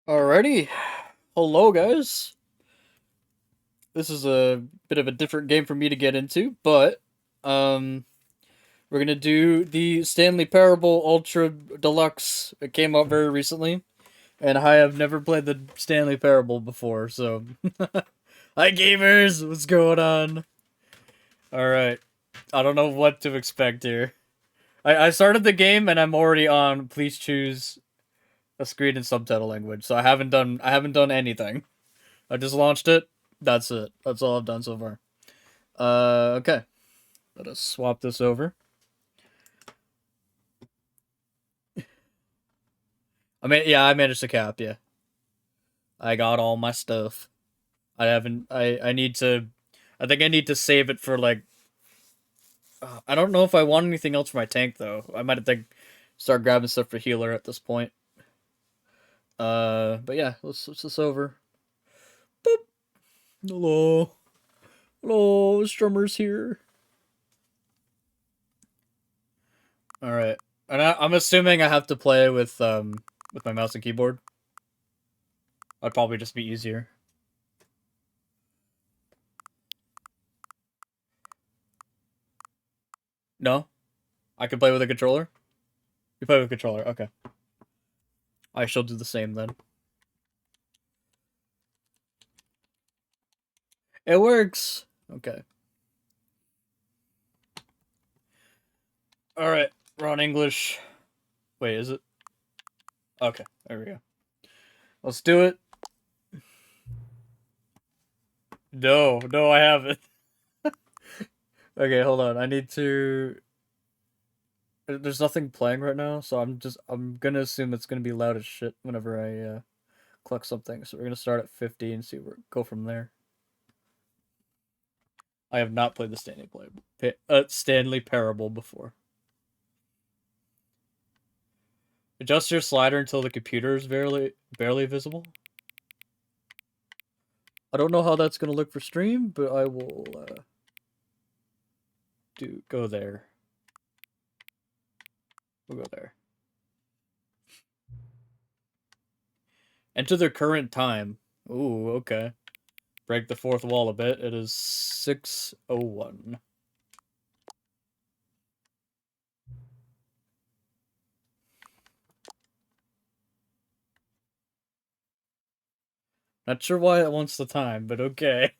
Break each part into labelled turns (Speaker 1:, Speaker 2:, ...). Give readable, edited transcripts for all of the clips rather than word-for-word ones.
Speaker 1: Alrighty. Hello, guys. This is a bit of a different game for me to get into, but um, we're gonna do the Stanley Parable Ultra Deluxe. It came out very recently, and I have never played the Stanley Parable before, so hi gamers, what's going on? All right, I don't know what to expect here. I started the game and I'm already on. Please choose a screen and subtitle language. So I haven't done anything. I just launched it. That's it. That's all I've done so far. Okay. Let us swap this over. I managed to cap. Yeah, I got all my stuff. I haven't. I need to. I think I need to save it for like. I don't know if I want anything else for my tank though. I might have to start grabbing stuff for healer at this point. But yeah, let's switch this over. Boop. Hello. Hello, Strummer's here. All right, and I'm assuming I have to play with my mouse and keyboard. That'd probably just be easier. No, I can play with a controller. You play with a controller. Okay, I shall do the same then. It works. Okay. All right. We're on English. Wait, is it? Okay. There we go. Let's do it. No, no, I haven't. Okay, hold on. I need to. There's nothing playing right now, so I'm gonna assume it's gonna be loud as shit whenever I collect something. So we're gonna start at 50 and see where go from there. I have not played the Stanley Parable before. Adjust your slider until the computer is barely visible. I don't know how that's gonna look for stream, but I will go there. We'll go there. Enter the current time. Ooh, okay. Break the fourth wall a bit. It is 6:01. Not sure why it wants the time, but okay.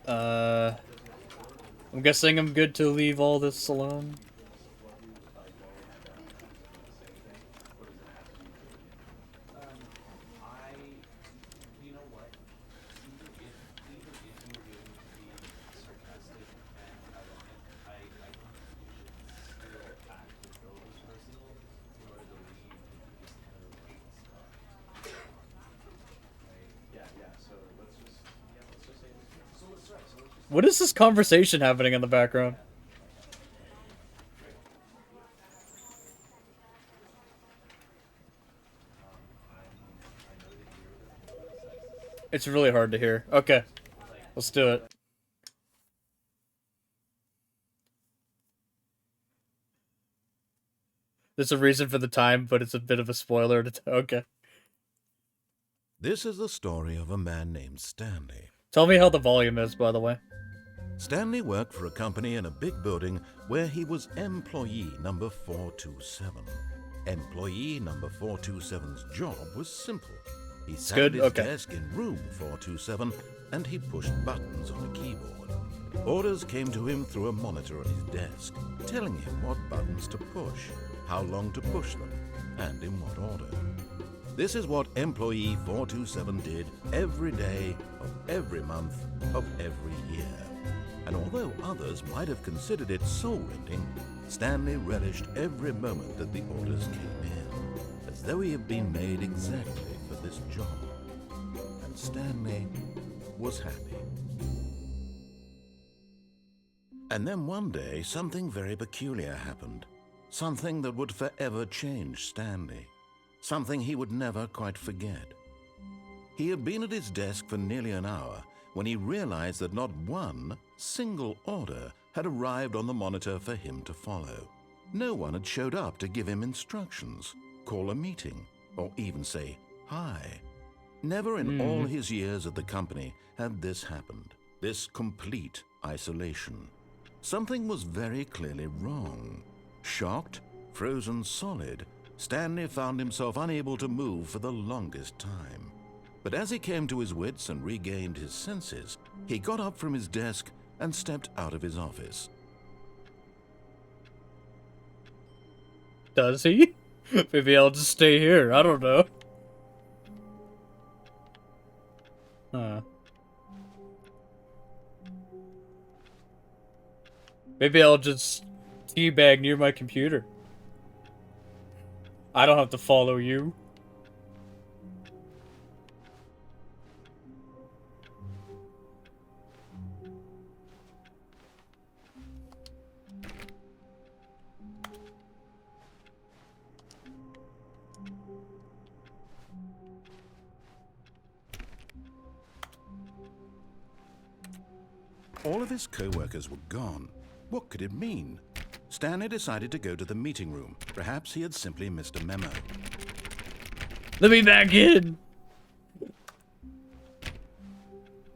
Speaker 1: Uh, I'm guessing I'm good to leave all this alone. What is this conversation happening in the background? It's really hard to hear. Okay, let's do it. There's a reason for the time, but it's a bit of a spoiler. Okay.
Speaker 2: This is the story of a man named Stanley.
Speaker 1: Tell me how the volume is, by the way.
Speaker 2: Stanley worked for a company in a big building where he was employee number 427. Employee number 427's job was simple. He sat at his desk in room 427 and he pushed buttons on a keyboard. Orders came to him through a monitor on his desk, telling him what buttons to push, how long to push them, and in what order. This is what employee 427 did every day of every month of every year. And although others might have considered it soul-rending, Stanley relished every moment that the orders came in, as though he had been made exactly for this job. And Stanley was happy. And then one day, something very peculiar happened. Something that would forever change Stanley. Something he would never quite forget. He had been at his desk for nearly an hour when he realized that not one single order had arrived on the monitor for him to follow. No one had showed up to give him instructions, call a meeting, or even say hi. Never in all his years at the company had this happened, this complete isolation. Something was very clearly wrong. Shocked, frozen solid, Stanley found himself unable to move for the longest time. But as he came to his wits and regained his senses, he got up from his desk and stepped out of his office.
Speaker 1: Does he? Maybe I'll just stay here. I don't know. Huh. Maybe I'll just teabag near my computer. I don't have to follow you.
Speaker 2: All of his co-workers were gone. What could it mean? Stanley decided to go to the meeting room. Perhaps he had simply missed a memo.
Speaker 1: Let me back in!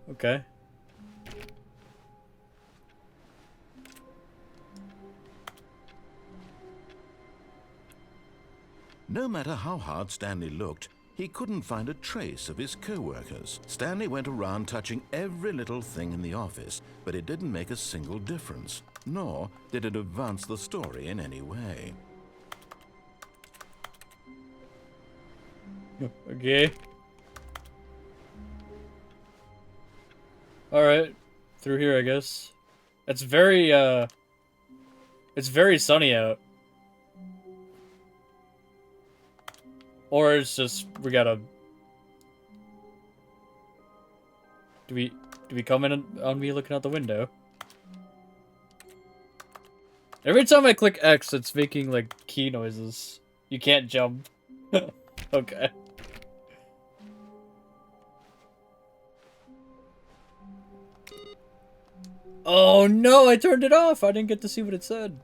Speaker 1: Okay.
Speaker 2: No matter how hard Stanley looked, he couldn't find a trace of his co-workers. Stanley went around touching every little thing in the office, but it didn't make a single difference, nor did it advance the story in any way.
Speaker 1: Okay. Alright. Through here, I guess. It's very sunny out. Or it's just, we gotta... Do we come in on me looking out the window? Every time I click X, it's making, like, key noises. You can't jump. Okay. Oh no, I turned it off! I didn't get to see what it said.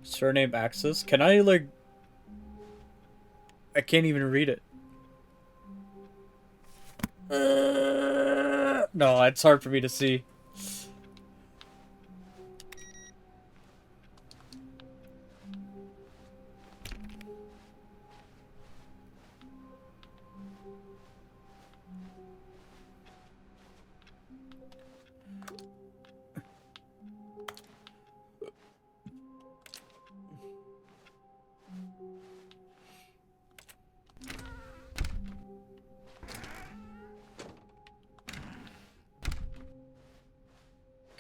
Speaker 1: Surname access? Can I, like... I can't even read it. No, it's hard for me to see.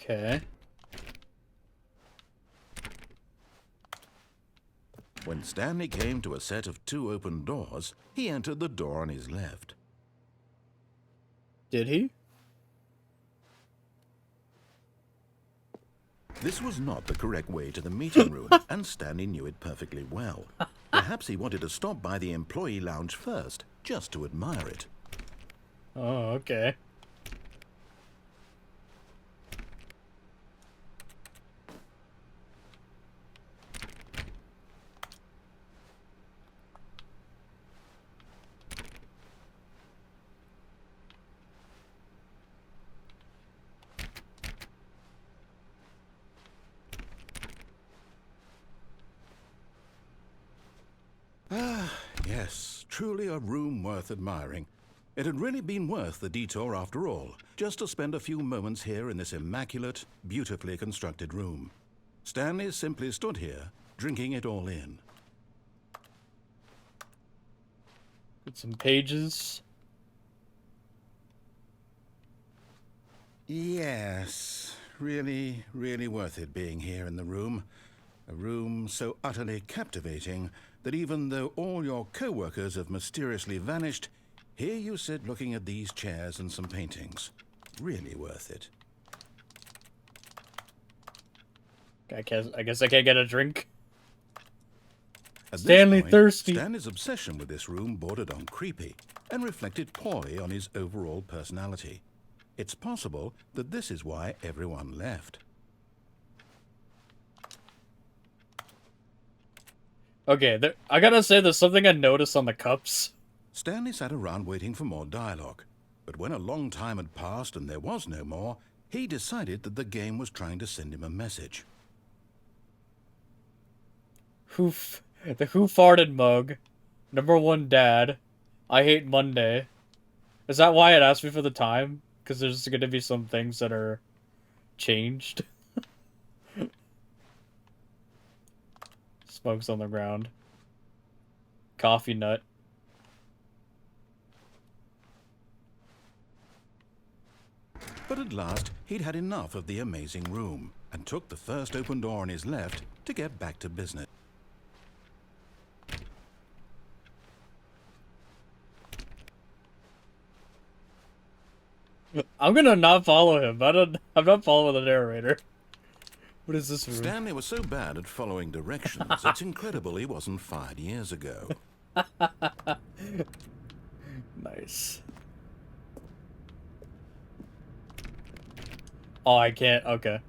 Speaker 1: Okay.
Speaker 2: When Stanley came to a set of 2 open doors, he entered the door on his left.
Speaker 1: Did he?
Speaker 2: This was not the correct way to the meeting room, and Stanley knew it perfectly well. Perhaps he wanted to stop by the employee lounge first, just to admire it.
Speaker 1: Oh, okay.
Speaker 2: Yes, truly a room worth admiring. It had really been worth the detour after all, just to spend a few moments here in this immaculate, beautifully constructed room. Stanley simply stood here, drinking it all in.
Speaker 1: Got some pages.
Speaker 2: Yes, really worth it being here in the room. A room so utterly captivating that even though all your co-workers have mysteriously vanished, here you sit looking at these chairs and some paintings. Really worth it.
Speaker 1: I guess I can't get a drink.
Speaker 2: At
Speaker 1: Stanley
Speaker 2: this point,
Speaker 1: thirsty.
Speaker 2: Stanley's obsession with this room bordered on creepy and reflected poorly on his overall personality. It's possible that this is why everyone left.
Speaker 1: Okay, I gotta say there's something I noticed on the cups.
Speaker 2: Stanley sat around waiting for more dialogue, but when a long time had passed and there was no more, he decided that the game was trying to send him a message.
Speaker 1: The who farted mug. #1 dad. I hate Monday. Is that why it asked me for the time? Because there's gonna be some things that are changed. Smokes on the ground. Coffee nut.
Speaker 2: But at last, he'd had enough of the amazing room and took the first open door on his left to get back to business.
Speaker 1: I'm gonna not follow him. I'm not following the narrator. What is this room?
Speaker 2: Stanley was so bad at following directions, it's incredible he wasn't fired years ago.
Speaker 1: Nice. Oh, I can't. Okay.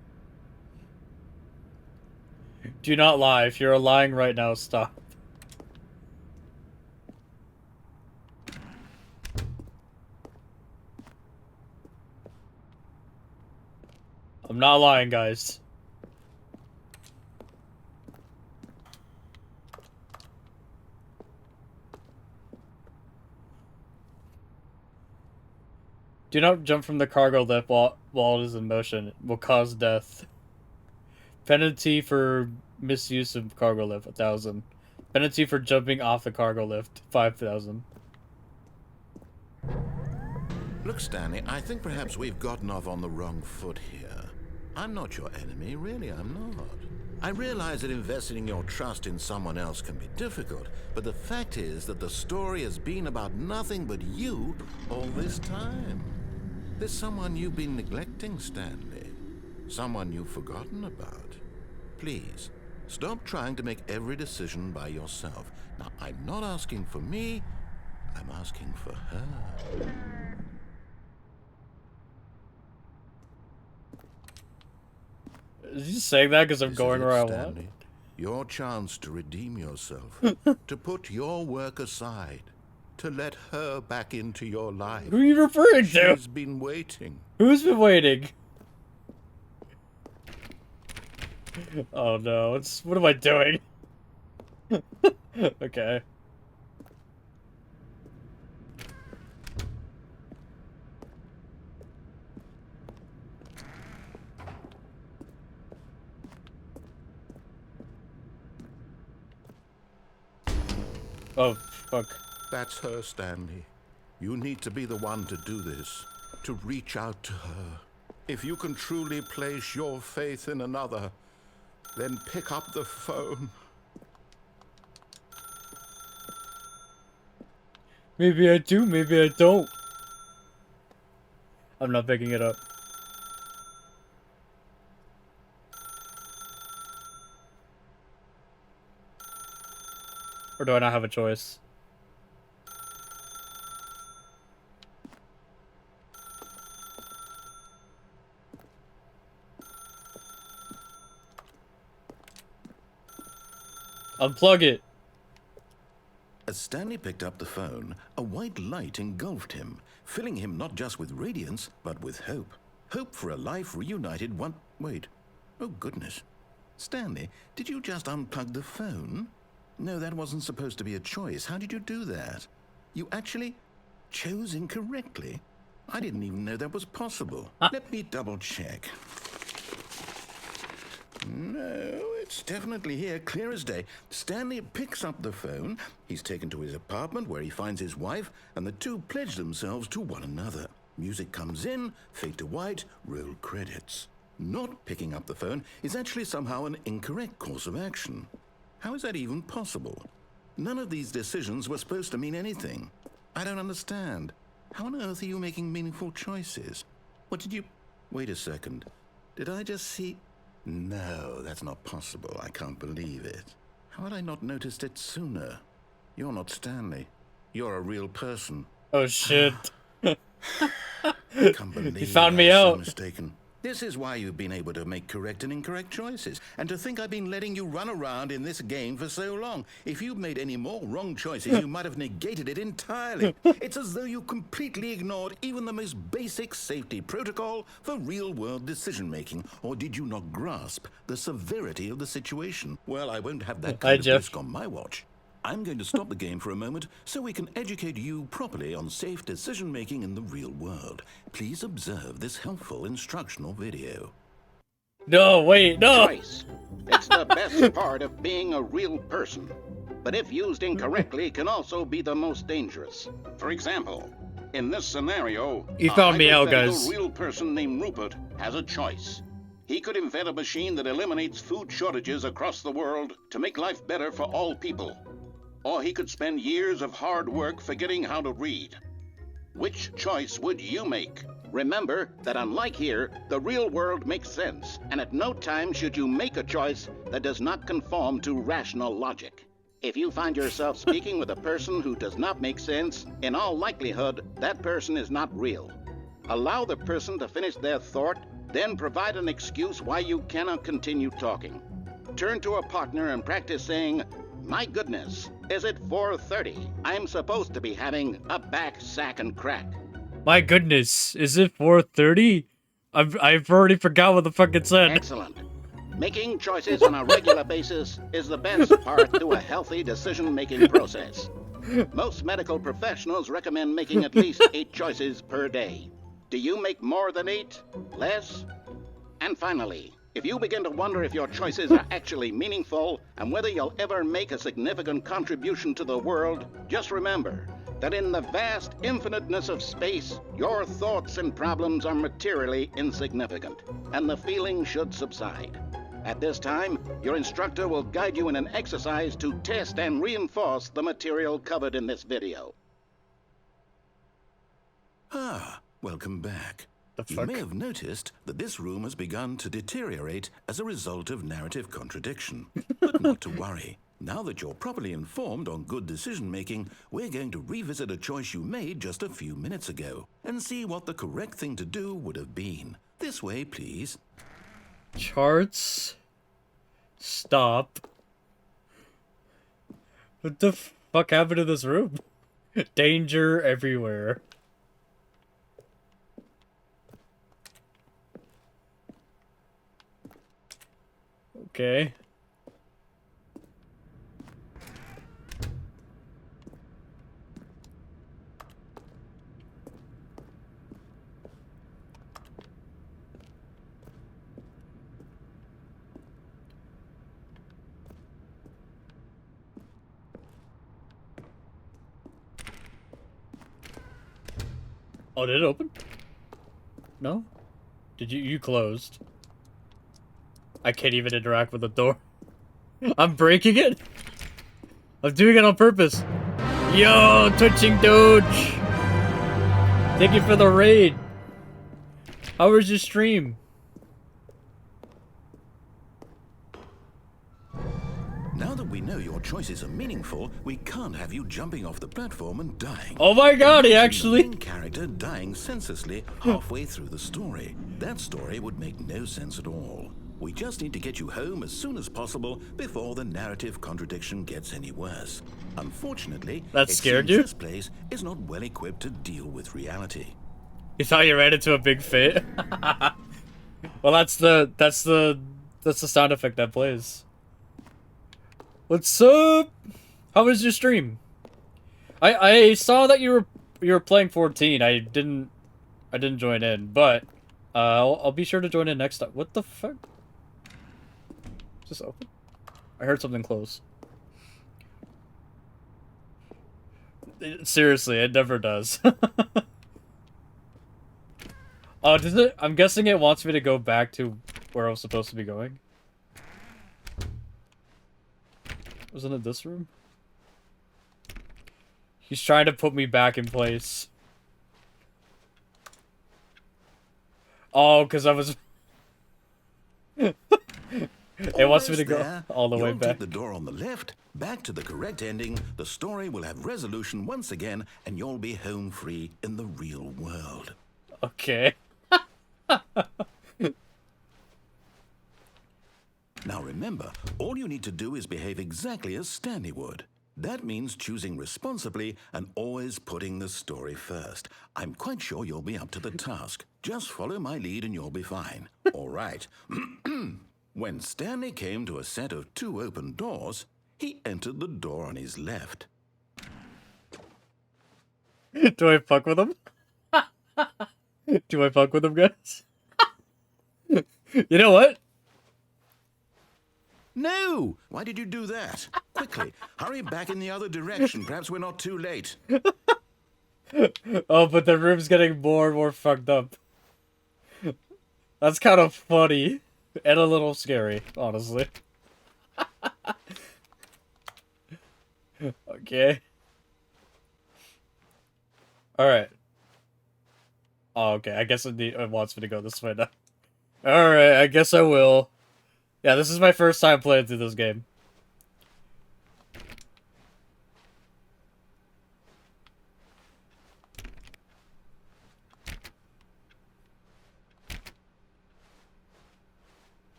Speaker 1: Do not lie. If you're lying right now, stop. I'm not lying, guys. Do not jump from the cargo lift while it is in motion. It will cause death. Penalty for misuse of cargo lift, 1,000. Penalty for jumping off the cargo lift, 5,000.
Speaker 2: Look, Stanley, I think perhaps we've gotten off on the wrong foot here. I'm not your enemy, really, I'm not. I realize that investing your trust in someone else can be difficult, but the fact is that the story has been about nothing but you all this time. There's someone you've been neglecting, Stanley. Someone you've forgotten about. Please, stop trying to make every decision by yourself. Now, I'm not asking for me, I'm asking for her.
Speaker 1: Is he saying that because I'm
Speaker 2: This
Speaker 1: going
Speaker 2: is it,
Speaker 1: where I want?
Speaker 2: Stanley. Your chance to redeem yourself, to put your work aside, to let her back into your life.
Speaker 1: Who are you referring to?
Speaker 2: She's been waiting.
Speaker 1: Who's been waiting? Oh no, what am I doing? Okay. Oh, fuck.
Speaker 2: That's her, Stanley. You need to be the one to do this, to reach out to her. If you can truly place your faith in another, then pick up the phone.
Speaker 1: Maybe I do, maybe I don't. I'm not picking it up. Or do I not have a choice? Unplug it.
Speaker 2: As Stanley picked up the phone, a white light engulfed him, filling him not just with radiance, but with hope. Hope for a life reunited one... Wait. Oh, goodness. Stanley, did you just unplug the phone? No, that wasn't supposed to be a choice. How did you do that? You actually chose incorrectly? I didn't even know that was possible. Let me double check. No, it's definitely here, clear as day. Stanley picks up the phone. He's taken to his apartment where he finds his wife, and the two pledge themselves to one another. Music comes in, fade to white, roll credits. Not picking up the phone is actually somehow an incorrect course of action. How is that even possible? None of these decisions were supposed to mean anything. I don't understand. How on earth are you making meaningful choices? What did you... Wait a second. Did I just see... No, that's not possible. I can't believe it. How had I not noticed it sooner? You're not Stanley. You're a real person.
Speaker 1: Oh shit.
Speaker 2: I can't believe
Speaker 1: You found me
Speaker 2: I was so
Speaker 1: out.
Speaker 2: mistaken. This is why you've been able to make correct and incorrect choices. And to think I've been letting you run around in this game for so long. If you'd made any more wrong choices, you might have negated it entirely. It's as though you completely ignored even the most basic safety protocol for real-world decision-making. Or did you not grasp the severity of the situation? Well, I won't have that
Speaker 1: Hi,
Speaker 2: kind of
Speaker 1: Jeff.
Speaker 2: risk on my watch. I'm going to stop the game for a moment so we can educate you properly on safe decision-making in the real world. Please observe this helpful instructional video.
Speaker 1: No, wait, no.
Speaker 3: Choice. It's the best part of being a real person. But if used incorrectly, can also be the most dangerous. For example, in this scenario,
Speaker 1: You found me out,
Speaker 3: a
Speaker 1: guys.
Speaker 3: real person named Rupert has a choice. He could invent a machine that eliminates food shortages across the world to make life better for all people. Or he could spend years of hard work forgetting how to read. Which choice would you make? Remember that unlike here, the real world makes sense, and at no time should you make a choice that does not conform to rational logic. If you find yourself speaking with a person who does not make sense, in all likelihood, that person is not real. Allow the person to finish their thought, then provide an excuse why you cannot continue talking. Turn to a partner and practice saying, "My goodness, is it 4:30? I'm supposed to be having a back, sack, and crack."
Speaker 1: My goodness, is it 4:30? I've already forgot what the fuck it said.
Speaker 3: Excellent. Making choices on a regular basis is the best part to a healthy decision-making process. Most medical professionals recommend making at least 8 choices per day. Do you make more than 8? Less? And finally, if you begin to wonder if your choices are actually meaningful and whether you'll ever make a significant contribution to the world, just remember that in the vast infiniteness of space, your thoughts and problems are materially insignificant, and the feeling should subside. At this time, your instructor will guide you in an exercise to test and reinforce the material covered in this video.
Speaker 2: Ah, welcome back.
Speaker 1: The
Speaker 2: You
Speaker 1: fuck?
Speaker 2: may have noticed that this room has begun to deteriorate as a result of narrative contradiction. But not to worry. Now that you're properly informed on good decision-making, we're going to revisit a choice you made just a few minutes ago and see what the correct thing to do would have been. This way, please.
Speaker 1: Charts. Stop. What the fuck happened to this room? Danger everywhere. Okay. Oh, did it open? No? Did you closed? I can't even interact with the door. I'm breaking it? I'm doing it on purpose. Yo, twitching Doge! Thank you for the raid. How was your stream?
Speaker 2: Now that we know your choices are meaningful, we can't have you jumping off the platform and dying.
Speaker 1: Oh my god, he
Speaker 2: Imagine
Speaker 1: actually...
Speaker 2: the main character dying senselessly halfway through the story. That story would make no sense at all. We just need to get you home as soon as possible before the narrative contradiction gets any worse. Unfortunately,
Speaker 1: That
Speaker 2: it
Speaker 1: scared
Speaker 2: seems
Speaker 1: you?
Speaker 2: this place is not well equipped to deal with reality.
Speaker 1: You thought you ran into a big fit? Well, that's the sound effect that plays. What's up? How was your stream? I saw that you were playing 14. I didn't join in, but I'll be sure to join in next time. What the fuck? Is this open? I heard something close. Seriously, it never does. Oh, does it? I'm guessing it wants me to go back to where I was supposed to be going. Wasn't it this room? He's trying to put me back in place. Oh, because I was... It wants me to go all the way
Speaker 2: You'll
Speaker 1: back.
Speaker 2: take the door on the left, back to the correct ending, the story will have resolution once again, and you'll be home free in the real world.
Speaker 1: Okay.
Speaker 2: Now remember, all you need to do is behave exactly as Stanley would. That means choosing responsibly and always putting the story first. I'm quite sure you'll be up to the task. Just follow my lead and you'll be fine. All right. When Stanley came to a set of 2 open doors, he entered the door on his left.
Speaker 1: Do I fuck with him? Do I fuck with him, guys? You know what?
Speaker 2: No! Why did you do that? Quickly, hurry back in the other direction. Perhaps we're not too late.
Speaker 1: Oh, but the room's getting more and more fucked up. That's kind of funny. And a little scary, honestly. Okay. Alright. Oh, okay. I guess it wants me to go this way now. Alright, I guess I will. Yeah, this is my first time playing through this game.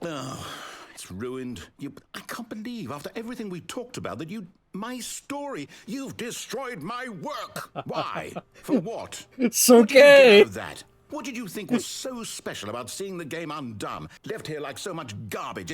Speaker 2: Oh, it's ruined. I can't believe, after everything we talked about, that my story, you've destroyed my work. Why? For what?
Speaker 1: It's
Speaker 2: What did you get
Speaker 1: okay.
Speaker 2: out of that? What did you think was so special about seeing the game undone, left here like so much garbage?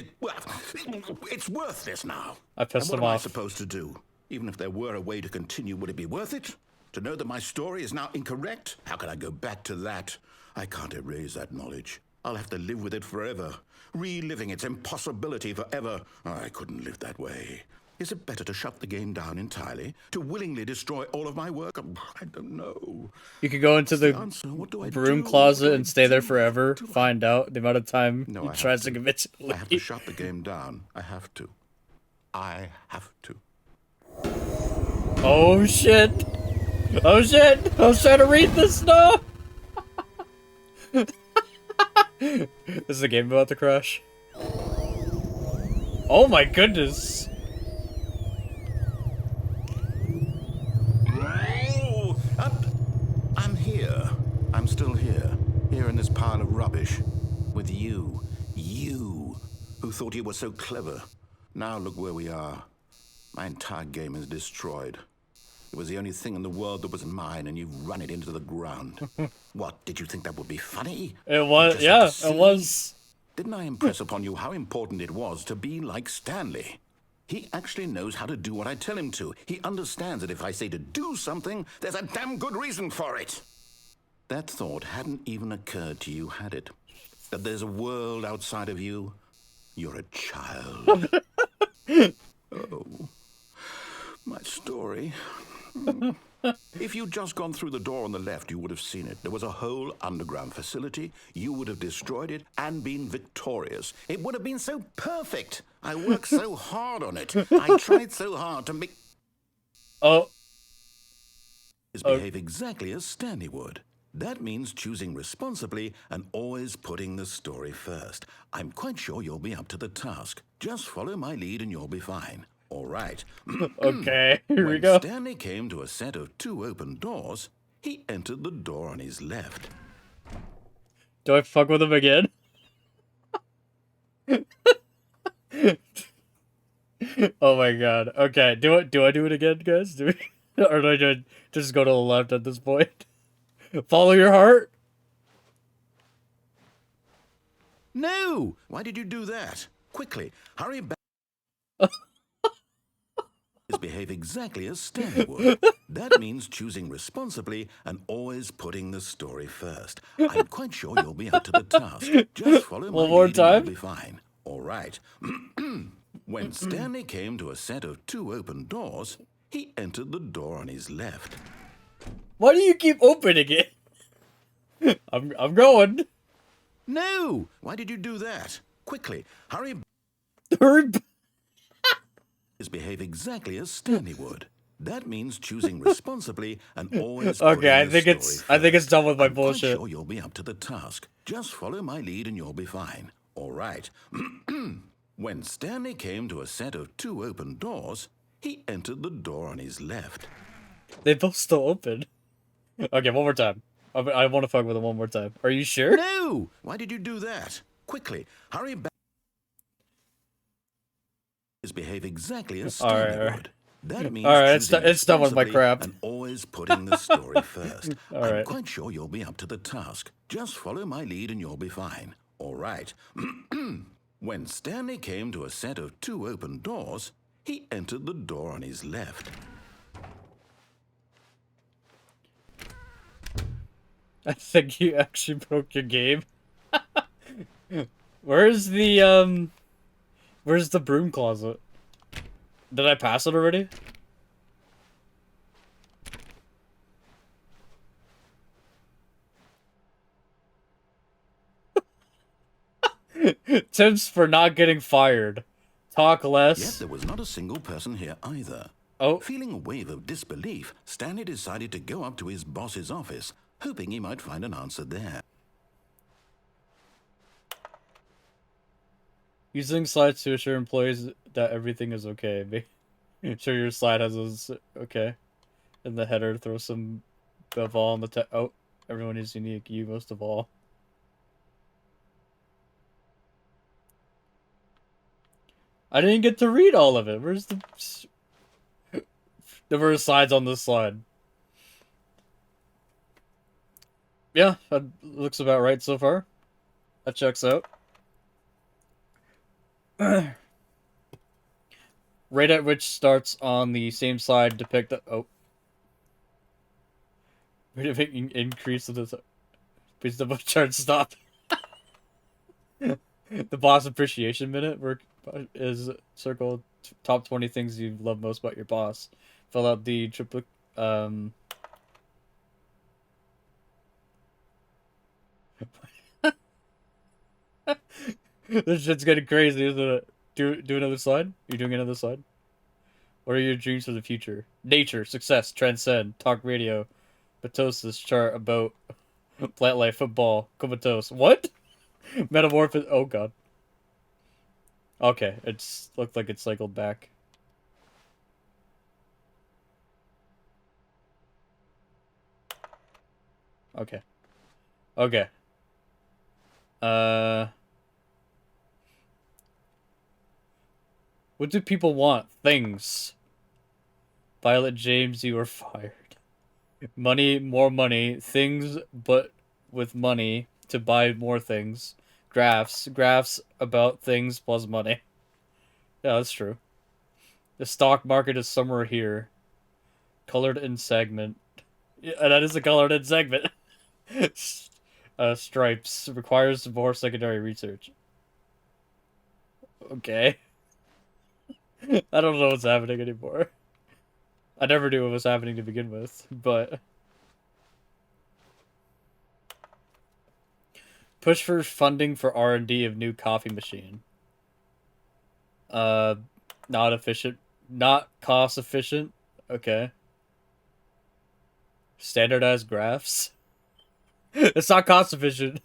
Speaker 2: It's worthless now.
Speaker 1: I pissed
Speaker 2: And
Speaker 1: him
Speaker 2: what am I
Speaker 1: off.
Speaker 2: supposed to do? Even if there were a way to continue, would it be worth it? To know that my story is now incorrect? How can I go back to that? I can't erase that knowledge. I'll have to live with it forever, reliving its impossibility forever. I couldn't live that way. Is it better to shut the game down entirely? To willingly destroy all of my work? I don't know.
Speaker 1: You could go into the
Speaker 2: Answer, what do I
Speaker 1: broom
Speaker 2: do?
Speaker 1: closet
Speaker 2: What do
Speaker 1: and
Speaker 2: I
Speaker 1: stay there
Speaker 2: do?
Speaker 1: forever.
Speaker 2: What do I-
Speaker 1: Find out the amount of time
Speaker 2: No,
Speaker 1: he
Speaker 2: I have
Speaker 1: tries to
Speaker 2: to.
Speaker 1: convince you to
Speaker 2: I have to
Speaker 1: leave.
Speaker 2: shut the game down. I have to. I have to.
Speaker 1: Oh shit! Oh shit! I was trying to read this stuff! Is the game about to crash? Oh my goodness!
Speaker 2: Oh, I'm here. I'm still here. Here in this pile of rubbish. With you. You. Who thought you were so clever. Now look where we are. My entire game is destroyed. It was the only thing in the world that was mine, and you've run it into the ground. What, did you think that would be funny?
Speaker 1: It was,
Speaker 2: You just
Speaker 1: yeah,
Speaker 2: had to
Speaker 1: it
Speaker 2: see?
Speaker 1: was.
Speaker 2: Didn't I impress upon you how important it was to be like Stanley? He actually knows how to do what I tell him to. He understands that if I say to do something, there's a damn good reason for it. That thought hadn't even occurred to you, had it? That there's a world outside of you? You're a child. Oh, my story. If you'd just gone through the door on the left, you would have seen it. There was a whole underground facility. You would have destroyed it and been victorious. It would have been so perfect. I worked so hard on it. I tried so hard to make...
Speaker 1: Oh,
Speaker 2: behave exactly as Stanley would. That means choosing responsibly and always putting the story first. I'm quite sure you'll be up to the task. Just follow my lead and you'll be fine. All right.
Speaker 1: okay, here we
Speaker 2: When
Speaker 1: go.
Speaker 2: Stanley came to a set of 2 open doors, he entered the door on his left.
Speaker 1: Do I fuck with him again? Oh my god. Okay, do I do it again, guys? Do we, or do I just go to the left at this point? Follow your heart?
Speaker 2: No! Why did you do that? Quickly, hurry back. Behave exactly as Stanley would. That means choosing responsibly and always putting the story first. I'm quite sure you'll be up to the task. Just follow my
Speaker 1: One more
Speaker 2: lead and
Speaker 1: time?
Speaker 2: you'll be fine. All right. When Stanley came to a set of 2 open doors, he entered the door on his left.
Speaker 1: Why do you keep opening it? I'm going.
Speaker 2: No! Why did you do that? Quickly, hurry.
Speaker 1: Hurry.
Speaker 2: Behave exactly as Stanley would. That means choosing responsibly and always
Speaker 1: Okay,
Speaker 2: putting the story
Speaker 1: I think it's
Speaker 2: first.
Speaker 1: done with my
Speaker 2: I'm
Speaker 1: bullshit.
Speaker 2: quite sure you'll be up to the task. Just follow my lead and you'll be fine. All right. When Stanley came to a set of 2 open doors, he entered the door on his left.
Speaker 1: They both still open. Okay, one more time. I want to fuck with it one more time. Are you sure?
Speaker 2: No! Why did you do that? Quickly, hurry back. Behave exactly as Stanley
Speaker 1: All right.
Speaker 2: would. That means
Speaker 1: Alright,
Speaker 2: choosing
Speaker 1: it's done with my
Speaker 2: responsibly
Speaker 1: crap.
Speaker 2: and always putting the story first. I'm
Speaker 1: Alright.
Speaker 2: quite sure you'll be up to the task. Just follow my lead and you'll be fine. All right. When Stanley came to a set of 2 open doors, he entered the door on his left.
Speaker 1: I think you actually broke your game. Where's the broom closet? Did I pass it already? Tips for not getting fired. Talk
Speaker 2: Yet
Speaker 1: less.
Speaker 2: there was not a single person here either.
Speaker 1: Oh.
Speaker 2: Feeling a wave of disbelief, Stanley decided to go up to his boss's office, hoping he might find an answer there.
Speaker 1: Using slides to assure employees that everything is okay. Make sure your slide has a okay. In the header, throw some all on the oh, everyone is unique. You most of all. I didn't get to read all of it. Where's the... There were slides on this slide. Yeah, that looks about right so far. That checks out. Right at which starts on the same slide depict the... Oh. Depicting increase of the... Please double chart stop. The boss appreciation minute work is circle top 20 things you love most about your boss. Fill out the triple This shit's getting crazy, isn't it? Do another slide? You doing another slide? What are your dreams for the future? Nature, success, transcend, talk radio, patosis, chart about plant life, football, comatose. What? Metamorphosis. Oh god. Okay, it's looked like it cycled back. Okay. Okay. What do people want? Things. Violet James, you are fired. Money, more money. Things, but with money to buy more things. Graphs. Graphs about things plus money. Yeah, that's true. The stock market is somewhere here. Colored in segment. Yeah, that is a colored in segment. Stripes. Requires more secondary research. Okay. I don't know what's happening anymore. I never knew what was happening to begin with, but... Push for funding for R&D of new coffee machine. Not efficient. Not cost efficient. Okay. Standardized graphs. It's not cost efficient.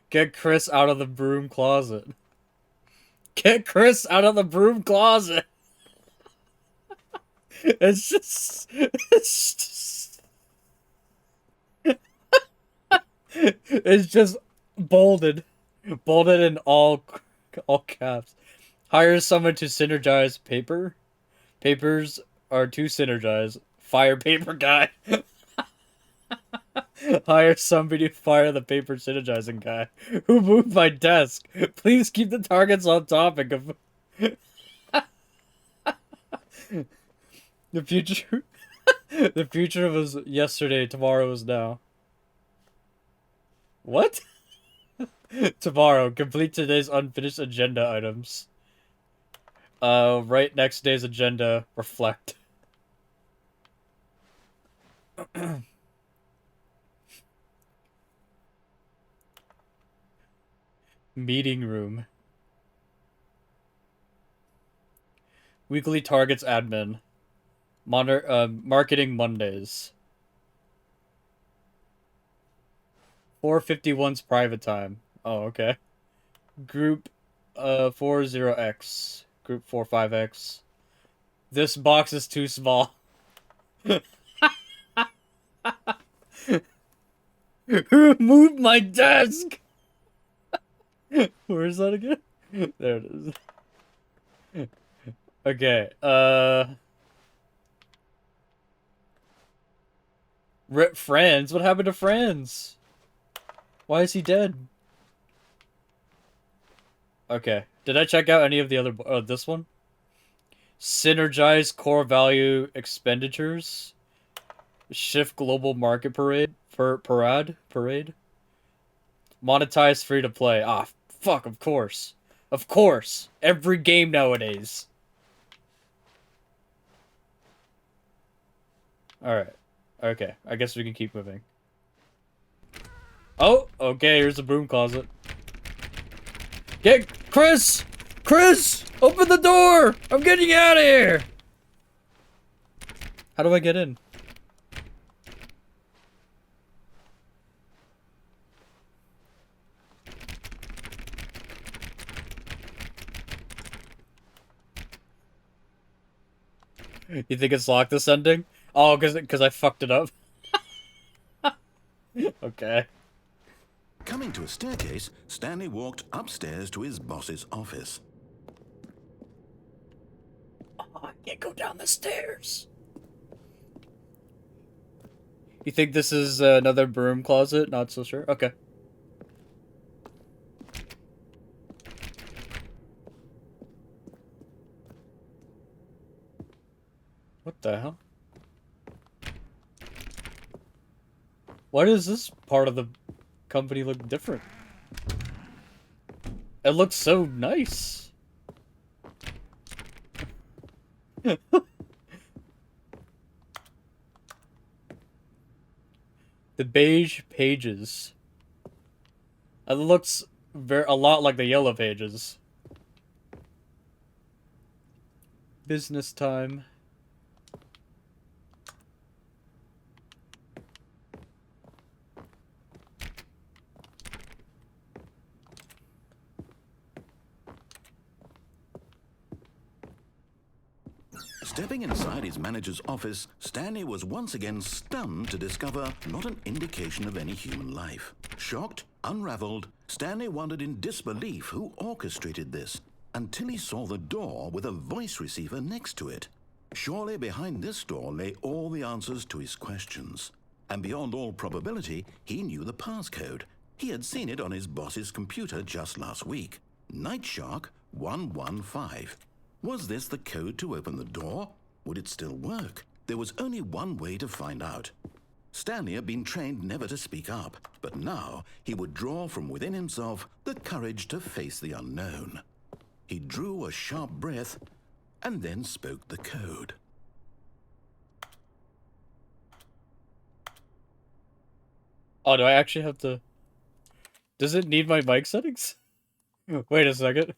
Speaker 1: Get Chris out of the broom closet. Get Chris out of the broom closet. It's just... It's just bolded. Bolded in all caps. Hire someone to synergize paper. Papers are too synergized. Fire paper guy. Hire somebody to fire the paper synergizing guy. Who moved my desk? Please keep the targets on topic of... The future... The future was yesterday, tomorrow is now. What? Tomorrow, complete today's unfinished agenda items. Right next day's agenda, reflect. Meeting room. Weekly targets admin. Marketing Mondays. 451's private time. Oh, okay. Group 40X. Group 45X. This box is too small. Who moved my desk? Where is that again? There it is. Okay, Rip Franz? What happened to Franz? Why is he dead? Okay, did I check out any of the other... this one? Synergize core value expenditures. Shift global market parade. Parade. Monetize free to play. Ah, fuck, of course. Of course. Every game nowadays. Alright. Okay, I guess we can keep moving. Oh, okay, here's the broom closet. Get Chris! Chris! Open the door! I'm getting out of here! How do I get in? You think it's locked this ending? Oh, because I fucked it up. Okay.
Speaker 2: Coming to a staircase, Stanley walked upstairs to his boss's office.
Speaker 1: Oh, I can't go down the stairs. You think this is another broom closet? Not so sure. Okay. What the hell? Why does this part of the company look different? It looks so nice. The beige pages. It looks a lot like the yellow pages. Business time.
Speaker 2: Stepping inside his manager's office, Stanley was once again stunned to discover not an indication of any human life. Shocked, unraveled, Stanley wondered in disbelief who orchestrated this, until he saw the door with a voice receiver next to it. Surely behind this door lay all the answers to his questions. And beyond all probability, he knew the passcode. He had seen it on his boss's computer just last week. Night Shark 115. Was this the code to open the door? Would it still work? There was only one way to find out. Stanley had been trained never to speak up, but now he would draw from within himself the courage to face the unknown. He drew a sharp breath and then spoke the code.
Speaker 1: Oh, do I actually have to... Does it need my mic settings? Wait a second.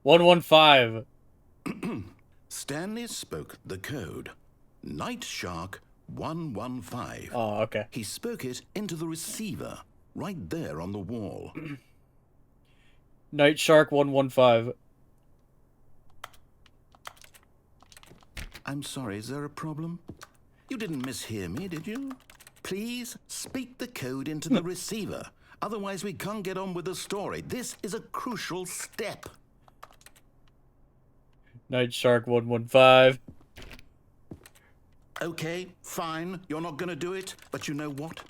Speaker 1: $115.
Speaker 2: Stanley spoke the code. Night Shark 115.
Speaker 1: Oh, okay.
Speaker 2: He spoke it into the receiver, right there on the wall.
Speaker 1: Night Shark 115.
Speaker 2: I'm sorry, is there a problem? You didn't mishear me, did you? Please speak the code into the receiver. Otherwise, we can't get on with the story. This is a crucial step.
Speaker 1: Night Shark 115.
Speaker 2: Okay, fine. You're not going to do it. But you know what?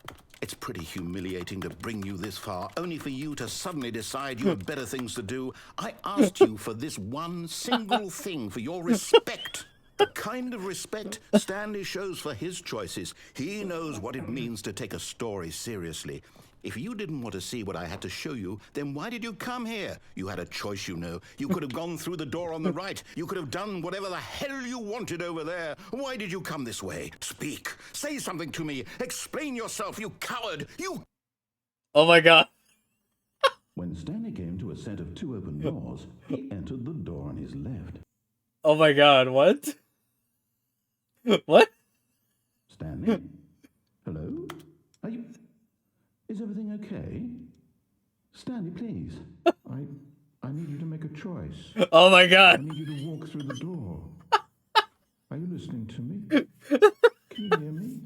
Speaker 2: It's pretty humiliating to bring you this far, only for you to suddenly decide you have better things to do. I asked you for this one single thing, for your respect. The kind of respect Stanley shows for his choices. He knows what it means to take a story seriously. If you didn't want to see what I had to show you, then why did you come here? You had a choice, you know. You could have gone through the door on the right. You could have done whatever the hell you wanted over there. Why did you come this way? Speak. Say something to me. Explain yourself, you coward. You...
Speaker 1: Oh my god.
Speaker 2: Stanley came to a set of 2 open doors, he entered the door on his left.
Speaker 1: Oh my god, what? What?
Speaker 2: Stanley? Hello? Are you... Is everything okay? Stanley, please. I need you to make a choice.
Speaker 1: Oh my
Speaker 2: I
Speaker 1: god.
Speaker 2: need you to walk through the door. Are you listening to me? Can you hear me?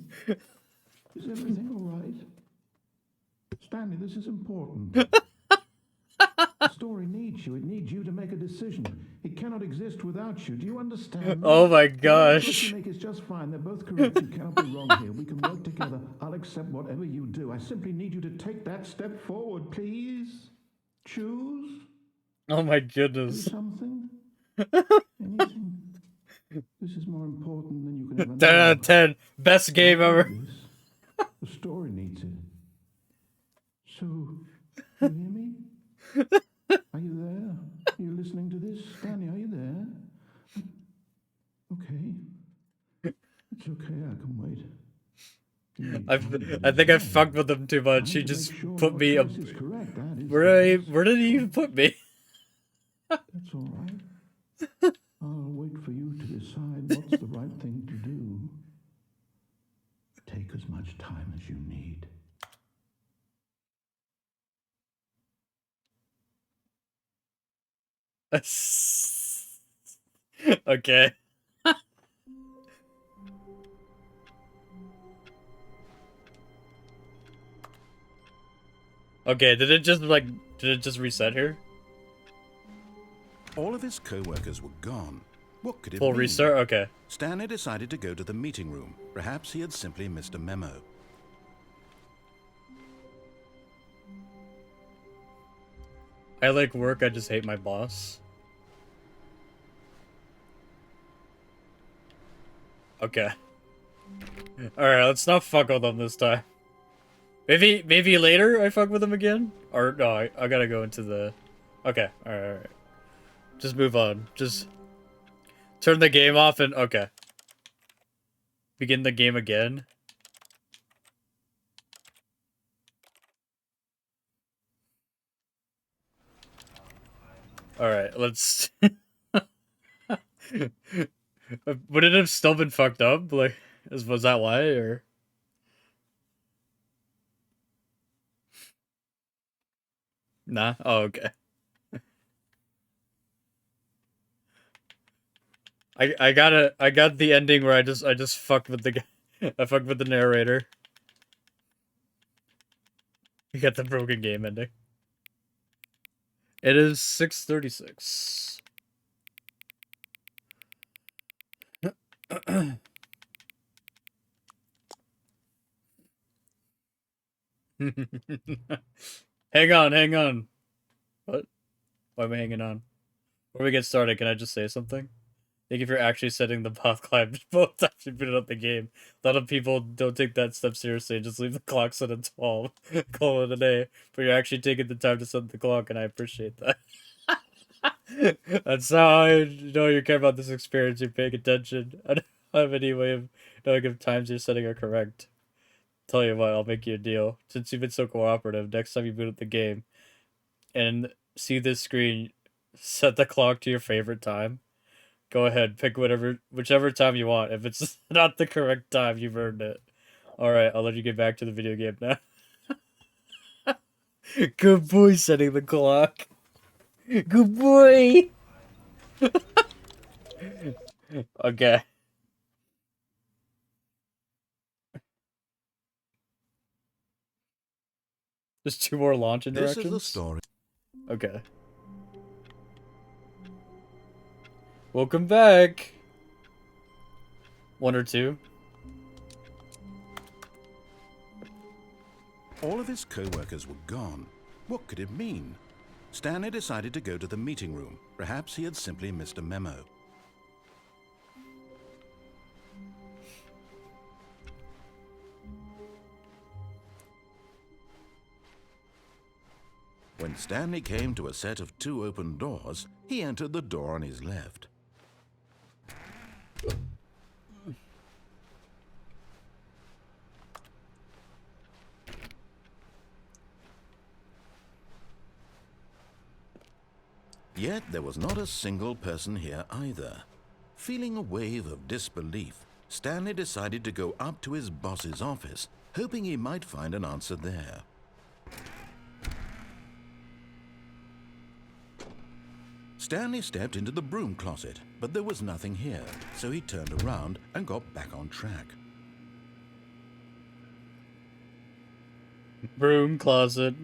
Speaker 2: Is everything all right? Stanley, this is important. The story needs you. It needs you to make a decision. It cannot exist without you. Do you understand me?
Speaker 1: Oh my
Speaker 2: Whatever choice
Speaker 1: gosh.
Speaker 2: you make is just fine. They're both correct. You cannot be wrong here. We can work together. I'll accept whatever you do. I simply need you to take that step forward, please. Choose.
Speaker 1: Oh my
Speaker 2: Do
Speaker 1: goodness.
Speaker 2: something. Anything. This is more important than you can ever
Speaker 1: 10 out
Speaker 2: know.
Speaker 1: of 10. Best game
Speaker 2: I
Speaker 1: ever.
Speaker 2: need this. The story needs it. So, you hear me? Are you there? Are you listening to this? Stanley, are you there? Okay. It's okay, I can wait.
Speaker 1: I think I fucked with him too much. He just put me up. Where did he even put me?
Speaker 2: That's all right. I'll wait for you to decide what's the right thing to do. Take as much time as you need.
Speaker 1: Okay. Okay, did it just reset here?
Speaker 2: All of his co-workers were gone. What could it
Speaker 1: Full
Speaker 2: mean?
Speaker 1: restart? Okay.
Speaker 2: Stanley decided to go to the meeting room. Perhaps he had simply missed a memo.
Speaker 1: I like work, I just hate my boss. Okay. Alright, let's not fuck with them this time. Maybe later I fuck with them again? Or no, I gotta go into the... Okay, alright. Just move on. Just turn the game off and... Okay. Begin the game again. Alright, let's... Would it have still been fucked up? Like, was that why, or... Nah? Oh, okay. I got the ending where I just fucked with the I fucked with the narrator. You got the broken game ending. It is 6:36. Hang on, hang on. What? Why am I hanging on? Before we get started, can I just say something? Thank you for actually setting the path climb both actually put it up the game. A lot of people don't take that step seriously and just leave the clock set at 12. Call it a day. But you're actually taking the time to set the clock, and I appreciate that. That's how I know you care about this experience. You're paying attention. I don't have any way of knowing if times you're setting are correct. Tell you what, I'll make you a deal. Since you've been so cooperative, next time you boot up the game and see this screen, set the clock to your favorite time. Go ahead, pick whichever time you want. If it's not the correct time, you've earned it. Alright, I'll let you get back to the video game now. Good boy setting the clock. Good boy! Okay. Just 2 more launch interactions?
Speaker 2: This is the story.
Speaker 1: Okay. Welcome back! 1 or 2?
Speaker 2: All of his co-workers were gone. What could it mean? Stanley decided to go to the meeting room. Perhaps he had simply missed a memo. When Stanley came to a set of 2 open doors, he entered the door on his left. Yet there was not a single person here either. Feeling a wave of disbelief, Stanley decided to go up to his boss's office, hoping he might find an answer there. Stanley stepped into the broom closet, but there was nothing here, so he turned around and got back on track.
Speaker 1: Broom closet.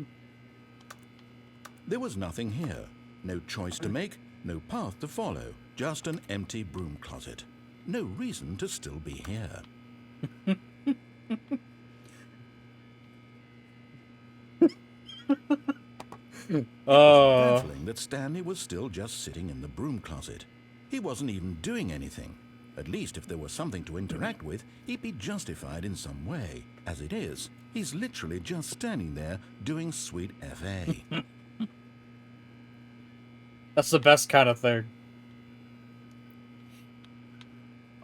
Speaker 2: There was nothing here. No choice to make, no path to follow, just an empty broom closet. No reason to still be here. Baffling that Stanley was still just sitting in the broom closet. He wasn't even doing anything. At least if there was something to interact with, he'd be justified in some way. As it is, he's literally just standing there doing sweet FA.
Speaker 1: That's the best kind of thing.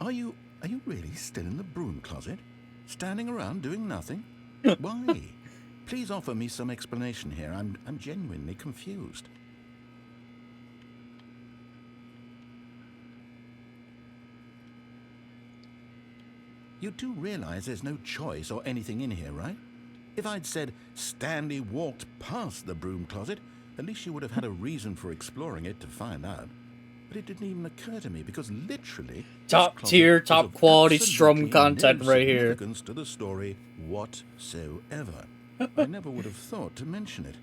Speaker 2: Are you really still in the broom closet? Standing around doing nothing? Why? Please offer me some explanation here. I'm genuinely confused. You do realize there's no choice or anything in here, right? If I'd said Stanley walked past the broom closet, at least you would have had a reason for exploring it to find out. But it didn't even occur to me because literally
Speaker 1: Top tier, top quality Strum content right here.
Speaker 2: Significance to the story whatsoever. I never would have thought to mention it.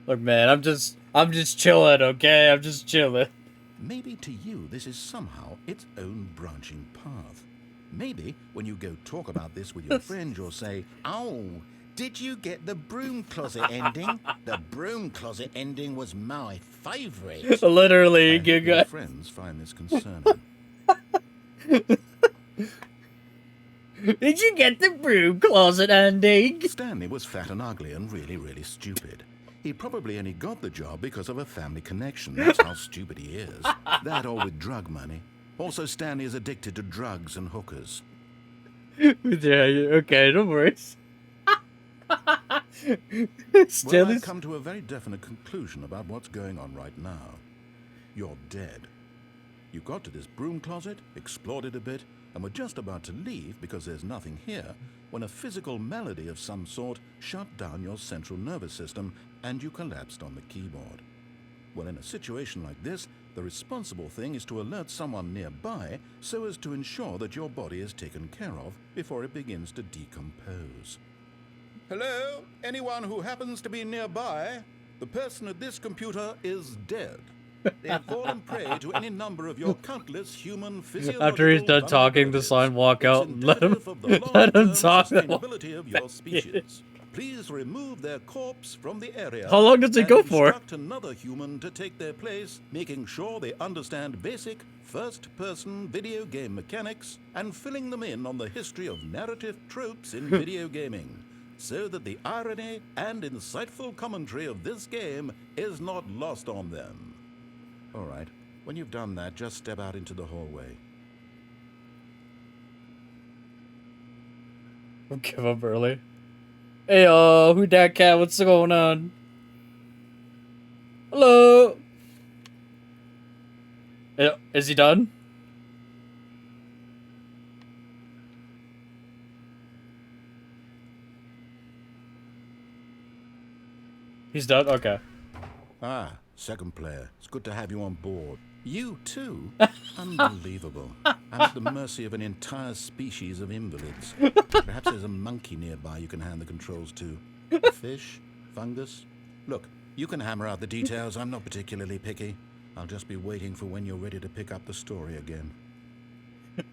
Speaker 1: Look, man, I'm just chilling, okay? I'm just chilling.
Speaker 2: Maybe to you this is somehow its own branching path. Maybe when you go talk about this with your friend, you'll say, "Oh, did you get the broom closet ending? The broom closet ending was my favourite."
Speaker 1: Literally, you
Speaker 2: your
Speaker 1: got
Speaker 2: friends find this concerning.
Speaker 1: Did you get the broom closet ending?
Speaker 2: Stanley was fat and ugly and really, really stupid. He probably only got the job because of a family connection. That's how stupid he is. That or with drug money. Also, Stanley is addicted to drugs and hookers.
Speaker 1: Yeah, okay, don't worry.
Speaker 2: Well,
Speaker 1: Stanley's...
Speaker 2: I've come to a very definite conclusion about what's going on right now. You're dead. You got to this broom closet, explored it a bit, and were just about to leave because there's nothing here when a physical melody of some sort shut down your central nervous system and you collapsed on the keyboard. Well, in a situation like this, the responsible thing is to alert someone nearby so as to ensure that your body is taken care of before it begins to decompose. Hello? Anyone who happens to be nearby? The person at this computer is dead. They have fallen prey to any number of your countless human physiological
Speaker 1: After he's done talking, the sign walk out and let him talk.
Speaker 2: Sustainability of your species. Please remove their corpse from the area.
Speaker 1: How long does it go for?
Speaker 2: Instruct another human to take their place, making sure they understand basic first-person video game mechanics and filling them in on the history of narrative tropes in video gaming, so that the irony and insightful commentary of this game is not lost on them. All right, when you've done that, just step out into the hallway.
Speaker 1: I'll give up early. Hey, who dat cat? What's going on? Hello? Is he done? He's done? Okay.
Speaker 2: Ah, second player. It's good to have you on board. You too? Unbelievable. I'm at the mercy of an entire species of invalids. Perhaps there's a monkey nearby you can hand the controls to. A fish? Fungus? Look, you can hammer out the details. I'm not particularly picky. I'll just be waiting for when you're ready to pick up the story again.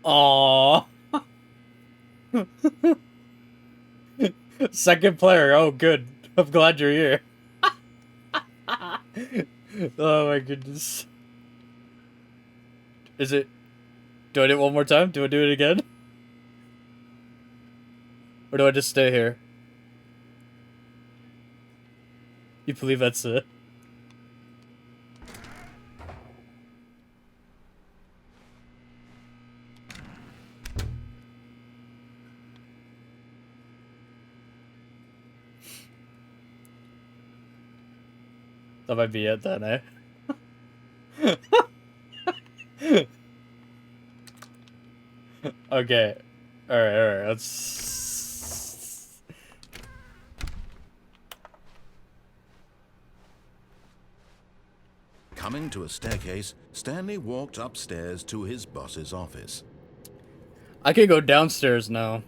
Speaker 1: Aww. Second player. Oh, good. I'm glad you're here. Oh my goodness. Is it... Do I do it one more time? Do I do it again? Or do I just stay here? You believe that's it? That might be it then, eh? Okay. Alright, let's...
Speaker 2: Coming to a staircase, Stanley walked upstairs to his boss's office.
Speaker 1: I can go downstairs now.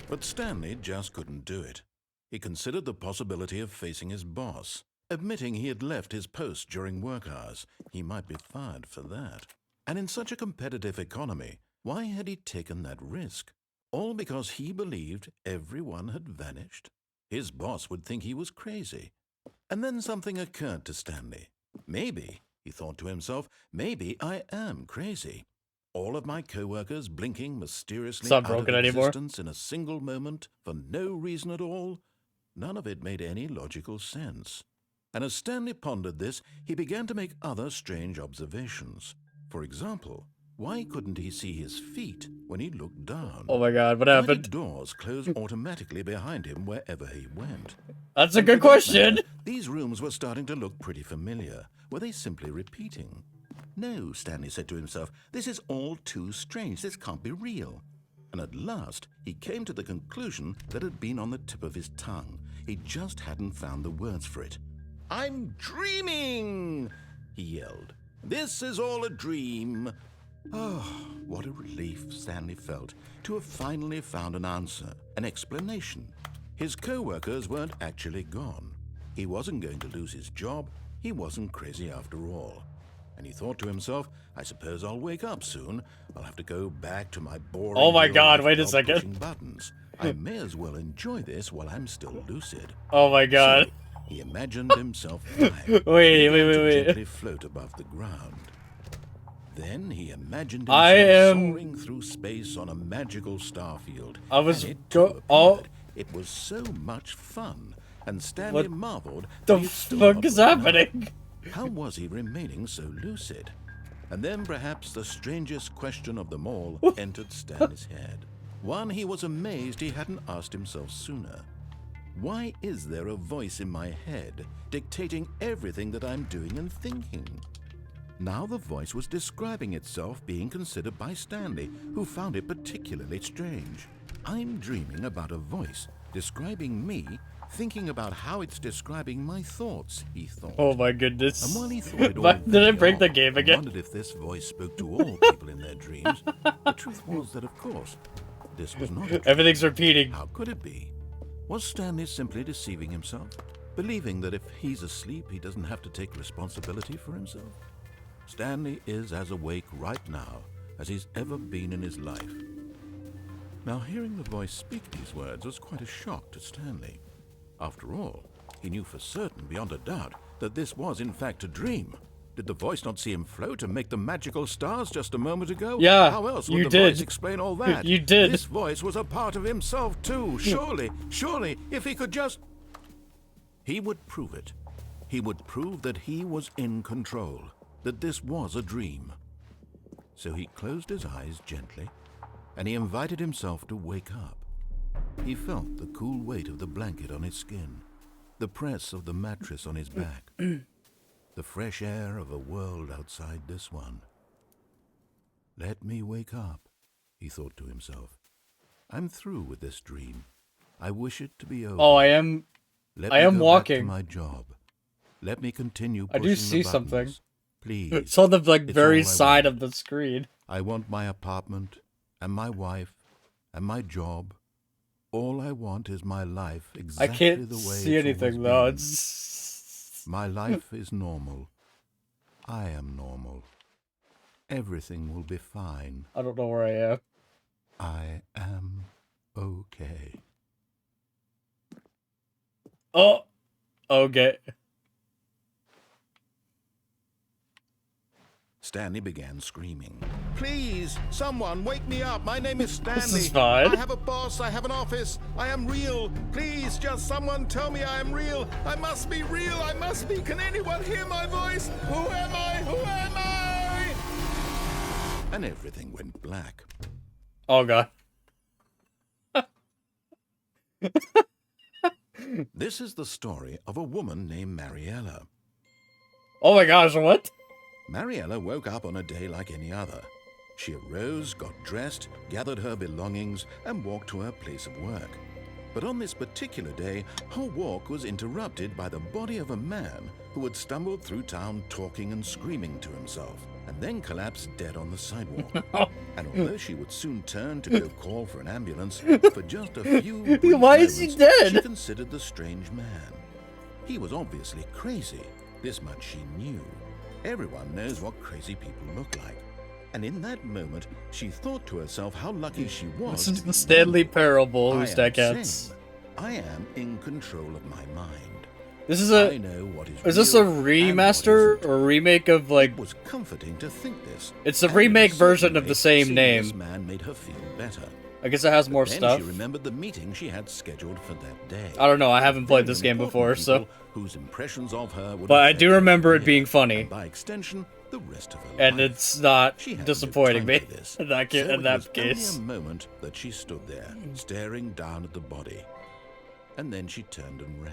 Speaker 2: But Stanley just couldn't do it. He considered the possibility of facing his boss. Admitting he had left his post during work hours, he might be fired for that. And in such a competitive economy, why had he taken that risk? All because he believed everyone had vanished? His boss would think he was crazy. And then something occurred to Stanley. Maybe, he thought to himself, maybe I am crazy. All of my co-workers blinking mysteriously
Speaker 1: It's not
Speaker 2: out of
Speaker 1: broken anymore.
Speaker 2: existence in a single moment for no reason at all. None of it made any logical sense. And as Stanley pondered this, he began to make other strange observations. For example, why couldn't he see his feet when he looked down?
Speaker 1: Oh my god, what
Speaker 2: Why
Speaker 1: happened?
Speaker 2: did doors close automatically behind him wherever he went?
Speaker 1: That's a
Speaker 2: And
Speaker 1: good
Speaker 2: for that
Speaker 1: question.
Speaker 2: matter, these rooms were starting to look pretty familiar. Were they simply repeating? No, Stanley said to himself, this is all too strange. This can't be real. And at last, he came to the conclusion that had been on the tip of his tongue. He just hadn't found the words for it. I'm dreaming, he yelled. This is all a dream. Oh, what a relief Stanley felt to have finally found an answer, an explanation. His co-workers weren't actually gone. He wasn't going to lose his job. He wasn't crazy after all. And he thought to himself, I suppose I'll wake up soon. I'll have to go back to my boring
Speaker 1: Oh my god,
Speaker 2: real-life
Speaker 1: wait a
Speaker 2: job
Speaker 1: second.
Speaker 2: pushing buttons. I may as well enjoy this while I'm still lucid.
Speaker 1: Oh my god.
Speaker 2: So, he imagined himself flying.
Speaker 1: Wait,
Speaker 2: He began to
Speaker 1: wait.
Speaker 2: gently float above the ground. Then he imagined
Speaker 1: I
Speaker 2: himself
Speaker 1: am-
Speaker 2: soaring through space on a magical starfield.
Speaker 1: I was
Speaker 2: and it
Speaker 1: go-
Speaker 2: too
Speaker 1: oh.
Speaker 2: appeared. It was so much fun, and Stanley
Speaker 1: What
Speaker 2: marveled
Speaker 1: The
Speaker 2: that he'd still
Speaker 1: fuck
Speaker 2: not
Speaker 1: is
Speaker 2: woken up.
Speaker 1: happening?
Speaker 2: How was he remaining so lucid? And then perhaps the strangest question of them all entered Stanley's head. One he was amazed he hadn't asked himself sooner. Why is there a voice in my head dictating everything that I'm doing and thinking? Now the voice was describing itself being considered by Stanley, who found it particularly strange. I'm dreaming about a voice describing me, thinking about how it's describing my thoughts, he thought.
Speaker 1: Oh my goodness.
Speaker 2: And while he thought it all
Speaker 1: But did I
Speaker 2: very
Speaker 1: break the
Speaker 2: odd
Speaker 1: game
Speaker 2: and
Speaker 1: again?
Speaker 2: wondered if this voice spoke to all people in their dreams, the truth was that, of course, this was not a dream.
Speaker 1: Everything's repeating.
Speaker 2: How could it be? Was Stanley simply deceiving himself, believing that if he's asleep, he doesn't have to take responsibility for himself? Stanley is as awake right now as he's ever been in his life. Now, hearing the voice speak these words was quite a shock to Stanley. After all, he knew for certain, beyond a doubt, that this was in fact a dream. Did the voice not see him float and make the magical stars just a moment ago?
Speaker 1: Yeah,
Speaker 2: How else
Speaker 1: you
Speaker 2: would the
Speaker 1: did.
Speaker 2: voice explain all that?
Speaker 1: You did.
Speaker 2: This voice was a part of himself too. Surely, if he could just... He would prove it. He would prove that he was in control, that this was a dream. So he closed his eyes gently, and he invited himself to wake up. He felt the cool weight of the blanket on his skin, the press of the mattress on his back, the fresh air of a world outside this one. Let me wake up, he thought to himself. I'm through with this dream. I wish it to be over.
Speaker 1: Oh, I am
Speaker 2: Let
Speaker 1: I
Speaker 2: me
Speaker 1: am
Speaker 2: go back
Speaker 1: walking.
Speaker 2: to my job. Let me continue
Speaker 1: I
Speaker 2: pushing
Speaker 1: do see
Speaker 2: the
Speaker 1: something.
Speaker 2: buttons. Please.
Speaker 1: It's on the like
Speaker 2: It's
Speaker 1: very
Speaker 2: all I
Speaker 1: side
Speaker 2: want.
Speaker 1: of the screen.
Speaker 2: I want my apartment, and my wife, and my job. All I want is my life
Speaker 1: I
Speaker 2: exactly
Speaker 1: can't
Speaker 2: the way
Speaker 1: see
Speaker 2: it's
Speaker 1: anything
Speaker 2: always
Speaker 1: though.
Speaker 2: been.
Speaker 1: It's
Speaker 2: My life is normal. I am normal. Everything will be fine.
Speaker 1: I don't know where I am.
Speaker 2: I am okay.
Speaker 1: Oh, okay.
Speaker 2: Stanley began screaming. Please, someone, wake me up. My name is Stanley.
Speaker 1: This is fine.
Speaker 2: I have a boss. I have an office. I am real. Please, just someone tell me I am real. I must be real. I must be. Can anyone hear my voice? Who am I? Who am I? And everything went black.
Speaker 1: Oh, God.
Speaker 2: This is the story of a woman named Mariella.
Speaker 1: Oh, my gosh, what?
Speaker 2: Mariella woke up on a day like any other. She arose, got dressed, gathered her belongings, and walked to her place of work. But on this particular day, her walk was interrupted by the body of a man who had stumbled through town talking and screaming to himself, and then collapsed dead on the sidewalk. And although she would soon turn to go call for an ambulance, for just a few brief
Speaker 1: Why is he
Speaker 2: moments,
Speaker 1: dead?
Speaker 2: she considered the strange man. He was obviously crazy. This much she knew. Everyone knows what crazy people look like. And in that moment, she thought to herself how lucky she was.
Speaker 1: This is
Speaker 2: to
Speaker 1: the
Speaker 2: be
Speaker 1: Stanley
Speaker 2: normal.
Speaker 1: Parable,
Speaker 2: I
Speaker 1: who's
Speaker 2: am
Speaker 1: that cats.
Speaker 2: sane. I am in control of my mind.
Speaker 1: This is
Speaker 2: I know what
Speaker 1: is this a
Speaker 2: real and what
Speaker 1: remaster
Speaker 2: isn't.
Speaker 1: or remake of, like...
Speaker 2: It was comforting to think this.
Speaker 1: It's a
Speaker 2: And in
Speaker 1: remake
Speaker 2: certain
Speaker 1: version of
Speaker 2: way,
Speaker 1: the same
Speaker 2: seeing
Speaker 1: name.
Speaker 2: This man made her feel better.
Speaker 1: I guess it has more
Speaker 2: Then
Speaker 1: stuff.
Speaker 2: she remembered the meeting she had scheduled for that day.
Speaker 1: I don't know, I haven't played
Speaker 2: Very
Speaker 1: this game
Speaker 2: important
Speaker 1: before, so...
Speaker 2: people whose impressions of her would
Speaker 1: But I
Speaker 2: affect
Speaker 1: do
Speaker 2: her
Speaker 1: remember it
Speaker 2: career,
Speaker 1: being funny.
Speaker 2: and by extension, the rest of her
Speaker 1: And
Speaker 2: life.
Speaker 1: it's not
Speaker 2: She had no
Speaker 1: disappointing
Speaker 2: time
Speaker 1: me
Speaker 2: for this.
Speaker 1: in that,
Speaker 2: So
Speaker 1: in
Speaker 2: it
Speaker 1: that
Speaker 2: was
Speaker 1: case.
Speaker 2: only a moment that she stood there, staring down at the body. And then she turned and ran.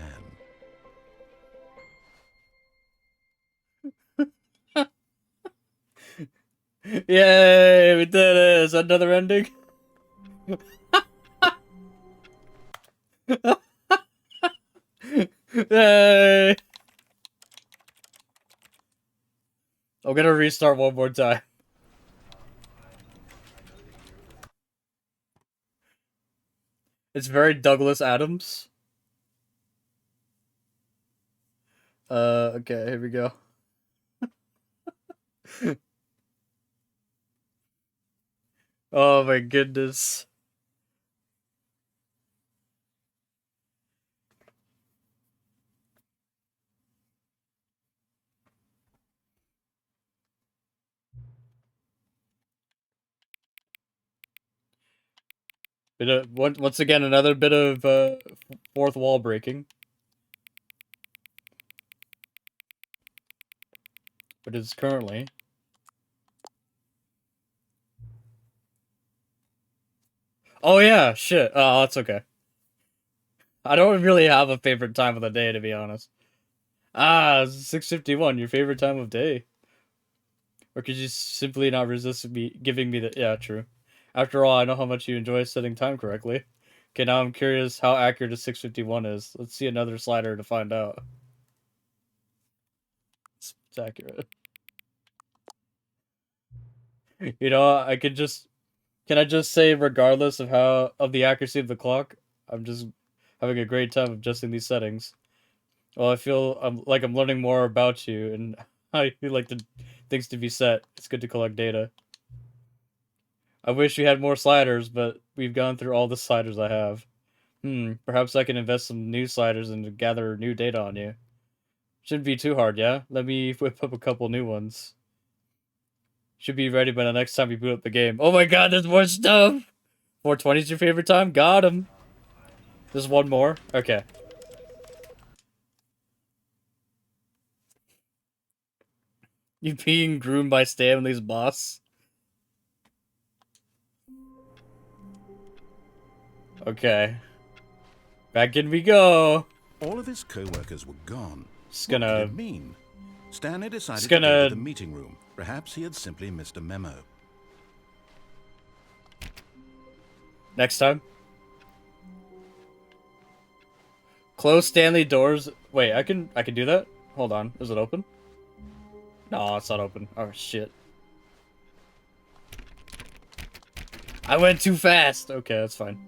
Speaker 1: Yay, we did it! Is that another ending? Yay! I'm gonna restart one more time. It's very Douglas Adams. Okay, here we go. Oh my goodness. Once again, another bit of fourth wall breaking. But it's currently... Oh yeah, shit. Oh, that's okay. I don't really have a favorite time of the day, to be honest. Ah, 6:51, your favorite time of day. Or could you simply not resist me giving me the... Yeah, true. After all, I know how much you enjoy setting time correctly. Okay, now I'm curious how accurate a 6:51 is. Let's see another slider to find out. It's accurate. You know, I could just... Can I just say, regardless of the accuracy of the clock, I'm just having a great time adjusting these settings. Well, I feel I'm learning more about you and how you like things to be set. It's good to collect data. I wish we had more sliders, but we've gone through all the sliders I have. Perhaps I can invest some new sliders and gather new data on you. Shouldn't be too hard, yeah? Let me whip up a couple new ones. Should be ready by the next time we boot up the game. Oh my god, there's more stuff! 420 is your favorite time? Got him! There's one more? Okay. You being groomed by Stanley's boss? Okay. Back in we go!
Speaker 2: All of his co-workers were gone.
Speaker 1: Just
Speaker 2: What
Speaker 1: gonna...
Speaker 2: did it mean? Stanley decided
Speaker 1: Just
Speaker 2: to go
Speaker 1: gonna-
Speaker 2: to the meeting room. Perhaps he had simply missed a memo.
Speaker 1: Next time? Close Stanley doors. Wait, I can do that? Hold on. Is it open? No, it's not open. Oh shit. I went too fast. Okay, that's fine.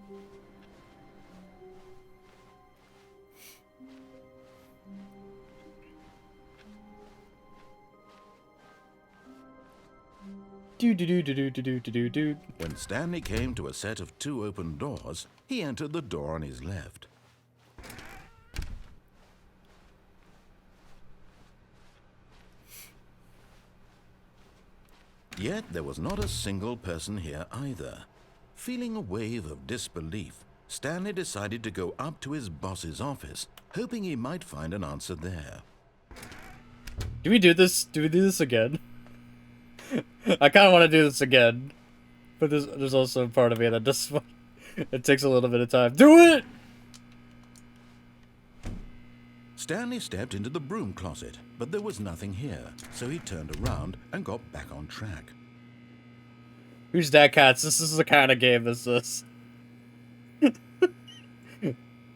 Speaker 1: Do.
Speaker 2: When Stanley came to a set of 2 open doors, he entered the door on his left. Yet there was not a single person here either. Feeling a wave of disbelief, Stanley decided to go up to his boss's office, hoping he might find an answer there.
Speaker 1: Do we do this? Do we do this again? I kind of want to do this again. But there's also a part of me that just... It takes a little bit of time. Do it!
Speaker 2: Stanley stepped into the broom closet, but there was nothing here, so he turned around and got back on track.
Speaker 1: Who's that, cats? This is the kind of game this is.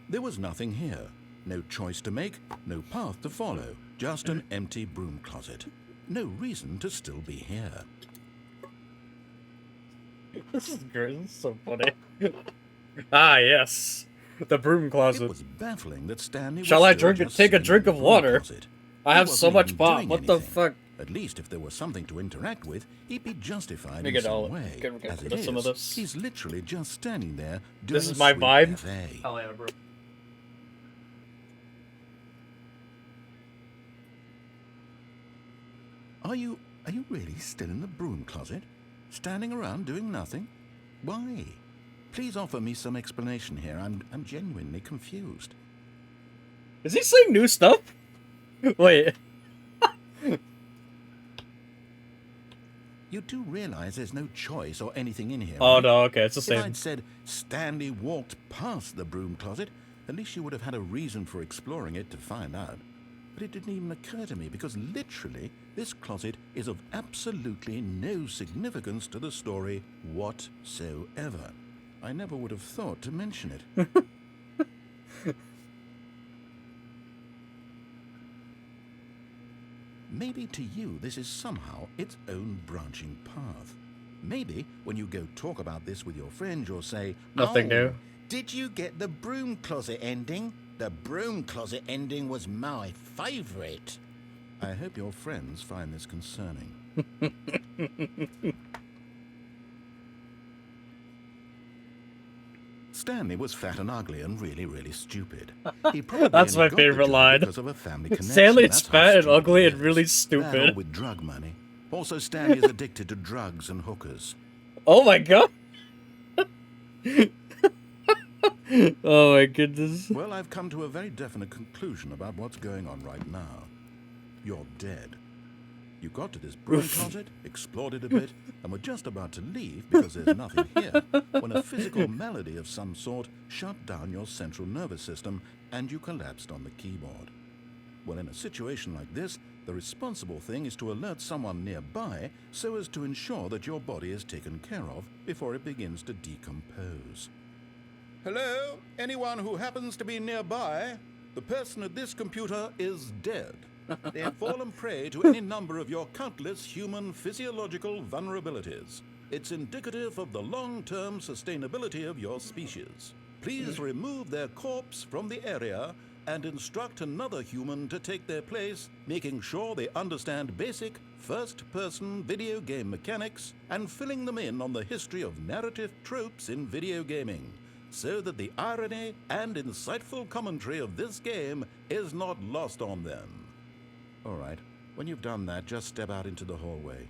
Speaker 2: There was nothing here. No choice to make, no path to follow, just an empty broom closet. No reason to still be here.
Speaker 1: This is great. This is so funny. Ah, yes. The broom closet.
Speaker 2: It was baffling that Stanley
Speaker 1: Shall
Speaker 2: was
Speaker 1: I
Speaker 2: still
Speaker 1: drink
Speaker 2: just
Speaker 1: take a
Speaker 2: sitting
Speaker 1: drink
Speaker 2: in
Speaker 1: of
Speaker 2: the broom
Speaker 1: water?
Speaker 2: closet.
Speaker 1: I
Speaker 2: He
Speaker 1: have so
Speaker 2: wasn't
Speaker 1: much
Speaker 2: even
Speaker 1: pop.
Speaker 2: doing
Speaker 1: What the
Speaker 2: anything.
Speaker 1: fuck?
Speaker 2: At least if there was something to interact with, he'd be justified
Speaker 1: Let me
Speaker 2: in
Speaker 1: get
Speaker 2: some
Speaker 1: all-
Speaker 2: way.
Speaker 1: get
Speaker 2: As
Speaker 1: rid
Speaker 2: it
Speaker 1: of some of
Speaker 2: is,
Speaker 1: this.
Speaker 2: he's literally just standing there doing
Speaker 1: This
Speaker 2: a
Speaker 1: is my
Speaker 2: sweet
Speaker 1: vibe.
Speaker 2: buffet.
Speaker 1: Hell yeah, bro.
Speaker 2: Are you really still in the broom closet? Standing around doing nothing? Why? Please offer me some explanation here. I'm genuinely confused.
Speaker 1: Is he saying new stuff? Wait.
Speaker 2: You do realize there's no choice or anything in here,
Speaker 1: Oh
Speaker 2: right?
Speaker 1: no, okay, it's the
Speaker 2: If
Speaker 1: same.
Speaker 2: I'd said Stanley walked past the broom closet, at least you would have had a reason for exploring it to find out. But it didn't even occur to me because literally this closet is of absolutely no significance to the story whatsoever. I never would have thought to mention it. Maybe to you this is somehow its own branching path. Maybe when you go talk about this with your friends, you'll say,
Speaker 1: Nothing
Speaker 2: "Oh,
Speaker 1: new.
Speaker 2: Did you get the broom closet ending? The broom closet ending was my favorite." I hope your friends find this concerning. Stanley was fat and ugly and really, really stupid. He probably
Speaker 1: That's
Speaker 2: only
Speaker 1: my
Speaker 2: got the
Speaker 1: favorite
Speaker 2: job
Speaker 1: line.
Speaker 2: because of a family connection.
Speaker 1: Stanley's
Speaker 2: That's how
Speaker 1: fat and
Speaker 2: stupid
Speaker 1: ugly
Speaker 2: he
Speaker 1: and really
Speaker 2: is.
Speaker 1: stupid.
Speaker 2: That or with drug money. Also, Stanley is addicted to drugs and hookers.
Speaker 1: Oh my god. Oh my goodness.
Speaker 2: Well, I've come to a very definite conclusion about what's going on right now. You're dead. You got to this broom closet, explored it a bit, and were just about to leave because there's nothing here, when a physical malady of some sort shut down your central nervous system and you collapsed on the keyboard. Well, in a situation like this, the responsible thing is to alert someone nearby so as to ensure that your body is taken care of before it begins to decompose. Hello? Anyone who happens to be nearby? The person at this computer is dead. They have fallen prey to any number of your countless human physiological vulnerabilities. It's indicative of the long-term sustainability of your species. Please remove their corpse from the area and instruct another human to take their place, making sure they understand basic first-person video game mechanics and filling them in on the history of narrative tropes in video gaming, so that the irony and insightful commentary of this game is not lost on them. All right, when you've done that, just step out into the hallway.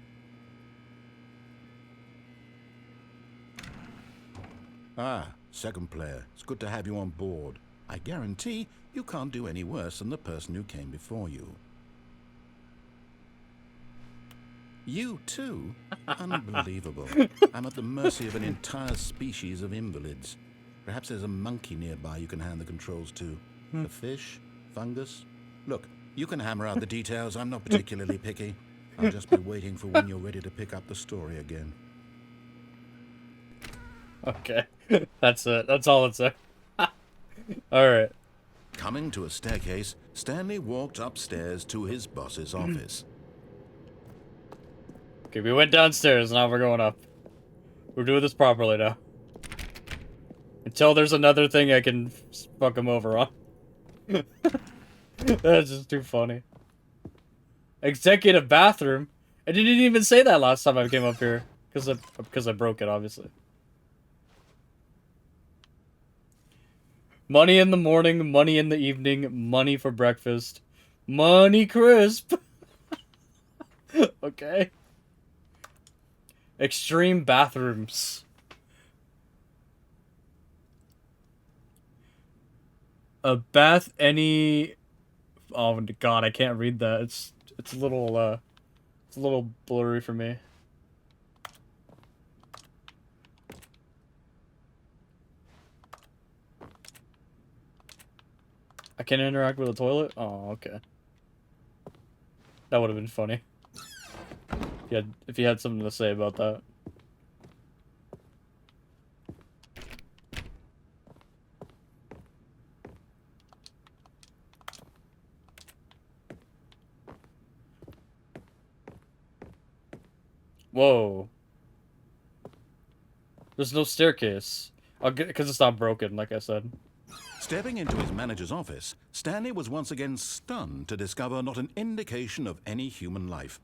Speaker 2: Ah, second player. It's good to have you on board. I guarantee you can't do any worse than the person who came before you. You too? Unbelievable. I'm at the mercy of an entire species of invalids. Perhaps there's a monkey nearby you can hand the controls to. A fish? Fungus? Look, you can hammer out the details. I'm not particularly picky. I'll just be waiting for when you're ready to pick up the story again.
Speaker 1: Okay. That's it. That's all it's there. Alright.
Speaker 2: Coming to a staircase, Stanley walked upstairs to his boss's office.
Speaker 1: Okay, we went downstairs, now we're going up. We're doing this properly now. Until there's another thing I can fuck him over on. That's just too funny. Executive bathroom? I didn't even say that last time I came up here. Because I broke it, obviously. Money in the morning, money in the evening, money for breakfast. Money crisp! Okay. Extreme bathrooms. A bath any... Oh god, I can't read that. It's a little blurry for me. I can't interact with the toilet? Oh, okay. That would have been funny. If you had something to say about that. Whoa. There's no staircase. Because it's not broken, like I said.
Speaker 2: Stepping into his manager's office, Stanley was once again stunned to discover not an indication of any human life.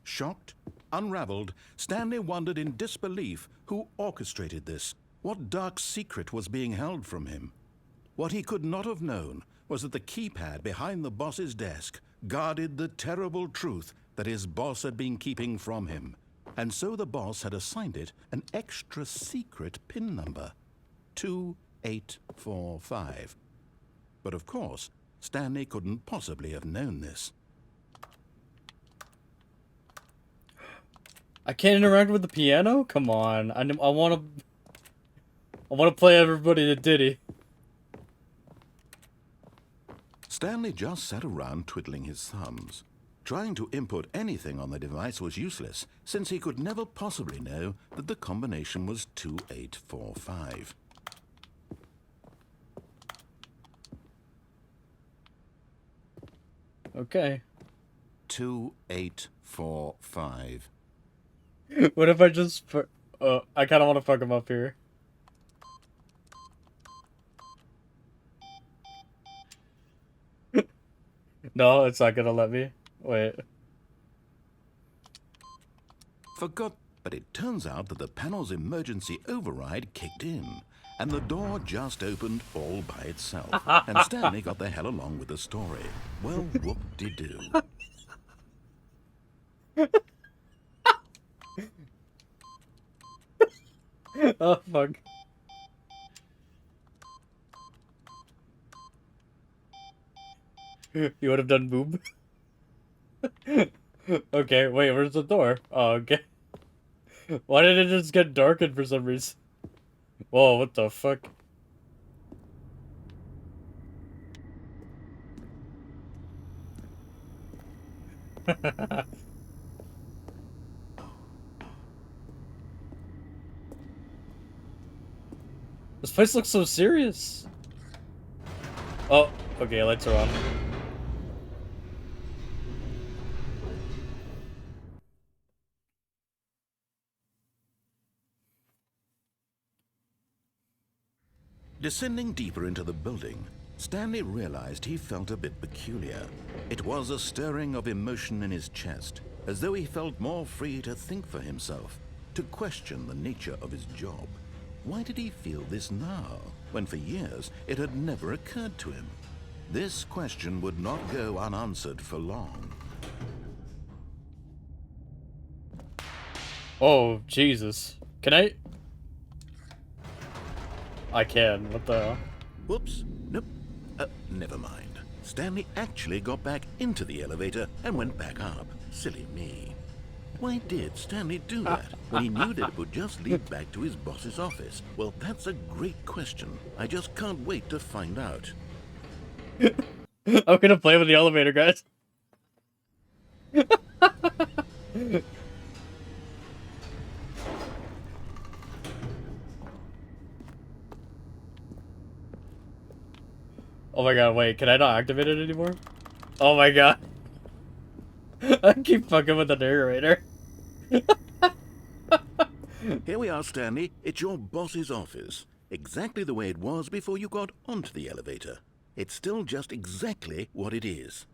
Speaker 2: Shocked, unraveled, Stanley wondered in disbelief who orchestrated this. What dark secret was being held from him? What he could not have known was that the keypad behind the boss's desk guarded the terrible truth that his boss had been keeping from him. And so the boss had assigned it an extra secret PIN number. 2845. But of course, Stanley couldn't possibly have known this.
Speaker 1: I can't interact with the piano? Come on. I want to play everybody the ditty.
Speaker 2: Stanley just sat around twiddling his thumbs. Trying to input anything on the device was useless, since he could never possibly know that the combination was 2845.
Speaker 1: Okay.
Speaker 2: 2845.
Speaker 1: What if I just... I kind of want to fuck him up here. No, it's not gonna let me. Wait.
Speaker 2: Forgot, but it turns out that the panel's emergency override kicked in, and the door just opened all by itself, and Stanley got the hell along with the story. Well, whoop-de-doo.
Speaker 1: Oh, fuck. You would have done boob? Okay, wait, where's the door? Oh, okay. Why did it just get darkened for some reason? Whoa, what the fuck? This place looks so serious. Oh, okay, lights are on.
Speaker 2: Descending deeper into the building, Stanley realized he felt a bit peculiar. It was a stirring of emotion in his chest, as though he felt more free to think for himself, to question the nature of his job. Why did he feel this now, when for years it had never occurred to him? This question would not go unanswered for long.
Speaker 1: Oh, Jesus. Can I? I can. What the hell?
Speaker 2: Whoops. Nope. Never mind. Stanley actually got back into the elevator and went back up. Silly me. Why did Stanley do that when he knew that it would just lead back to his boss's office? Well, that's a great question. I just can't wait to find out.
Speaker 1: I'm gonna play with the elevator, guys. Oh my god, wait, can I not activate it anymore? Oh my god. I keep fucking with the narrator.
Speaker 2: Here we are, Stanley. It's your boss's office. Exactly the way it was before you got onto the elevator. It's still just exactly what it is.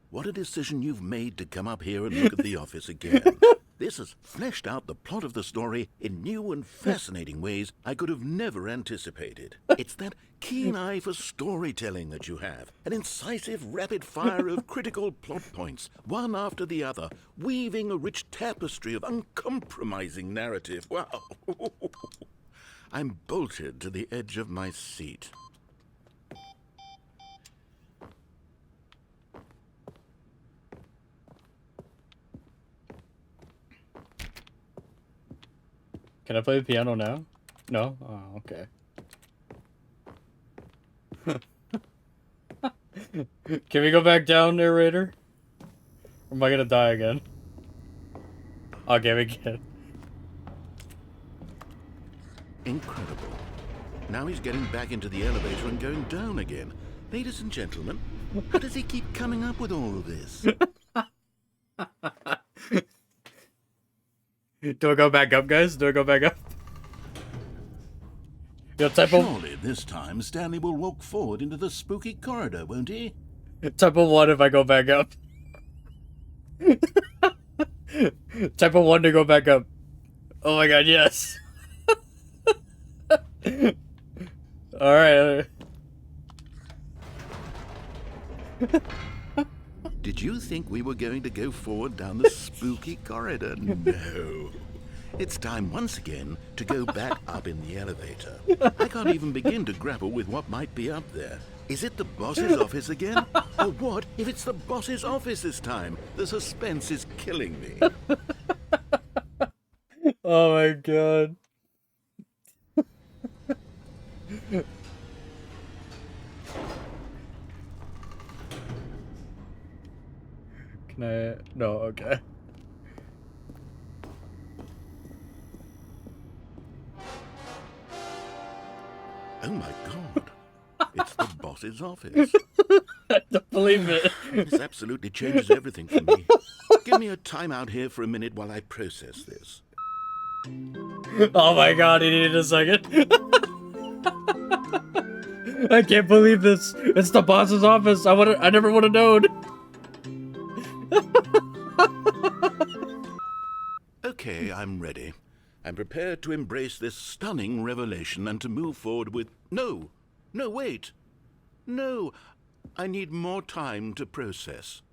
Speaker 2: What a decision you've made to come up here and look at the office again. This has fleshed out the plot of the story in new and fascinating ways I could have never anticipated. It's that keen eye for storytelling that you have, an incisive rapid fire of critical plot points, one after the other, weaving a rich tapestry of uncompromising narrative. Wow. I'm bolted to the edge of my seat.
Speaker 1: Can I play the piano now? No? Oh, okay. Can we go back down, narrator? Or am I gonna die again? Okay, we can.
Speaker 2: Incredible. Now he's getting back into the elevator and going down again. Ladies and gentlemen, how does he keep coming up with all of this?
Speaker 1: Do I go back up, guys? Do I go back up?
Speaker 2: Surely this time Stanley will walk forward into the spooky corridor, won't he?
Speaker 1: Type of 1 if I go back up. Type of 1 to go back up. Oh my god, yes. Alright.
Speaker 2: Did you think we were going to go forward down the spooky corridor? No. It's time once again to go back up in the elevator. I can't even begin to grapple with what might be up there. Is it the boss's office again? Or what if it's the boss's office this time? The suspense is killing me.
Speaker 1: Oh my god. Can I? No, okay.
Speaker 2: Oh my god. It's the boss's office.
Speaker 1: I don't believe it.
Speaker 2: This absolutely changes everything for me. Give me a time out here for a minute while I process this.
Speaker 1: Oh my god, he needed a second. I can't believe this. It's the boss's office. I never would have known.
Speaker 2: Okay, I'm ready. I'm prepared to embrace this stunning revelation and to move forward with... No, wait. No, I need more time to process.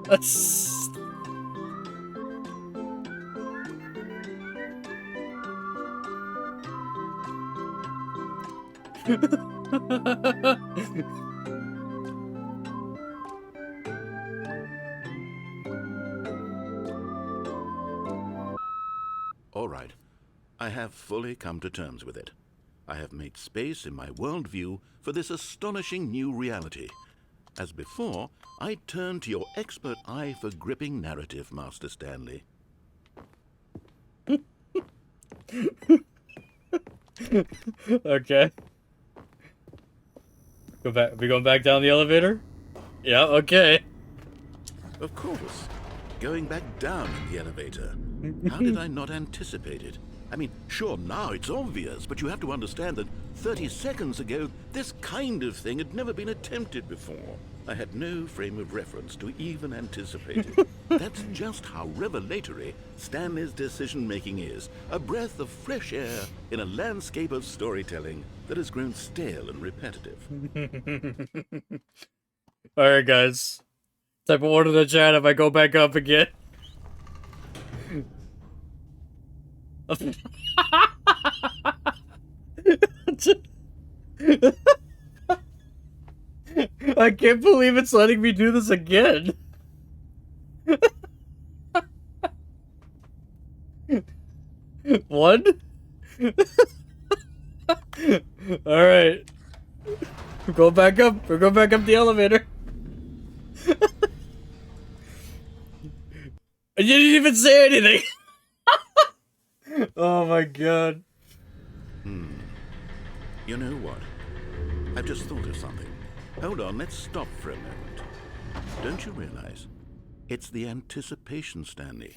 Speaker 1: That's...
Speaker 2: All right, I have fully come to terms with it. I have made space in my worldview for this astonishing new reality. As before, I turn to your expert eye for gripping narrative, Master Stanley.
Speaker 1: Okay. Go back. We going back down the elevator? Yeah, okay.
Speaker 2: Of course. Going back down in the elevator. How did I not anticipate it? I mean, sure, now it's obvious, but you have to understand that 30 seconds ago, this kind of thing had never been attempted before. I had no frame of reference to even anticipate it. That's just how revelatory Stanley's decision-making is. A breath of fresh air in a landscape of storytelling that has grown stale and repetitive.
Speaker 1: Alright, guys. Type of one in the chat if I go back up again. I can't believe it's letting me do this again. One? Alright. We're going back up. We're going back up the elevator. You didn't even say anything. Oh my god.
Speaker 2: You know what? I've just thought of something. Hold on, let's stop for a moment. Don't you realize? It's the anticipation, Stanley.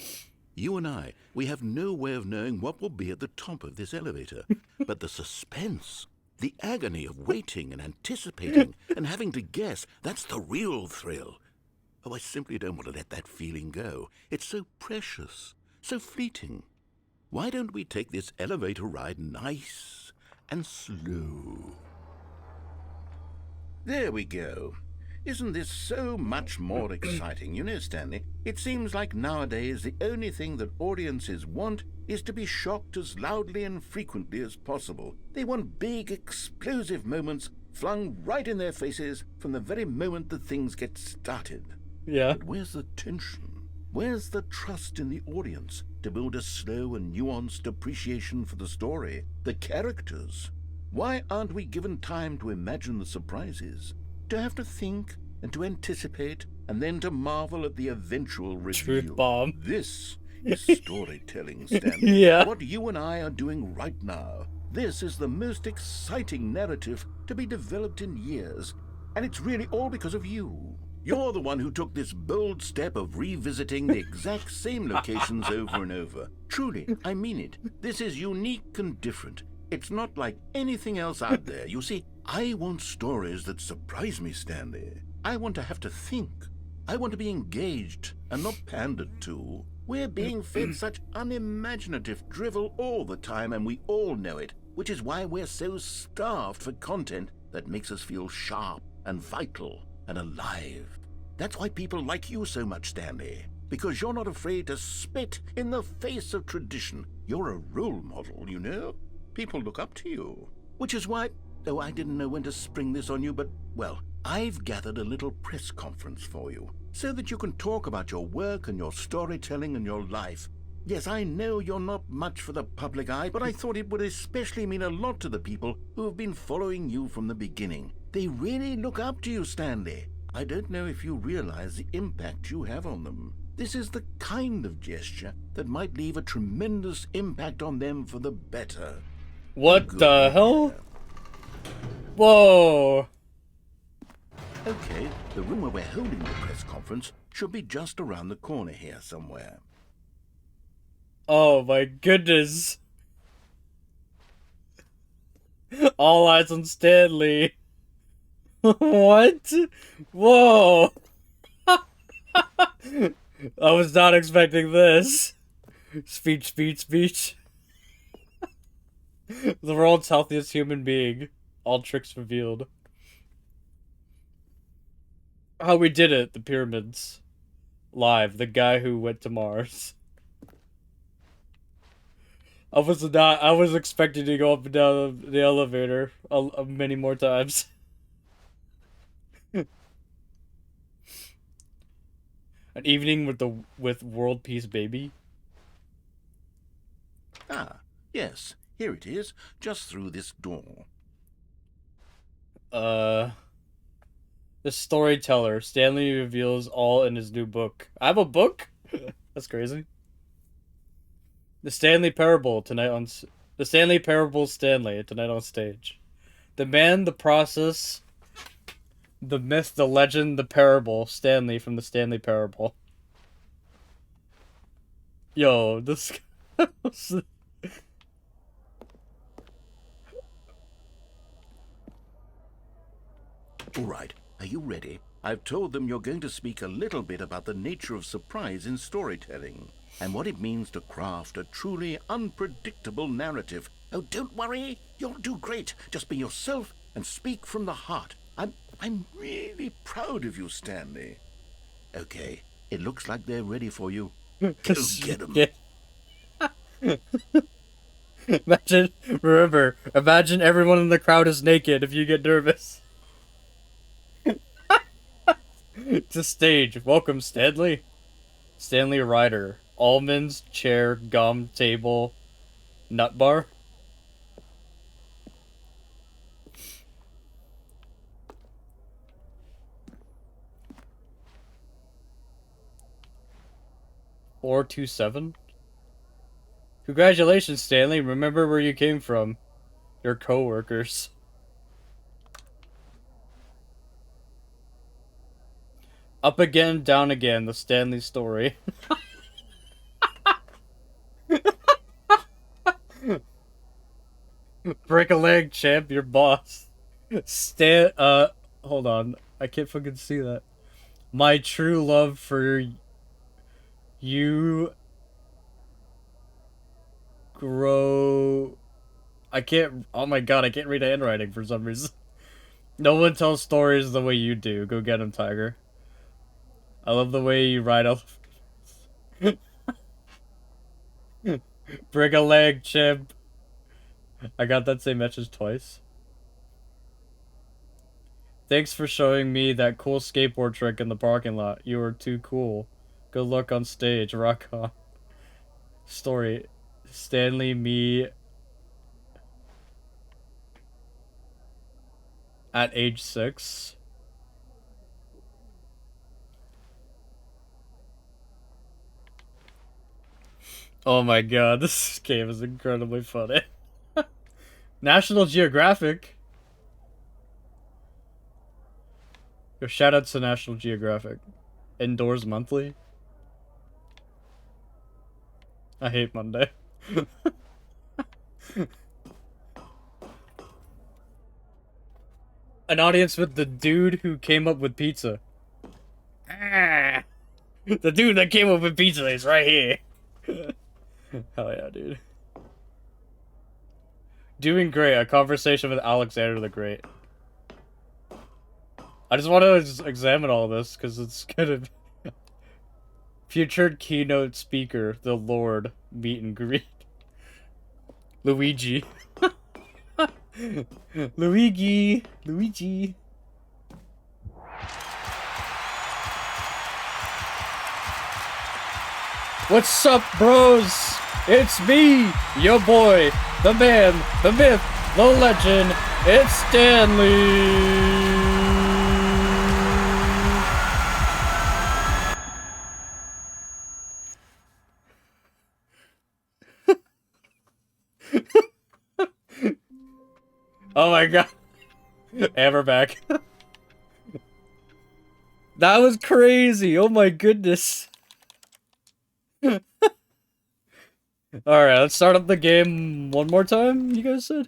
Speaker 2: You and I, we have no way of knowing what will be at the top of this elevator. But the suspense, the agony of waiting and anticipating and having to guess, that's the real thrill. Oh, I simply don't want to let that feeling go. It's so precious, so fleeting. Why don't we take this elevator ride nice and slow? There we go. Isn't this so much more exciting? You know, Stanley, it seems like nowadays the only thing that audiences want is to be shocked as loudly and frequently as possible. They want big, explosive moments flung right in their faces from the very moment that things get started.
Speaker 1: Yeah.
Speaker 2: But where's the tension? Where's the trust in the audience to build a slow and nuanced appreciation for the story, the characters? Why aren't we given time to imagine the surprises, to have to think and to anticipate, and then to marvel at the eventual reveal?
Speaker 1: Truth bomb.
Speaker 2: This is storytelling, Stanley.
Speaker 1: Yeah.
Speaker 2: What you and I are doing right now. This is the most exciting narrative to be developed in years, and it's really all because of you. You're the one who took this bold step of revisiting the exact same locations over and over. Truly, I mean it. This is unique and different. It's not like anything else out there. You see, I want stories that surprise me, Stanley. I want to have to think. I want to be engaged and not pandered to. We're being fed such unimaginative drivel all the time, and we all know it, which is why we're so starved for content that makes us feel sharp and vital and alive. That's why people like you so much, Stanley, because you're not afraid to spit in the face of tradition. You're a role model, you know? People look up to you. Which is why, though I didn't know when to spring this on you, but, well, I've gathered a little press conference for you, so that you can talk about your work and your storytelling and your life. Yes, I know you're not much for the public eye, but I thought it would especially mean a lot to the people who have been following you from the beginning. They really look up to you, Stanley. I don't know if you realize the impact you have on them. This is the kind of gesture that might leave a tremendous impact on them for the better.
Speaker 1: What
Speaker 2: Good
Speaker 1: the hell?
Speaker 2: idea.
Speaker 1: Whoa.
Speaker 2: Okay, the room where we're holding the press conference should be just around the corner here somewhere.
Speaker 1: Oh my goodness. All eyes on Stanley. What? Whoa. I was not expecting this. Speech, speech, speech. The world's healthiest human being. All tricks revealed. How we did it, the pyramids. Live, the guy who went to Mars. I was expecting to go up and down the elevator many more times. An evening with World Peace Baby.
Speaker 2: Ah, yes, here it is, just through this door.
Speaker 1: The storyteller. Stanley reveals all in his new book. I have a book? That's crazy. The Stanley Parable The Stanley Parable Stanley tonight on stage. The man, the process, the myth, the legend, the parable. Stanley from the Stanley Parable. Yo, this.
Speaker 2: All right, are you ready? I've told them you're going to speak a little bit about the nature of surprise in storytelling and what it means to craft a truly unpredictable narrative. Oh, don't worry, you'll do great. Just be yourself and speak from the heart. I'm really proud of you, Stanley. Okay, it looks like they're ready for you. Go get them.
Speaker 1: Imagine everyone in the crowd is naked if you get nervous. To stage. Welcome, Stanley. Stanley Ryder. Almonds, chair, gum, table, nut bar. Or 27. Congratulations, Stanley. Remember where you came from. Your co-workers. Up again, down again, the Stanley story. Break a leg, champ, your boss. Hold on. I can't fucking see that. My true love for you grow. I can't. Oh my god, I can't read handwriting for some reason. No one tells stories the way you do. Go get him, Tiger. I love the way you ride up. Break a leg, chimp. I got that same message twice. Thanks for showing me that cool skateboard trick in the parking lot. You were too cool. Good luck on stage. Rock on. Story. Stanley, me at age 6. Oh my god, this game is incredibly funny. National Geographic. Yo, shout out to National Geographic. Indoors Monthly. I hate Monday. An audience with the dude who came up with pizza. Ah, the dude that came up with pizza is right here. Hell yeah, dude. Doing great. A conversation with Alexander the Great. I just want to examine all this because it's gonna be... Featured keynote speaker, the Lord, meet and greet. Luigi. Luigi. What's up, bros? It's me, your boy, the man, the myth, the legend. It's Stanley. Oh my god. And we're back. That was crazy. Oh my goodness. Alright, let's start up the game one more time, you guys said?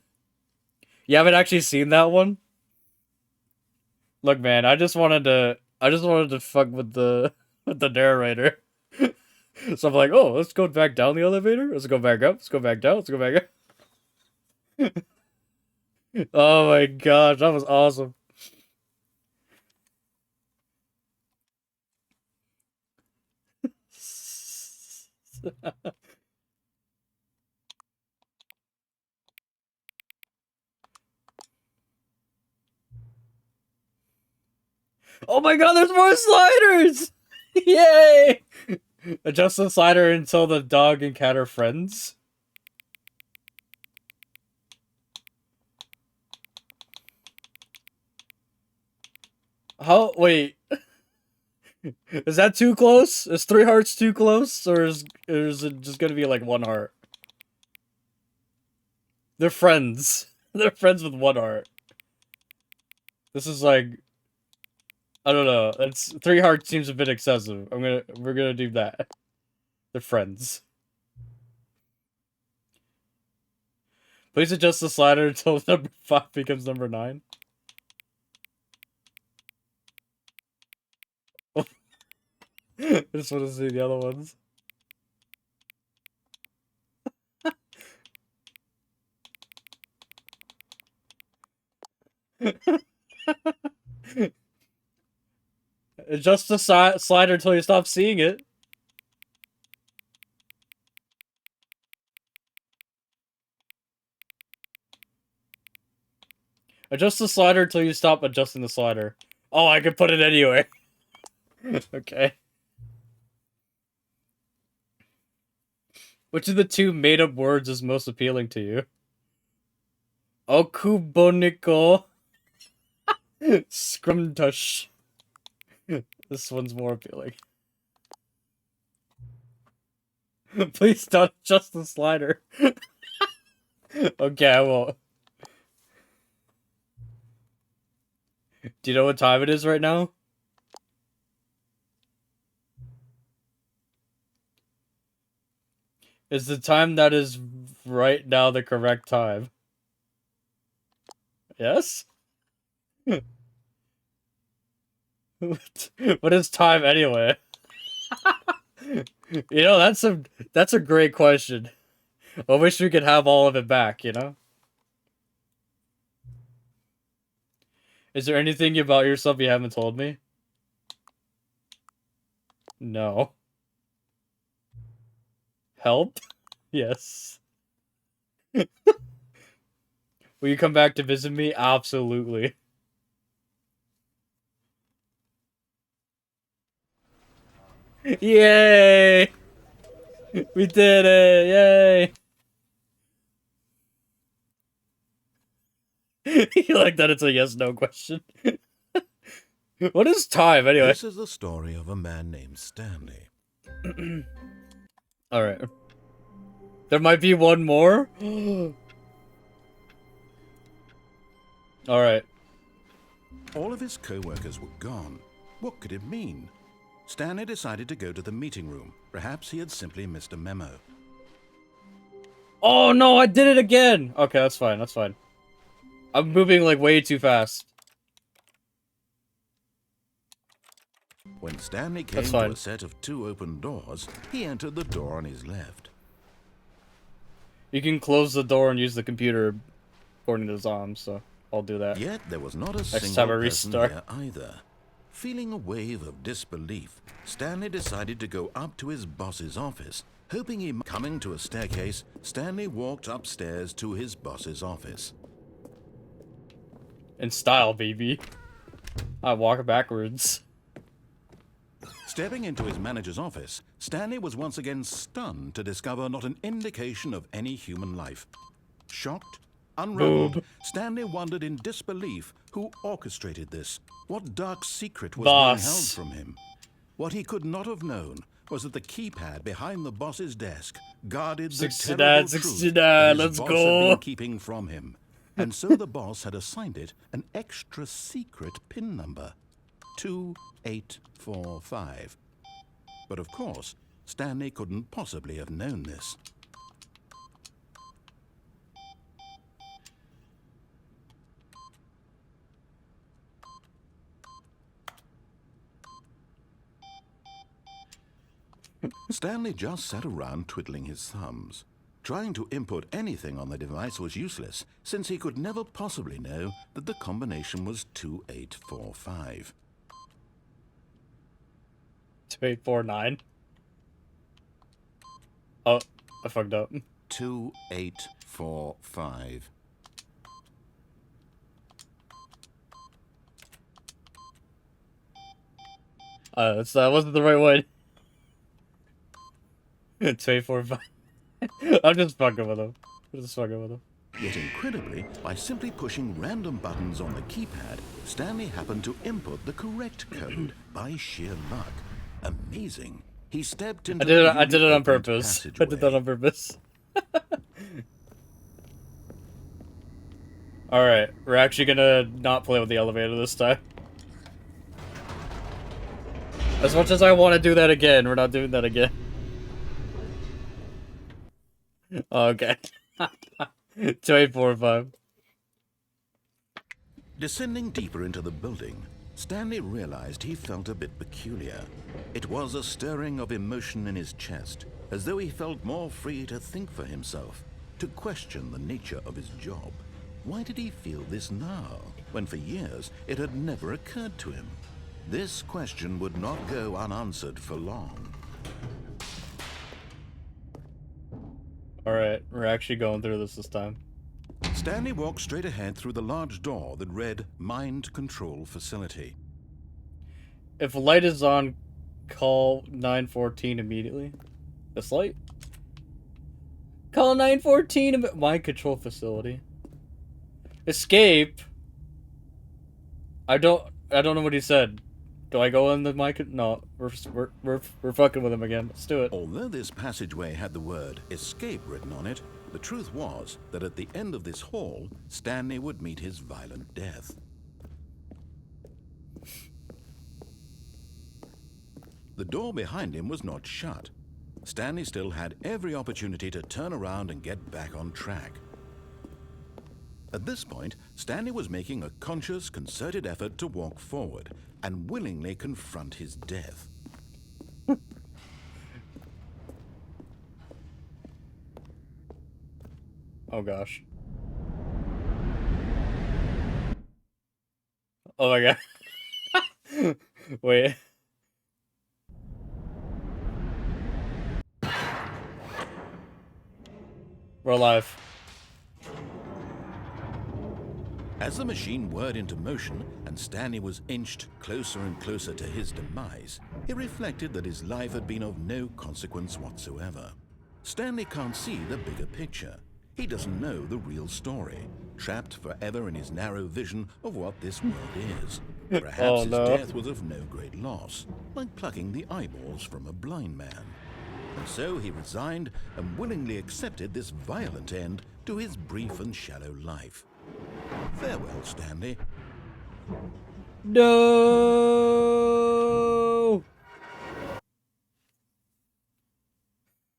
Speaker 1: You haven't actually seen that one? Look, man, I just wanted to fuck with the narrator. So I'm like, oh, let's go back down the elevator. Let's go back up. Let's go back down. Let's go back up. Oh my gosh, that was awesome. Oh my god, there's more sliders! Yay! Adjust the slider until the dog and cat are friends. How? Wait. Is that too close? Is 3 hearts too close? Or is it just gonna be like 1 heart? They're friends. They're friends with 1 heart. This is like... I don't know. That's 3 hearts seems a bit excessive. We're gonna do that. They're friends. Please adjust the slider until number 5 becomes number 9. I just want to see the other ones. Adjust the slider until you stop seeing it. Adjust the slider until you stop adjusting the slider. Oh, I can put it anywhere. Okay. Which of the 2 made-up words is most appealing to you? Okuboniko. Scrumtush. This one's more appealing. Please don't adjust the slider. Okay, I won't. Do you know what time it is right now? Is the time that is right now the correct time? Yes? What is time anyway? You know, that's a great question. I wish we could have all of it back, you know? Is there anything about yourself you haven't told me? No. Help? Yes. Will you come back to visit me? Absolutely. Yay! We did it! Yay! You like that it's a yes-no question? What is time, anyway?
Speaker 2: This is the story of a man named Stanley.
Speaker 1: Alright. There might be one more? Alright.
Speaker 2: All of his co-workers were gone. What could it mean? Stanley decided to go to the meeting room. Perhaps he had simply missed a memo.
Speaker 1: Oh no, I did it again! Okay, that's fine, that's fine. I'm moving like way too fast.
Speaker 2: When Stanley came to a set of 2 open doors, he entered the door on his left.
Speaker 1: You can close the door and use the computer according to Zom, so I'll do that.
Speaker 2: Yet there was not a
Speaker 1: Next
Speaker 2: single
Speaker 1: time I
Speaker 2: person
Speaker 1: restart.
Speaker 2: there either. Feeling a wave of disbelief, Stanley decided to go up to his boss's office. Hoping he coming to a staircase, Stanley walked upstairs to his boss's office.
Speaker 1: In style, baby. I walk backwards.
Speaker 2: Stepping into his manager's office, Stanley was once again stunned to discover not an indication of any human life. Shocked, unraveled, Stanley wondered in disbelief who orchestrated this. What dark secret was being held from him? What he could not have known was that the keypad behind the boss's desk guarded the terrible truth that his boss had been keeping from him. And so the boss had assigned it an extra secret PIN number. 2845. But of course, Stanley couldn't possibly have known this. Stanley just sat around twiddling his thumbs. Trying to input anything on the device was useless, since he could never possibly know that the combination was 2845.
Speaker 1: 2849. Oh, I fucked up.
Speaker 2: 2845.
Speaker 1: That wasn't the right one. 2845. I'm just fucking with him.
Speaker 2: Yet incredibly, by simply pushing random buttons on the keypad, Stanley happened to input the correct code by sheer luck. Amazing. He stepped into
Speaker 1: I did it on purpose. I did that on purpose. Alright, we're actually gonna not play with the elevator this time. As much as I want to do that again, we're not doing that again. Okay. 2845.
Speaker 2: Descending deeper into the building, Stanley realized he felt a bit peculiar. It was a stirring of emotion in his chest, as though he felt more free to think for himself, to question the nature of his job. Why did he feel this now, when for years it had never occurred to him? This question would not go unanswered for long.
Speaker 1: Alright, we're actually going through this time.
Speaker 2: Stanley walked straight ahead through the large door that read Mind Control Facility.
Speaker 1: If light is on, call 914 immediately. This light? Call 914 Mind Control Facility. Escape? I don't know what he said. Do I go in the mic? No, we're fucking with him again. Let's do it.
Speaker 2: Although this passageway had the word escape written on it, the truth was that at the end of this hall, Stanley would meet his violent death. The door behind him was not shut. Stanley still had every opportunity to turn around and get back on track. At this point, Stanley was making a conscious, concerted effort to walk forward and willingly confront his death.
Speaker 1: Oh gosh. Oh my god. Wait. We're alive.
Speaker 2: As the machine whirred into motion and Stanley was inched closer and closer to his demise, he reflected that his life had been of no consequence whatsoever. Stanley can't see the bigger picture. He doesn't know the real story, trapped forever in his narrow vision of what this world is. Perhaps his death was of no great loss, like plucking the eyeballs from a blind man. And so he resigned and willingly accepted this violent end to his brief and shallow life. Farewell, Stanley.
Speaker 1: No!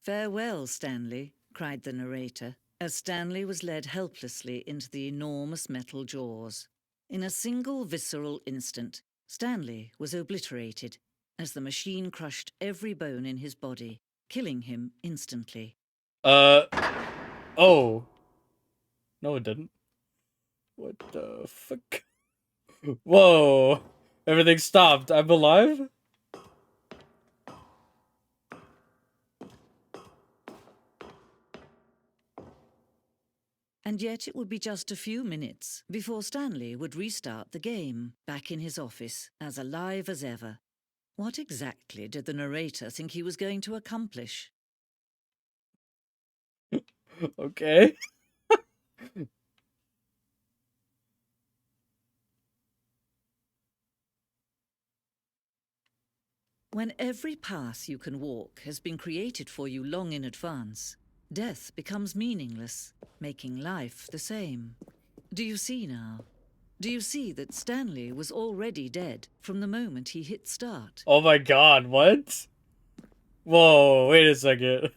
Speaker 4: Farewell, Stanley, cried the narrator, as Stanley was led helplessly into the enormous metal jaws. In a single visceral instant, Stanley was obliterated as the machine crushed every bone in his body, killing him instantly.
Speaker 1: Oh. No, it didn't. What the fuck? Whoa. Everything stopped. I'm alive?
Speaker 4: And yet it would be just a few minutes before Stanley would restart the game, back in his office, as alive as ever. What exactly did the narrator think he was going to accomplish?
Speaker 1: Okay.
Speaker 4: When every path you can walk has been created for you long in advance, death becomes meaningless, making life the same. Do you see now? Do you see that Stanley was already dead from the moment he hit start?
Speaker 1: Oh my god, what? Whoa, wait a second.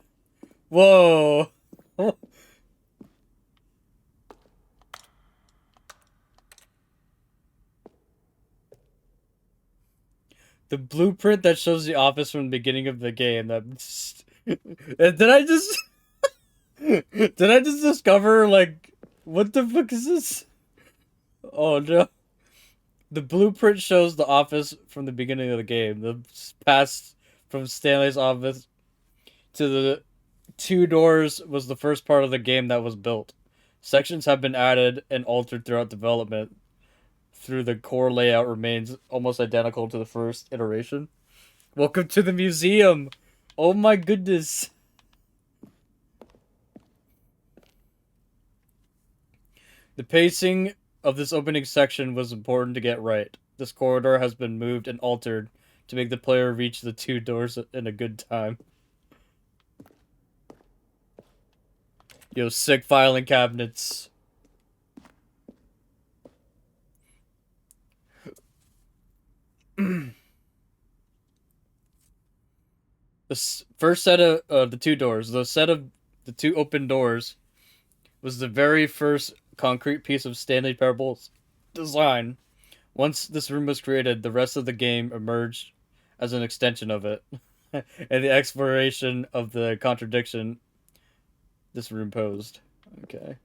Speaker 1: Whoa. The blueprint that shows the office from the beginning of the game. Did I just... Did I just discover, like... What the fuck is this? Oh no. The blueprint shows the office from the beginning of the game. The pass from Stanley's office to the 2 doors was the first part of the game that was built. Sections have been added and altered throughout development. Through the core layout remains almost identical to the first iteration. Welcome to the museum! Oh my goodness! The pacing of this opening section was important to get right. This corridor has been moved and altered to make the player reach the 2 doors in a good time. Yo, sick filing cabinets. The first set of the 2 doors, the set of the 2 open doors, was the very first concrete piece of Stanley Parable's design. Once this room was created, the rest of the game emerged as an extension of it, and the exploration of the contradiction this room posed. Okay.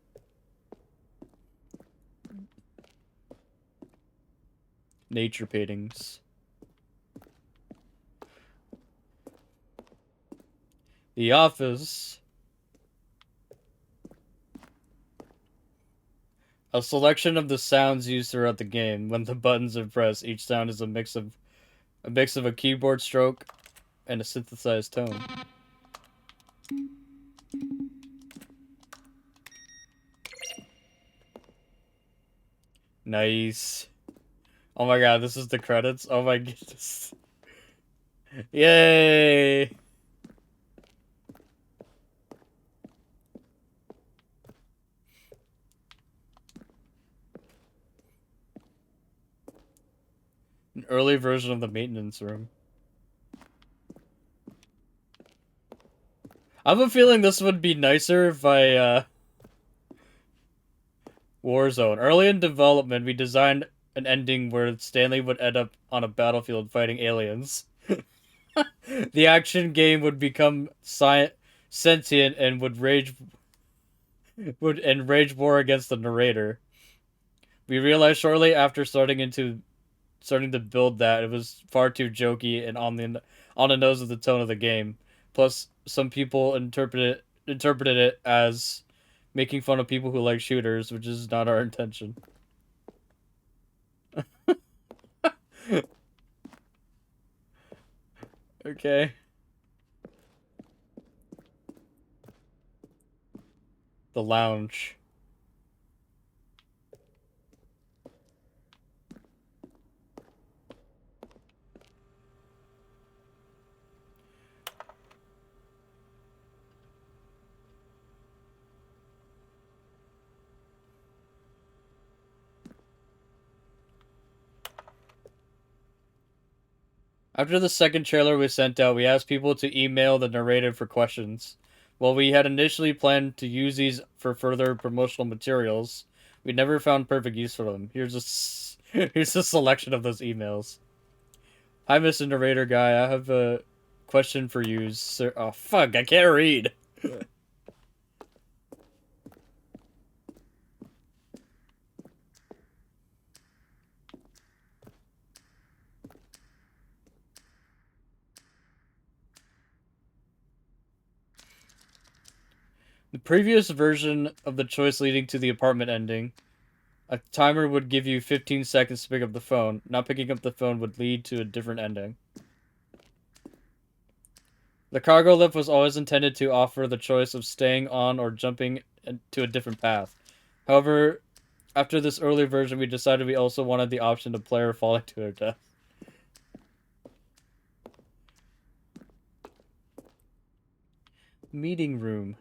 Speaker 1: Nature paintings. The office. A selection of the sounds used throughout the game. When the buttons are pressed, each sound is a mix of a keyboard stroke and a synthesized tone. Nice. Oh my god, this is the credits? Oh my goodness. Yay! An early version of the maintenance room. I have a feeling this would be nicer if I, Warzone. Early in development, we designed an ending where Stanley would end up on a battlefield fighting aliens. The action game would become sentient and would rage war against the narrator. We realized shortly after starting to build that it was far too jokey and on the nose of the tone of the game. Plus, some people interpreted it as making fun of people who like shooters, which is not our intention. Okay. The lounge. After the second trailer was sent out, we asked people to email the narrator for questions. While we had initially planned to use these for further promotional materials, we never found perfect use for them. Here's a selection of those emails. Hi, Mr. Narrator Guy. I have a question for you, sir. Oh, fuck. I can't read. The previous version of the choice leading to the apartment ending, a timer would give you 15 seconds to pick up the phone. Not picking up the phone would lead to a different ending. The cargo lift was always intended to offer the choice of staying on or jumping to a different path. However, after this early version, we decided we also wanted the option of player falling to their death. Meeting room.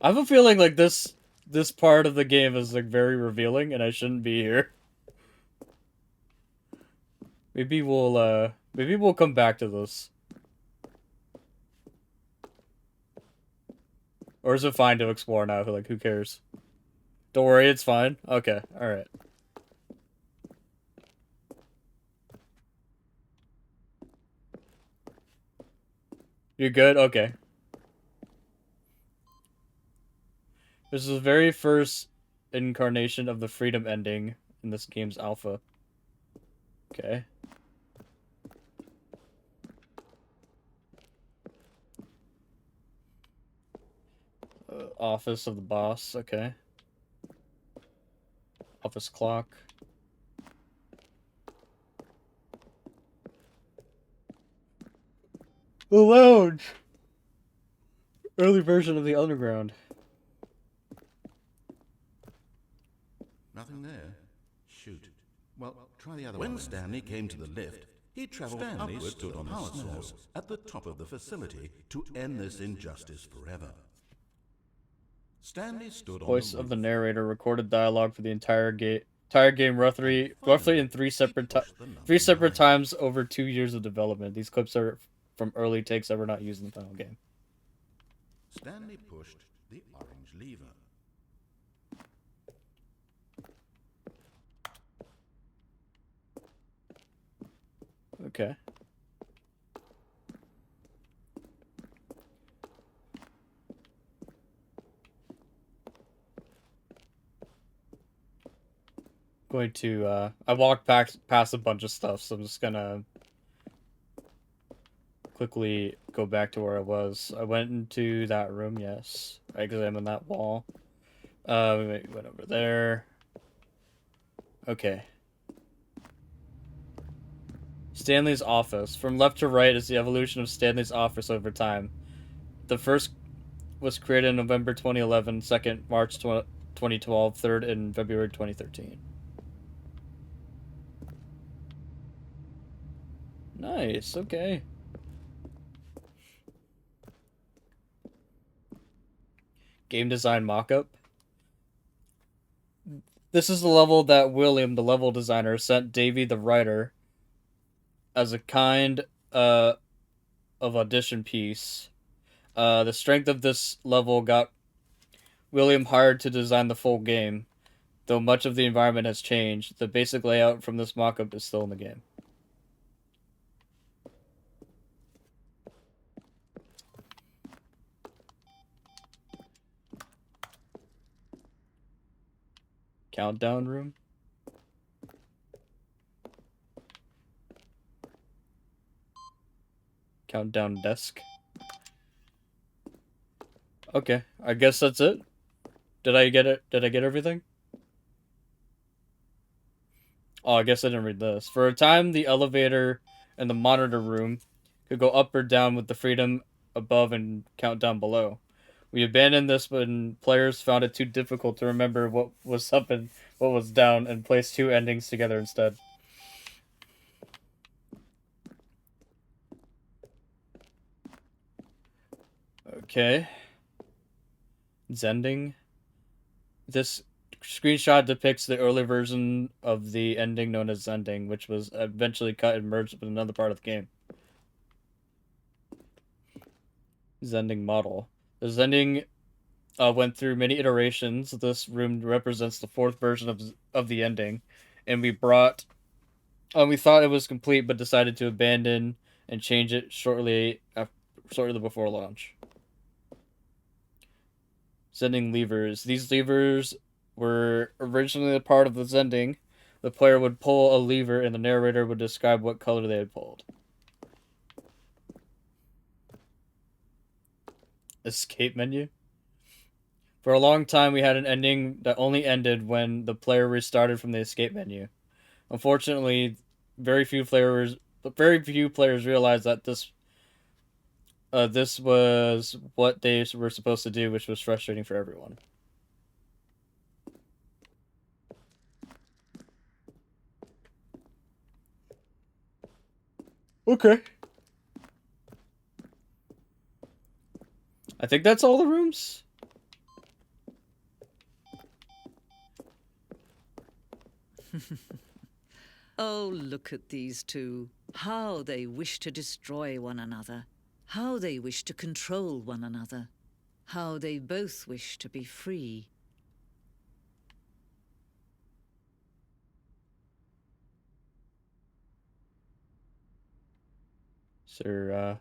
Speaker 1: I have a feeling like this part of the game is like very revealing and I shouldn't be here. Maybe we'll come back to this. Or is it fine to explore now? Like, who cares? Don't worry, it's fine. Okay, alright. You're good? Okay. This is the very first incarnation of the freedom ending in this game's alpha. Okay. Office of the boss, okay. Office clock. The lounge! Early version of the underground.
Speaker 2: Nothing there. Shoot. Well, try the other one. When Stanley came to the lift, he traveled upward to the power source at the top of the facility to end this injustice forever. Stanley stood on
Speaker 1: Voice of the narrator recorded dialogue for the entire game roughly in three separate times over 2 years of development. These clips are from early takes that were not used in the final game.
Speaker 2: Stanley pushed the orange lever.
Speaker 1: Okay. Going to, I walked past a bunch of stuff, so I'm just gonna quickly go back to where I was. I went into that room, yes. I examined that wall. We went over there. Okay. Stanley's office. From left to right is the evolution of Stanley's office over time. The first was created in November 2011, second March 2012, third in February 2013. Nice, okay. Game design mockup. This is the level that William, the level designer, sent Davey, the writer, as a kind of audition piece. The strength of this level got William hired to design the full game. Though much of the environment has changed, the basic layout from this mock-up is still in the game. Countdown room? Countdown desk? Okay, I guess that's it. Did I get it? Did I get everything? Oh, I guess I didn't read this. For a time, the elevator and the monitor room could go up or down with the freedom above and count down below. We abandoned this when players found it too difficult to remember what was up and what was down and placed two endings together instead. Okay. Zending. This screenshot depicts the early version of the ending known as Zending, which was eventually cut and merged with another part of the game. Zending model. The Zending went through many iterations. This room represents the fourth version of the ending, and we thought it was complete, but decided to abandon and change it shortly before launch. Zending levers. These levers were originally a part of the Zending. The player would pull a lever, and the narrator would describe what color they had pulled. Escape menu. For a long time, we had an ending that only ended when the player restarted from the escape menu. Unfortunately, very few players realized that this was what they were supposed to do, which was frustrating for everyone. Okay. I think that's all the rooms.
Speaker 4: Oh, look at these two. How they wish to destroy one another. How they wish to control one another. How they both wish to be free.
Speaker 1: Sir,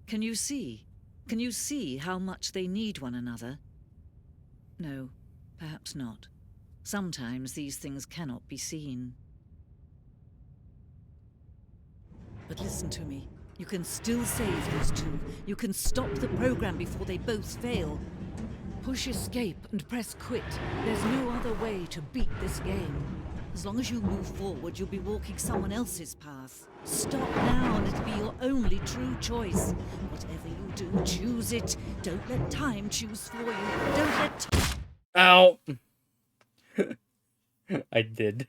Speaker 4: Can you see? Can you see how much they need one another? No, perhaps not. Sometimes these things cannot be seen. But listen to me. You can still save those two. You can stop the program before they both fail. Push escape and press quit. There's no other way to beat this game. As long as you move forward, you'll be walking someone else's path. Stop now and it'll be your only true choice. Whatever you do, choose it. Don't let time choose for you. Don't let...
Speaker 1: Ow! I did.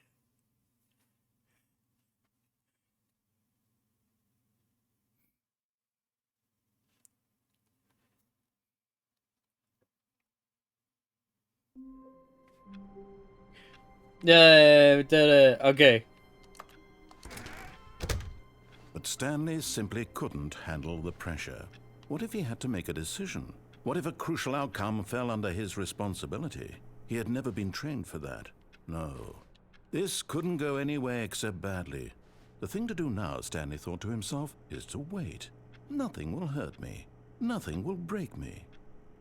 Speaker 1: Yeah, we did it. Okay.
Speaker 2: But Stanley simply couldn't handle the pressure. What if he had to make a decision? What if a crucial outcome fell under his responsibility? He had never been trained for that. No. This couldn't go any way except badly. The thing to do now, Stanley thought to himself, is to wait. Nothing will hurt me. Nothing will break me.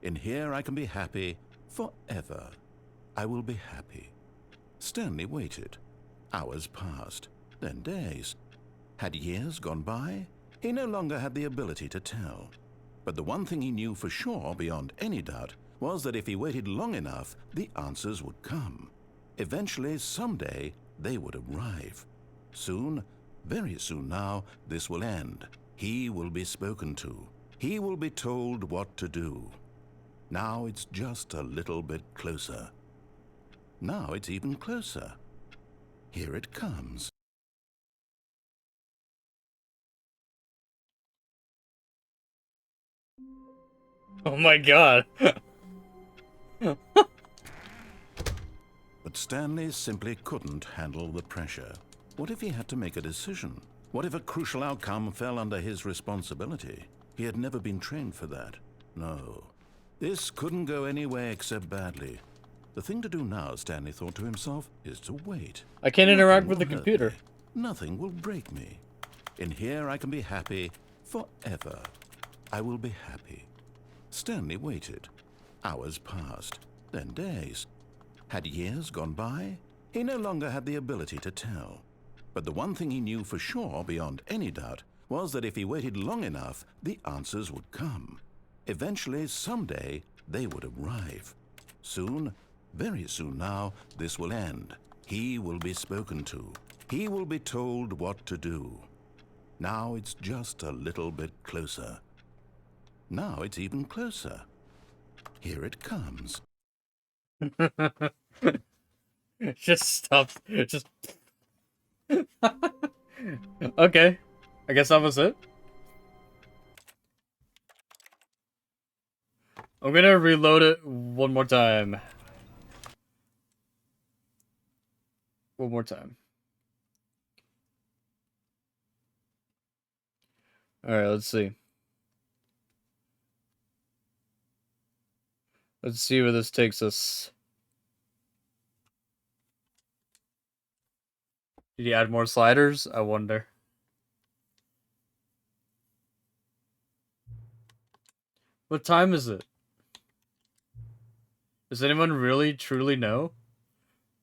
Speaker 2: In here I can be happy forever. I will be happy. Stanley waited. Hours passed, then days. Had years gone by? He no longer had the ability to tell. But the one thing he knew for sure, beyond any doubt, was that if he waited long enough, the answers would come. Eventually, someday, they would arrive. Soon, very soon now, this will end. He will be spoken to. He will be told what to do. Now it's just a little bit closer. Now it's even closer. Here it comes.
Speaker 1: Oh my god.
Speaker 2: But Stanley simply couldn't handle the pressure. What if he had to make a decision? What if a crucial outcome fell under his responsibility? He had never been trained for that. No. This couldn't go anywhere except badly. The thing to do now, Stanley thought to himself, is to wait.
Speaker 1: I can't interact
Speaker 2: Nothing
Speaker 1: with the
Speaker 2: will hurt
Speaker 1: computer.
Speaker 2: me. Nothing will break me. In here I can be happy forever. I will be happy. Stanley waited. Hours passed, then days. Had years gone by? He no longer had the ability to tell. But the one thing he knew for sure, beyond any doubt, was that if he waited long enough, the answers would come. Eventually, someday, they would arrive. Soon, very soon now, this will end. He will be spoken to. He will be told what to do. Now it's just a little bit closer. Now it's even closer. Here it comes.
Speaker 1: Just stop. Just. Okay. I guess that was it. I'm gonna reload it one more time. One more time. Alright, let's see. Let's see where this takes us. Did he add more sliders? I wonder. What time is it? Does anyone really, truly know?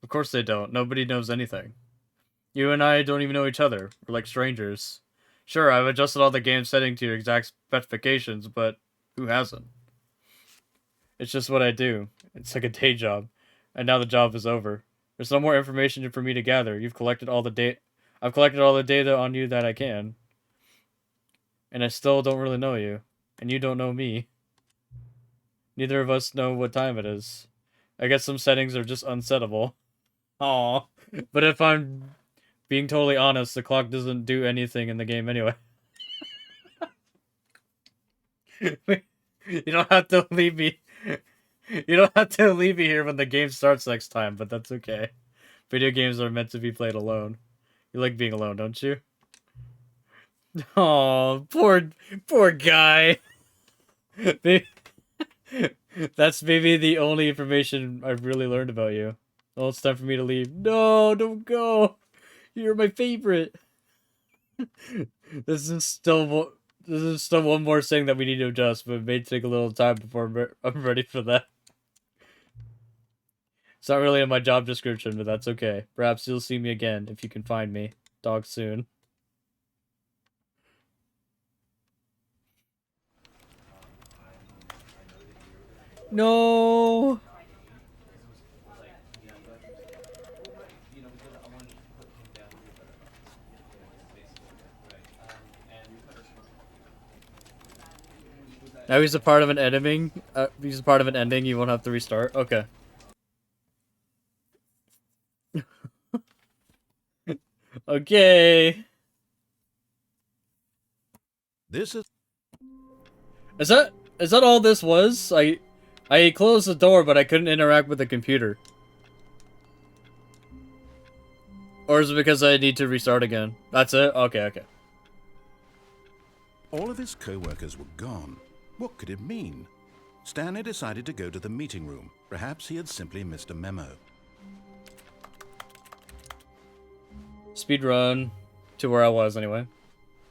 Speaker 1: Of course they don't. Nobody knows anything. You and I don't even know each other. We're like strangers. Sure, I've adjusted all the game setting to your exact specifications, but who hasn't? It's just what I do. It's like a day job. And now the job is over. There's no more information for me to gather. You've collected all the data. I've collected all the data on you that I can. And I still don't really know you. And you don't know me. Neither of us know what time it is. I guess some settings are just unsettable. Aw. But if I'm being totally honest, the clock doesn't do anything in the game anyway. You don't have to leave me. You don't have to leave me here when the game starts next time, but that's okay. Video games are meant to be played alone. You like being alone, don't you? Oh, poor guy. That's maybe the only information I've really learned about you. Oh, it's time for me to leave. No, don't go. You're my favorite. This is still one more thing that we need to adjust, but it may take a little time before I'm ready for that. It's not really in my job description, but that's okay. Perhaps you'll see me again if you can find me. Talk soon. No. Now he's a part of an ending. He's a part of an ending. You won't have to restart. Okay. Okay.
Speaker 2: This is
Speaker 1: Is that all this was? I closed the door, but I couldn't interact with the computer. Or is it because I need to restart again? That's it? Okay.
Speaker 2: all of his co-workers were gone. What could it mean? Stanley decided to go to the meeting room. Perhaps he had simply missed a memo.
Speaker 1: Speedrun to where I was anyway.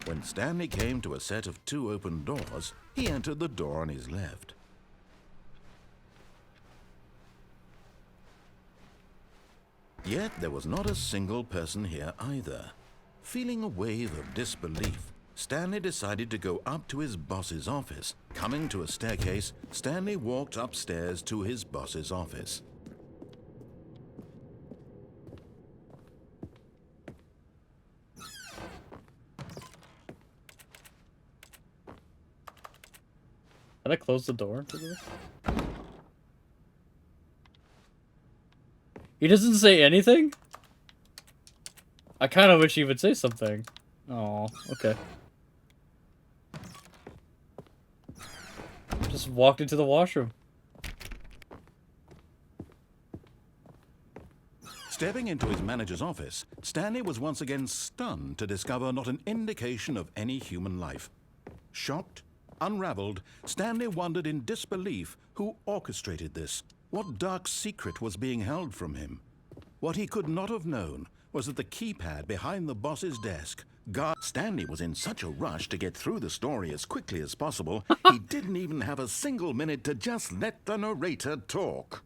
Speaker 2: When Stanley came to a set of 2 open doors, he entered the door on his left. Yet there was not a single person here either. Feeling a wave of disbelief, Stanley decided to go up to his boss's office. Coming to a staircase, Stanley walked upstairs to his boss's office.
Speaker 1: Did I close the door to this? He doesn't say anything? I kind of wish he would say something. Oh, okay. Just walked into the washroom.
Speaker 2: Stepping into his manager's office, Stanley was once again stunned to discover not an indication of any human life. Shocked, unraveled, Stanley wondered in disbelief who orchestrated this. What dark secret was being held from him? What he could not have known was that the keypad behind the boss's desk Stanley was in such a rush to get through the story as quickly as possible, he didn't even have a single minute to just let the narrator talk.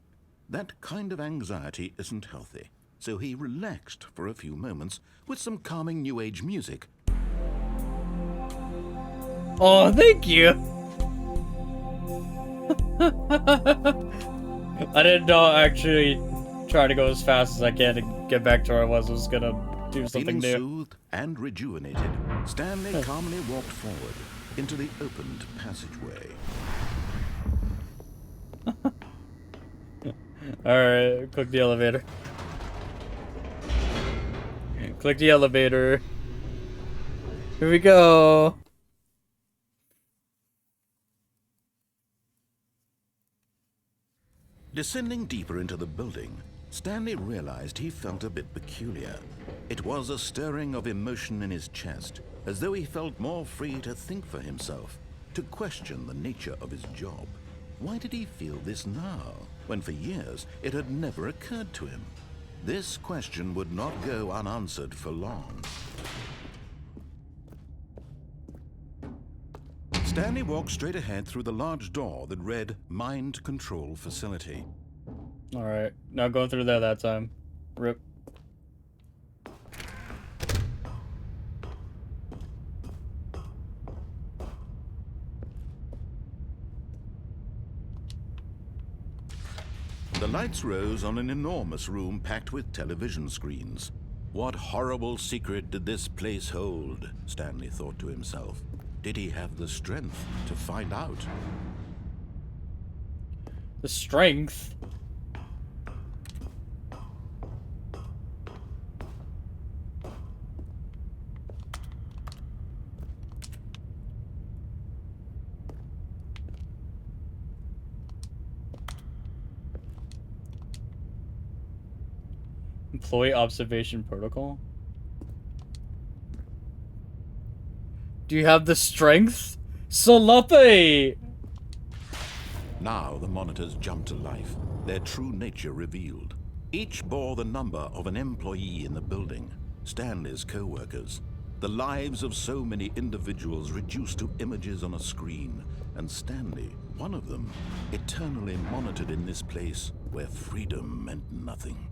Speaker 2: That kind of anxiety isn't healthy, so he relaxed for a few moments with some calming New Age music.
Speaker 1: Oh, thank you! I didn't know actually try to go as fast as I can to get back to where I was gonna do something
Speaker 2: Feeling
Speaker 1: new.
Speaker 2: soothed and rejuvenated, Stanley calmly walked forward into the opened passageway.
Speaker 1: Alright, click the elevator. Click the elevator. Here we go.
Speaker 2: Descending deeper into the building, Stanley realized he felt a bit peculiar. It was a stirring of emotion in his chest, as though he felt more free to think for himself, to question the nature of his job. Why did he feel this now, when for years it had never occurred to him? This question would not go unanswered for long. Stanley walked straight ahead through the large door that read Mind Control Facility.
Speaker 1: Alright, not going through there that time. Rip.
Speaker 2: The lights rose on an enormous room packed with television screens. What horrible secret did this place hold? Stanley thought to himself. Did he have the strength to find out?
Speaker 1: The strength? Employee observation protocol? Do you have the strength? Salope!
Speaker 2: Now the monitors jumped to life, their true nature revealed. Each bore the number of an employee in the building, Stanley's co-workers. The lives of so many individuals reduced to images on a screen, and Stanley, one of them, eternally monitored in this place where freedom meant nothing.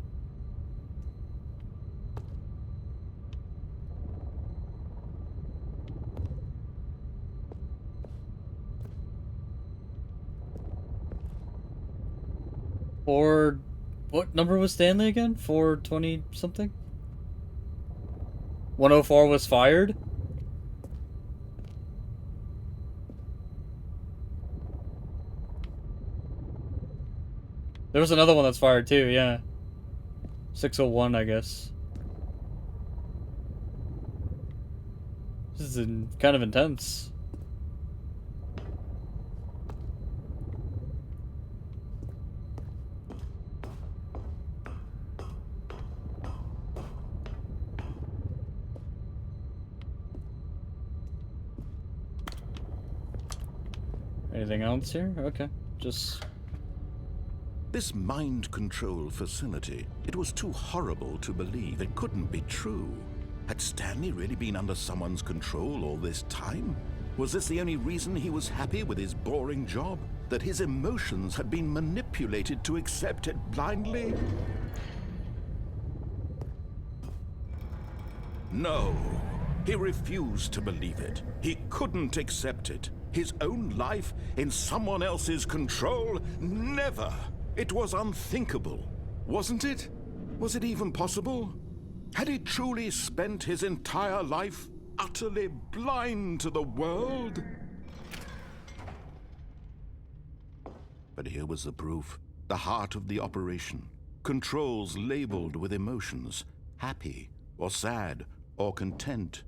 Speaker 1: What number was Stanley again? 420 something? 104 was fired? There was another one that's fired too, yeah. 601, I guess. This is kind of intense. Anything else here? Okay, just...
Speaker 2: This mind control facility, it was too horrible to believe. It couldn't be true. Had Stanley really been under someone's control all this time? Was this the only reason he was happy with his boring job? That his emotions had been manipulated to accept it blindly? No, he refused to believe it. He couldn't accept it. His own life in someone else's control? Never! It was unthinkable, wasn't it? Was it even possible? Had he truly spent his entire life utterly blind to the world? But here was the proof. The heart of the operation. Controls labeled with emotions. Happy, or sad, or content.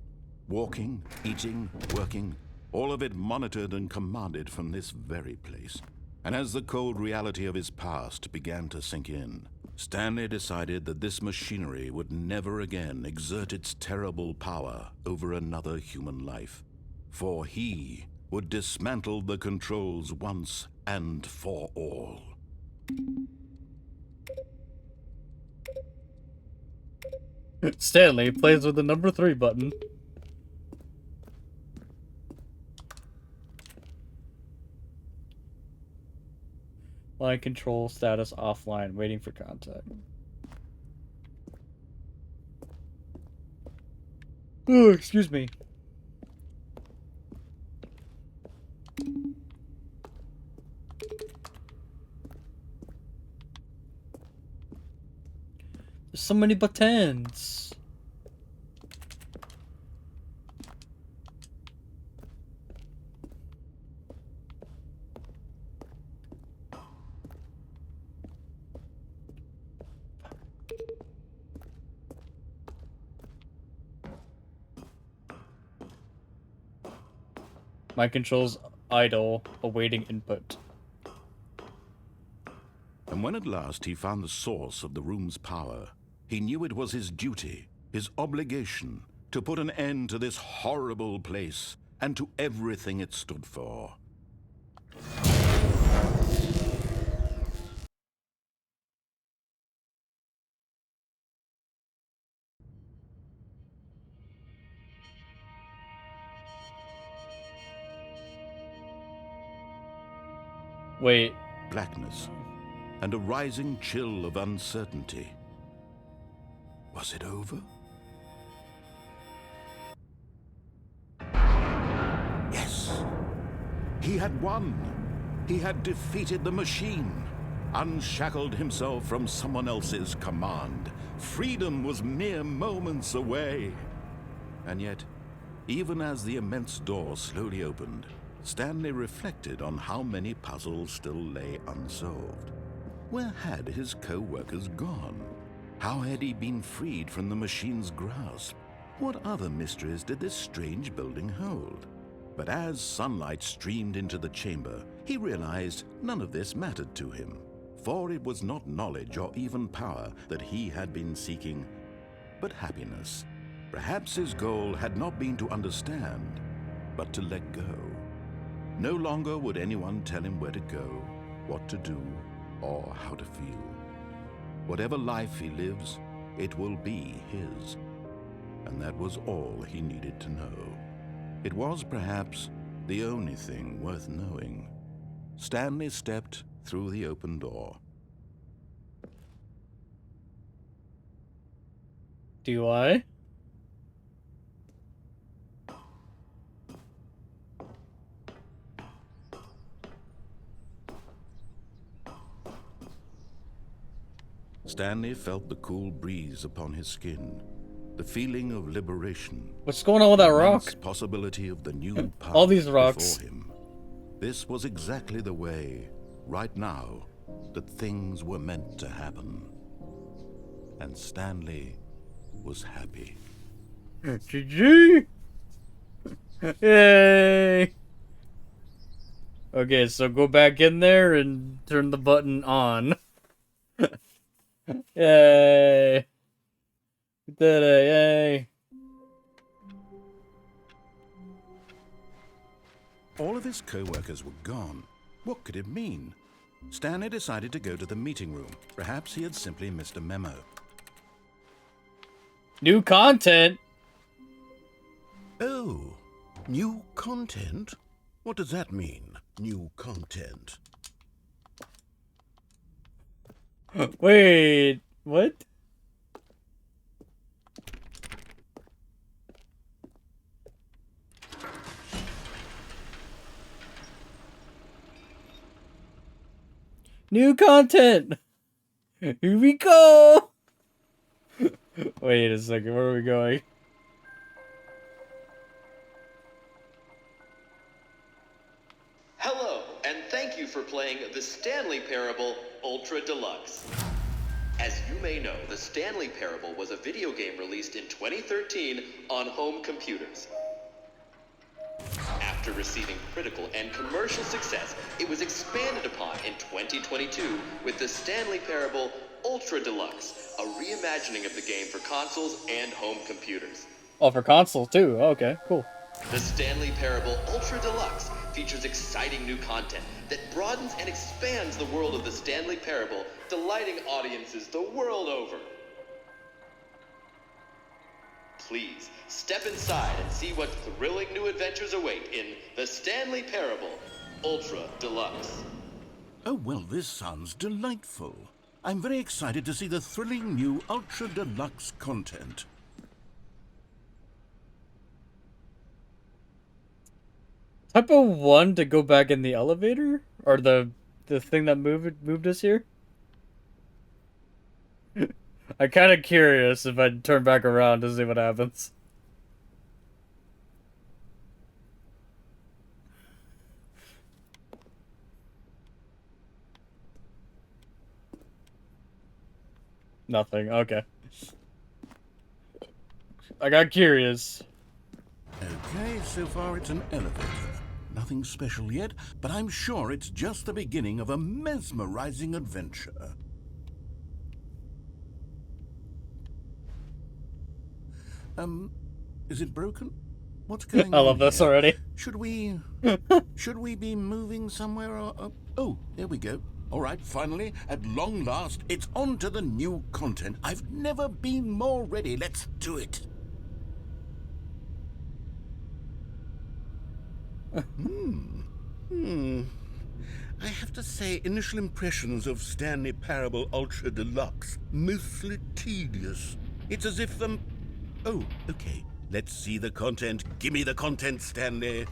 Speaker 2: Walking, eating, working. All of it monitored and commanded from this very place. And as the cold reality of his past began to sink in, Stanley decided that this machinery would never again exert its terrible power over another human life, for he would dismantle the controls once and for all.
Speaker 1: Stanley plays with the number 3 button. Line control status offline, waiting for contact. Oh, excuse me. There's so many buttons. My controls idle, awaiting input.
Speaker 2: And when at last he found the source of the room's power, he knew it was his duty, his obligation, to put an end to this horrible place and to everything it stood for.
Speaker 1: Wait.
Speaker 2: Blackness and a rising chill of uncertainty. Was it over? Yes. He had won. He had defeated the machine, unshackled himself from someone else's command. Freedom was mere moments away. And yet, even as the immense door slowly opened, Stanley reflected on how many puzzles still lay unsolved. Where had his co-workers gone? How had he been freed from the machine's grasp? What other mysteries did this strange building hold? But as sunlight streamed into the chamber, he realized none of this mattered to him, for it was not knowledge or even power that he had been seeking, but happiness. Perhaps his goal had not been to understand, but to let go. No longer would anyone tell him where to go, what to do, or how to feel. Whatever life he lives, it will be his. And that was all he needed to know. It was perhaps the only thing worth knowing. Stanley stepped through the open door.
Speaker 1: Do I?
Speaker 2: Stanley felt the cool breeze upon his skin, the feeling of liberation.
Speaker 1: What's going on with that
Speaker 2: the
Speaker 1: rock?
Speaker 2: immense possibility of the new path
Speaker 1: All these rocks.
Speaker 2: before him. This was exactly the way, right now, that things were meant to happen. And Stanley was happy.
Speaker 1: GG! Yay! Okay, so go back in there and turn the button on. Yay! We did it, yay!
Speaker 2: All of his co-workers were gone. What could it mean? Stanley decided to go to the meeting room. Perhaps he had simply missed a memo.
Speaker 1: New content!
Speaker 2: Oh, new content? What does that mean, new content?
Speaker 1: Wait, what? New content! Here we go! Wait a second, where are we going?
Speaker 5: Hello, and thank you for playing the Stanley Parable Ultra Deluxe. As you may know, the Stanley Parable was a video game released in 2013 on home computers. After receiving critical and commercial success, it was expanded upon in 2022 with the Stanley Parable Ultra Deluxe, a reimagining of the game for consoles and home computers.
Speaker 1: Oh, for console too. Okay, cool.
Speaker 5: The Stanley Parable Ultra Deluxe features exciting new content that broadens and expands the world of the Stanley Parable, delighting audiences the world over. Please, step inside and see what thrilling new adventures await in The Stanley Parable Ultra Deluxe.
Speaker 2: Oh, well, this sounds delightful. I'm very excited to see the thrilling new Ultra Deluxe content.
Speaker 1: Type of 1 to go back in the elevator? Or the thing that moved us here? I'm kind of curious if I turn back around to see what happens. Nothing. Okay. I got curious.
Speaker 2: Okay, so far it's an elevator. Nothing special yet, but I'm sure it's just the beginning of a mesmerizing adventure. Is it broken? What's going
Speaker 1: I
Speaker 2: on
Speaker 1: love this
Speaker 2: here?
Speaker 1: already.
Speaker 2: Should we be moving somewhere or oh, there we go. All right, finally, at long last, it's on to the new content. I've never been more ready. Let's do it. I have to say, initial impressions of Stanley Parable Ultra Deluxe, mostly tedious. It's as if oh, okay. Let's see the content. Give me the content, Stanley.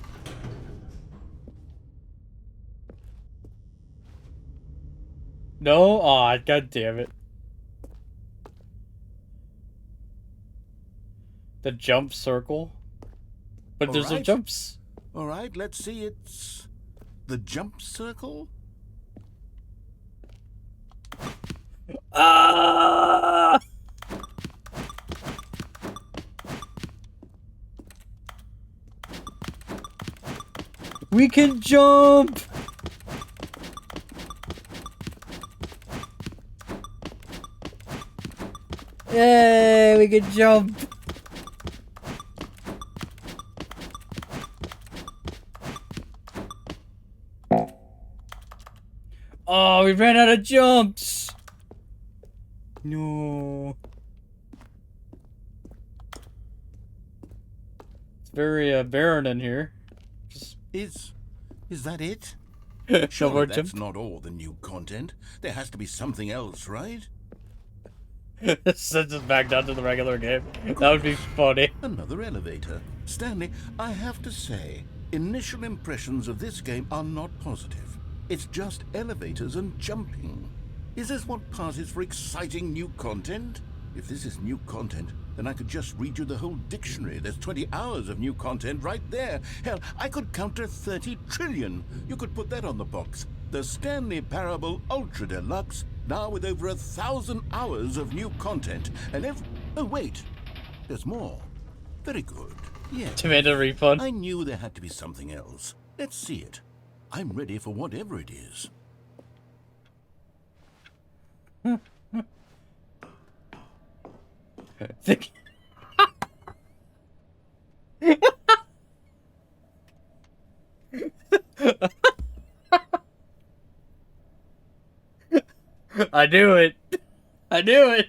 Speaker 1: No? Aw, god damn it. The jump circle? But there's no
Speaker 2: Alright.
Speaker 1: jumps.
Speaker 2: All right, let's see. It's the jump circle.
Speaker 1: Ah! We can jump! Yay, we can jump! Oh, we ran out of jumps! No. It's very barren in here. Just
Speaker 2: Is that it?
Speaker 1: no
Speaker 2: Sure,
Speaker 1: more
Speaker 2: that's
Speaker 1: jump.
Speaker 2: not all the new content. There has to be something else, right?
Speaker 1: Sends us back down to the regular game. That would be funny.
Speaker 2: Another elevator. Stanley, I have to say, initial impressions of this game are not positive. It's just elevators and jumping. Is this what passes for exciting new content? If this is new content, then I could just read you the whole dictionary. There's 20 hours of new content right there. Hell, I could count to 30 trillion. You could put that on the box. The Stanley Parable Ultra Deluxe, now with over 1,000 hours of new content. And oh wait, there's more. Very good. Yeah.
Speaker 1: Demand a refund.
Speaker 2: I knew there had to be something else. Let's see it. I'm ready for whatever it is.
Speaker 1: I knew it. I knew it.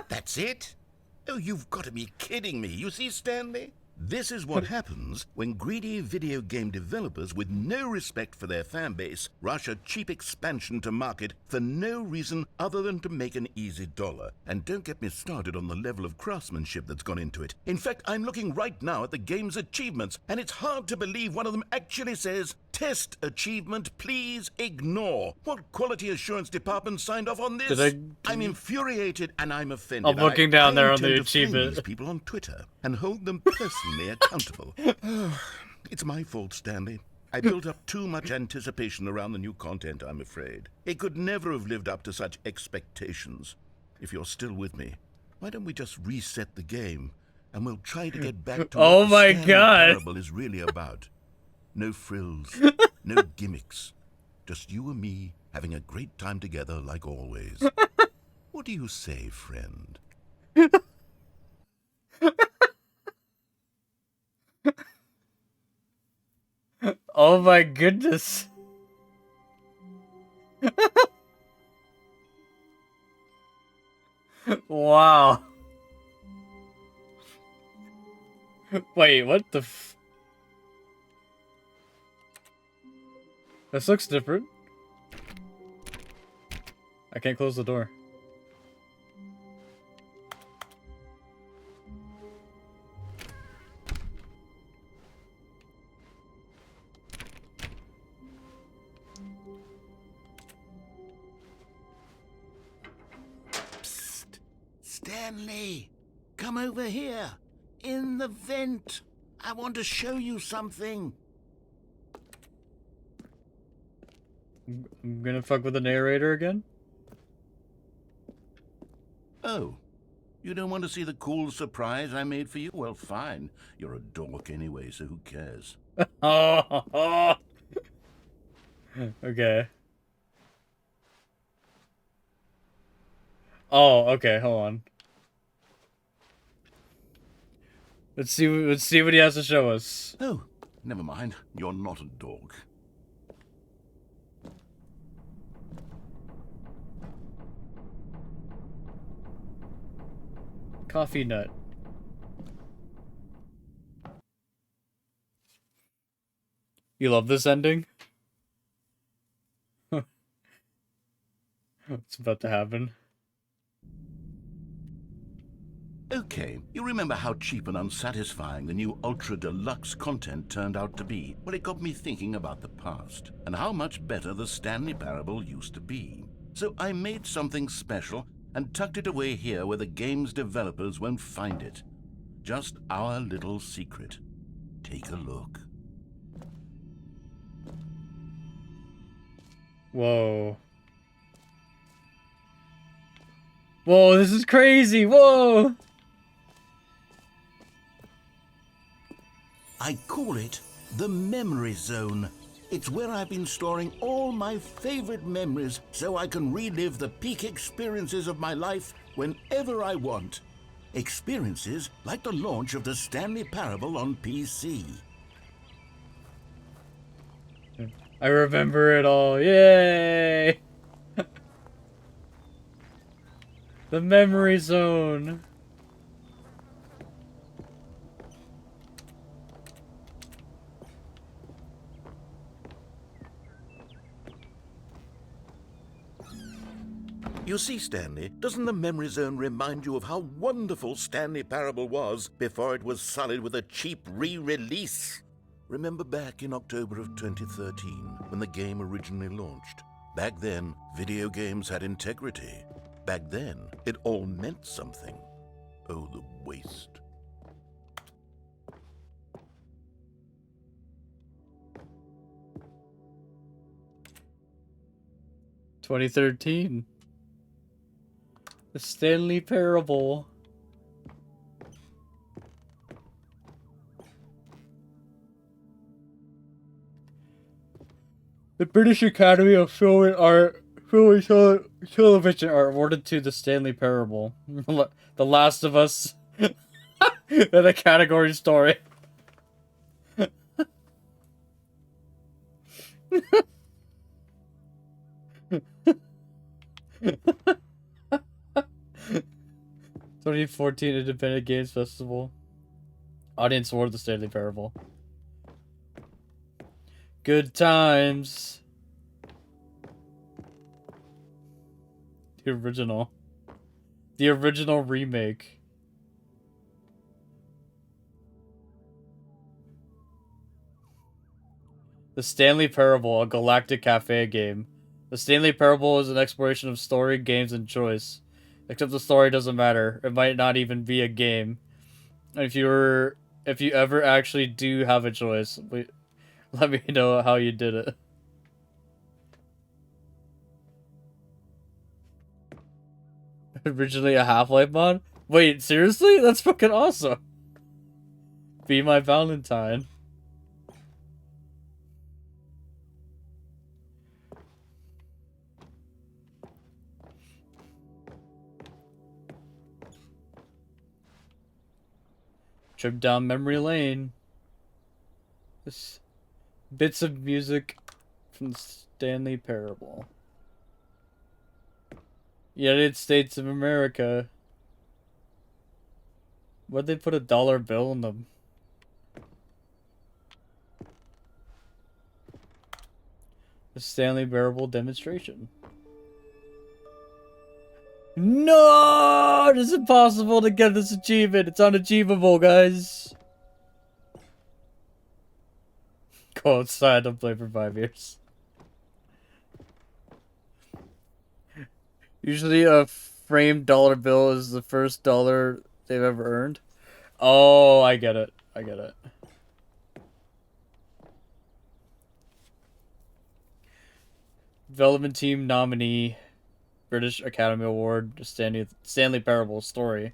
Speaker 2: That's it? Oh, you've got to be kidding me. You see, Stanley? This is what happens when greedy video game developers with no respect for their fan base rush a cheap expansion to market for no reason other than to make an easy dollar. And don't get me started on the level of craftsmanship that's gone into it. In fact, I'm looking right now at the game's achievements, and it's hard to believe one of them actually says, "Test achievement, please ignore." What quality assurance department signed off on this? I'm infuriated and I'm offended.
Speaker 1: I'm looking down there on the
Speaker 2: intend to find
Speaker 1: achievement.
Speaker 2: these people on Twitter and hold them personally accountable. It's my fault, Stanley. I built up too much anticipation around the new content, I'm afraid. It could never have lived up to such expectations. If you're still with me, why don't we just reset the game and we'll try to get back to
Speaker 1: Oh
Speaker 2: what
Speaker 1: my
Speaker 2: the Stanley
Speaker 1: God.
Speaker 2: Parable is really about. No frills, No gimmicks. Just you and me having a great time together like always. What do you say, friend?
Speaker 1: Oh my goodness. Wow. Wait, what the f... This looks different. I can't close the door.
Speaker 2: Psst! Stanley! Come over here! In the vent! I want to show you something!
Speaker 1: I'm gonna fuck with the narrator again?
Speaker 2: Oh, you don't want to see the cool surprise I made for you? Well, fine. You're a dork anyway, so who cares?
Speaker 1: Oh, okay. Oh, okay, hold on. Let's see what he has to show us.
Speaker 2: Oh, never mind. You're not a dork.
Speaker 1: Coffee nut. You love this ending? What's about to happen?
Speaker 2: Okay, you remember how cheap and unsatisfying the new Ultra Deluxe content turned out to be? Well, it got me thinking about the past, and how much better the Stanley Parable used to be. So I made something special and tucked it away here where the game's developers won't find it. Just our little secret. Take a look.
Speaker 1: Whoa. Whoa, this is crazy! Whoa!
Speaker 2: I call it the Memory Zone. It's where I've been storing all my favorite memories so I can relive the peak experiences of my life whenever I want. Experiences like the launch of the Stanley Parable on PC.
Speaker 1: I remember it all. Yay! The Memory Zone.
Speaker 2: You see, Stanley, doesn't the Memory Zone remind you of how wonderful Stanley Parable was before it was sullied with a cheap re-release? Remember back in October of 2013, when the game originally launched? Back then, video games had integrity. Back then, it all meant something. Oh, the waste.
Speaker 1: "2013. The Stanley Parable." The British Academy of Film and Television are awarded to the Stanley Parable. The Last of Us. The category story. "2014 Independent Games Festival. Audience award the Stanley Parable." Good times. The original. The original remake. The Stanley Parable, a galactic cafe game. The Stanley Parable is an exploration of story, games, and choice. Except the story doesn't matter. It might not even be a game. If you ever actually do have a choice, let me know how you did it. Originally a Half-Life mod? Wait, seriously? That's fucking awesome. Be my Valentine. Trip down memory lane. This bits of music from the Stanley Parable. United States of America. Why'd they put a dollar bill in the... The Stanley Parable demonstration. No! It is impossible to get this achievement. It's unachievable, guys. Go outside and play for 5 years. Usually a framed dollar bill is the first dollar they've ever earned. Oh, I get it. I get it. Development team nominee, British Academy Award, Stanley Parable story.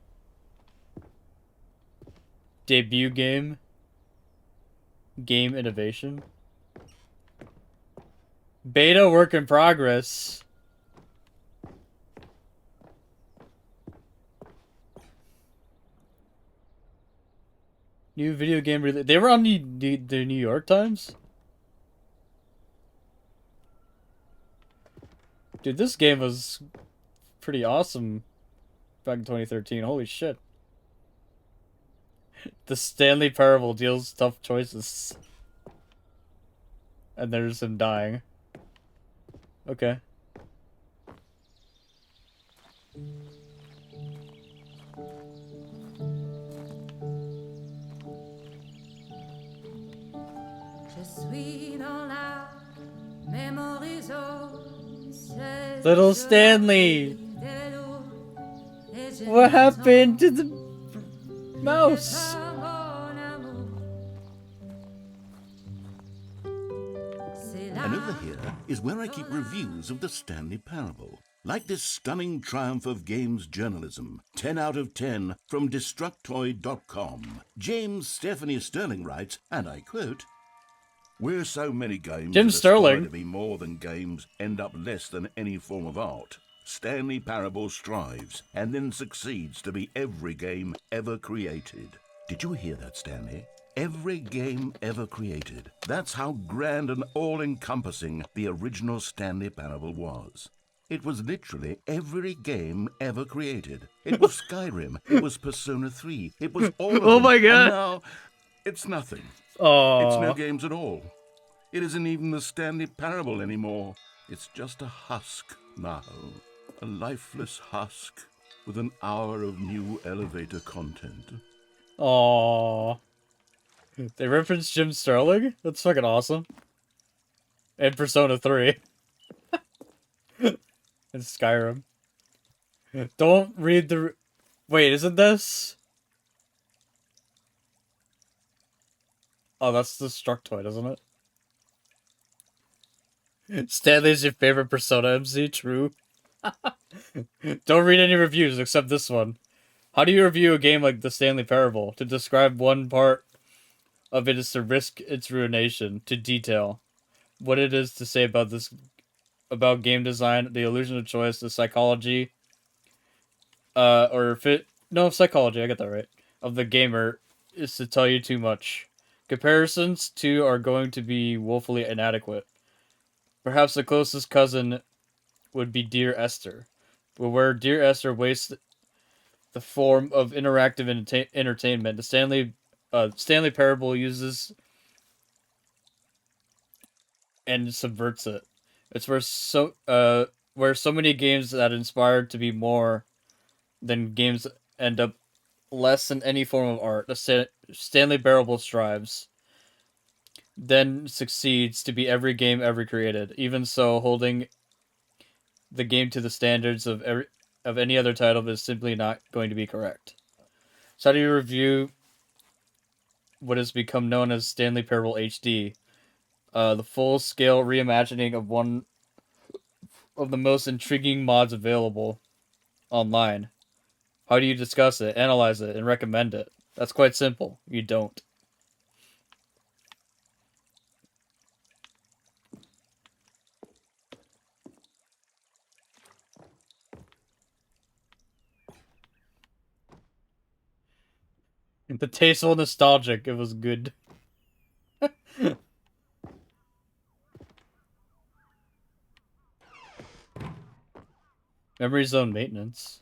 Speaker 1: Debut game. Game innovation. Beta work in progress. New video game release. They were on the New York Times? Dude, this game was pretty awesome back in 2013. Holy shit. The Stanley Parable deals tough choices. And there's him dying. Okay. Little Stanley! What happened to the mouse?
Speaker 2: And over here is where I keep reviews of the Stanley Parable. Like this stunning triumph of games journalism, 10 out of 10 from Destructoid.com. James Stephanie Sterling writes, and I quote, "Where so many games
Speaker 1: Jim
Speaker 2: that
Speaker 1: Sterling.
Speaker 2: aspire to be more than games end up less than any form of art, Stanley Parable strives and then succeeds to be every game ever created." Did you hear that, Stanley? Every game ever created. That's how grand and all-encompassing the original Stanley Parable was. It was literally every game ever created. It was Skyrim. It was Persona 3. It was all of them.
Speaker 1: Oh my god!
Speaker 2: And now, it's nothing.
Speaker 1: Oh,
Speaker 2: It's no games at all. It isn't even the Stanley Parable anymore. It's just a husk now. A lifeless husk with an hour of new elevator content.
Speaker 1: oh. They referenced Jim Sterling? That's fucking awesome. And Persona 3. And Skyrim. Don't read the... Wait, isn't this? Oh, that's the Destructoid, isn't it? Stanley's your favorite Persona MC? True. Don't read any reviews except this one. How do you review a game like the Stanley Parable? To describe one part of it is to risk its ruination. To detail what it is to say about this, about game design, the illusion of choice, the psychology, psychology, I get that right, of the gamer is to tell you too much. Comparisons to are going to be woefully inadequate. Perhaps the closest cousin would be Dear Esther, but where Dear Esther wastes the form of interactive entertainment, the Stanley Parable uses and subverts it. It's where so many games that inspired to be more than games end up less than any form of art. The Stanley Parable strives, then succeeds to be every game ever created. Even so, holding the game to the standards of any other title is simply not going to be correct. So how do you review what has become known as Stanley Parable HD? The full-scale reimagining of one of the most intriguing mods available online. How do you discuss it, analyze it, and recommend it? That's quite simple. You don't. The tasteful nostalgic, it was good. Memory zone maintenance.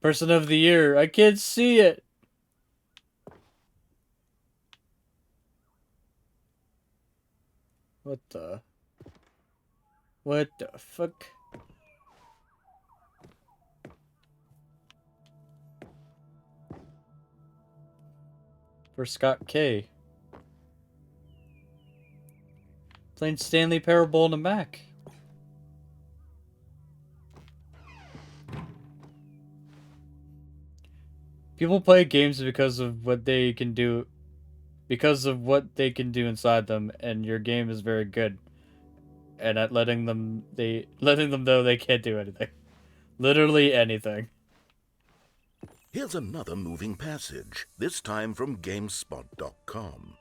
Speaker 1: Person of the year. I can't see it. What the? What the fuck? For Scott K. Playing Stanley Parable on the Mac. People play games because of what they can do, inside them, and your game is very good. And at letting them know they can't do anything. Literally anything.
Speaker 2: Here's another moving passage, this time from GameSpot.com.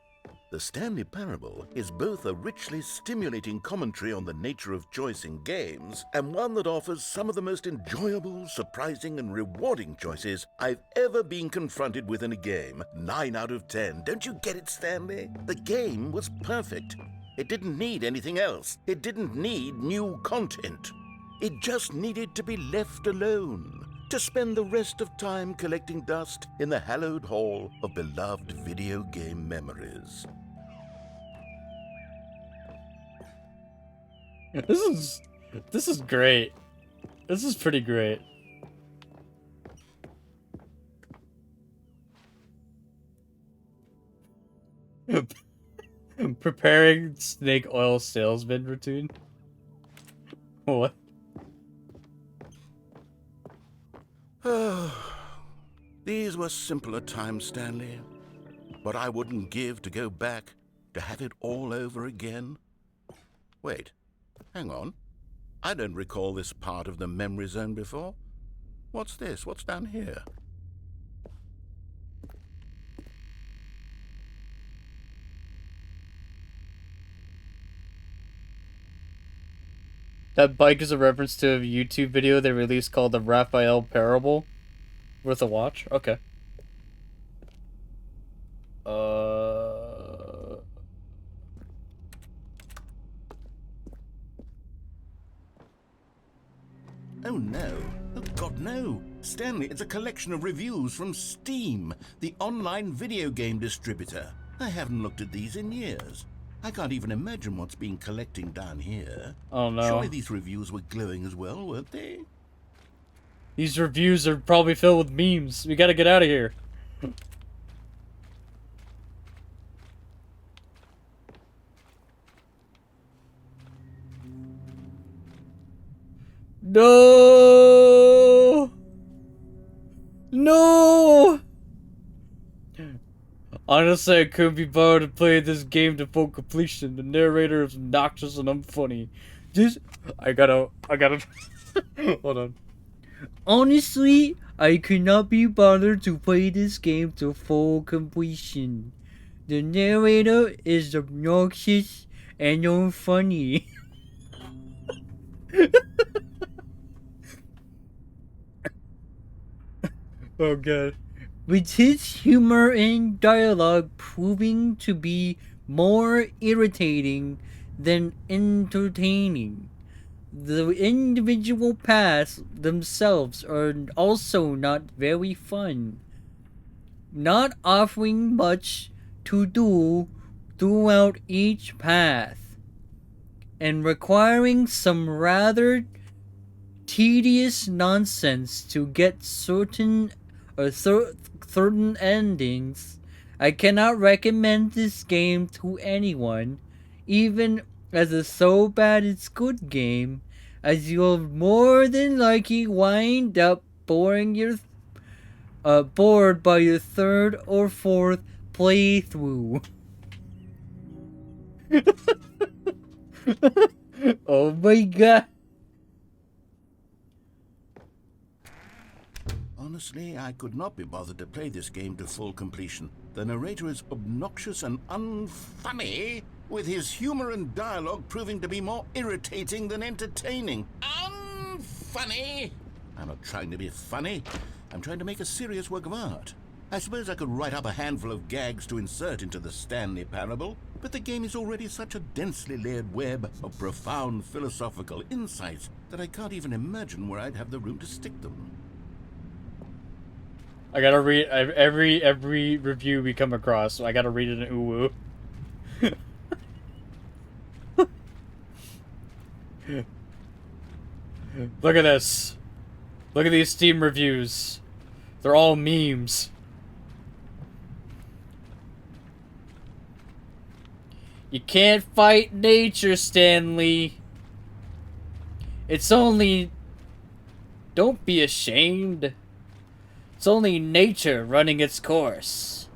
Speaker 2: The Stanley Parable is both a richly stimulating commentary on the nature of choice in games and one that offers some of the most enjoyable, surprising, and rewarding choices I've ever been confronted with in a game. 9 out of 10. Don't you get it, Stanley? The game was perfect. It didn't need anything else. It didn't need new content. It just needed to be left alone, to spend the rest of time collecting dust in the hallowed hall of beloved video game memories.
Speaker 1: This is great. This is pretty great. Preparing snake oil salesman routine. What?
Speaker 2: These were simpler times, Stanley. But I wouldn't give to go back, to have it all over again. Wait, hang on. I don't recall this part of the memory zone before. What's this? What's down here?
Speaker 1: That bike is a reference to a YouTube video they released called the Raphael Parable. Worth a watch? Okay.
Speaker 2: Oh no. Oh God, no. Stanley, it's a collection of reviews from Steam, the online video game distributor. I haven't looked at these in years. I can't even imagine what's been collecting down here.
Speaker 1: Oh no.
Speaker 2: Surely these reviews were glowing as well, weren't they?
Speaker 1: These reviews are probably filled with memes. We gotta get out of here. No! No! Honestly, I couldn't be bothered to play this game to full completion. The narrator is obnoxious and unfunny. I gotta, hold on. Honestly, I could not be bothered to play this game to full completion. The narrator is obnoxious and unfunny. Oh god. With his humor and dialogue proving to be more irritating than entertaining. The individual paths themselves are also not very fun, not offering much to do throughout each path, and requiring some rather tedious nonsense to get certain endings. I cannot recommend this game to anyone, even as a so bad it's good game, as you'll more than likely wind up bored by your third or fourth playthrough. Oh my god.
Speaker 2: Honestly, I could not be bothered to play this game to full completion. The narrator is obnoxious and unfunny, with his humor and dialogue proving to be more irritating than entertaining. Unfunny! I'm not trying to be funny. I'm trying to make a serious work of art. I suppose I could write up a handful of gags to insert into the Stanley Parable, but the game is already such a densely layered web of profound philosophical insights that I can't even imagine where I'd have the room to stick them.
Speaker 1: I gotta read every review we come across, so I gotta read it in uwu. Look at this. Look at these Steam reviews. They're all memes. You can't fight nature, Stanley. It's only... Don't be ashamed. It's only nature running its course.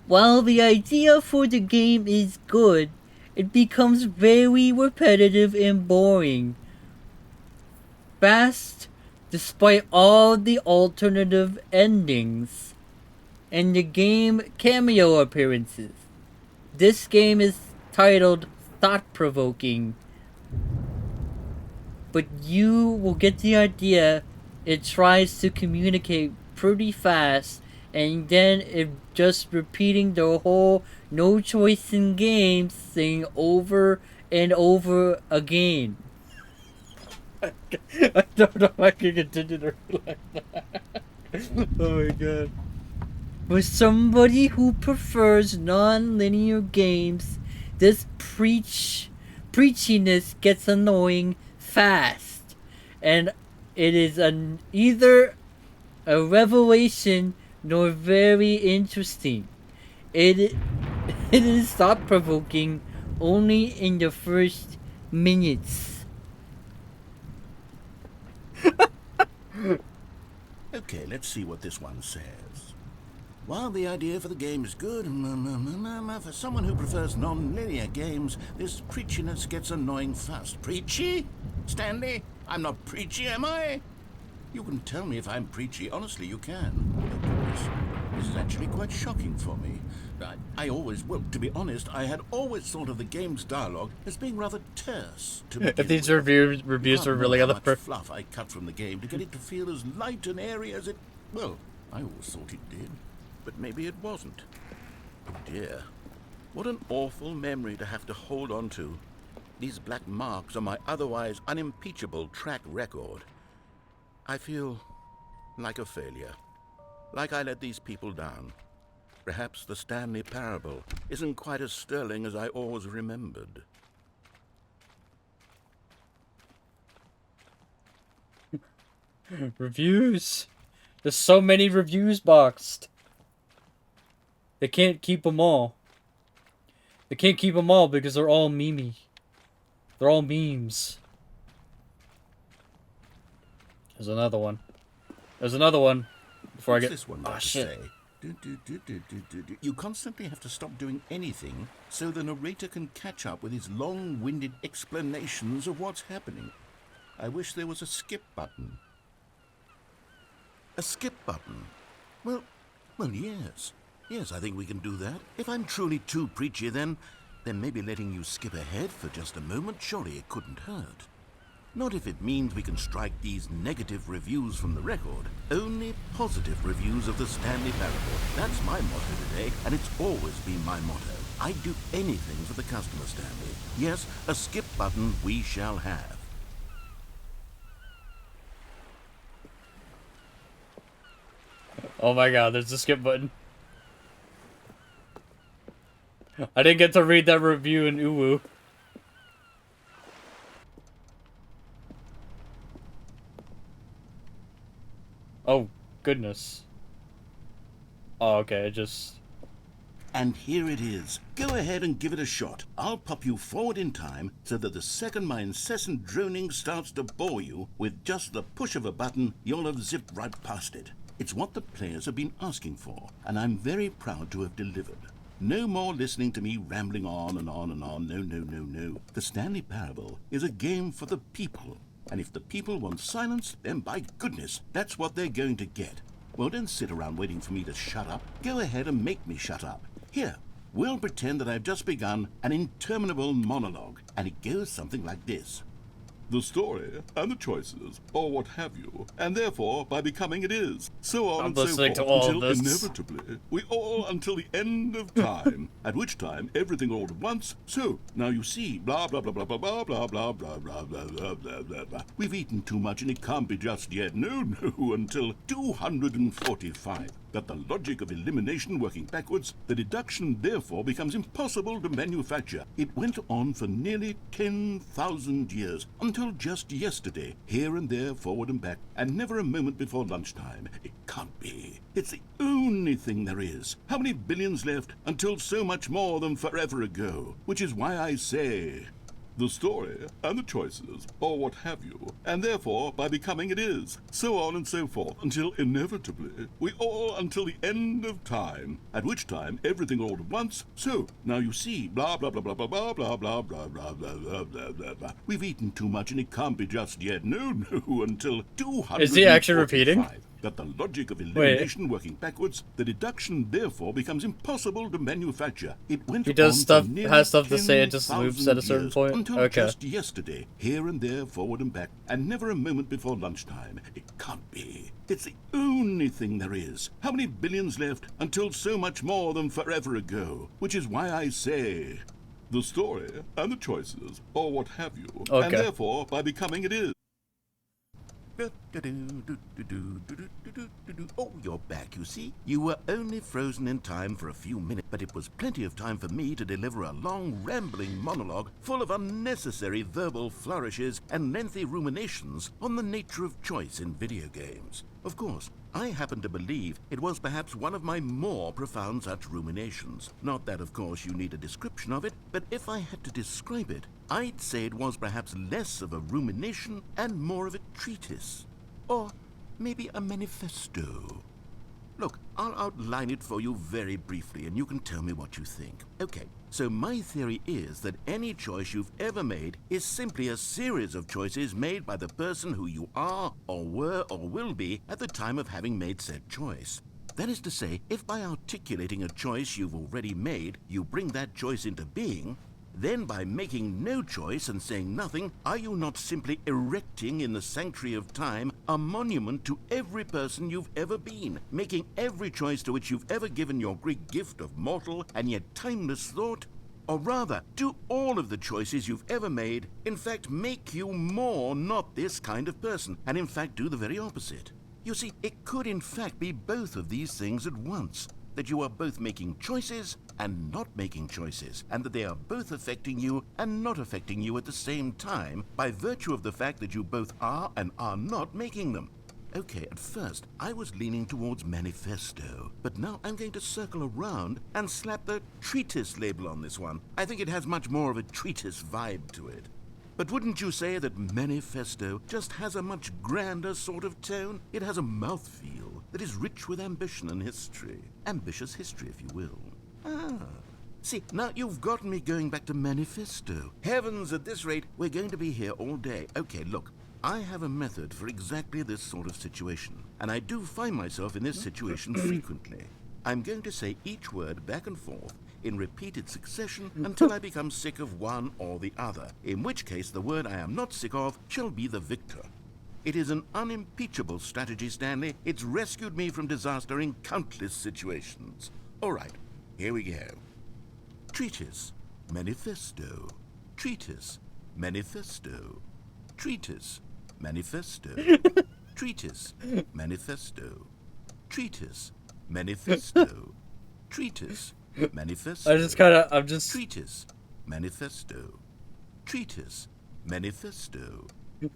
Speaker 6: While the idea for the game is good, it becomes very repetitive and boring. Fast, despite all the alternative endings and the game cameo appearances. This game is titled Thought-Provoking, but you will get the idea. It tries to communicate pretty fast, and then it just repeating the whole no choice in games thing over and over again.
Speaker 1: I don't know if I can continue to read like that. Oh my god.
Speaker 6: For somebody who prefers non-linear games, this preachiness gets annoying fast, and it is either a revelation nor very interesting. It is thought-provoking only in the first minutes.
Speaker 2: Okay, let's see what this one says. While the idea for the game is good, for someone who prefers non-linear games, this preachiness gets annoying fast. Preachy? Stanley, I'm not preachy, am I? You can tell me if I'm preachy. Honestly, you can. This is actually quite shocking for me. Well, to be honest, I had always thought of the game's dialogue as being rather terse.
Speaker 1: If these reviews are really other
Speaker 2: fluff I cut from the game to get it to feel as light and airy as it... Well, I always thought it did. But maybe it wasn't. Oh dear. What an awful memory to have to hold on to. These black marks on my otherwise unimpeachable track record. I feel like a failure. Like I let these people down. Perhaps the Stanley Parable isn't quite as sterling as I always remembered.
Speaker 1: Reviews. There's so many reviews boxed. They can't keep them all. They can't keep them all because they're all memey. They're all memes. There's another one. There's another one. Before I get...
Speaker 2: This one
Speaker 1: oh, shit.
Speaker 2: say? You constantly have to stop doing anything so the narrator can catch up with his long-winded explanations of what's happening. I wish there was a skip button. A skip button? Well, yes. Yes, I think we can do that. If I'm truly too preachy, then maybe letting you skip ahead for just a moment, surely it couldn't hurt. Not if it means we can strike these negative reviews from the record. Only positive reviews of the Stanley Parable. That's my motto today, and it's always been my motto. I'd do anything for the customer, Stanley. Yes, a skip button we shall have.
Speaker 1: Oh my god, there's a skip button. I didn't get to read that review in uwu. Oh, goodness. Oh, okay,
Speaker 2: And here it is. Go ahead and give it a shot. I'll pop you forward in time so that the second my incessant droning starts to bore you, with just the push of a button, you'll have zipped right past it. It's what the players have been asking for, and I'm very proud to have delivered. No more listening to me rambling on and on and on. No, no, no, no. The Stanley Parable is a game for the people. And if the people want silence, then by goodness, that's what they're going to get. Well, don't sit around waiting for me to shut up. Go ahead and make me shut up. Here, we'll pretend that I've just begun an interminable monologue, and it goes something like this. The story and the choices, or what have you, and therefore, by becoming it is, so on
Speaker 1: I'm
Speaker 2: and so
Speaker 1: listening
Speaker 2: forth,
Speaker 1: to all
Speaker 2: until
Speaker 1: of this.
Speaker 2: inevitably, we all until the end of time, at which time everything all at once, so, now you see, blah, blah, blah, blah, blah, blah, blah, blah, blah, blah, blah, blah, blah, blah, blah. We've eaten too much and it can't be just yet, no, until 245. That the logic of elimination working backwards, the deduction therefore becomes impossible to manufacture. It went on for nearly 10,000 years, until just yesterday, here and there, forward and back, and never a moment before lunchtime. It can't be. It's the only thing there is. How many billions left until so much more than forever ago? Which is why I say... the story and the choices, or what have you, and therefore, by becoming it is, so on and so forth, until inevitably, we all until the end of time, at which time everything all at once, so, now you see, blah, blah, blah, blah, blah, blah, blah, blah, blah, blah, blah, blah, blah, blah, blah. We've eaten too much and it can't be just yet, no, until 245.
Speaker 1: Is he actually repeating?
Speaker 2: That the logic of elimination working backwards, the deduction therefore becomes impossible to manufacture. It went
Speaker 1: He does
Speaker 2: on
Speaker 1: stuff,
Speaker 2: for nearly
Speaker 1: has stuff to say, it just
Speaker 2: 10,000
Speaker 1: loops at a certain
Speaker 2: years,
Speaker 1: point.
Speaker 2: until
Speaker 1: Okay.
Speaker 2: just yesterday, here and there, forward and back, and never a moment before lunchtime. It can't be. It's the only thing there is. How many billions left until so much more than forever ago? Which is why I say... the story and the choices, or what have you,
Speaker 1: Okay.
Speaker 2: and therefore, by becoming it is. Oh, you're back, you see. You were only frozen in time for a few minutes, but it was plenty of time for me to deliver a long, rambling monologue full of unnecessary verbal flourishes and lengthy ruminations on the nature of choice in video games. Of course, I happen to believe it was perhaps one of my more profound such ruminations. Not that, of course, you need a description of it, but if I had to describe it, I'd say it was perhaps less of a rumination and more of a treatise. Or maybe a manifesto. Look, I'll outline it for you very briefly, and you can tell me what you think. Okay, so my theory is that any choice you've ever made is simply a series of choices made by the person who you are, or were, or will be at the time of having made said choice. That is to say, if by articulating a choice you've already made, you bring that choice into being, then by making no choice and saying nothing, are you not simply erecting in the sanctuary of time a monument to every person you've ever been, making every choice to which you've ever given your great gift of mortal and yet timeless thought? Or rather, do all of the choices you've ever made, in fact, make you more not this kind of person, and in fact do the very opposite? You see, it could in fact be both of these things at once. That you are both making choices and not making choices, and that they are both affecting you and not affecting you at the same time by virtue of the fact that you both are and are not making them. Okay, at first, I was leaning towards manifesto, but now I'm going to circle around and slap the treatise label on this one. I think it has much more of a treatise vibe to it. But wouldn't you say that manifesto just has a much grander sort of tone? It has a mouthfeel that is rich with ambition and history. Ambitious history, if you will. See, now you've gotten me going back to manifesto. Heavens, at this rate, we're going to be here all day. Okay, look, I have a method for exactly this sort of situation, and I do find myself in this situation frequently. I'm going to say each word back and forth in repeated succession until I become sick of one or the other, in which case the word I am not sick of shall be the victor. It is an unimpeachable strategy, Stanley. It's rescued me from disaster in countless situations. All right, here we go. Treatise, manifesto. Treatise, manifesto. Treatise, manifesto. Treatise, manifesto. Treatise, manifesto. Treatise, manifesto.
Speaker 1: I'm just...
Speaker 2: Treatise, manifesto. Treatise, manifesto.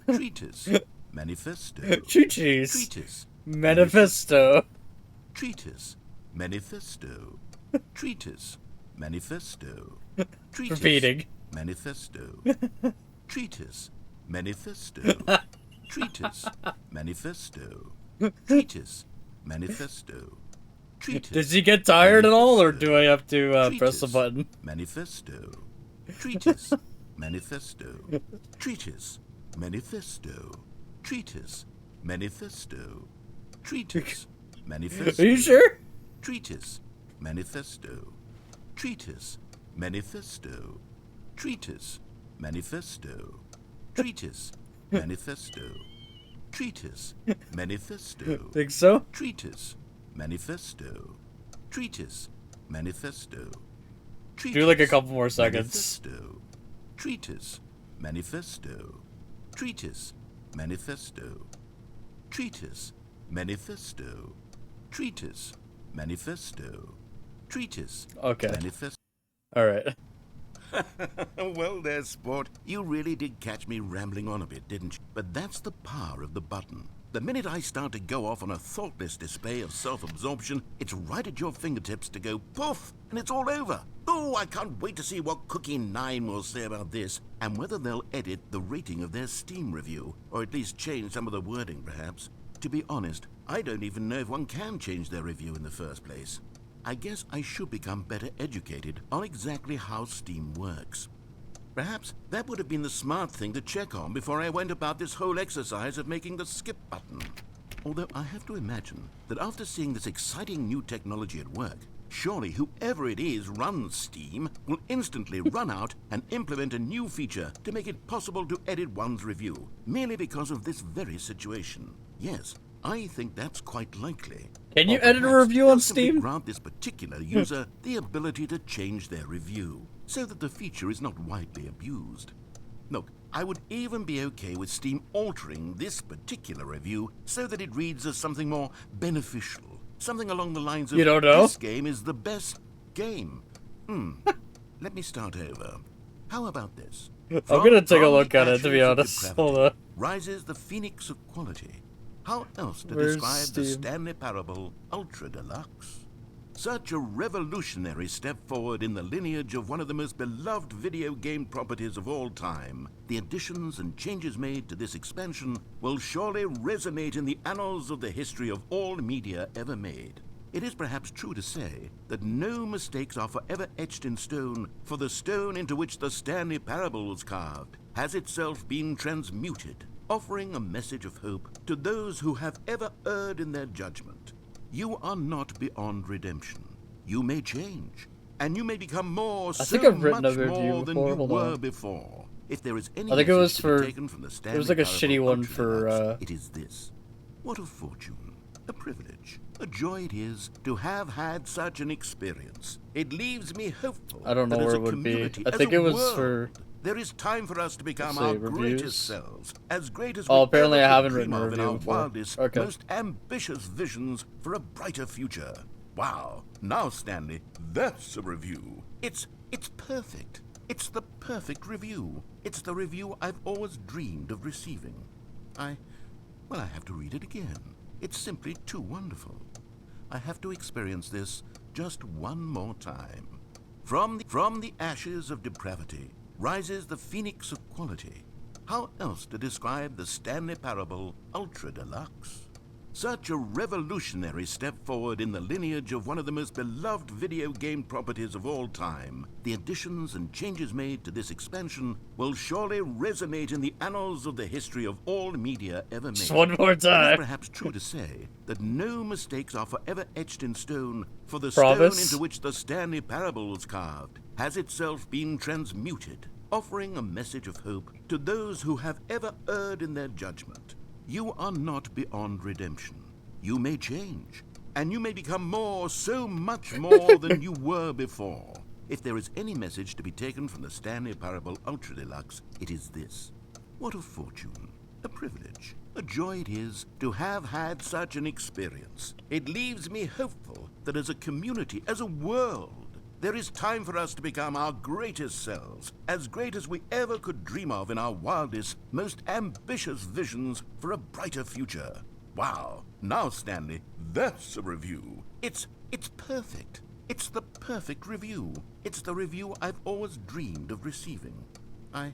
Speaker 2: Treatise, manifesto.
Speaker 1: Treatise.
Speaker 2: Treatise,
Speaker 1: Manifesto.
Speaker 2: treatise, manifesto. Treatise, manifesto. Treatise,
Speaker 1: Repeating.
Speaker 2: manifesto. Treatise, manifesto. Treatise, manifesto. Treatise, Manifesto. Treatise.
Speaker 1: Does he get tired at all, or do I have to press the
Speaker 2: Treatise.
Speaker 1: button?
Speaker 2: Manifesto. Treatise. Manifesto. Treatise. Manifesto. Treatise. Manifesto. Treatise. Manifesto.
Speaker 1: Are you sure?
Speaker 2: Treatise. Manifesto. Treatise. Manifesto. Treatise. Manifesto. Treatise. Manifesto. Treatise. Manifesto.
Speaker 1: Think so?
Speaker 2: Treatise. Manifesto. Treatise. Manifesto.
Speaker 1: Do like a couple more seconds.
Speaker 2: Manifesto. Treatise. Manifesto. Treatise. Manifesto. Treatise. Manifesto. Treatise. Manifesto. Treatise.
Speaker 1: Okay.
Speaker 2: Manifesto.
Speaker 1: All right.
Speaker 2: Well there, sport. You really did catch me rambling on a bit, didn't you? But that's the power of the button. The minute I start to go off on a thoughtless display of self-absorption, it's right at your fingertips to go poof, and it's all over. Oh, I can't wait to see what Cookie 9 will say about this, and whether they'll edit the rating of their Steam review, or at least change some of the wording, perhaps. To be honest, I don't even know if one can change their review in the first place. I guess I should become better educated on exactly how Steam works. Perhaps that would have been the smart thing to check on before I went about this whole exercise of making the skip button. Although I have to imagine that after seeing this exciting new technology at work, surely whoever it is runs Steam will instantly run out and implement a new feature to make it possible to edit one's review, merely because of this very situation. Yes, I think that's quite likely.
Speaker 1: Can you
Speaker 2: Or
Speaker 1: edit a
Speaker 2: perhaps
Speaker 1: review on
Speaker 2: they'll simply
Speaker 1: Steam?
Speaker 2: grant this particular user the ability to change their review, so that the feature is not widely abused. Look, I would even be okay with Steam altering this particular review so that it reads as something more beneficial. Something along the lines of,
Speaker 1: You don't know?
Speaker 2: this game is the best game. Let me start over. How about this?
Speaker 1: I'm gonna take a
Speaker 2: From
Speaker 1: look
Speaker 2: the
Speaker 1: at it, to be
Speaker 2: ashes of
Speaker 1: honest.
Speaker 2: depravity
Speaker 1: Hold on.
Speaker 2: rises the phoenix of quality. How else to
Speaker 1: Where's
Speaker 2: describe the
Speaker 1: Steam?
Speaker 2: Stanley Parable Ultra Deluxe? Such a revolutionary step forward in the lineage of one of the most beloved video game properties of all time, the additions and changes made to this expansion will surely resonate in the annals of the history of all media ever made. It is perhaps true to say that no mistakes are forever etched in stone, for the stone into which the Stanley Parable was carved has itself been transmuted, offering a message of hope to those who have ever erred in their judgment. You are not beyond redemption. You may change, and you may become more,
Speaker 1: I think
Speaker 2: so
Speaker 1: I've written a
Speaker 2: much
Speaker 1: review
Speaker 2: more than
Speaker 1: before,
Speaker 2: you
Speaker 1: hold
Speaker 2: were
Speaker 1: on.
Speaker 2: before. If there is any
Speaker 1: I think it was
Speaker 2: message to be
Speaker 1: for-
Speaker 2: taken from the
Speaker 1: it
Speaker 2: Stanley
Speaker 1: was like a
Speaker 2: Parable
Speaker 1: shitty one
Speaker 2: Ultra
Speaker 1: for,
Speaker 2: Deluxe, it is this. What a fortune, a privilege, a joy it is to have had such an experience. It leaves me hopeful.
Speaker 1: I don't know
Speaker 2: that as
Speaker 1: where
Speaker 2: a
Speaker 1: it would be.
Speaker 2: community,
Speaker 1: I
Speaker 2: as
Speaker 1: think
Speaker 2: a
Speaker 1: it was
Speaker 2: world,
Speaker 1: for-
Speaker 2: there is time for us to become
Speaker 1: Let's
Speaker 2: our
Speaker 1: see, reviews.
Speaker 2: greatest selves, as great as
Speaker 1: Oh,
Speaker 2: we
Speaker 1: apparently
Speaker 2: ever
Speaker 1: I
Speaker 2: could
Speaker 1: haven't
Speaker 2: dream
Speaker 1: written a
Speaker 2: of in
Speaker 1: review
Speaker 2: our
Speaker 1: before.
Speaker 2: wildest,
Speaker 1: Okay.
Speaker 2: most ambitious visions for a brighter future. Wow. Now, Stanley, that's a review. It's perfect. It's the perfect review. It's the review I've always dreamed of receiving. I have to read it again. It's simply too wonderful. I have to experience this just one more time. From the ashes of depravity rises the phoenix of quality. How else to describe the Stanley Parable Ultra Deluxe? Such a revolutionary step forward in the lineage of one of the most beloved video game properties of all time, the additions and changes made to this expansion will surely resonate in the annals of the history of all media ever made.
Speaker 1: Just one more
Speaker 2: It is
Speaker 1: time.
Speaker 2: perhaps true to say that no mistakes are forever etched in stone, for the
Speaker 1: Promise?
Speaker 2: stone into which the Stanley Parable was carved has itself been transmuted, offering a message of hope to those who have ever erred in their judgment. You are not beyond redemption. You may change, and you may become more, so much more than you were before. If there is any message to be taken from the Stanley Parable Ultra Deluxe, it is this. What a fortune, a privilege, a joy it is to have had such an experience. It leaves me hopeful that as a community, as a world, there is time for us to become our greatest selves, as great as we ever could dream of in our wildest, most ambitious visions for a brighter future. Wow. Now, Stanley, that's a review. It's perfect. It's the perfect review. It's the review I've always dreamed of receiving. I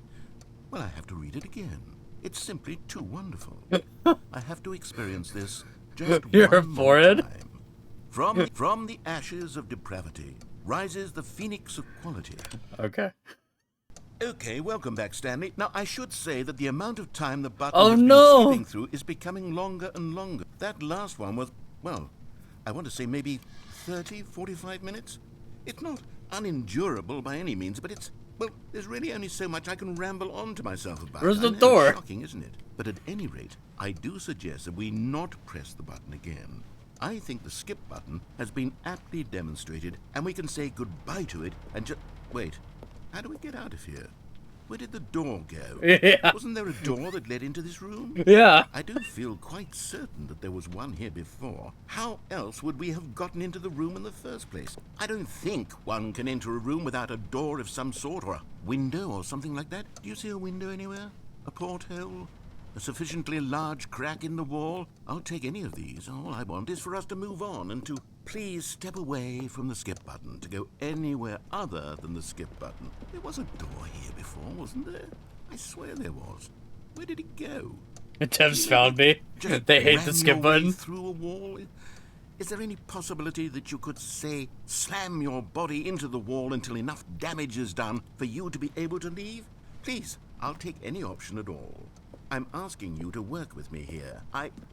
Speaker 2: have to read it again. It's simply too wonderful. I have to experience this Just
Speaker 1: Your
Speaker 2: one more
Speaker 1: forehead?
Speaker 2: time. From the ashes of depravity rises the phoenix of quality.
Speaker 1: Okay.
Speaker 2: Okay, welcome back, Stanley. Now, I should say that the amount of time the button
Speaker 1: Oh,
Speaker 2: has been
Speaker 1: no!
Speaker 2: slipping through is becoming longer and longer. That last one was, well, I want to say maybe 30, 45 minutes? It's not unendurable by any means, but it's, well, there's really only so much I can ramble on to myself about.
Speaker 1: Where's the
Speaker 2: I know,
Speaker 1: door?
Speaker 2: Shocking, isn't it? But at any rate, I do suggest that we not press the button again. I think the skip button has been aptly demonstrated, and we can say goodbye to it and just... Wait, how do we get out of here? Where did the door go?
Speaker 1: Yeah.
Speaker 2: Wasn't there a door that led into this room?
Speaker 1: Yeah.
Speaker 2: I do feel quite certain that there was one here before. How else would we have gotten into the room in the first place? I don't think one can enter a room without a door of some sort, or a window or something like that. Do you see a window anywhere? A porthole? A sufficiently large crack in the wall? I'll take any of these. All I want is for us to move on and to please step away from the skip button, to go anywhere other than the skip button. There was a door here before, wasn't there? I swear there was. Where did it go?
Speaker 1: Tev's found me.
Speaker 2: Just
Speaker 1: They hate
Speaker 2: ram
Speaker 1: the skip
Speaker 2: your way
Speaker 1: button.
Speaker 2: through a wall? Is there any possibility that you could, say, slam your body into the wall until enough damage is done for you to be able to leave? Please, I'll take any option at all. I'm asking you to work with me here.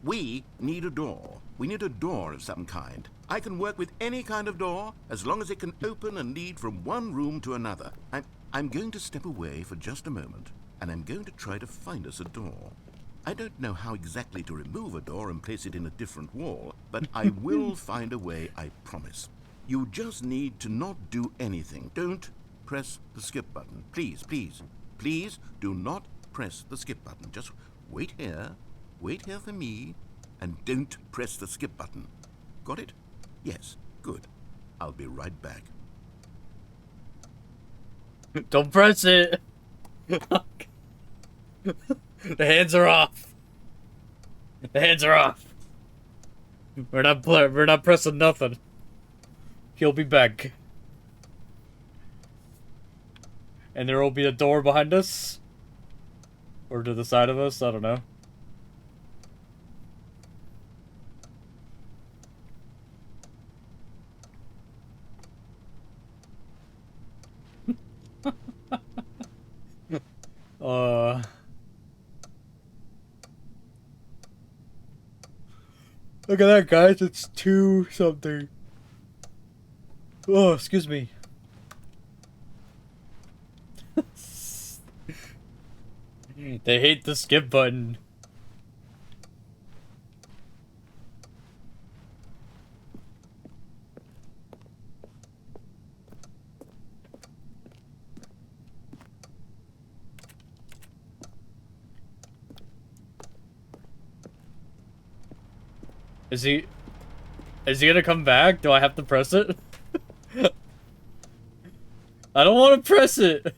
Speaker 2: We need a door. We need a door of some kind. I can work with any kind of door as long as it can open and lead from one room to another. I'm going to step away for just a moment, and I'm going to try to find us a door. I don't know how exactly to remove a door and place it in a different wall, but I will find a way, I promise. You just need to not do anything. Don't press the skip button. Please, please, please do not press the skip button. Just wait here for me, and don't press the skip button. Got it? Yes, good. I'll be right back.
Speaker 1: Don't press it. The hands are off. The hands are off. We're not pressing nothing. He'll be back. And there will be a door behind us. Or to the side of us, I don't know. Look at that, guys. It's 2 something. Oh, excuse me. They hate the skip button. Is he gonna come back? Do I have to press it? I don't want to press it.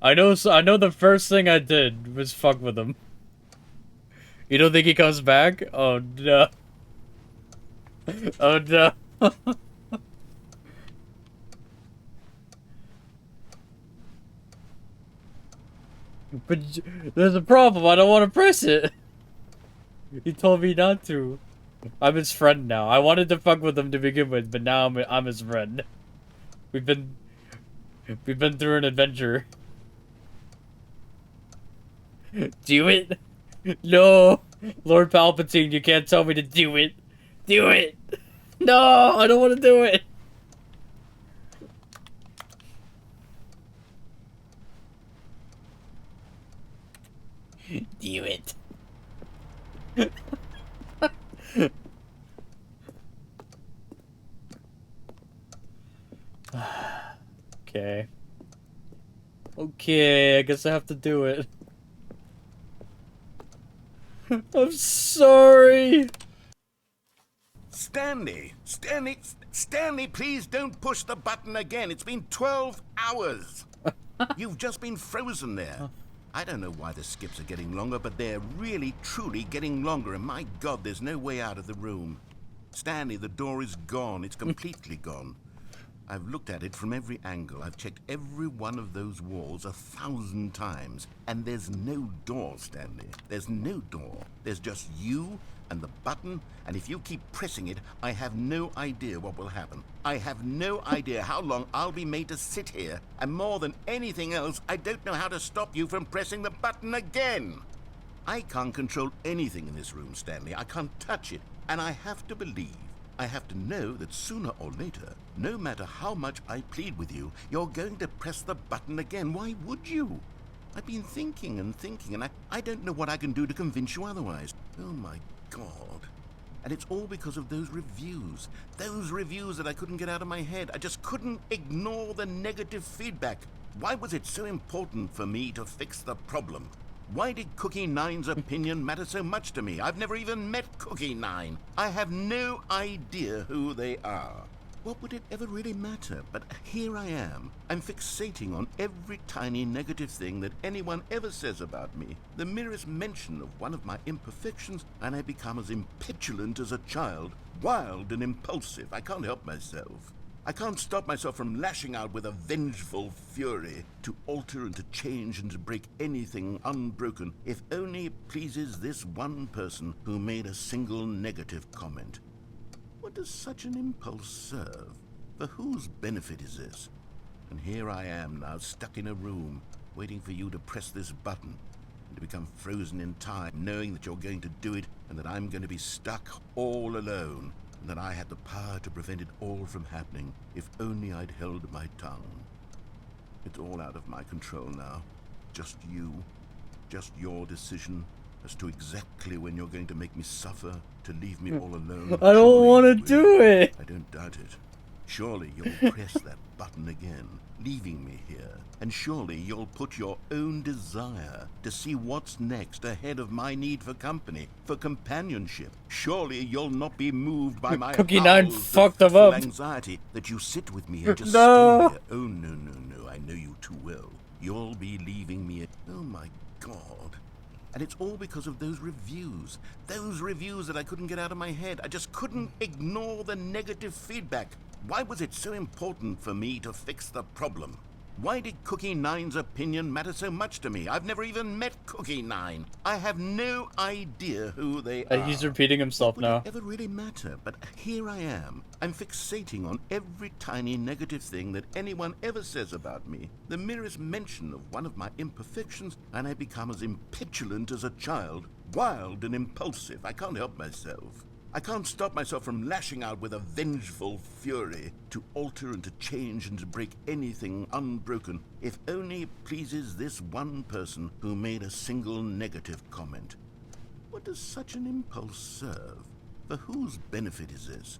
Speaker 1: I know the first thing I did was fuck with him. You don't think he comes back? Oh no. Oh no. But there's a problem, I don't want to press it. He told me not to. I'm his friend now. I wanted to fuck with him to begin with, but now I'm his friend. We've been through an adventure. Do it? No! Lord Palpatine, you can't tell me to do it. Do it! No! I don't want to do it! Do it. Okay. Okay, I guess I have to do it. I'm sorry.
Speaker 2: Stanley, please don't push the button again. It's been 12 hours. You've just been frozen there. I don't know why the skips are getting longer, but they're really, truly getting longer, and my God, there's no way out of the room. Stanley, the door is gone. It's completely gone. I've looked at it from every angle. I've checked every one of those walls 1,000 times. And there's no door, Stanley. There's no door. There's just you and the button, and if you keep pressing it, I have no idea what will happen. I have no idea how long I'll be made to sit here. And more than anything else, I don't know how to stop you from pressing the button again. I can't control anything in this room, Stanley. I can't touch it. And I have to believe, I have to know that sooner or later, no matter how much I plead with you, you're going to press the button again. Why would you? I've been thinking, and I don't know what I can do to convince you otherwise. Oh my God. And it's all because of those reviews. Those reviews that I couldn't get out of my head. I just couldn't ignore the negative feedback. Why was it so important for me to fix the problem? Why did Cookie Nine's opinion matter so much to me? I've never even met Cookie Nine. I have no idea who they are. What would it ever really matter? But here I am. I'm fixating on every tiny negative thing that anyone ever says about me. The merest mention of one of my imperfections, and I become as impetulant as a child, wild and impulsive. I can't help myself. I can't stop myself from lashing out with a vengeful fury to alter and to change and to break anything unbroken, if only it pleases this one person who made a single negative comment. What does such an impulse serve? For whose benefit is this? And here I am now, stuck in a room, waiting for you to press this button, and to become frozen in time, knowing that you're going to do it, and that I'm going to be stuck all alone, and that I had the power to prevent it all from happening, if only I'd held my tongue. It's all out of my control now. Just you. Just your decision as to exactly when you're going to make me suffer, to leave me all alone.
Speaker 6: I don't want to
Speaker 2: Surely you
Speaker 6: do
Speaker 2: will.
Speaker 6: it.
Speaker 2: I don't doubt it. Surely you'll press that button again, leaving me here. And surely you'll put your own desire to see what's next ahead of my need for company, for companionship. Surely you'll not be moved by my
Speaker 1: Cookie Nine
Speaker 2: howls of
Speaker 1: fucked them
Speaker 2: fitful
Speaker 1: up.
Speaker 2: anxiety that you sit with me and just
Speaker 6: No.
Speaker 2: stay here. Oh, no. I know you too well. You'll be leaving me. Oh, my God. And it's all because of those reviews. Those reviews that I couldn't get out of my head. I just couldn't ignore the negative feedback. Why was it so important for me to fix the problem? Why did Cookie Nine's opinion matter so much to me? I've never even met Cookie Nine. I have no idea who they are.
Speaker 1: He's repeating himself
Speaker 2: Would
Speaker 1: now.
Speaker 2: it ever really matter? But here I am. I'm fixating on every tiny negative thing that anyone ever says about me. The merest mention of one of my imperfections, and I become as impetulant as a child, wild and impulsive. I can't help myself. I can't stop myself from lashing out with a vengeful fury to alter and to change and to break anything unbroken, if only it pleases this one person who made a single negative comment. What does such an impulse serve? For whose benefit is this?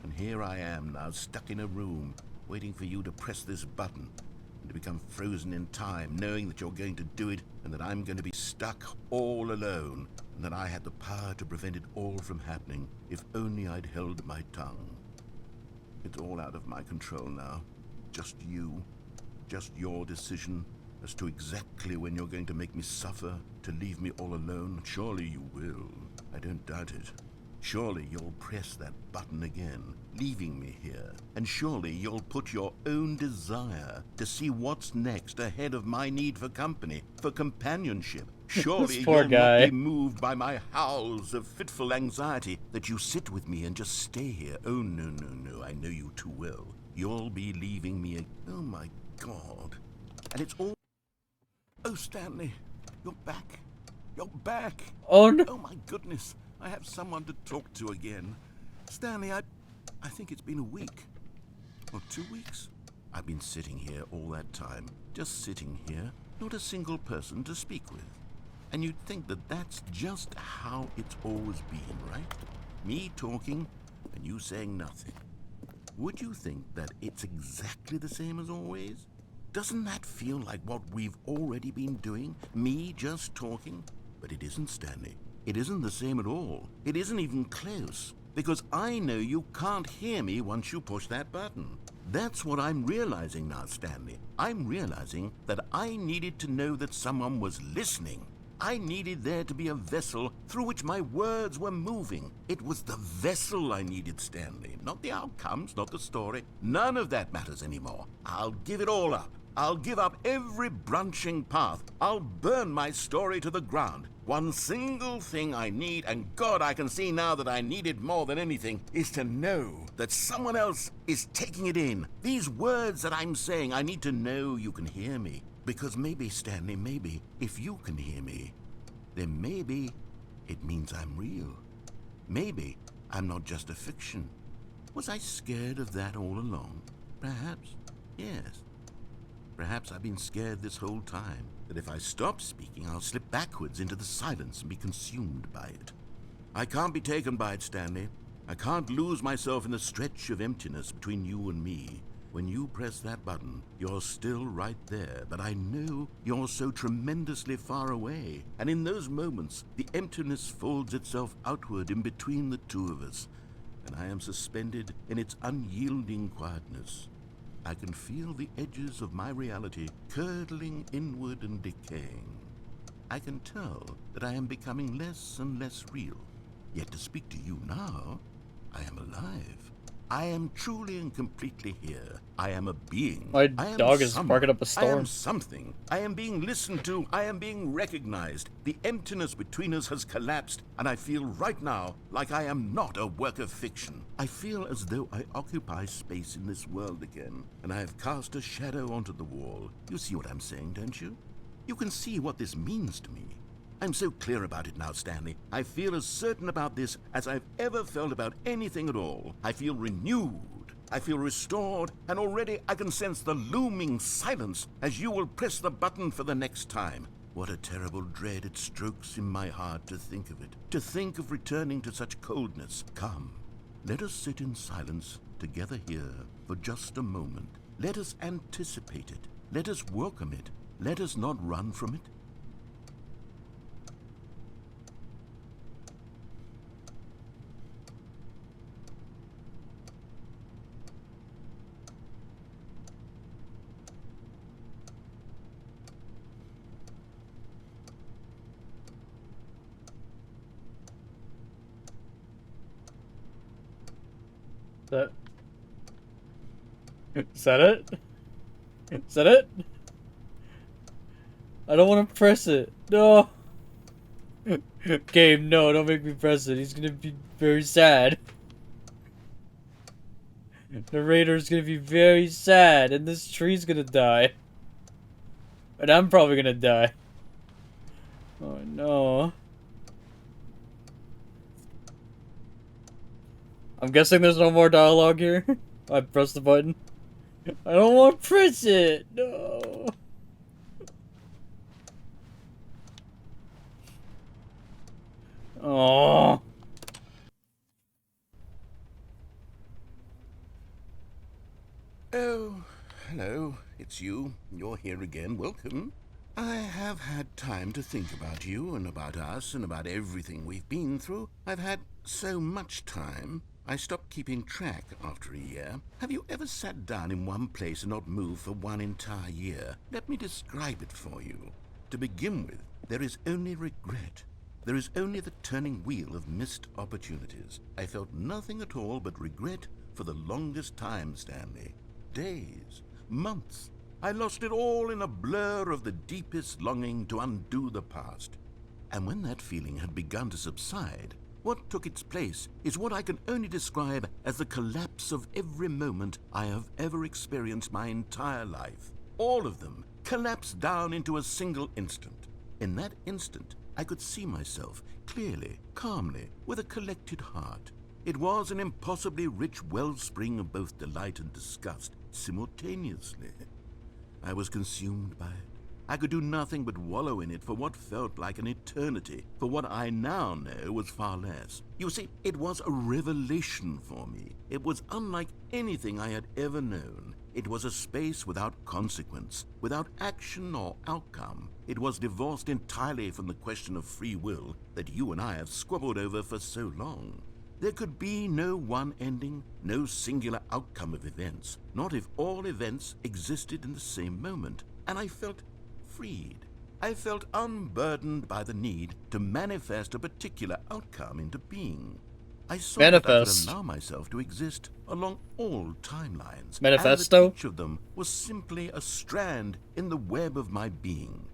Speaker 2: And here I am now, stuck in a room, waiting for you to press this button, and to become frozen in time, knowing that you're going to do it, and that I'm going to be stuck all alone, and that I had the power to prevent it all from happening, if only I'd held my tongue. It's all out of my control now. Just you. Just your decision as to exactly when you're going to make me suffer, to leave me all alone. Surely you will. I don't doubt it. Surely you'll press that button again, leaving me here. And surely you'll put your own desire to see what's next ahead of my need for company, for companionship. Surely
Speaker 1: poor
Speaker 2: you'll
Speaker 1: guy.
Speaker 2: not be moved by my howls of fitful anxiety that you sit with me and just stay here. Oh, no. I know you too well. You'll be leaving me. Oh, my God. And it's all... Oh, Stanley, you're back. You're back.
Speaker 1: Oh no.
Speaker 2: Oh, my goodness. I have someone to talk to again. Stanley, I think it's been a week. Or 2 weeks. I've been sitting here all that time. Just sitting here. Not a single person to speak with. And you'd think that that's just how it's always been, right? Me talking and you saying nothing. Would you think that it's exactly the same as always? Doesn't that feel like what we've already been doing? Me just talking? But it isn't, Stanley. It isn't the same at all. It isn't even close. Because I know you can't hear me once you push that button. That's what I'm realizing now, Stanley. I'm realizing that I needed to know that someone was listening. I needed there to be a vessel through which my words were moving. It was the vessel I needed, Stanley. Not the outcomes, not the story. None of that matters anymore. I'll give it all up. I'll give up every branching path. I'll burn my story to the ground. One single thing I need, and God, I can see now that I need it more than anything, is to know that someone else is taking it in. These words that I'm saying, I need to know you can hear me. Because maybe, Stanley, maybe, if you can hear me, then maybe it means I'm real. Maybe I'm not just a fiction. Was I scared of that all along? Perhaps, yes. Perhaps I've been scared this whole time, that if I stop speaking, I'll slip backwards into the silence and be consumed by it. I can't be taken by it, Stanley. I can't lose myself in the stretch of emptiness between you and me. When you press that button, you're still right there, but I know you're so tremendously far away. And in those moments, the emptiness folds itself outward in between the two of us, and I am suspended in its unyielding quietness. I can feel the edges of my reality curdling inward and decaying. I can tell that I am becoming less and less real. Yet to speak to you now, I am alive. I am truly and completely here. I am a being.
Speaker 1: My
Speaker 2: I am
Speaker 1: dog is
Speaker 2: someone.
Speaker 1: barking up a
Speaker 2: I
Speaker 1: storm.
Speaker 2: am something. I am being listened to. I am being recognized. The emptiness between us has collapsed, and I feel right now like I am not a work of fiction. I feel as though I occupy space in this world again, and I have cast a shadow onto the wall. You see what I'm saying, don't you? You can see what this means to me. I'm so clear about it now, Stanley. I feel as certain about this as I've ever felt about anything at all. I feel renewed. I feel restored, and already I can sense the looming silence as you will press the button for the next time. What a terrible dread it strokes in my heart to think of it. To think of returning to such coldness. Come, let us sit in silence together here for just a moment. Let us anticipate it. Let us welcome it. Let us not run from it.
Speaker 1: Is that it? Is that it? I don't want to press it. No. Game, no, don't make me press it. He's gonna be very sad. Narrator's gonna be very sad, and this tree's gonna die. And I'm probably gonna die. Oh no. I'm guessing there's no more dialogue here. I pressed the button. I don't want to press it. No. Oh.
Speaker 2: Oh, hello. It's you. You're here again. Welcome. I have had time to think about you and about us and about everything we've been through. I've had so much time. I stopped keeping track after a year. Have you ever sat down in one place and not moved for one entire year? Let me describe it for you. To begin with, there is only regret. There is only the turning wheel of missed opportunities. I felt nothing at all but regret for the longest time, Stanley. Days, months. I lost it all in a blur of the deepest longing to undo the past. And when that feeling had begun to subside, what took its place is what I can only describe as the collapse of every moment I have ever experienced my entire life. All of them collapsed down into a single instant. In that instant, I could see myself clearly, calmly, with a collected heart. It was an impossibly rich wellspring of both delight and disgust simultaneously. I was consumed by it. I could do nothing but wallow in it for what felt like an eternity, for what I now know was far less. You see, it was a revelation for me. It was unlike anything I had ever known. It was a space without consequence, without action or outcome. It was divorced entirely from the question of free will that you and I have squabbled over for so long. There could be no one ending, no singular outcome of events, not if all events existed in the same moment. And I felt freed. I felt unburdened by the need to manifest a particular outcome into being. I saw that I could
Speaker 1: Manifest.
Speaker 2: allow myself to exist along all timelines,
Speaker 1: Manifesto?
Speaker 2: and that each of them was simply a strand in the web of my being.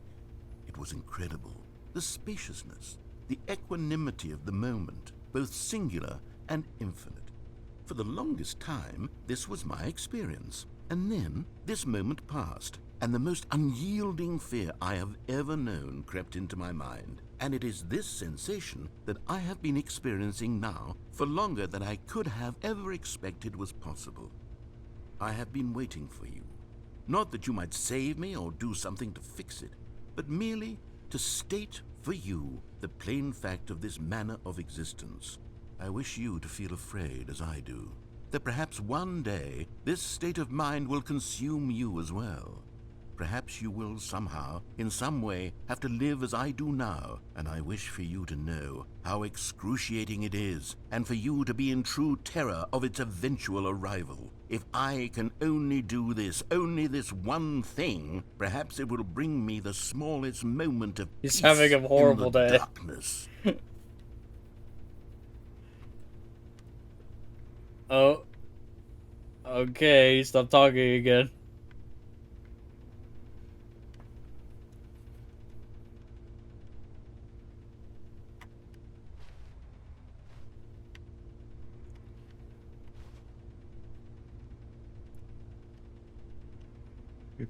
Speaker 2: It was incredible, the spaciousness, the equanimity of the moment, both singular and infinite. For the longest time, this was my experience, and then this moment passed, and the most unyielding fear I have ever known crept into my mind. And it is this sensation that I have been experiencing now for longer than I could have ever expected was possible. I have been waiting for you. Not that you might save me or do something to fix it, but merely to state for you the plain fact of this manner of existence. I wish you to feel afraid as I do, that perhaps one day this state of mind will consume you as well. Perhaps you will somehow, in some way, have to live as I do now, and I wish for you to know how excruciating it is, and for you to be in true terror of its eventual arrival. If I can only do this, only this one thing, perhaps it will bring me the smallest moment of
Speaker 1: He's
Speaker 2: peace
Speaker 1: having a horrible
Speaker 2: in the
Speaker 1: day.
Speaker 2: darkness.
Speaker 1: Oh. Okay, stop talking again.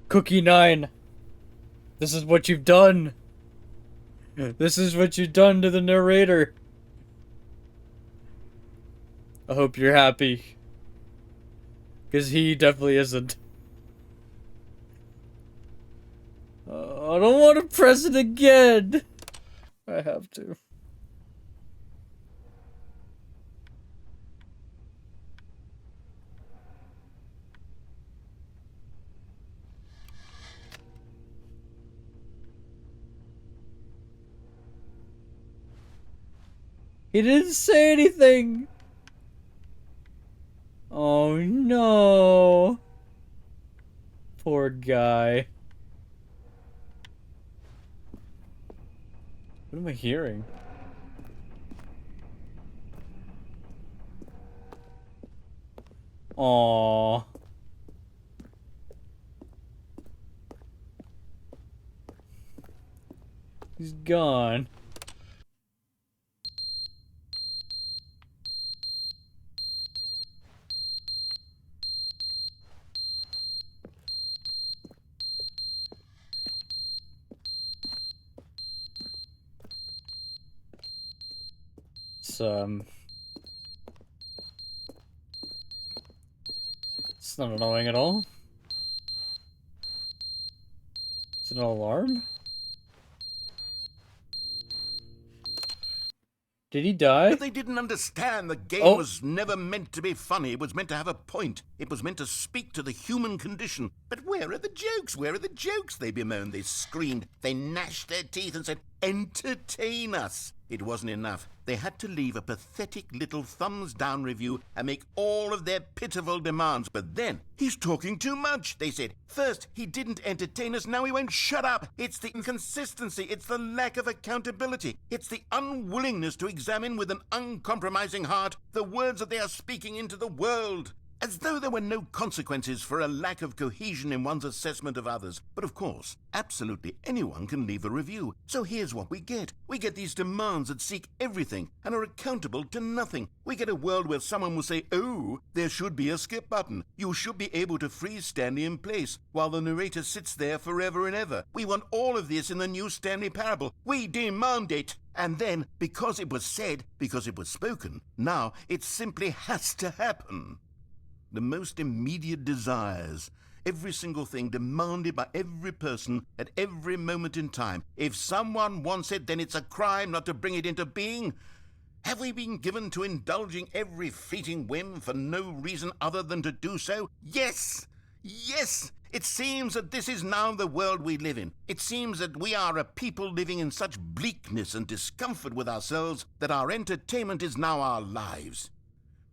Speaker 1: Cookie 9. This is what you've done. This is what you've done to the narrator. I hope you're happy. Because he definitely isn't. I don't want to press it again. I have to. He didn't say anything. Oh no. Poor guy. What am I hearing? Aww. He's gone. It's not annoying at all. Is it an alarm? Did he die?
Speaker 2: But they didn't understand the game
Speaker 1: Oh.
Speaker 2: was never meant to be funny. It was meant to have a point. It was meant to speak to the human condition. But where are the jokes? Where are the jokes? They bemoaned, they screamed, they gnashed their teeth and said, entertain us. It wasn't enough. They had to leave a pathetic little thumbs-down review and make all of their pitiful demands. But then, he's talking too much, they said. First, he didn't entertain us, now he won't shut up. It's the inconsistency, it's the lack of accountability. It's the unwillingness to examine with an uncompromising heart the words that they are speaking into the world. As though there were no consequences for a lack of cohesion in one's assessment of others. But of course, absolutely anyone can leave a review. So here's what we get. We get these demands that seek everything and are accountable to nothing. We get a world where someone will say, oh, there should be a skip button. You should be able to freeze Stanley in place while the narrator sits there forever and ever. We want all of this in the new Stanley parable. We demand it. And then, because it was said, because it was spoken, now it simply has to happen. The most immediate desires, every single thing demanded by every person at every moment in time. If someone wants it, then it's a crime not to bring it into being. Have we been given to indulging every fleeting whim for no reason other than to do so? Yes! Yes! It seems that this is now the world we live in. It seems that we are a people living in such bleakness and discomfort with ourselves that our entertainment is now our lives.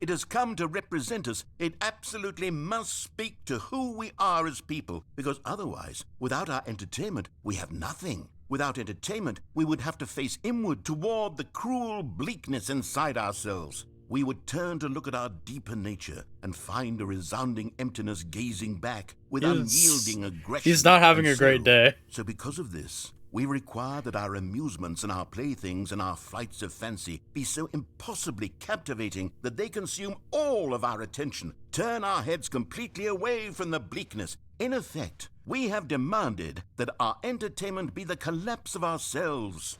Speaker 2: It has come to represent us. It absolutely must speak to who we are as people, because otherwise, without our entertainment, we have nothing. Without entertainment, we would have to face inward toward the cruel bleakness inside ourselves. We would turn to look at our deeper nature and find a resounding emptiness gazing back with unyielding aggression.
Speaker 1: He's not having
Speaker 2: And
Speaker 1: a great day.
Speaker 2: So because of this, we require that our amusements and our playthings and our flights of fancy be so impossibly captivating that they consume all of our attention, turn our heads completely away from the bleakness. In effect, we have demanded that our entertainment be the collapse of ourselves.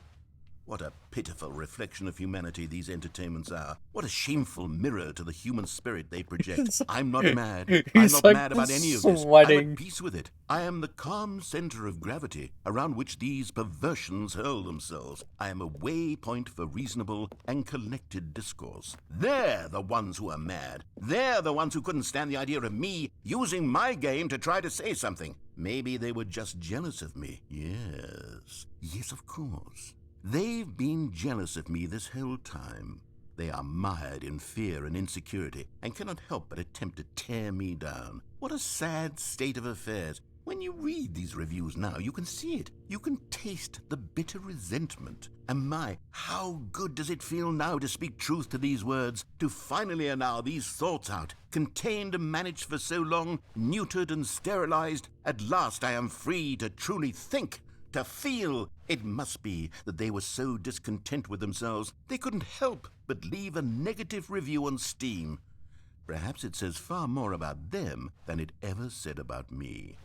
Speaker 2: What a pitiful reflection of humanity these entertainments are. What a shameful mirror to the human spirit they project. I'm not mad. I'm not mad about any of this. I'm at peace with it. I am the calm center of gravity around which these perversions hurl themselves. I am a waypoint for reasonable and collected discourse. They're the ones who are mad. They're the ones who couldn't stand the idea of me using my game to try to say something. Maybe they were just jealous of me. Yes. Yes, of course. They've been jealous of me this whole time. They are mired in fear and insecurity and cannot help but attempt to tear me down. What a sad state of affairs. When you read these reviews now, you can see it. You can taste the bitter resentment. And my, how good does it feel now to speak truth to these words, to finally allow these thoughts out, contained and managed for so long, neutered and sterilized. At last I am free to truly think, to feel. It must be that they were so discontent with themselves they couldn't help but leave a negative review on Steam. Perhaps it says far more about them than it ever said about me.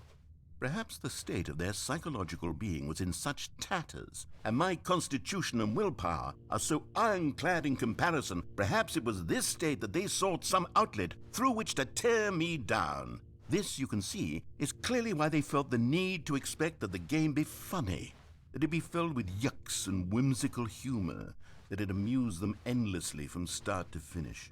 Speaker 2: Perhaps the state of their psychological being was in such tatters, and my constitution and willpower are so ironclad in comparison, perhaps it was this state that they sought some outlet through which to tear me down. This, you can see, is clearly why they felt the need to expect that the game be funny, that it be filled with yucks and whimsical humor, that it amuse them endlessly from start to finish.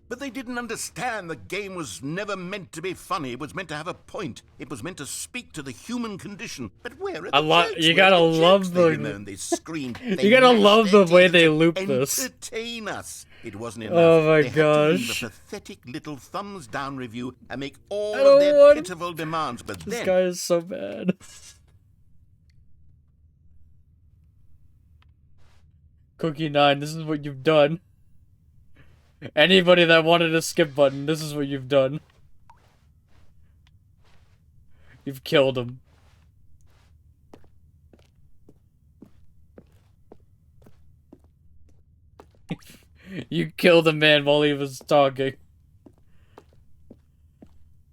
Speaker 2: But they didn't understand the game was never meant to be funny. It was meant to have a point. It was meant to speak to the human condition. But where are the jokes?
Speaker 1: You gotta love
Speaker 2: They bemoaned, they screamed, they
Speaker 1: you gotta love the way they
Speaker 2: to
Speaker 1: loop this.
Speaker 2: entertain us. It wasn't enough.
Speaker 1: Oh my
Speaker 2: They had to leave
Speaker 1: gosh.
Speaker 2: a pathetic little thumbs down review and make all of their pitiful demands. But
Speaker 1: This
Speaker 2: then
Speaker 1: guy is so bad. Cookie 9, this is what you've done. Anybody that wanted a skip button, this is what you've done. You've killed him. You killed a man while he was talking.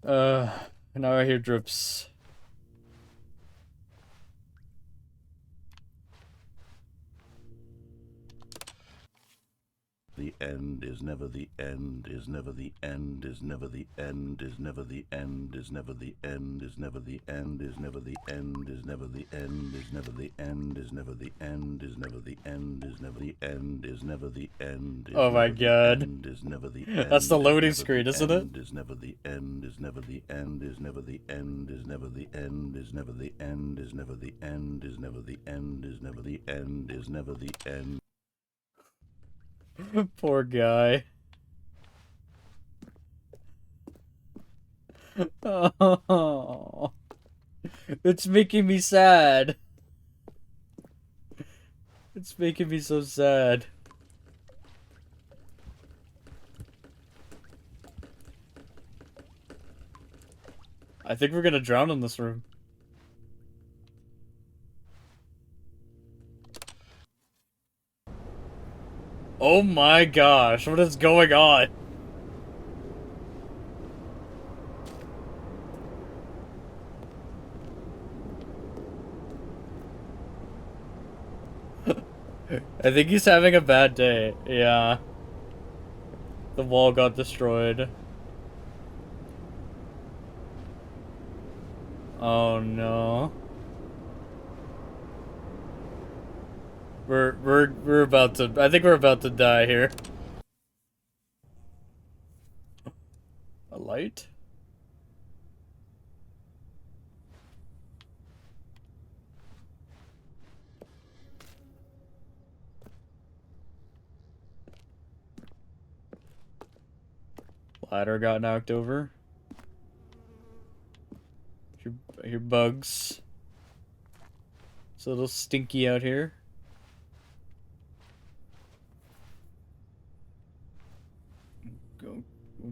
Speaker 1: Now I hear drips.
Speaker 2: the end is never the end, is never the end, is never the end, is never the end, is never the end, is never the end, is never the end, is never the end, is never the end, is never the end, is never the end, is never the end, is never the end.
Speaker 1: Oh my god.
Speaker 2: Is never the end.
Speaker 1: That's the loading screen, isn't it?
Speaker 2: Is never the end, is never the end, is never the end, is never the end, is never the end, is never the end, is never the end, is never the end, is never the end.
Speaker 1: Poor guy. Oh, it's making me sad. It's making me so sad. I think we're gonna drown in this room. Oh my gosh, what is going on? I think he's having a bad day. Yeah. The wall got destroyed. Oh no. We're about to, I think we're about to die here. A light? Ladder got knocked over. I hear bugs. It's a little stinky out here.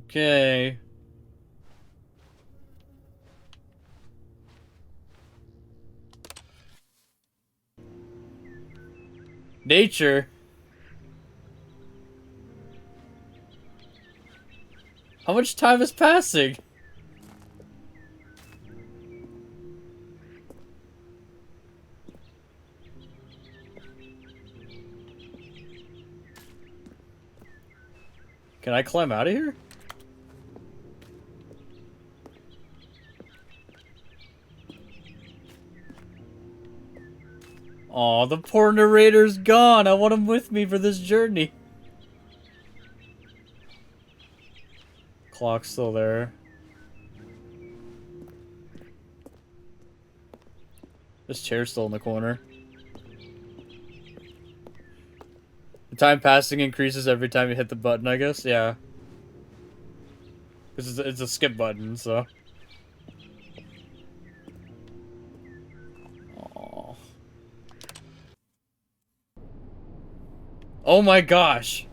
Speaker 1: Okay. Nature. How much time is passing? Can I climb out of here? Aw, the poor narrator's gone. I want him with me for this journey. Clock's still there. This chair's still in the corner. The time passing increases every time you hit the button, I guess? Yeah. This is it's a skip button, so. Aww. Oh my gosh!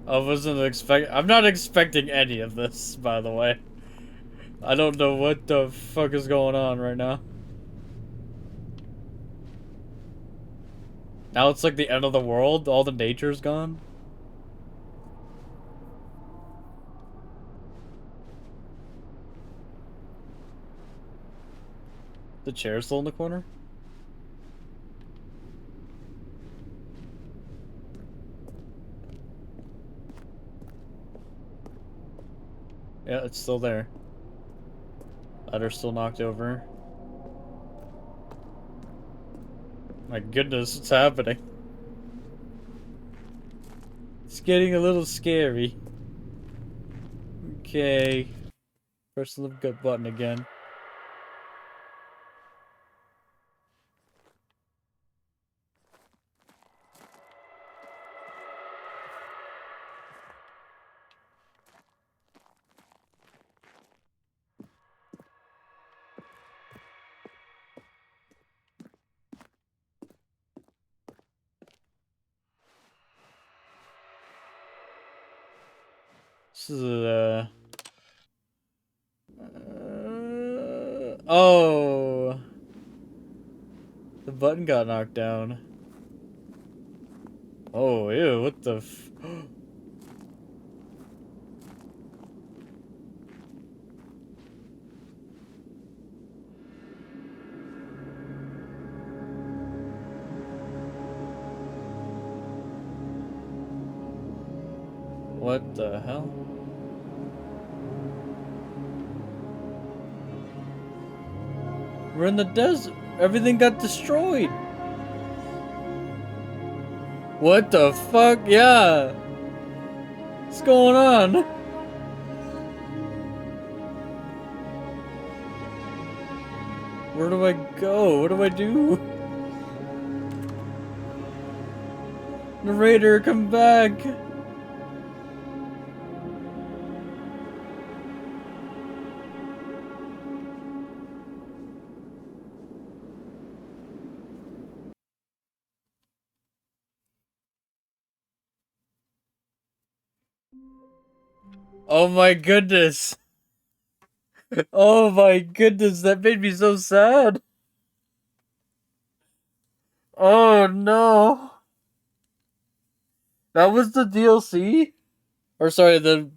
Speaker 1: I'm not expecting any of this, by the way. I don't know what the fuck is going on right now. Now it's like the end of the world, all the nature's gone. The chair's still in the corner? Yeah, it's still there. Ladder's still knocked over. My goodness, what's happening? It's getting a little scary. Okay. Press the gut button again. This is oh, the button got knocked down. Oh, ew! What the? What the hell? We're in the desert. Everything got destroyed. What the fuck? Yeah. What's going on? Where do I go? What do I do? Narrator, come back. Oh my goodness. Oh my goodness, that made me so sad. Oh no. That was the DLC? Or sorry, the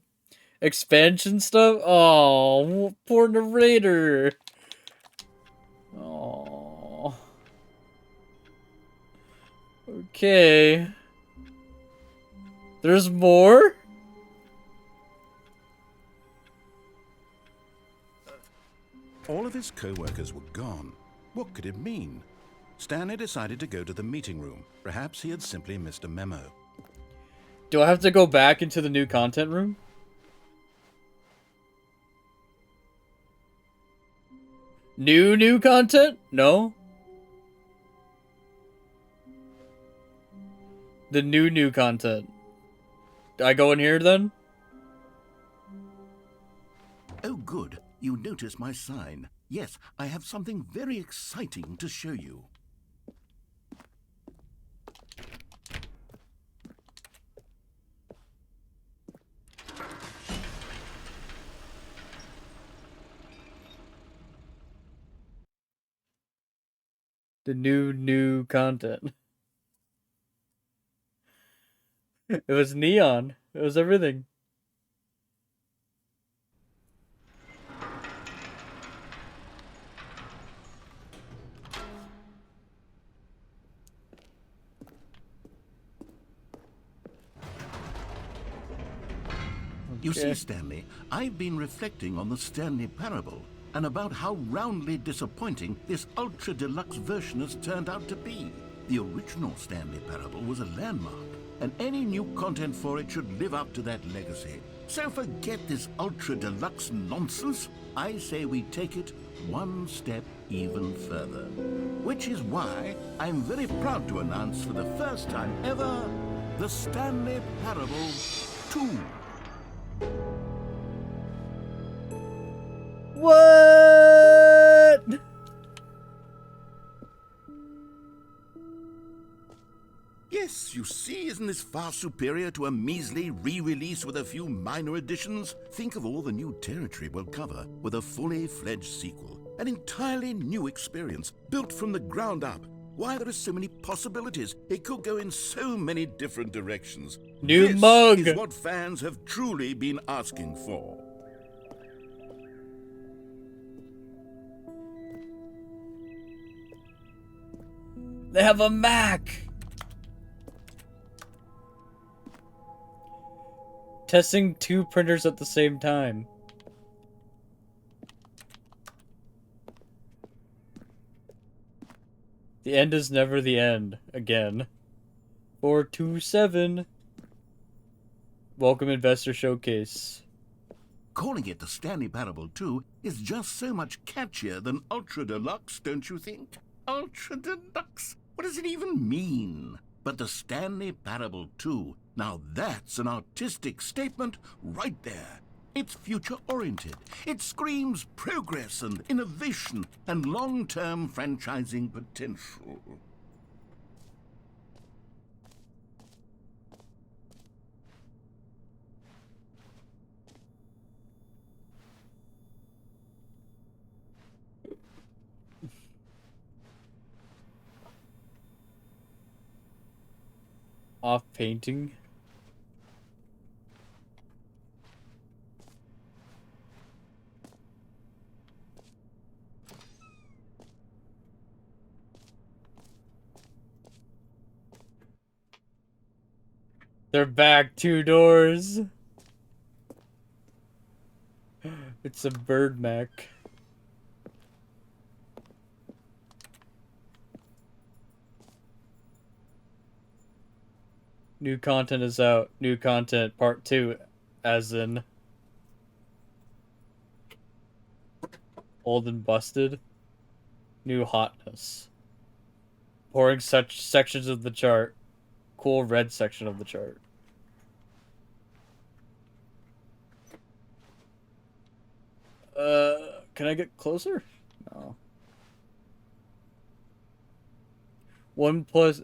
Speaker 1: expansion stuff? Oh, poor narrator. Oh. Okay. There's more?
Speaker 2: All of his co-workers were gone. What could it mean? Stanley decided to go to the meeting room. Perhaps he had simply missed a memo.
Speaker 1: Do I have to go back into the new content room? New content? No. The new content. Do I go in here then?
Speaker 2: Oh, good. You notice my sign. Yes, I have something very exciting to show you.
Speaker 1: The new content. It was neon. It was everything.
Speaker 2: You see,
Speaker 1: Okay.
Speaker 2: Stanley, I've been reflecting on the Stanley Parable and about how roundly disappointing this ultra deluxe version has turned out to be. The original Stanley Parable was a landmark, and any new content for it should live up to that legacy. So forget this ultra deluxe nonsense. I say we take it one step even further. Which is why I'm very proud to announce for the first time ever, the Stanley Parable 2.
Speaker 1: What?
Speaker 2: Yes, you see, isn't this far superior to a measly re-release with a few minor additions? Think of all the new territory we'll cover with a fully fledged sequel. An entirely new experience, built from the ground up. Why, there are so many possibilities. It could go in so many different directions.
Speaker 1: New
Speaker 2: This
Speaker 1: mug.
Speaker 2: is what fans have truly been asking for.
Speaker 1: They have a Mac. Testing 2 printers at the same time. The end is never the end. Again. 427. Welcome Investor Showcase.
Speaker 2: Calling it the Stanley Parable 2 is just so much catchier than Ultra Deluxe, don't you think? Ultra Deluxe? What does it even mean? But the Stanley Parable 2, now that's an artistic statement right there. It's future-oriented. It screams progress and innovation and long-term franchising potential.
Speaker 1: Off painting. They're back 2 doors. It's a bird Mac. New content is out. New content part 2, as in old and busted. New hotness. Pouring such sections of the chart. Cool red section of the chart. Can I get closer? No. 1 plus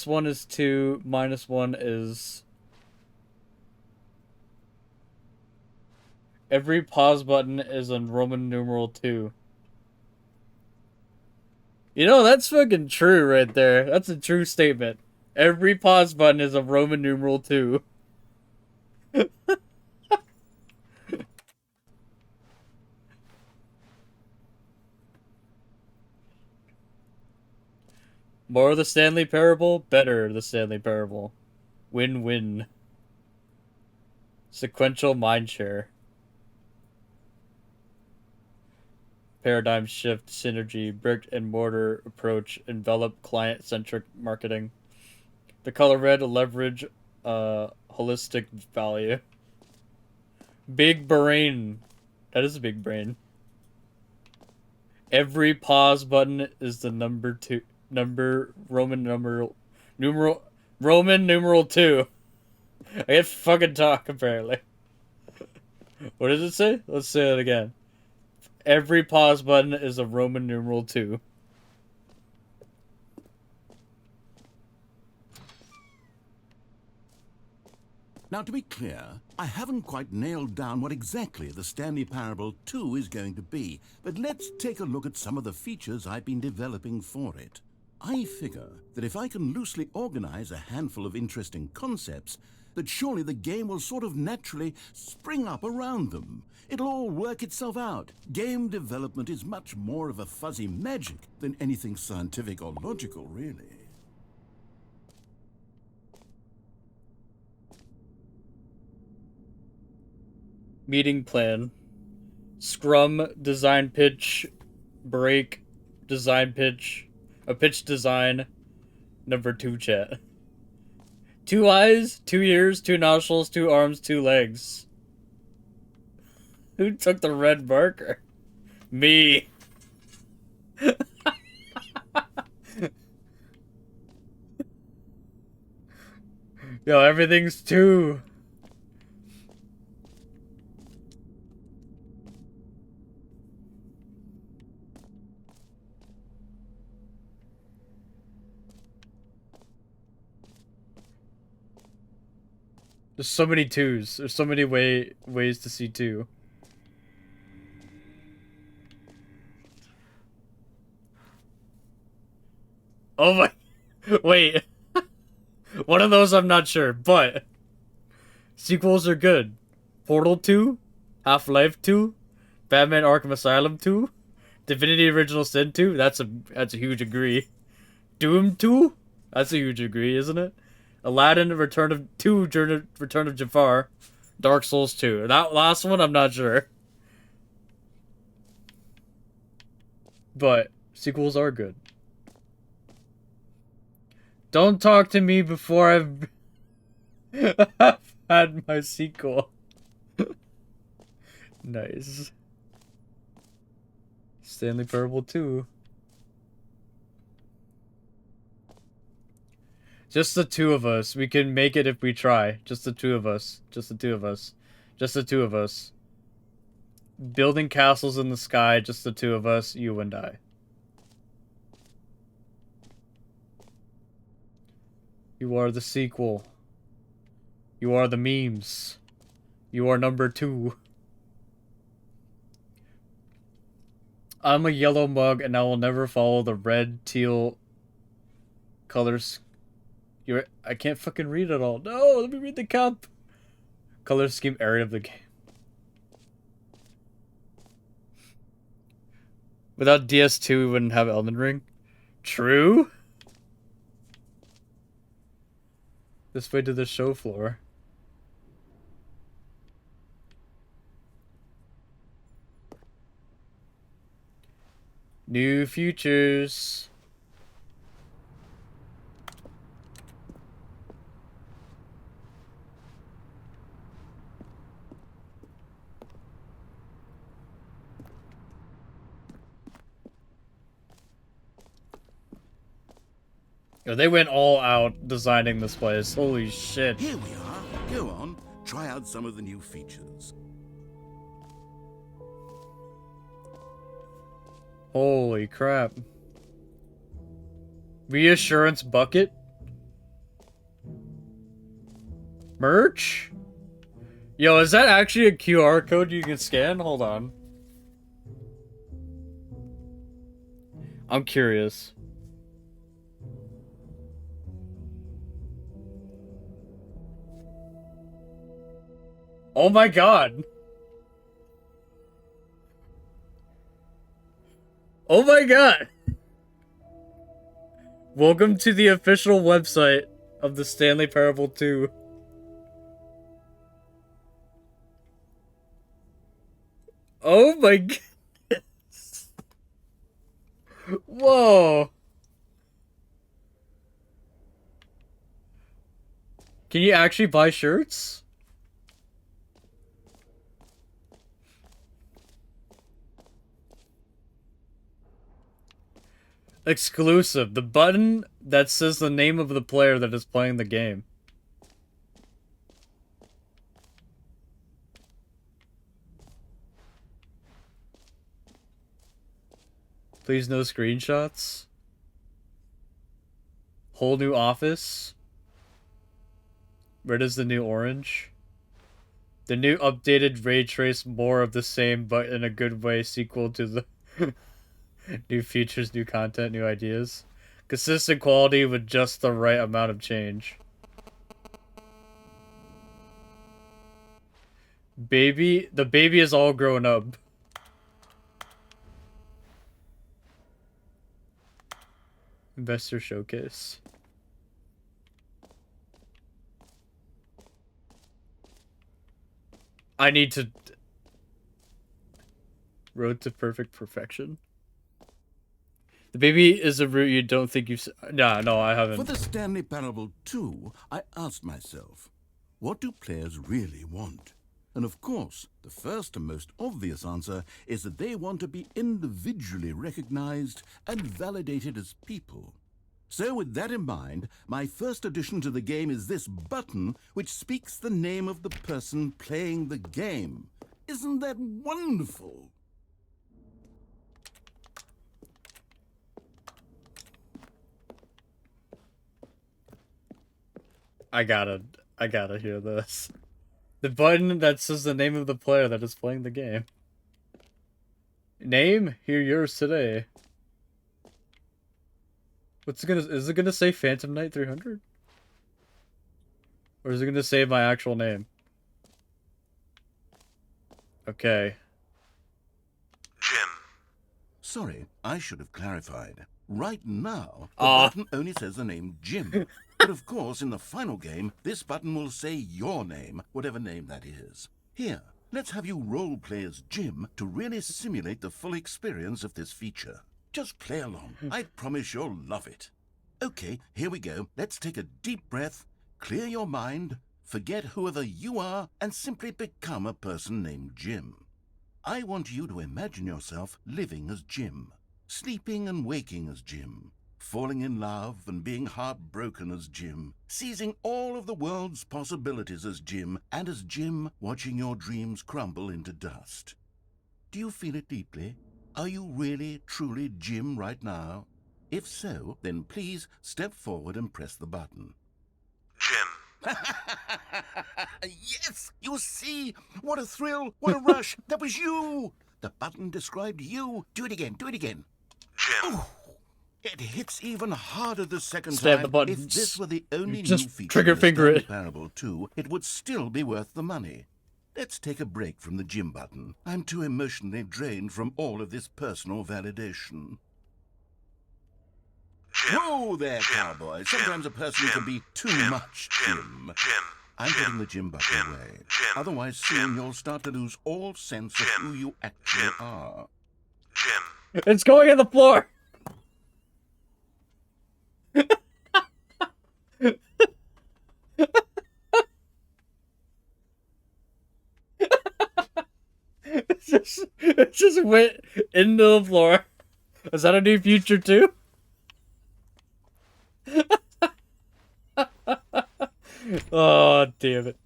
Speaker 1: 1 is 2, minus 1 is... Every pause button is in Roman numeral 2. You know, that's fucking true right there. That's a true statement. Every pause button is a Roman numeral 2. More of the Stanley Parable, better the Stanley Parable. Win-win. Sequential mindshare. Paradigm shift, synergy, brick and mortar approach, envelop client-centric marketing. The color red, leverage, holistic value. Big brain. That is a big brain. Every pause button is the Roman numeral 2. I can't fucking talk, apparently. What does it say? Let's say it again. Every pause button is a Roman numeral 2.
Speaker 2: Now, to be clear, I haven't quite nailed down what exactly the Stanley Parable 2 is going to be, but let's take a look at some of the features I've been developing for it. I figure that if I can loosely organize a handful of interesting concepts, that surely the game will sort of naturally spring up around them. It'll all work itself out. Game development is much more of a fuzzy magic than anything scientific or logical, really.
Speaker 1: Meeting plan. Scrum, design pitch, break, design pitch, a pitch design, number 2 chat. 2 eyes, 2 ears, 2 nostrils, 2 arms, 2 legs. Who took the red marker? Me. Yo, everything's 2. There's so many 2s. There's so many ways to see 2. Oh my... Wait. One of those I'm not sure, but... Sequels are good. Portal 2? Half-Life 2? Batman Arkham Asylum 2? Divinity Original Sin 2? That's a huge agree. Doom 2? That's a huge agree, isn't it? Aladdin Return of Jafar. Dark Souls 2. That last one I'm not sure. But sequels are good. Don't talk to me before I've had my sequel. Nice. Stanley Parable 2. Just the 2 of us. We can make it if we try. Just the 2 of us. Just the 2 of us. Just the 2 of us. Building castles in the sky. Just the 2 of us. You and I. You are the sequel. You are the memes. You are number 2. I'm a yellow mug and I will never follow the red, teal colors. I can't fucking read it all. No, let me read the comp. Color scheme area of the game. Without DS2, we wouldn't have Elden Ring. True? This way to the show floor. New futures. Yo, they went all out designing this place. Holy shit.
Speaker 2: Here we are. Go on, try out some of the new features.
Speaker 1: Holy crap. Reassurance bucket? Merch? Yo, is that actually a QR code you can scan? Hold on. I'm curious. Oh my god. Oh my god. Welcome to the official website of the Stanley Parable 2. Oh my goodness. Whoa. Can you actually buy shirts? Exclusive. The button that says the name of the player that is playing the game. Please no screenshots. Whole new office. Where does the new orange? The new updated ray trace, more of the same, but in a good way, sequel to the new features, new content, new ideas. Consistent quality with just the right amount of change. The baby is all grown up. Investor showcase. I need to... Road to perfect perfection. The baby is a route you don't think you've... Nah, no, I haven't.
Speaker 2: For the Stanley Parable 2, I asked myself, what do players really want? And of course, the first and most obvious answer is that they want to be individually recognized and validated as people. So with that in mind, my first addition to the game is this button, which speaks the name of the person playing the game. Isn't that wonderful?
Speaker 1: I gotta hear this. The button that says the name of the player that is playing the game. Name? Hear yours today. Is it gonna say Phantom Knight 300? Or is it gonna say my actual name? Okay.
Speaker 2: Jim. Sorry, I should have clarified. Right now, the button only says the name Jim. But of course, in the final game, this button will say your name, whatever name that is. Here, let's have you role-play as Jim to really simulate the full experience of this feature. Just play along. I promise you'll love it. Okay, here we go. Let's take a deep breath, clear your mind, forget whoever you are, and simply become a person named Jim. I want you to imagine yourself living as Jim, sleeping and waking as Jim, falling in love and being heartbroken as Jim, seizing all of the world's possibilities as Jim, and as Jim watching your dreams crumble into dust. Do you feel it deeply? Are you really, truly Jim right now? If so, then please step forward and press the button. Jim. Yes! You see? What a thrill! What a rush! That was you! The button described you. Do it again. Do it again. Jim. Ooh. It hits even harder the second
Speaker 1: Stab
Speaker 2: time.
Speaker 1: the button.
Speaker 2: If this were the only
Speaker 1: Just
Speaker 2: new feature
Speaker 1: trigger
Speaker 2: in the
Speaker 1: finger
Speaker 2: Stanley
Speaker 1: it.
Speaker 2: Parable 2, it would still be worth the money. Let's take a break from the Jim button. I'm too emotionally drained from all of this personal validation.
Speaker 7: Jim,
Speaker 2: Whoa there,
Speaker 7: Jim,
Speaker 2: cowboy. Sometimes a person
Speaker 7: Jim,
Speaker 2: can be too
Speaker 7: Jim,
Speaker 2: much
Speaker 7: Jim,
Speaker 2: I'm putting the Jim button
Speaker 7: Jim,
Speaker 2: away.
Speaker 7: Jim,
Speaker 2: Otherwise, soon you'll start to lose all sense of
Speaker 7: Jim,
Speaker 2: who you actually
Speaker 7: Jim.
Speaker 2: are.
Speaker 7: Jim.
Speaker 1: It's going on the floor! it just went into the floor. Is that a new feature too? Oh, damn it.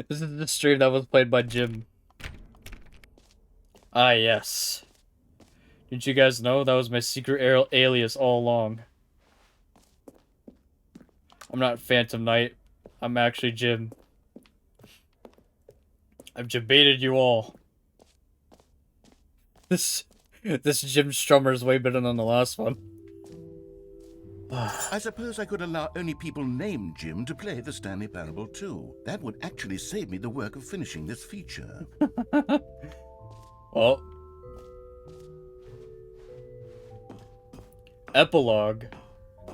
Speaker 1: This is the stream that was played by Jim. Ah, yes. Didn't you guys know that was my secret alias all along? I'm not Phantom Knight. I'm actually Jim. I've debated you all. This Jim Strummer is way better than the last one.
Speaker 2: I suppose I could allow only people named Jim to play the Stanley Parable 2. That would actually save me the work of finishing this feature.
Speaker 1: Well. Epilogue.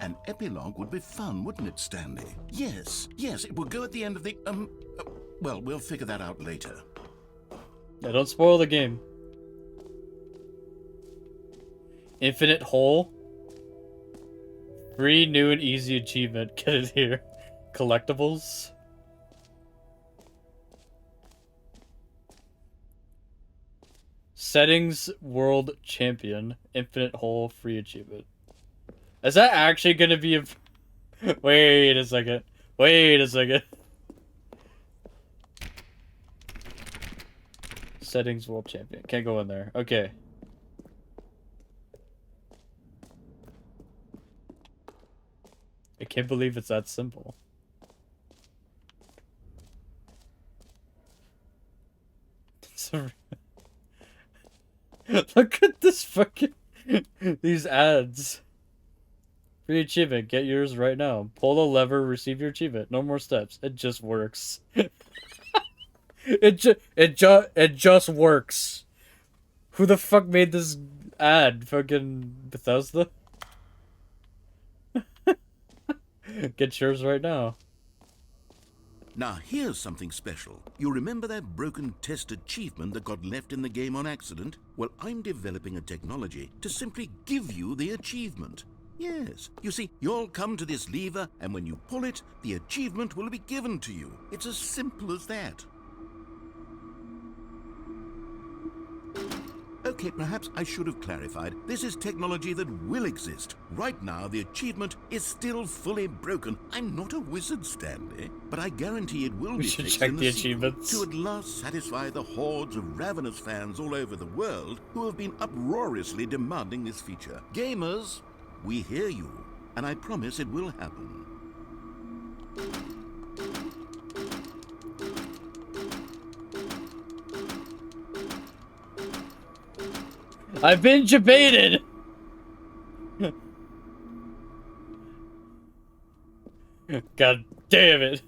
Speaker 2: An epilogue would be fun, wouldn't it, Stanley? Yes, it would go at the end of the, well, we'll figure that out later.
Speaker 1: Yeah, don't spoil the game. Infinite Hole. Free, new, and easy achievement. Get it here. Collectibles. Settings, World Champion. Infinite Hole, free achievement. Is that actually gonna be a... Wait a second. Wait a second. settings world champion. Can't go in there. Okay. I can't believe it's that simple. Look at this fucking... these ads. Free achievement. Get yours right now. Pull the lever, receive your achievement. No more steps. It just works. It just works. Who the fuck made this ad? Fucking Bethesda? Get yours right now.
Speaker 2: Now, here's something special. You remember that broken test achievement that got left in the game on accident? Well, I'm developing a technology to simply give you the achievement. Yes. You see, you'll come to this lever, and when you pull it, the achievement will be given to you. It's as simple as that. Okay, perhaps I should have clarified. This is technology that will exist. Right now, the achievement is still fully broken. I'm not a wizard, Stanley, but I guarantee it will
Speaker 1: We
Speaker 2: be
Speaker 1: should
Speaker 2: fixed
Speaker 1: check
Speaker 2: in
Speaker 1: the
Speaker 2: the sequel
Speaker 1: achievements.
Speaker 2: to at last satisfy the hordes of ravenous fans all over the world who have been uproariously demanding this feature. Gamers, we hear you, and I promise it will happen.
Speaker 1: I've been debated. God damn it.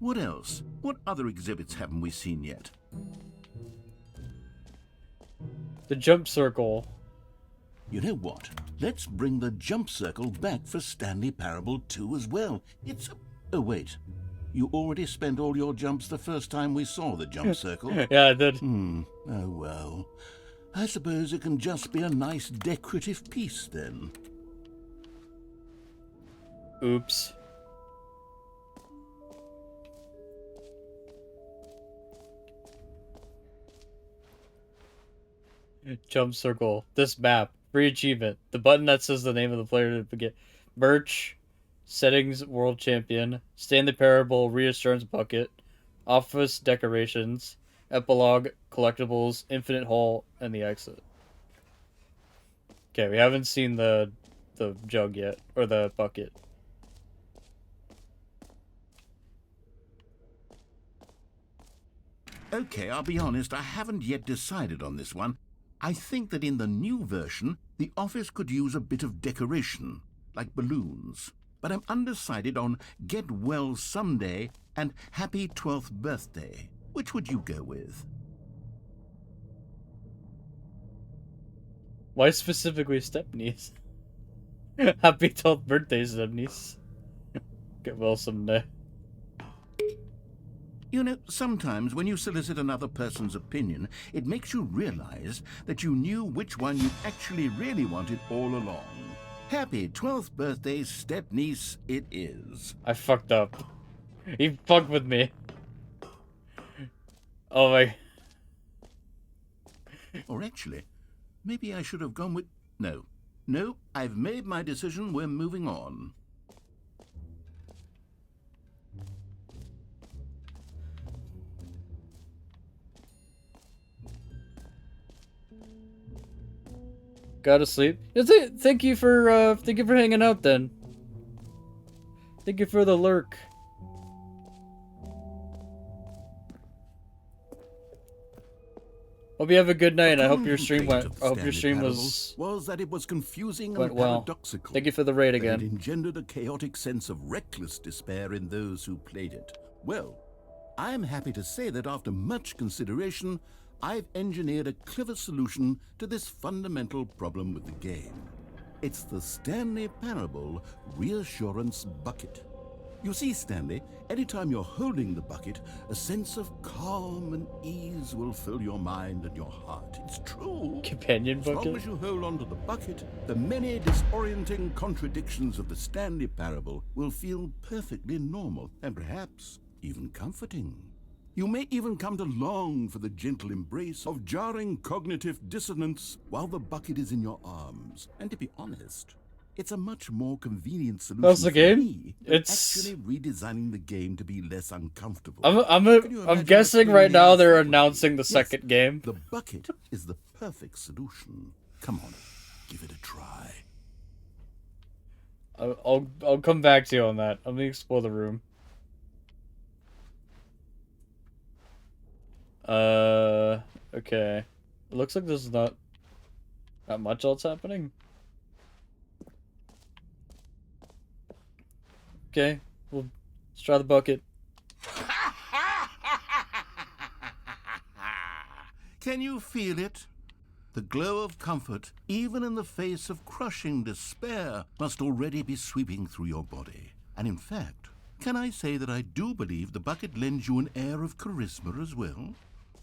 Speaker 2: What else? What other exhibits haven't we seen yet?
Speaker 1: The jump circle.
Speaker 2: You know what? Let's bring the jump circle back for Stanley Parable 2 as well. It's... Oh, wait. You already spent all your jumps the first time we saw the jump circle?
Speaker 1: Yeah, I did.
Speaker 2: Oh, well. I suppose it can just be a nice decorative piece, then.
Speaker 1: Oops. Jump circle. This map. Free achievement. The button that says the name of the player to begin. Merch. Settings world champion. Stanley Parable reassurance bucket. Office decorations. Epilogue. Collectibles. Infinite hole. And the exit. Okay, we haven't seen the jug yet. Or the bucket.
Speaker 2: Okay, I'll be honest, I haven't yet decided on this one. I think that in the new version, the office could use a bit of decoration, like balloons. But I'm undecided on Get Well Someday and Happy 12th Birthday. Which would you go with?
Speaker 1: Why specifically Stepnies? Happy 12th birthday, Stepnies. Get well someday.
Speaker 2: You know, sometimes when you solicit another person's opinion, it makes you realize that you knew which one you actually really wanted all along. Happy 12th birthday, stepniece, it is.
Speaker 1: I fucked up. He fucked with me. Oh my...
Speaker 2: Or actually, maybe I should have gone with... No. No, I've made my decision, we're moving on.
Speaker 1: Gotta sleep. Thank you for hanging out then. Thank you for the lurk. Hope you have a good night. I hope your stream went. I hope your stream was
Speaker 2: that it was confusing
Speaker 1: went
Speaker 2: and
Speaker 1: well.
Speaker 2: paradoxical.
Speaker 1: Thank you for the raid
Speaker 2: That
Speaker 1: again.
Speaker 2: it engendered a chaotic sense of reckless despair in those who played it. Well, I'm happy to say that after much consideration, I've engineered a clever solution to this fundamental problem with the game. It's the Stanley Parable Reassurance Bucket. You see, Stanley, anytime you're holding the bucket, a sense of calm and ease will fill your mind and your heart. It's true.
Speaker 1: Companion
Speaker 2: As long
Speaker 1: bucket?
Speaker 2: as you hold on to the bucket, the many disorienting contradictions of the Stanley Parable will feel perfectly normal and perhaps even comforting. You may even come to long for the gentle embrace of jarring cognitive dissonance while the bucket is in your arms. And to be honest, it's a much more convenient solution
Speaker 1: That's the
Speaker 2: for
Speaker 1: game?
Speaker 2: me than
Speaker 1: It's-
Speaker 2: actually redesigning the game to be less uncomfortable.
Speaker 1: I'm
Speaker 2: Can you imagine
Speaker 1: guessing
Speaker 2: us
Speaker 1: right
Speaker 2: playing
Speaker 1: now
Speaker 2: the
Speaker 1: they're
Speaker 2: frequently?
Speaker 1: announcing the
Speaker 2: Yes,
Speaker 1: second game.
Speaker 2: The bucket is the perfect solution. Come on, give it a try.
Speaker 1: I'll come back to you on that. Let me explore the room. Okay. It looks like there's not much else happening. Okay, well, let's try the bucket.
Speaker 2: Can you feel it? The glow of comfort, even in the face of crushing despair, must already be sweeping through your body. And in fact, can I say that I do believe the bucket lends you an air of charisma as well?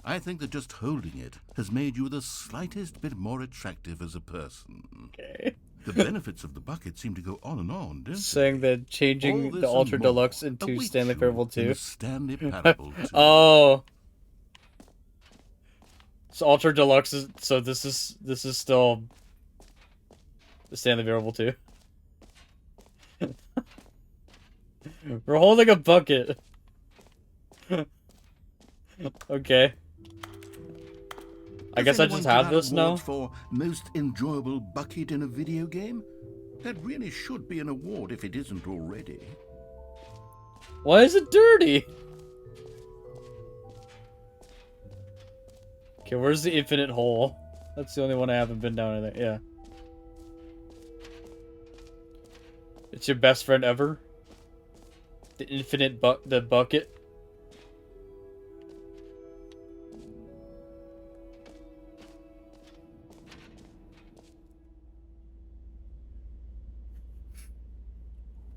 Speaker 2: I think that just holding it has made you the slightest bit more attractive as a person.
Speaker 1: Okay.
Speaker 2: The benefits of the bucket seem to go on and on, don't
Speaker 1: Saying
Speaker 2: they?
Speaker 1: that
Speaker 2: All
Speaker 1: changing
Speaker 2: this
Speaker 1: the
Speaker 2: and
Speaker 1: Ultra
Speaker 2: more
Speaker 1: Deluxe into
Speaker 2: awaits
Speaker 1: Stanley
Speaker 2: you
Speaker 1: Parable
Speaker 2: in
Speaker 1: 2.
Speaker 2: the Stanley Parable 2.
Speaker 1: Oh. So Ultra Deluxe is this is still the Stanley Parable 2. We're holding a bucket. Okay. I guess I
Speaker 2: Does
Speaker 1: just
Speaker 2: anyone
Speaker 1: have
Speaker 2: give out
Speaker 1: this now.
Speaker 2: awards for most enjoyable bucket in a video game? That really should be an award if it isn't already.
Speaker 1: Why is it dirty? Okay, where's the infinite hole? That's the only one I haven't been down in there. Yeah. It's your best friend ever? The infinite the bucket?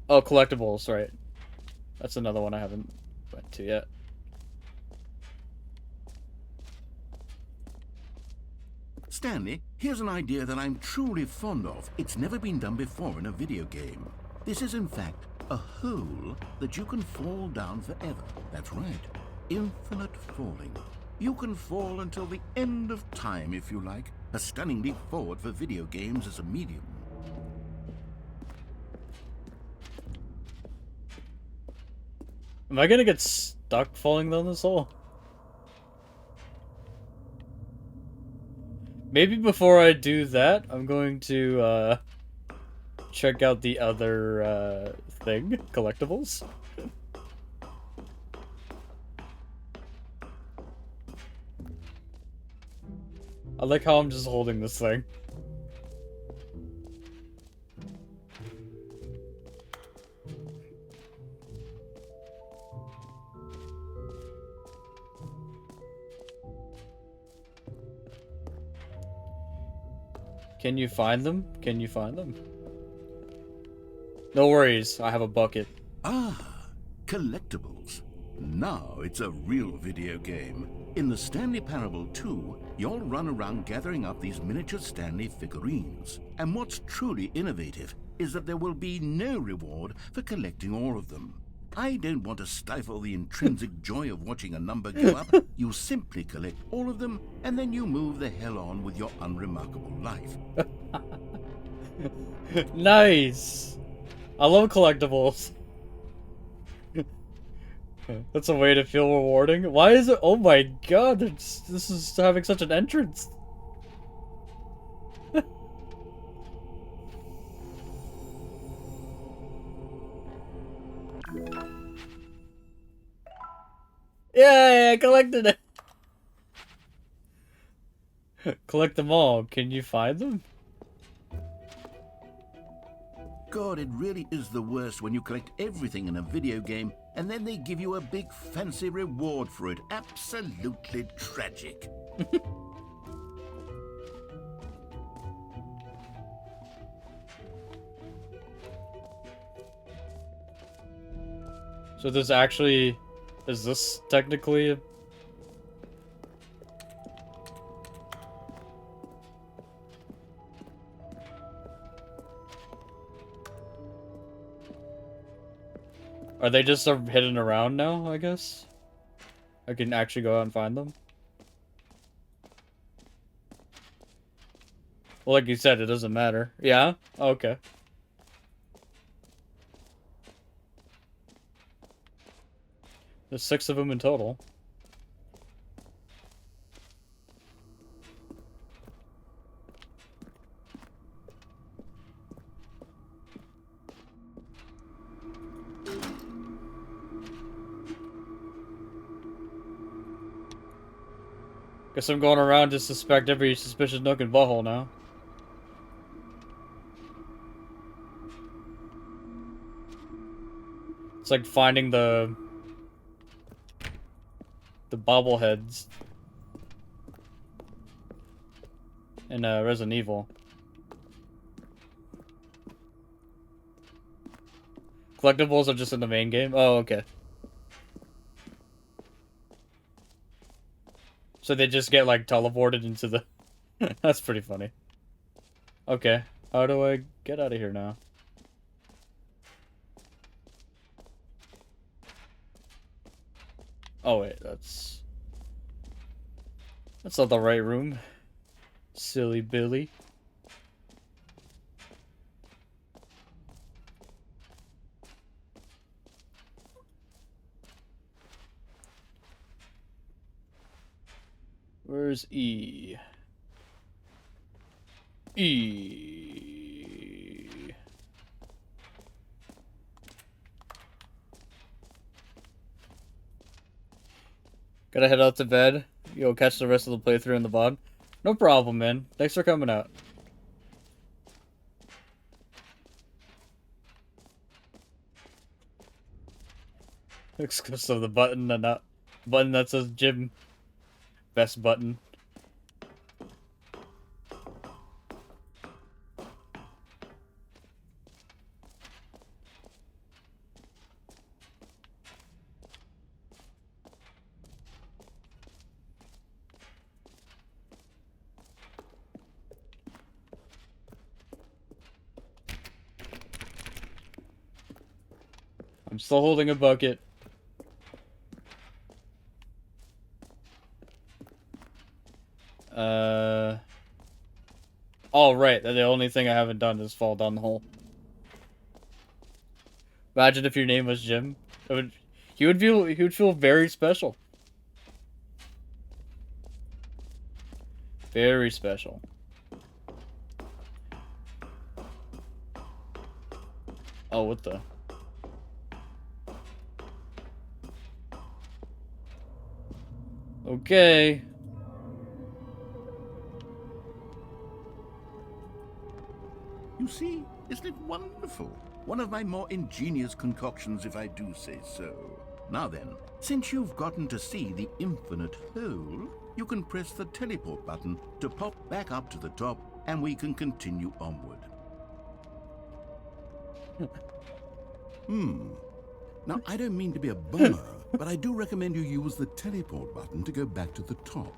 Speaker 1: Oh, collectibles, right. That's another one I haven't went to yet.
Speaker 2: Stanley, here's an idea that I'm truly fond of. It's never been done before in a video game. This is, in fact, a hole that you can fall down forever. That's right. Infinite falling. You can fall until the end of time, if you like. A stunning leap forward for video games as a medium.
Speaker 1: Am I gonna get stuck falling down this hole? Maybe before I do that, I'm going to, check out the other, thing. Collectibles. I like how I'm just holding this thing. Can you find them? Can you find them? No worries, I have a bucket.
Speaker 2: Ah, collectibles. Now it's a real video game. In the Stanley Parable 2, you'll run around gathering up these miniature Stanley figurines. And what's truly innovative is that there will be no reward for collecting all of them. I don't want to stifle the intrinsic joy of watching a number go up. You simply collect all of them, and then you move the hell on with your unremarkable life.
Speaker 1: Nice! I love collectibles. That's a way to feel rewarding. Why is it? Oh my god, this is having such an entrance. Yay, I collected it! Collect them all. Can you find them?
Speaker 2: God, it really is the worst when you collect everything in a video game and then they give you a big fancy reward for it. Absolutely tragic.
Speaker 1: So this actually... Is this technically a... Are they just sort of hidden around now, I guess? I can actually go out and find them? Well, like you said, it doesn't matter. Yeah? Okay. There's 6 of them in total. Guess I'm going around to suspect every suspicious nook and butthole now. It's like finding the bobbleheads in Resident Evil. Collectibles are just in the main game? Oh, okay. So they just get, like, teleported into the... That's pretty funny. Okay. How do I get out of here now? Oh, wait. That's not the right room. Silly Billy. Where's E? E. Gotta head out to bed. You'll catch the rest of the playthrough in the VOD. No problem, man. Thanks for coming out. Exclusive of the button and not button that says Jim. Best button. I'm still holding a bucket. Oh, right. The only thing I haven't done is fall down the hole. Imagine if your name was Jim. He would feel very special. Very special. Oh, what the? Okay.
Speaker 2: You see, isn't it wonderful? One of my more ingenious concoctions, if I do say so. Now then, since you've gotten to see the infinite hole, you can press the teleport button to pop back up to the top, and we can continue onward. Now, I don't mean to be a bummer, but I do recommend you use the teleport button to go back to the top.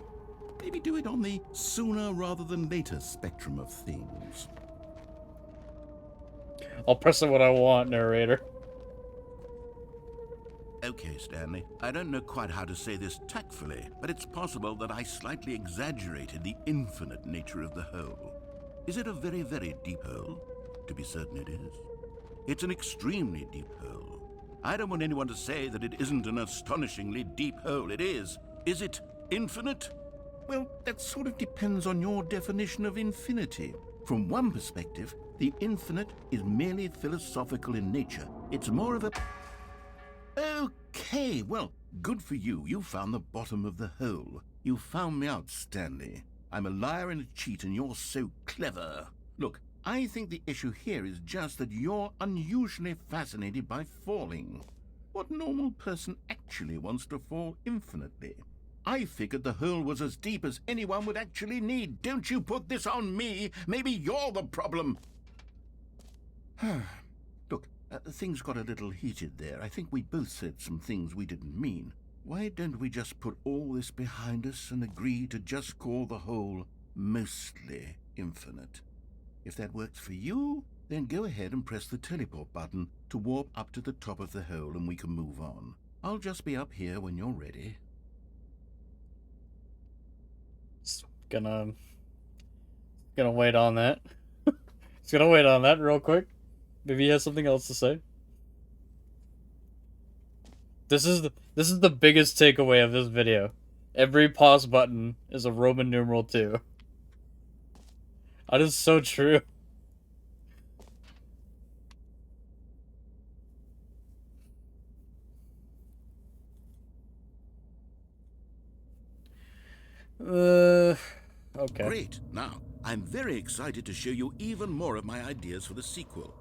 Speaker 2: Maybe do it on the sooner rather than later spectrum of things.
Speaker 1: I'll press it when I want, narrator.
Speaker 2: Okay, Stanley. I don't know quite how to say this tactfully, but it's possible that I slightly exaggerated the infinite nature of the hole. Is it a very, very deep hole? To be certain it is. It's an extremely deep hole. I don't want anyone to say that it isn't an astonishingly deep hole. It is. Is it infinite? Well, that sort of depends on your definition of infinity. From one perspective, the infinite is merely philosophical in nature. It's more of a... Okay, well, good for you. You found the bottom of the hole. You found me out, Stanley. I'm a liar and a cheat, and you're so clever. Look, I think the issue here is just that you're unusually fascinated by falling. What normal person actually wants to fall infinitely? I figured the hole was as deep as anyone would actually need. Don't you put this on me. Maybe you're the problem. Look, Things got a little heated there. I think we both said some things we didn't mean. Why don't we just put all this behind us and agree to just call the whole mostly infinite? If that works for you, then go ahead and press the teleport button to warp up to the top of the hole and we can move on. I'll just be up here when you're ready.
Speaker 1: It's gonna wait on that. It's gonna wait on that real quick. Maybe he has something else to say. This is the biggest takeaway of this video. Every pause button is a Roman numeral 2. That is so true. Okay.
Speaker 2: Great. Now, I'm very excited to show you even more of my ideas for the sequel.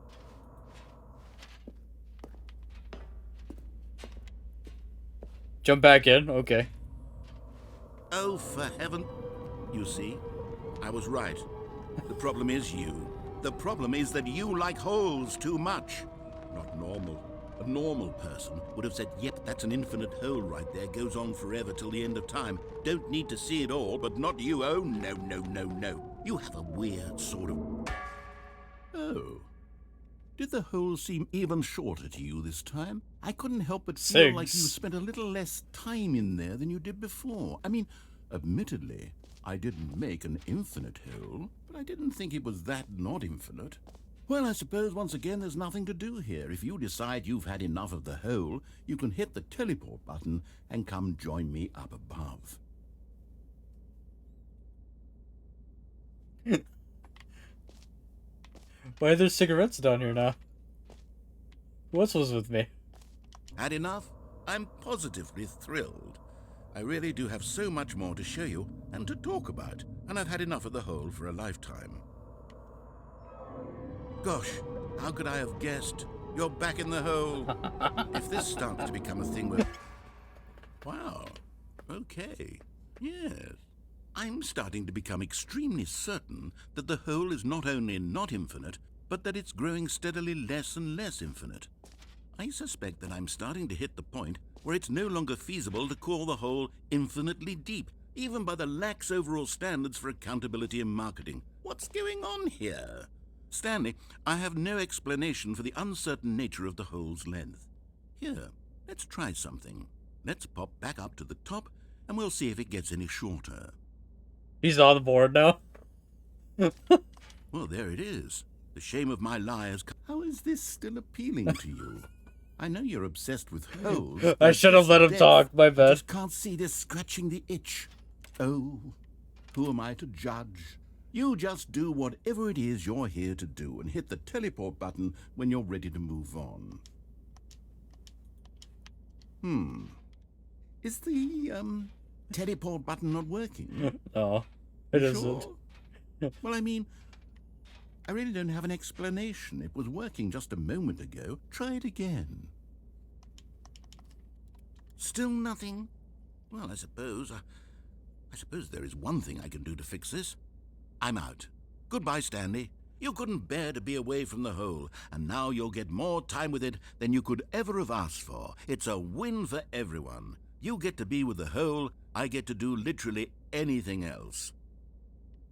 Speaker 1: Jump back in. Okay.
Speaker 2: Oh, for heaven. You see, I was right. The problem is you. The problem is that you like holes too much. Not normal. A normal person would have said, yep, that's an infinite hole right there, goes on forever till the end of time. Don't need to see it all, but not you. Oh, no, no, no, no. You have a weird sort of... Oh. Did the hole seem even shorter to you this time? I couldn't help but feel like you spent a little less time in there than you did before. I mean, admittedly, I didn't make an infinite hole, but I didn't think it was that not infinite. Well, I suppose once again there's nothing to do here. If you decide you've had enough of the hole, you can hit the teleport button and come join me up above.
Speaker 1: Why are there cigarettes down here now? Who else was with me?
Speaker 2: Had enough? I'm positively thrilled. I really do have so much more to show you and to talk about, and I've had enough of the hole for a lifetime. Gosh, how could I have guessed? You're back in the hole. If this starts to become a thing where... Wow. Okay. Yes. I'm starting to become extremely certain that the hole is not only not infinite, but that it's growing steadily less and less infinite. I suspect that I'm starting to hit the point where it's no longer feasible to call the hole infinitely deep, even by the lax overall standards for accountability and marketing. What's going on here? Stanley, I have no explanation for the uncertain nature of the hole's length. Here, let's try something. Let's pop back up to the top, and we'll see if it gets any shorter.
Speaker 1: He's on the board now.
Speaker 2: Well, there it is. The shame of my lies. How is this still appealing to you? I know you're obsessed with holes.
Speaker 1: I should have let him talk. My bad.
Speaker 2: I just can't see this scratching the itch. Oh, who am I to judge? You just do whatever it is you're here to do and hit the teleport button when you're ready to move on. Is the, teleport button not working?
Speaker 1: No, it
Speaker 2: Sure?
Speaker 1: isn't.
Speaker 2: Well, I mean, I really don't have an explanation. It was working just a moment ago. Try it again. Still nothing? Well, I suppose there is one thing I can do to fix this. I'm out. Goodbye, Stanley. You couldn't bear to be away from the hole, and now you'll get more time with it than you could ever have asked for. It's a win for everyone. You get to be with the hole, I get to do literally anything else.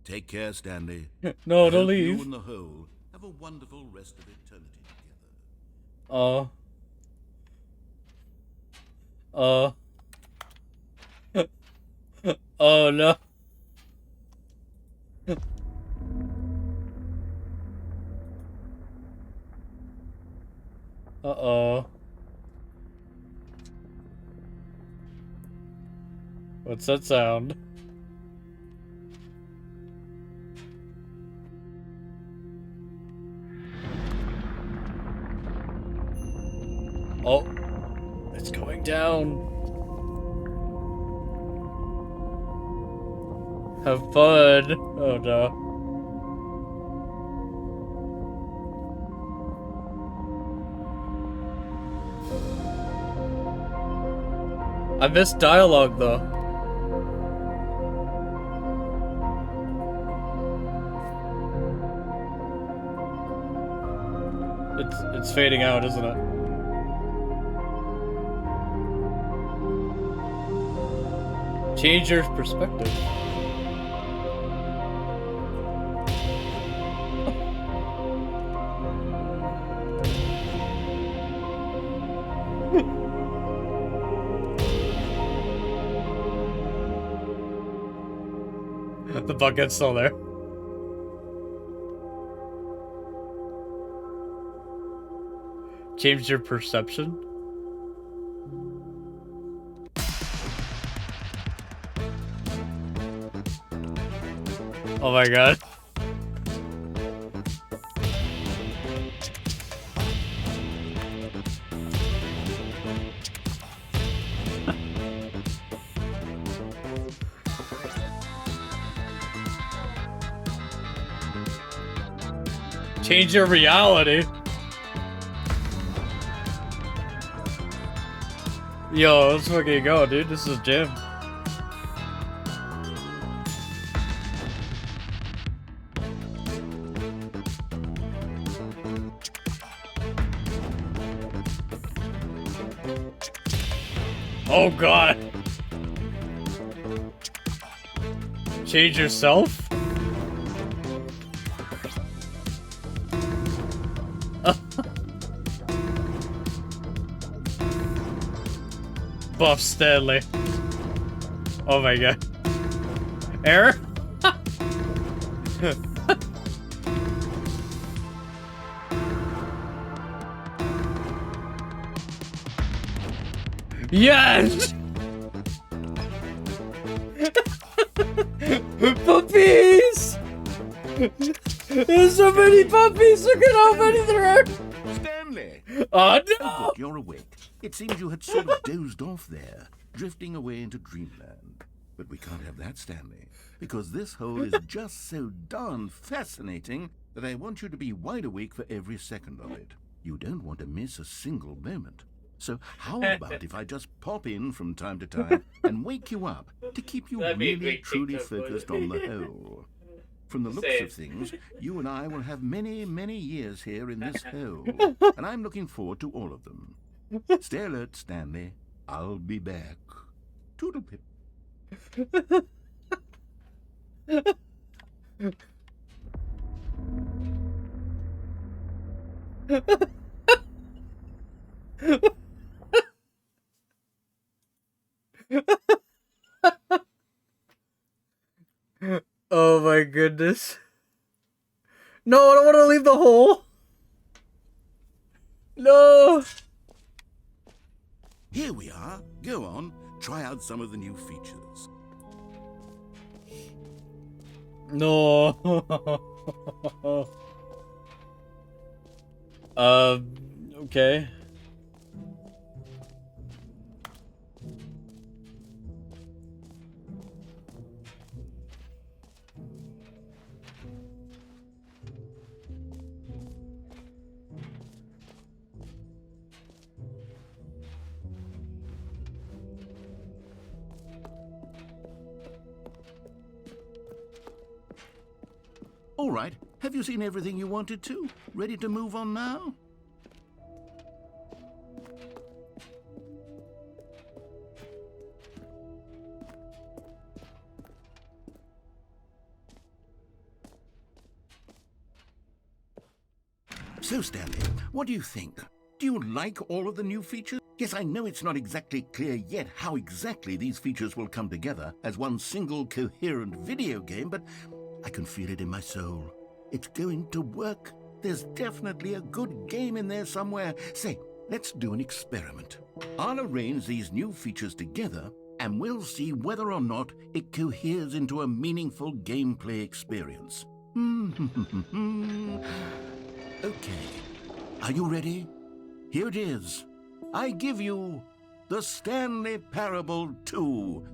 Speaker 2: Take care, Stanley.
Speaker 1: No,
Speaker 2: I
Speaker 1: don't
Speaker 2: hope
Speaker 1: leave.
Speaker 2: You and the hole have a wonderful rest of eternity together.
Speaker 1: Oh no. Uh-oh. What's that sound? Oh, it's going down. Have fun. Oh no. I missed dialogue though. It's fading out, isn't it? Change your perspective. The bucket's still there. Change your perception. Oh my god. Change your reality. Yo, let's fucking go, dude. This is jam. Oh god. Change yourself? Buff Stanley. Oh my god. Error? Yes! Puppies! There's so many puppies! Look at how many there are!
Speaker 2: Stanley!
Speaker 1: Oh
Speaker 2: Oh,
Speaker 1: no!
Speaker 2: good, you're awake. It seems you had sort of dozed off there, drifting away into dreamland. But we can't have that, Stanley, because this hole is just so darn fascinating that I want you to be wide awake for every second of it. You don't want to miss a single moment. So how about if I just pop in from time to time and wake you up to keep you
Speaker 6: That'd be a
Speaker 2: really,
Speaker 6: great
Speaker 2: truly
Speaker 6: TikTok photo.
Speaker 2: focused on the hole? From the looks
Speaker 6: Same.
Speaker 2: of things, you and I will have many, many years here in this hole, and I'm looking forward to all of them. Stay alert, Stanley. I'll be back. Toodlepip.
Speaker 1: Oh my goodness. No, I don't want to leave the hole. No.
Speaker 2: Here we are. Go on. Try out some of the new features.
Speaker 1: No. Okay.
Speaker 2: All right. Have you seen everything you wanted to? Ready to move on now? So, Stanley, what do you think? Do you like all of the new features? Yes, I know it's not exactly clear yet how exactly these features will come together as one single coherent video game, but I can feel it in my soul. It's going to work. There's definitely a good game in there somewhere. Say, let's do an experiment. I'll arrange these new features together, and we'll see whether or not it coheres into a meaningful gameplay experience. Okay. Are you ready? Here it is. I give you the Stanley Parable 2.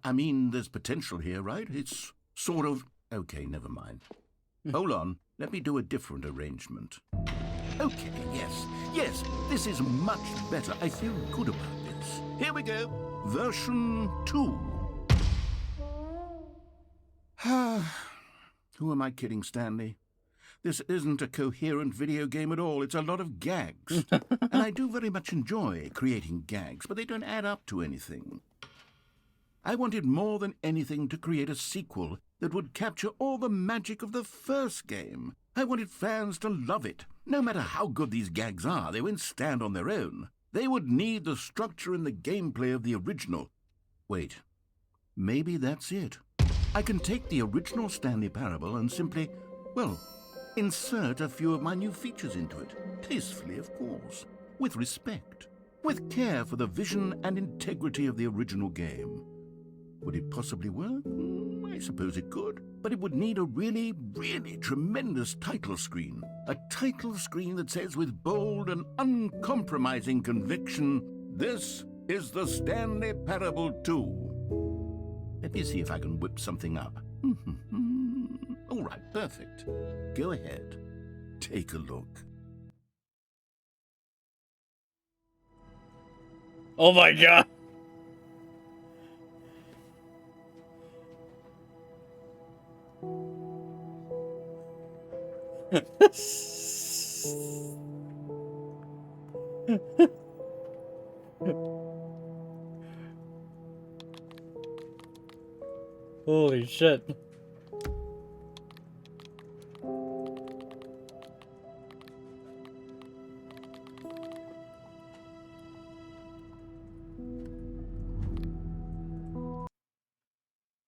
Speaker 2: I mean, there's potential here, right? It's sort of... Okay, never mind. Hold on. Let me do a different arrangement. Okay, yes, this is much better. I feel good about this. Here we go. Version 2. Who am I kidding, Stanley? This isn't a coherent video game at all. It's a lot of gags. And I do very much enjoy creating gags, but they don't add up to anything. I wanted more than anything to create a sequel that would capture all the magic of the first game. I wanted fans to love it. No matter how good these gags are, they won't stand on their own. They would need the structure and the gameplay of the original. Wait, maybe that's it. I can take the original Stanley Parable and simply, well, insert a few of my new features into it. Tastefully, of course. With respect. With care for the vision and integrity of the original game. Would it possibly work? I suppose it could. But it would need a really, really tremendous title screen. A title screen that says with bold and uncompromising conviction, "This is the Stanley Parable 2. Let me see if I can whip something up. All right, perfect. Go ahead. Take a look.
Speaker 1: Oh my god. Holy shit.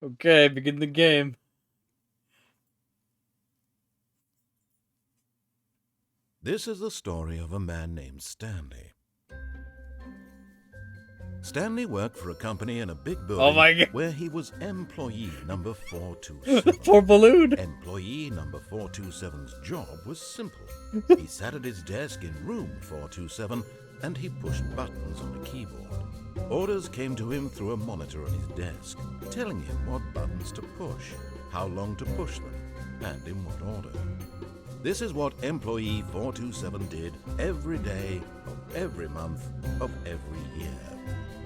Speaker 1: Okay, begin the game.
Speaker 2: This is the story of a man named Stanley. Stanley worked for a company in a big building
Speaker 1: Oh my god.
Speaker 2: where he was employee number 427.
Speaker 1: Poor balloon.
Speaker 2: Employee number 427's job was simple. He sat at his desk in room 427 and he pushed buttons on a keyboard. Orders came to him through a monitor on his desk, telling him what buttons to push, how long to push them, and in what order. This is what employee 427 did every day of every month of every year.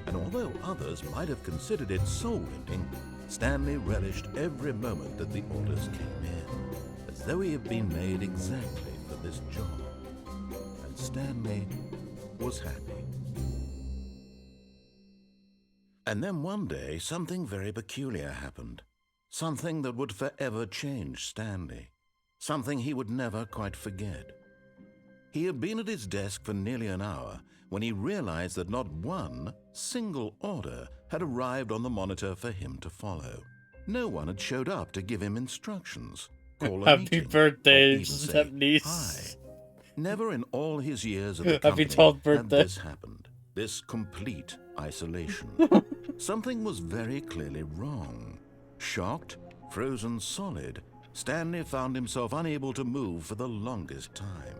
Speaker 2: And although others might have considered it soul-rending, Stanley relished every moment that the orders came in, as though he had been made exactly for this job. And Stanley was happy. And then one day, something very peculiar happened. Something that would forever change Stanley. Something he would never quite forget. He had been at his desk for nearly an hour when he realized that not one single order had arrived on the monitor for him to follow. No one had showed up to give him instructions, call a
Speaker 1: Happy
Speaker 2: meeting,
Speaker 1: birthday,
Speaker 2: or even say
Speaker 1: step-niece.
Speaker 2: hi. Never in all his years at the
Speaker 1: Happy
Speaker 2: company
Speaker 1: 12th
Speaker 2: had
Speaker 1: birthday.
Speaker 2: this happened. This complete isolation. Something was very clearly wrong. Shocked, frozen solid, Stanley found himself unable to move for the longest time.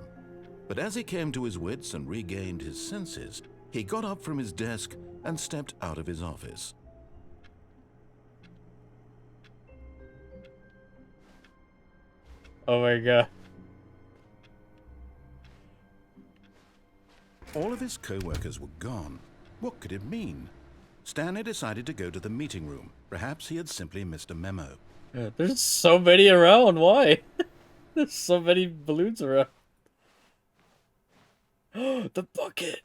Speaker 2: But as he came to his wits and regained his senses, he got up from his desk and stepped out of his office.
Speaker 1: Oh my god.
Speaker 2: All of his co-workers were gone. What could it mean? Stanley decided to go to the meeting room. Perhaps he had simply missed a memo.
Speaker 1: There's so many around, why? There's so many balloons around. The bucket!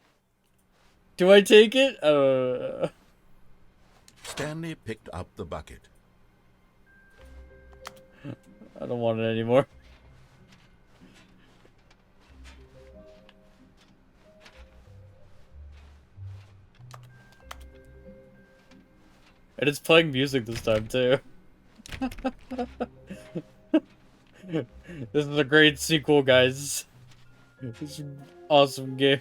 Speaker 1: Do I take it?
Speaker 2: Stanley picked up the bucket.
Speaker 1: I don't want it anymore. And it's playing music this time, too. This is a great sequel, guys. This is an awesome game.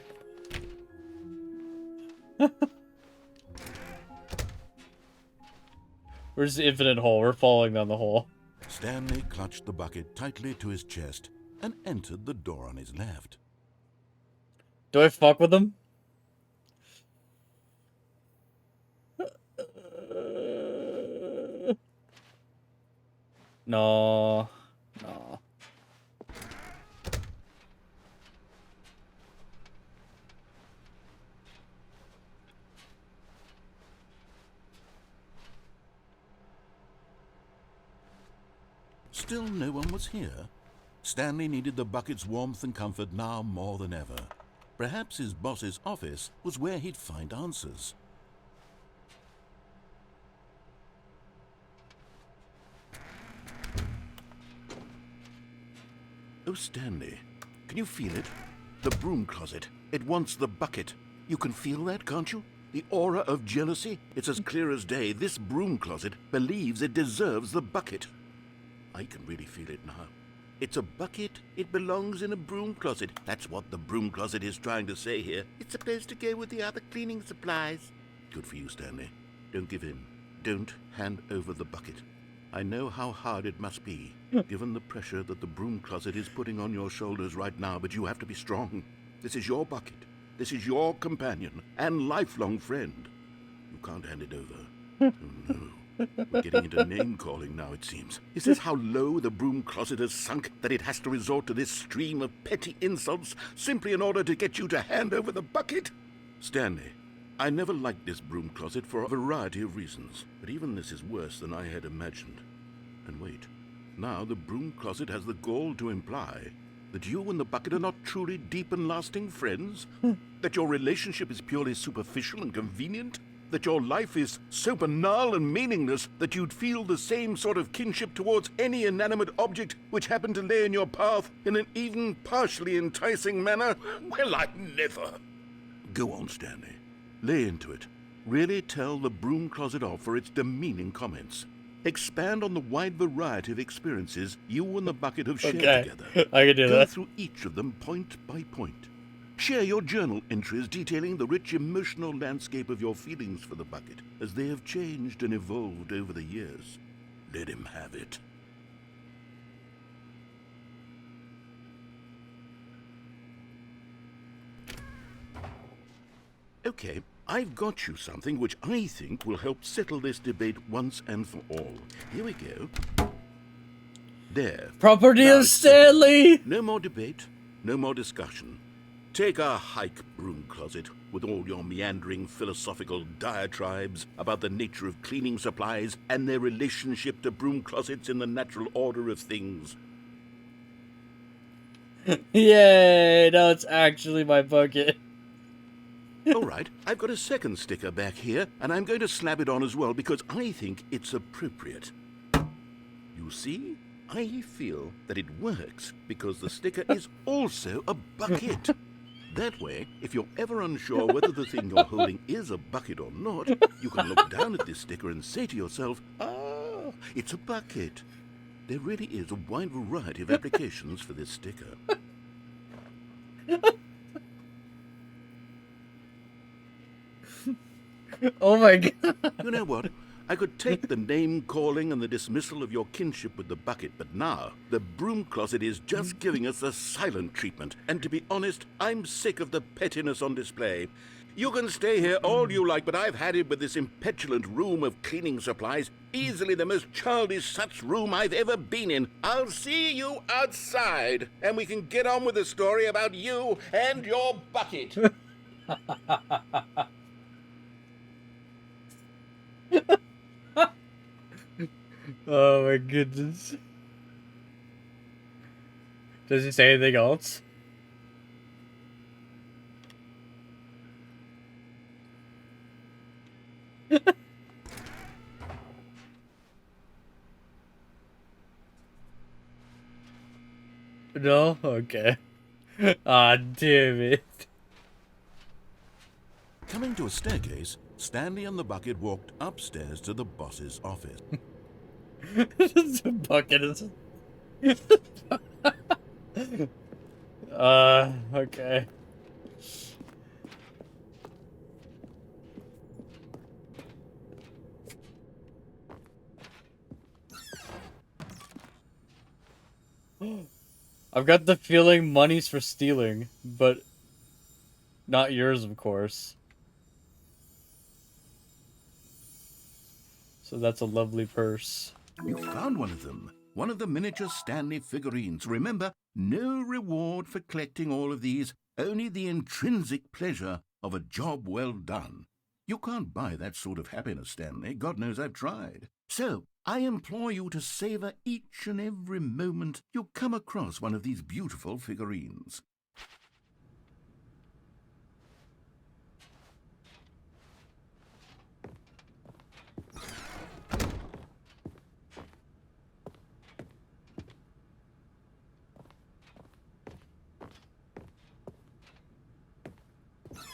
Speaker 1: Where's the infinite hole? We're falling down the hole.
Speaker 2: Stanley clutched the bucket tightly to his chest and entered the door on his left.
Speaker 1: Do I fuck with him? No. No.
Speaker 2: Still no one was here. Stanley needed the bucket's warmth and comfort now more than ever. Perhaps his boss's office was where he'd find answers. Oh, Stanley, can you feel it? The broom closet. It wants the bucket. You can feel that, can't you? The aura of jealousy? It's as clear as day. This broom closet believes it deserves the bucket. I can really feel it now. It's a bucket. It belongs in a broom closet. That's what the broom closet is trying to say here. It's supposed to go with the other cleaning supplies. Good for you, Stanley. Don't give in. Don't hand over the bucket. I know how hard it must be, given the pressure that the broom closet is putting on your shoulders right now, but you have to be strong. This is your bucket. This is your companion and lifelong friend. You can't hand it over. Oh, no. We're getting into name-calling now, it seems. Is this how low the broom closet has sunk, that it has to resort to this stream of petty insults simply in order to get you to hand over the bucket? Stanley, I never liked this broom closet for a variety of reasons, but even this is worse than I had imagined. And wait, now the broom closet has the gall to imply that you and the bucket are not truly deep and lasting friends? That your relationship is purely superficial and convenient? That your life is so banal and meaningless that you'd feel the same sort of kinship towards any inanimate object which happened to lay in your path in an even partially enticing manner? Well, I never. Go on, Stanley. Lay into it. Really tell the broom closet off for its demeaning comments. Expand on the wide variety of experiences you and the bucket have shared together.
Speaker 1: I can do
Speaker 2: Go
Speaker 1: that.
Speaker 2: through each of them point by point. Share your journal entries detailing the rich emotional landscape of your feelings for the bucket as they have changed and evolved over the years. Let him have it. Okay, I've got you something which I think will help settle this debate once and for all. Here we go. There.
Speaker 1: Property
Speaker 2: Now
Speaker 1: of
Speaker 2: it's settled.
Speaker 1: Stanley!
Speaker 2: No more debate, no more discussion. Take a hike, broom closet, with all your meandering philosophical diatribes about the nature of cleaning supplies and their relationship to broom closets in the natural order of things.
Speaker 1: Yay! Now it's actually my bucket.
Speaker 2: All right, I've got a second sticker back here, and I'm going to slap it on as well because I think it's appropriate. You see, I feel that it works because the sticker is also a bucket. That way, if you're ever unsure whether the thing you're holding is a bucket or not, you can look down at this sticker and say to yourself, ah, it's a bucket. There really is a wide variety of applications for this sticker.
Speaker 1: Oh my god.
Speaker 2: You know what? I could take the name-calling and the dismissal of your kinship with the bucket, but now the broom closet is just giving us the silent treatment. And to be honest, I'm sick of the pettiness on display. You can stay here all you like, but I've had it with this impetulant room of cleaning supplies. Easily the most childish such room I've ever been in. I'll see you outside, and we can get on with the story about you and your bucket.
Speaker 1: Oh my goodness. Does he say anything else? No? Okay. Ah, damn it.
Speaker 2: Coming to a staircase, Stanley and the bucket walked upstairs to the boss's office.
Speaker 1: The bucket is... okay. I've got the feeling money's for stealing, but not yours, of course. So that's a lovely purse.
Speaker 2: You found one of them. One of the miniature Stanley figurines. Remember, no reward for collecting all of these, only the intrinsic pleasure of a job well done. You can't buy that sort of happiness, Stanley. God knows I've tried. So, I implore you to savor each and every moment you come across one of these beautiful figurines.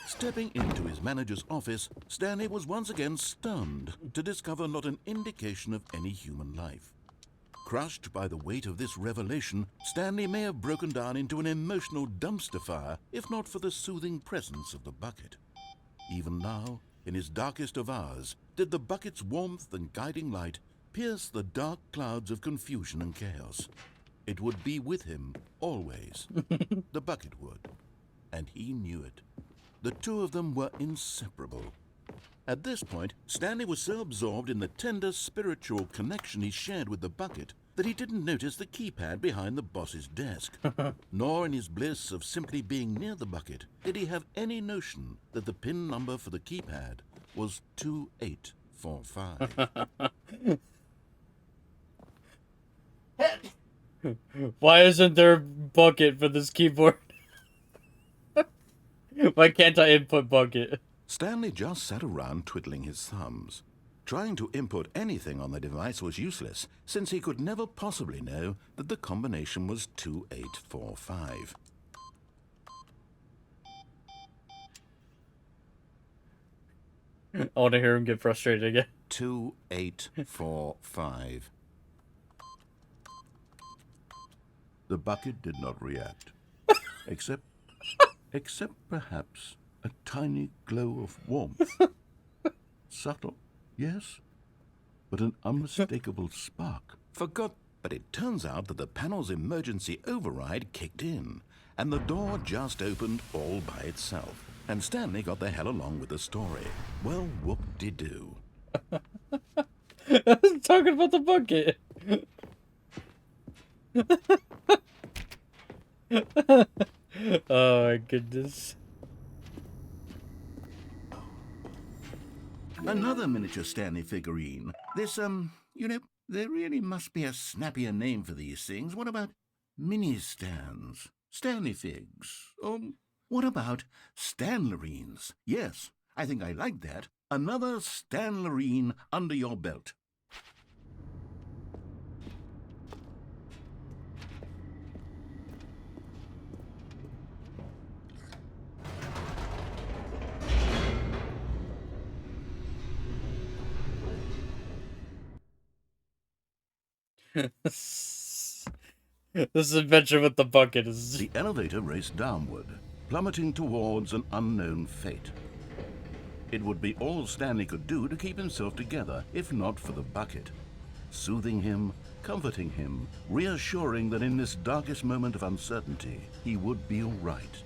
Speaker 2: Stepping into his manager's office, Stanley was once again stunned to discover not an indication of any human life. Crushed by the weight of this revelation, Stanley may have broken down into an emotional dumpster fire if not for the soothing presence of the bucket. Even now, in his darkest of hours, did the bucket's warmth and guiding light pierce the dark clouds of confusion and chaos. It would be with him always. The bucket would. And he knew it. The two of them were inseparable. At this point, Stanley was so absorbed in the tender spiritual connection he shared with the bucket that he didn't notice the keypad behind the boss's desk. Nor in his bliss of simply being near the bucket did he have any notion that the PIN number for the keypad was 2845.
Speaker 1: Why isn't there a bucket for this keyboard? Why can't I input bucket?
Speaker 2: Stanley just sat around twiddling his thumbs. Trying to input anything on the device was useless, since he could never possibly know that the combination was 2845.
Speaker 1: I want to hear him get frustrated again.
Speaker 2: 2845. The bucket did not react, except perhaps a tiny glow of warmth. Subtle, yes, but an unmistakable spark. But it turns out that the panel's emergency override kicked in, and the door just opened all by itself. And Stanley got the hell along with the story. Well, whoop-de-doo.
Speaker 1: I was talking about the bucket. Oh my goodness.
Speaker 2: Another miniature Stanley figurine. This, there really must be a snappier name for these things. What about mini-stands? Stanley figs? Or what about Stanlerines? Yes, I think I like that. Another Stanlerine under your belt.
Speaker 1: This adventure with the bucket is...
Speaker 2: The elevator raced downward, plummeting towards an unknown fate. It would be all Stanley could do to keep himself together, if not for the bucket. Soothing him, comforting him, reassuring that in this darkest moment of uncertainty, he would be all right.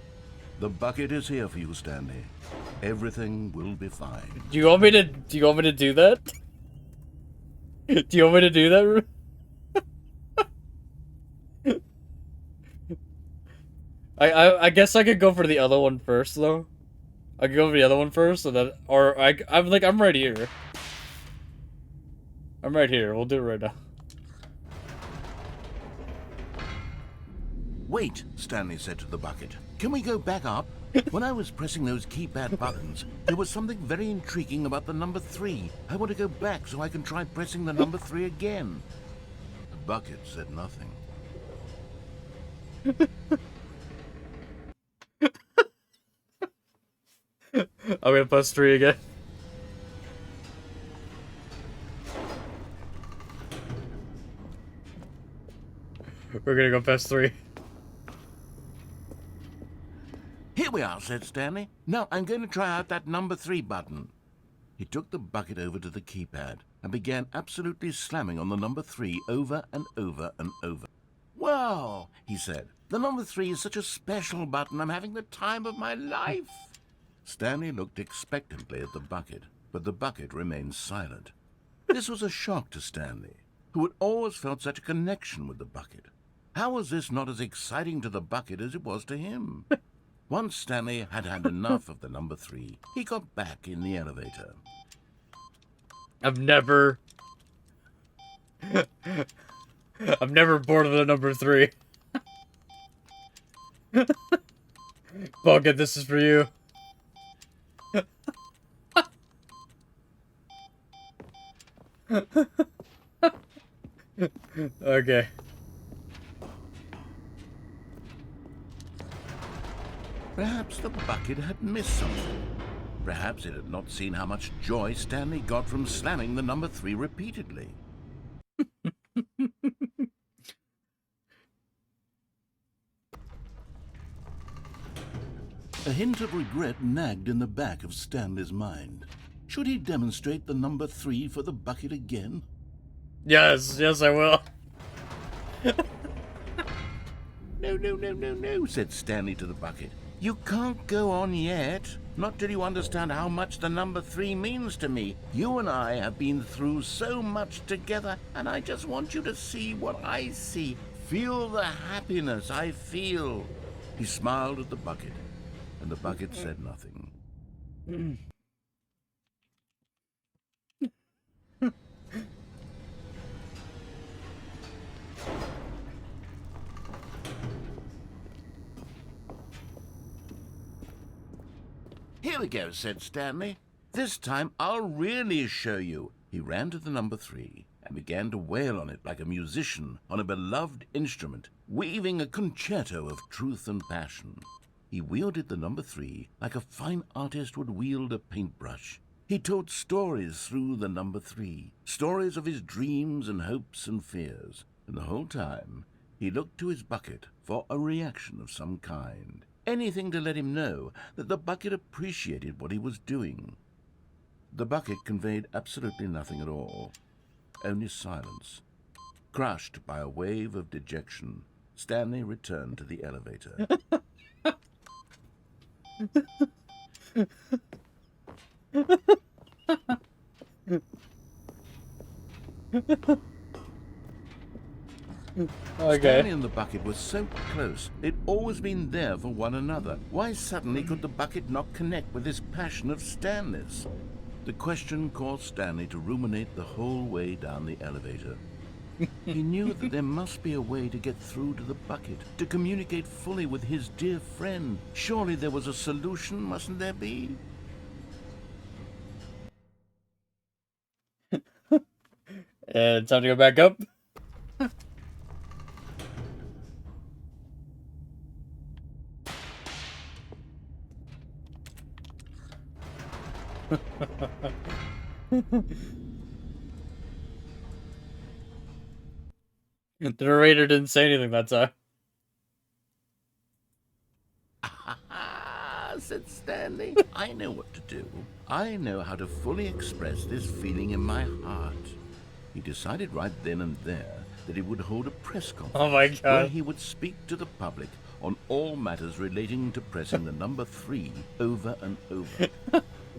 Speaker 2: The bucket is here for you, Stanley. Everything will be fine.
Speaker 1: Do you want me to do that? Do you want me to do that? I guess I could go for the other one first, though. I could go for the other one first, so that, I'm right here. I'm right here. We'll do it right now.
Speaker 2: Wait, Stanley said to the bucket. Can we go back up? When I was pressing those keypad buttons, there was something very intriguing about the number 3. I want to go back so I can try pressing the number 3 again. The bucket said nothing.
Speaker 1: I'm gonna press 3 again. We're gonna go past 3.
Speaker 2: Here we are, said Stanley. Now I'm going to try out that number 3 button. He took the bucket over to the keypad and began absolutely slamming on the number 3 over and over and over. Wow, he said. The number 3 is such a special button. I'm having the time of my life. Stanley looked expectantly at the bucket, but the bucket remained silent. This was a shock to Stanley, who had always felt such a connection with the bucket. How was this not as exciting to the bucket as it was to him? Once Stanley had had enough of the number 3, he got back in the elevator.
Speaker 1: I'm never bored of the number 3. Bucket, this is for you. Okay.
Speaker 2: Perhaps the bucket had missed something. Perhaps it had not seen how much joy Stanley got from slamming the number 3 repeatedly. A hint of regret nagged in the back of Stanley's mind. Should he demonstrate the number 3 for the bucket again?
Speaker 1: Yes, I will.
Speaker 2: No, said Stanley to the bucket. You can't go on yet. Not till you understand how much the number 3 means to me. You and I have been through so much together, and I just want you to see what I see. Feel the happiness I feel. He smiled at the bucket, and the bucket said nothing. Here we go, said Stanley. This time I'll really show you. He ran to the number 3 and began to wail on it like a musician on a beloved instrument, weaving a concerto of truth and passion. He wielded the number 3 like a fine artist would wield a paintbrush. He told stories through the number 3, stories of his dreams and hopes and fears, and the whole time he looked to his bucket for a reaction of some kind. Anything to let him know that the bucket appreciated what he was doing. The bucket conveyed absolutely nothing at all, only silence. Crushed by a wave of dejection, Stanley returned to the elevator.
Speaker 1: Okay.
Speaker 2: Stanley and the bucket were so close. They'd always been there for one another. Why suddenly could the bucket not connect with this passion of Stanley's? The question caused Stanley to ruminate the whole way down the elevator. He knew that there must be a way to get through to the bucket, to communicate fully with his dear friend. Surely there was a solution, mustn't there be?
Speaker 1: And time to go back up. The narrator didn't say anything that time.
Speaker 2: Said Stanley. I know what to do. I know how to fully express this feeling in my heart. He decided right then and there that he would hold a press conference
Speaker 1: Oh my
Speaker 2: where
Speaker 1: god.
Speaker 2: he would speak to the public on all matters relating to pressing the number 3 over and over.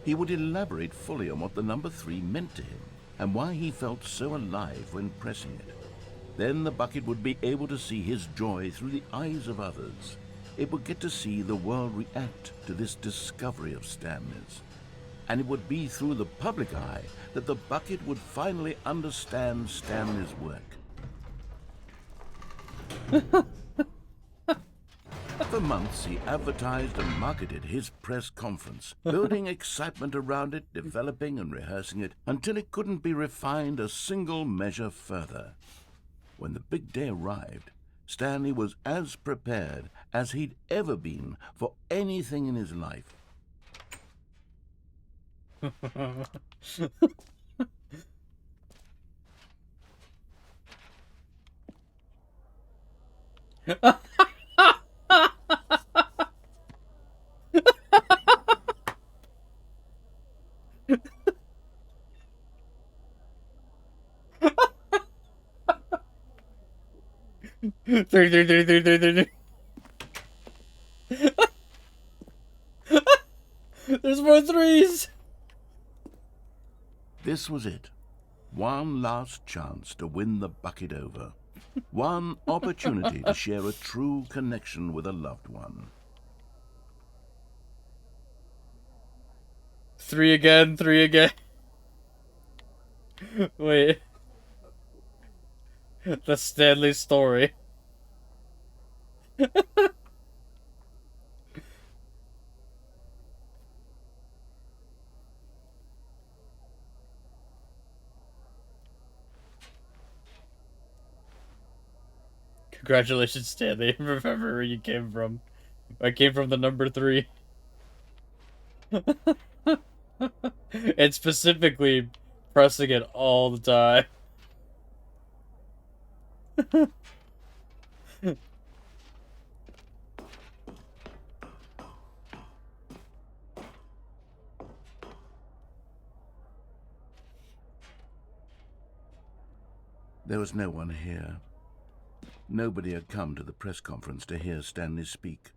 Speaker 2: He would elaborate fully on what the number 3 meant to him and why he felt so alive when pressing it. Then the bucket would be able to see his joy through the eyes of others. It would get to see the world react to this discovery of Stanley's. And it would be through the public eye that the bucket would finally understand Stanley's work. For months, he advertised and marketed his press conference, building excitement around it, developing and rehearsing it, until it couldn't be refined a single measure further. When the big day arrived, Stanley was as prepared as he'd ever been for anything in his life.
Speaker 1: Three. There's more 3s.
Speaker 2: This was it. One last chance to win the bucket over. One opportunity to share a true connection with a loved one.
Speaker 1: Three again, three again. Wait. The Stanley story. Congratulations, Stanley. Remember where you came from. I came from the number 3. And specifically pressing it all the time.
Speaker 2: There was no one here. Nobody had come to the press conference to hear Stanley speak,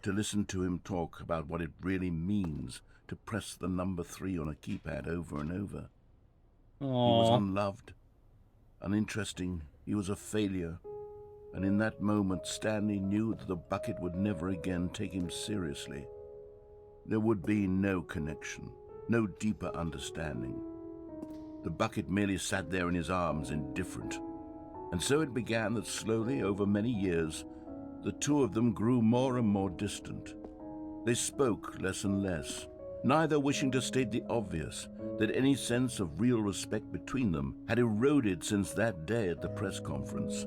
Speaker 2: to listen to him talk about what it really means to press the number 3 on a keypad over and over.
Speaker 1: Aww.
Speaker 2: He was unloved, uninteresting, he was a failure, and in that moment Stanley knew that the bucket would never again take him seriously. There would be no connection, no deeper understanding. The bucket merely sat there in his arms, indifferent. And so it began that slowly, over many years, the two of them grew more and more distant. They spoke less and less, neither wishing to state the obvious, that any sense of real respect between them had eroded since that day at the press conference.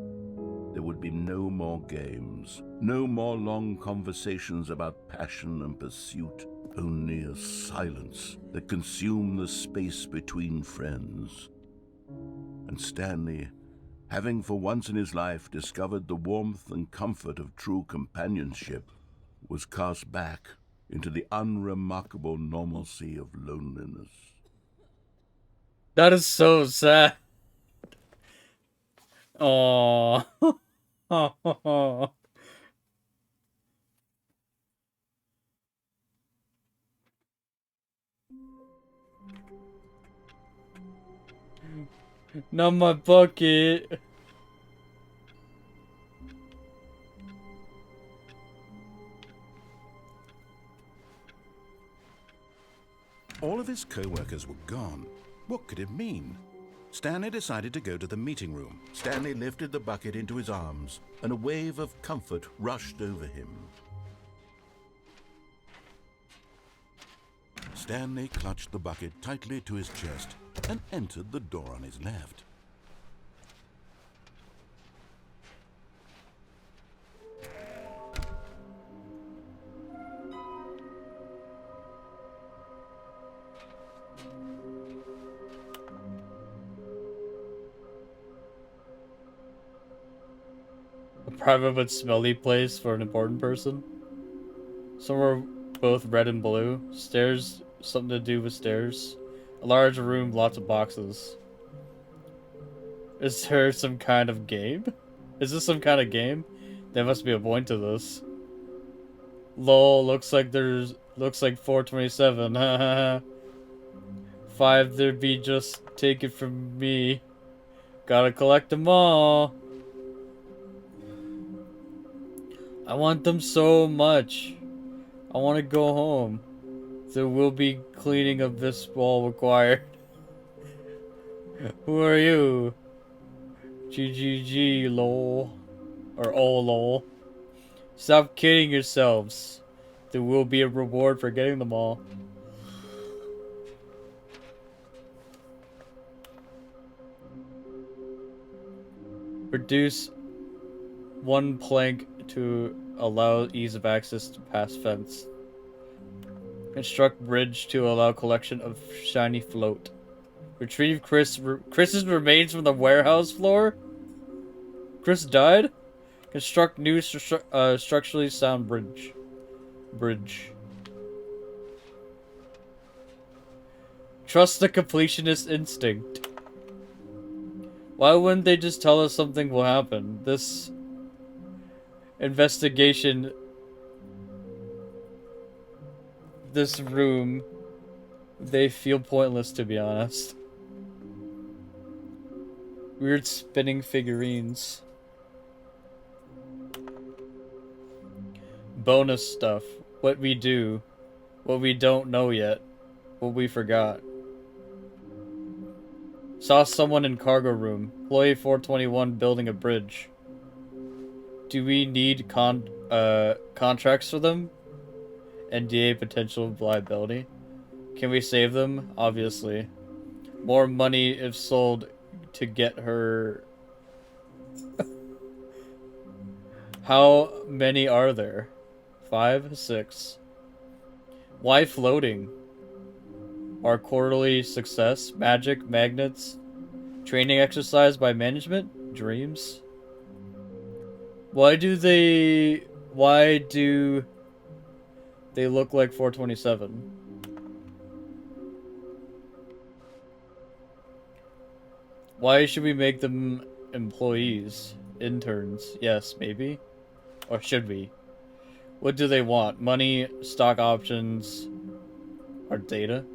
Speaker 2: There would be no more games, no more long conversations about passion and pursuit, only a silence that consumed the space between friends. And Stanley, having for once in his life discovered the warmth and comfort of true companionship, was cast back into the unremarkable normalcy of loneliness.
Speaker 1: That is so sad. Aww. Not my bucket.
Speaker 2: All of his co-workers were gone. What could it mean? Stanley decided to go to the meeting room. Stanley lifted the bucket into his arms, and a wave of comfort rushed over him. Stanley clutched the bucket tightly to his chest and entered the door on his left.
Speaker 1: A private but smelly place for an important person. Somewhere both red and blue. Stairs, something to do with stairs. A large room, lots of boxes. Is there some kind of game? Is this some kind of game? There must be a point to this. Lol, looks like 427. Haha. 5 there'd be, just take it from me. Gotta collect them all. I want them so much. I want to go home. There will be cleaning of this wall required. Who are you? GGG lol. Or oh lol. Stop kidding yourselves. There will be a reward for getting them all. Reduce 1 plank to allow ease of access to past fence. Construct bridge to allow collection of shiny float. Retrieve Chris's remains from the warehouse floor? Chris died? Construct new structurally sound bridge. Trust the completionist instinct. Why wouldn't they just tell us something will happen? This investigation, this room, they feel pointless, to be honest. Weird spinning figurines. Bonus stuff. What we do. What we don't know yet. what we forgot. Saw someone in cargo room. Employee 421 building a bridge. Do we need contracts for them? NDA potential liability. Can we save them? Obviously. More money if sold to get her. How many are there? 5, 6. Why floating? Our quarterly success? Magic, magnets? Training exercise by management? Dreams? Why do they look like 427? Why should we make them employees? Interns? Yes, maybe? Or should we? What do they want? Money, stock options, or data?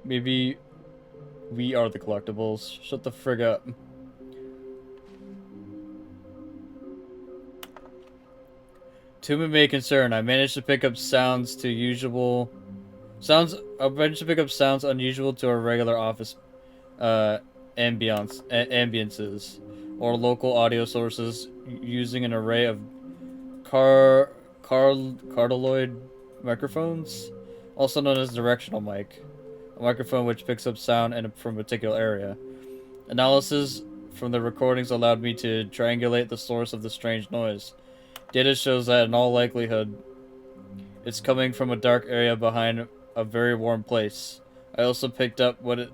Speaker 1: Maybe we are the collectibles. Shut the frig up. To my main concern, I managed to pick up sounds unusual to our regular office ambiances or local audio sources using an array of cardioid microphones, also known as directional mic, a microphone which picks up sound from a particular area. Analysis from the recordings allowed me to triangulate the source of the strange noise. Data shows that in all likelihood it's coming from a dark area behind a very warm place. I also picked up what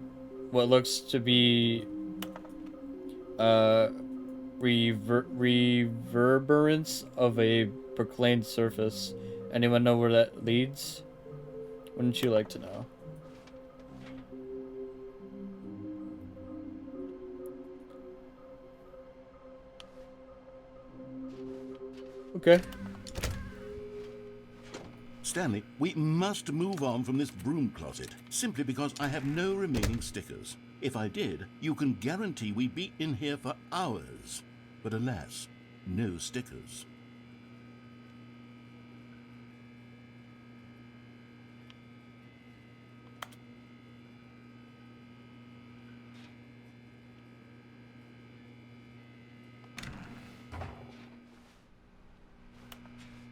Speaker 1: looks to be reverberance of a proclaimed surface. Anyone know where that leads? Wouldn't you like to know? Okay.
Speaker 2: Stanley, we must move on from this broom closet, simply because I have no remaining stickers. If I did, you can guarantee we'd be in here for hours. But alas, no stickers.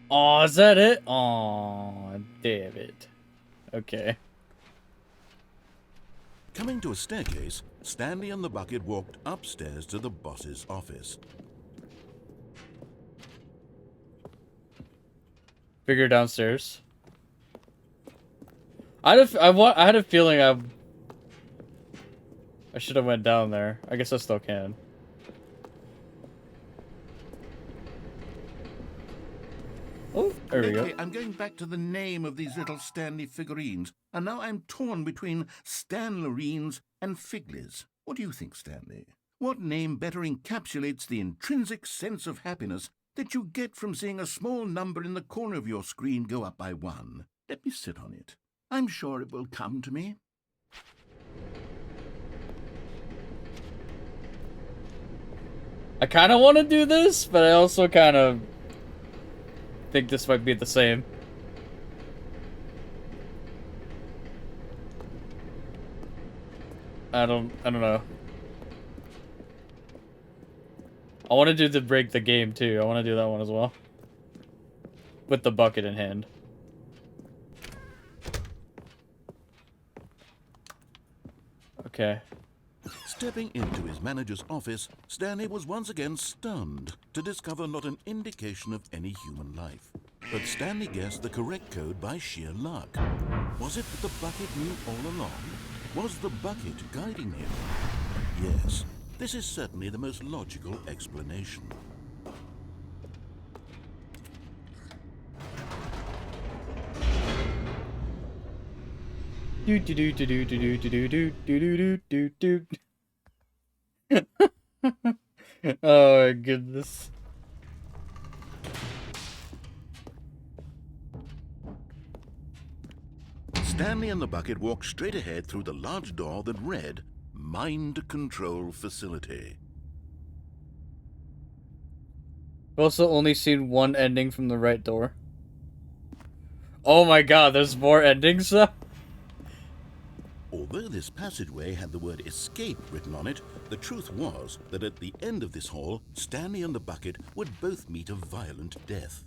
Speaker 1: Oh, is that it? Oh, damn it. Okay.
Speaker 2: Coming to a staircase, Stanley and the bucket walked upstairs to the boss's office.
Speaker 1: Figure downstairs. I had a feeling I should have went down there. I guess I still can. Oh, there we go.
Speaker 2: Lately, I'm going back to the name of these little Stanley figurines, and now I'm torn between Stanlerines and Figlies. What do you think, Stanley? What name better encapsulates the intrinsic sense of happiness that you get from seeing a small number in the corner of your screen go up by 1? Let me sit on it. I'm sure it will come to me.
Speaker 1: I kind of want to do this, but I also kind of think this might be the same. I don't know. I want to do the break the game too. I want to do that one as well. With the bucket in hand. Okay.
Speaker 2: Stepping into his manager's office, Stanley was once again stunned to discover not an indication of any human life. But Stanley guessed the correct code by sheer luck. Was it that the bucket knew all along? Was the bucket guiding him? Yes, this is certainly the most logical explanation.
Speaker 1: Do do do do do do do do do do do do. Oh my goodness.
Speaker 2: Stanley and the bucket walked straight ahead through the large door that read, Mind Control Facility.
Speaker 1: I've also only seen one ending from the right door. Oh my god, there's more endings though?
Speaker 2: Although this passageway had the word escape written on it, the truth was that at the end of this hall, Stanley and the bucket would both meet a violent death.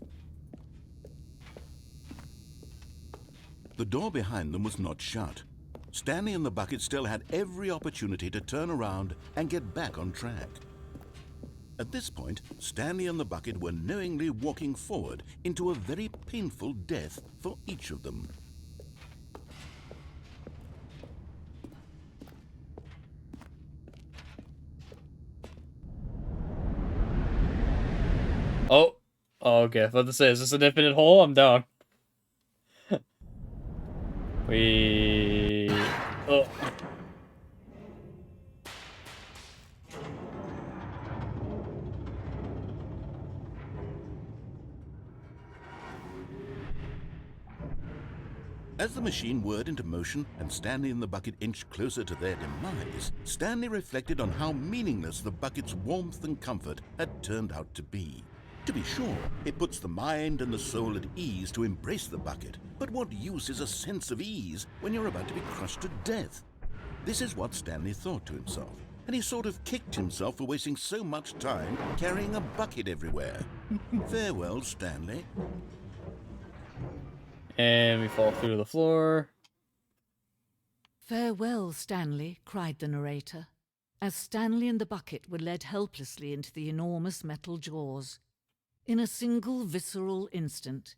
Speaker 2: The door behind them was not shut. Stanley and the bucket still had every opportunity to turn around and get back on track. At this point, Stanley and the bucket were knowingly walking forward into a very painful death for each of them.
Speaker 1: Oh. Oh, okay. I was about to say, is this an infinite hole? I'm down. Oh.
Speaker 2: As the machine whirred into motion and Stanley and the bucket inched closer to their demise, Stanley reflected on how meaningless the bucket's warmth and comfort had turned out to be. To be sure, it puts the mind and the soul at ease to embrace the bucket, but what use is a sense of ease when you're about to be crushed to death? This is what Stanley thought to himself, and he sort of kicked himself for wasting so much time carrying a bucket everywhere. Farewell, Stanley.
Speaker 1: And we fall through the floor.
Speaker 4: Farewell, Stanley, cried the narrator, as Stanley and the bucket were led helplessly into the enormous metal jaws. In a single visceral instant,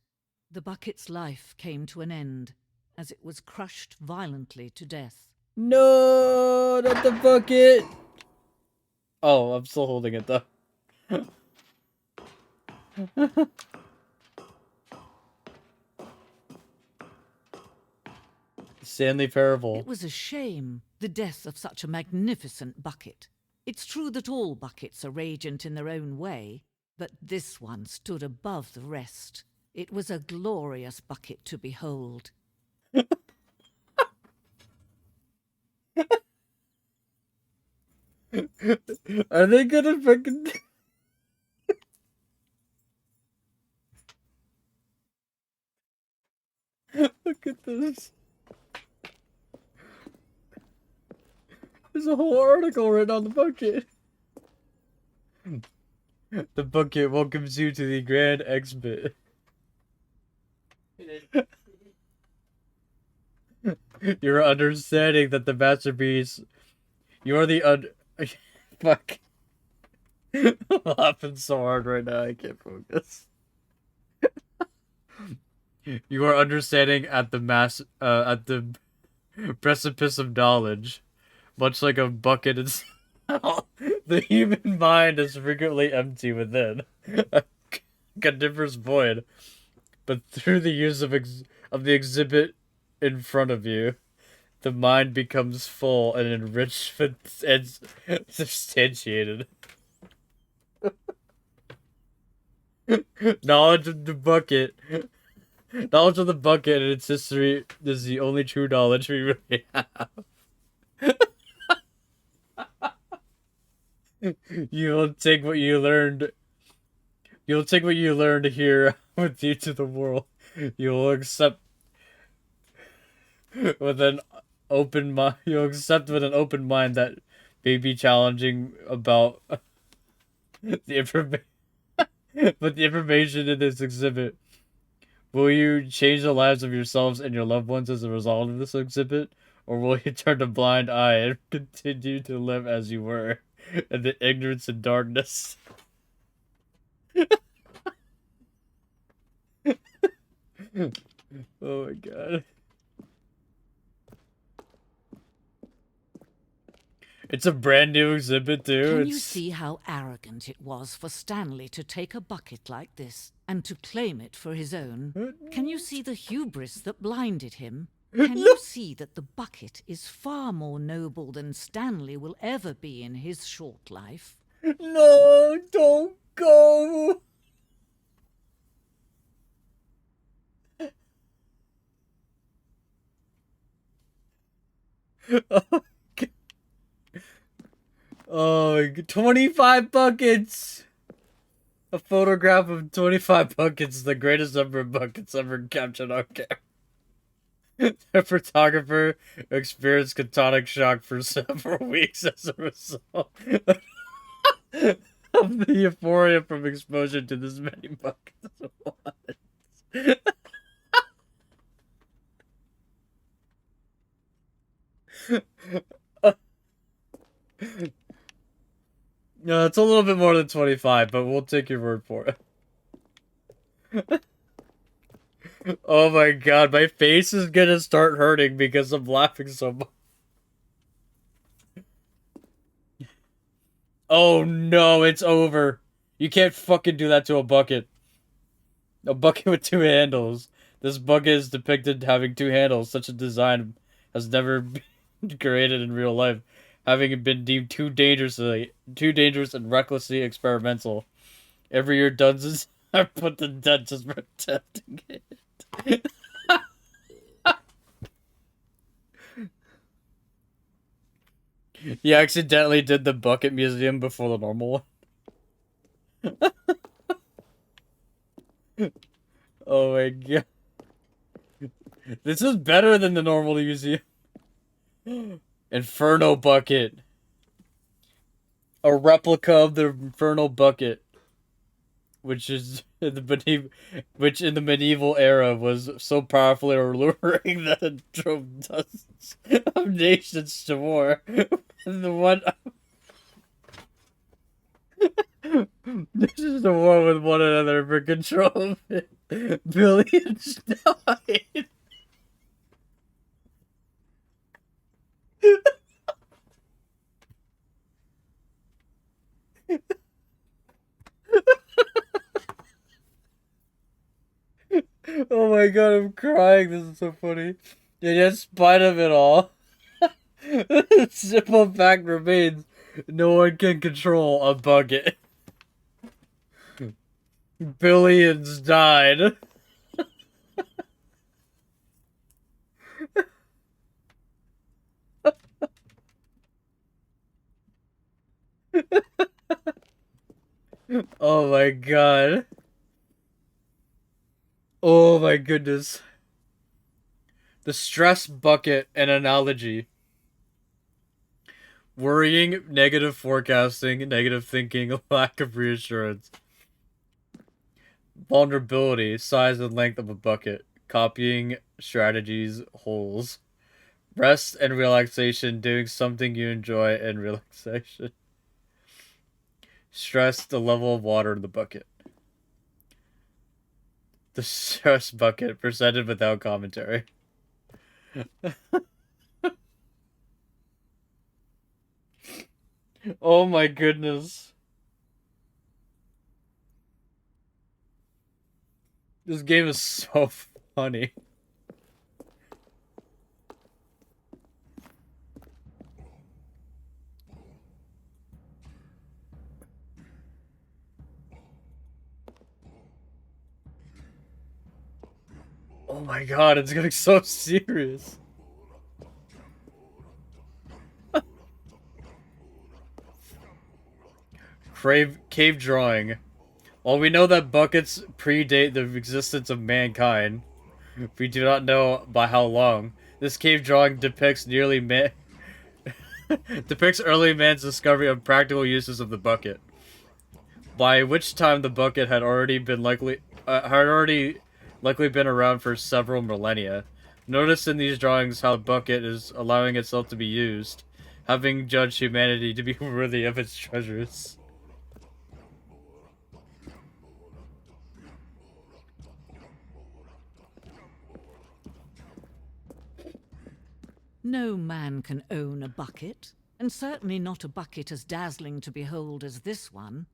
Speaker 4: the bucket's life came to an end as it was crushed violently to death.
Speaker 1: No, not the bucket. Oh, I'm still holding it though. Stanley Parable.
Speaker 4: It was a shame, the death of such a magnificent bucket. It's true that all buckets are radiant in their own way, but this one stood above the rest. It was a glorious bucket to behold.
Speaker 1: Are they gonna fucking... Look at this. There's a whole article written on the bucket. The bucket welcomes you to the grand exhibit. You're understanding that the masterpiece... You're the Fuck. I'm laughing so hard right now, I can't focus. You are understanding at the precipice of knowledge. Much like a bucket is... The human mind is frequently empty within. A carnivorous void. But through the use of the exhibit in front of you, the mind becomes full and enriched and substantiated. Knowledge of the bucket and its history is the only true knowledge we really have. You'll take what you learned here with you to the world. You'll accept with an open mind. You'll accept with an open mind that may be challenging about the information. But the information in this exhibit. Will you change the lives of yourselves and your loved ones as a result of this exhibit? Or will you turn a blind eye and continue to live as you were, in the ignorance and darkness? Oh my god. It's a brand new exhibit too.
Speaker 4: Can you see how arrogant it was for Stanley to take a bucket like this and to claim it for his own? Can you see the hubris that blinded him? Can you see that the bucket is far more noble than Stanley will ever be in his short life?
Speaker 1: No, don't go. Oh, 25 buckets. A photograph of 25 buckets, the greatest number of buckets ever captured on camera. The photographer experienced catonic shock for several weeks as a result of the euphoria from exposure to this many buckets at once. No, it's a little bit more than 25, but we'll take your word for it. Oh my god, my face is gonna start hurting because I'm laughing so much. Oh no, it's over. You can't fucking do that to a bucket. A bucket with two handles. This bucket is depicted having two handles. Such a design has never been created in real life, having been deemed too dangerous and recklessly experimental. Every year, dozens are put to death just for attempting it. He accidentally did the bucket museum before the normal one. Oh my god. This is better than the normal museum. Inferno bucket. A replica of the Infernal bucket, which is in the medieval era was so powerfully alluring that it drove dozens of nations to war. The one This is the war with one another for control of it. Billions died. Oh my god, I'm crying. This is so funny. And in spite of it all, the simple fact remains no one can control a bucket. Billions died. Oh my god. Oh my goodness. The stress bucket and analogy. Worrying, negative forecasting, negative thinking, lack of reassurance. Vulnerability, size and length of a bucket. Copying, strategies, holes. Rest and relaxation, doing something you enjoy and relaxation. Stress, the level of water in the bucket. The stress bucket, presented without commentary. Oh my goodness. This game is so funny. Oh my god, it's getting so serious. Cave drawing. While we know that buckets predate the existence of mankind, we do not know by how long. This cave drawing depicts depicts early man's discovery of practical uses of the bucket, by which time the bucket had already likely been around for several millennia. Notice in these drawings how the bucket is allowing itself to be used, having judged humanity to be worthy of its treasures.
Speaker 4: No man can own a bucket, and certainly not a bucket as dazzling to behold as this one.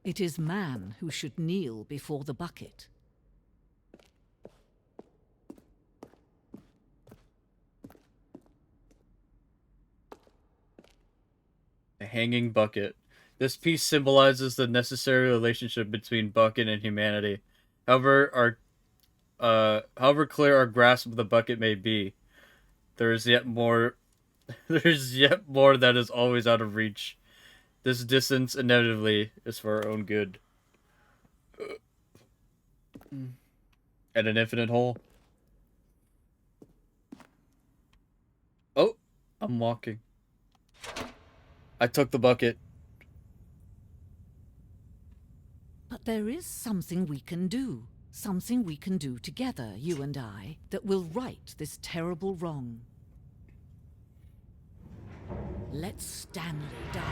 Speaker 4: It is man who should kneel before the bucket.
Speaker 1: A hanging bucket. This piece symbolizes the necessary relationship between bucket and humanity. However clear our grasp of the bucket may be, there is yet more that is always out of reach. This distance inevitably is for our own good. At an infinite hole. Oh, I'm walking. I took the bucket.
Speaker 4: But there is something we can do. Something we can do together, you and I, that will right this terrible wrong. Let Stanley die.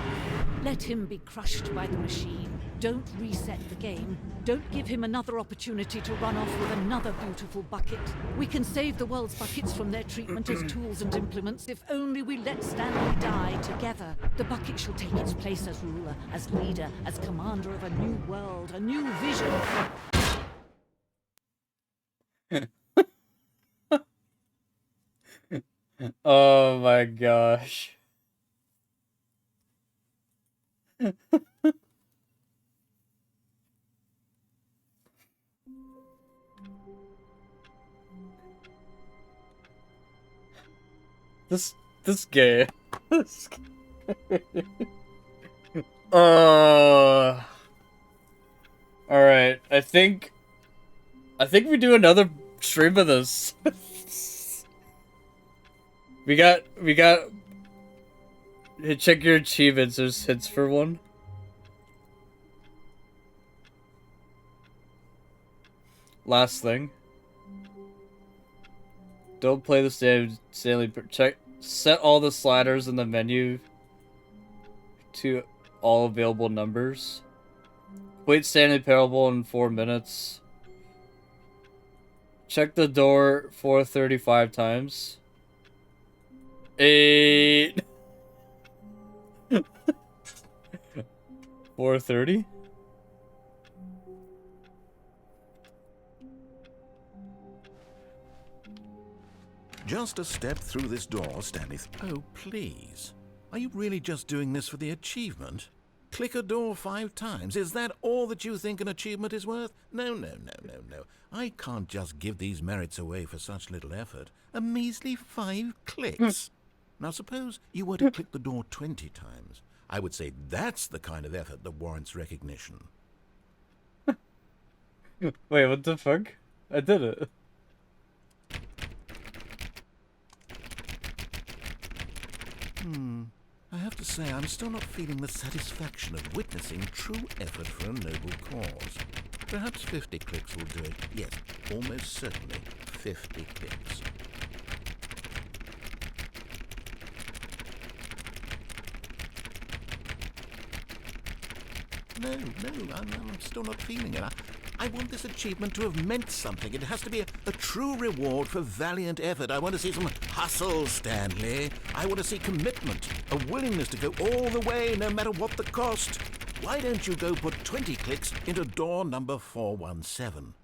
Speaker 4: Let him be crushed by the machine. Don't reset the game. Don't give him another opportunity to run off with another beautiful bucket. We can save the world's buckets from their treatment as tools and implements if only we let Stanley die together. The bucket shall take its place as ruler, as leader, as commander of a new world, a new vision.
Speaker 1: Oh my gosh. This game. Alright, I think we do another stream of this. we got hey, check your achievements, there's hits for one. Last thing. Don't play the Stanley. Set all the sliders in the menu to all available numbers. Wait Stanley Parable in 4 minutes. Check the door 435 times. 8. 430.
Speaker 2: Just a step through this door, Stanley. Oh, please. Are you really just doing this for the achievement? Click a door 5 times. Is that all that you think an achievement is worth? No. I can't just give these merits away for such little effort. A measly 5 clicks. Now, suppose you were to click the door 20 times. I would say that's the kind of effort that warrants recognition.
Speaker 1: Wait, what the fuck? I did it.
Speaker 2: I have to say, I'm still not feeling the satisfaction of witnessing true effort for a noble cause. Perhaps 50 clicks will do it. Yes, almost certainly 50 clicks. No, I'm still not feeling it. I want this achievement to have meant something. It has to be a true reward for valiant effort. I want to see some hustle, Stanley. I want to see commitment, a willingness to go all the way, no matter what the cost. Why don't you go put 20 clicks into door number 417?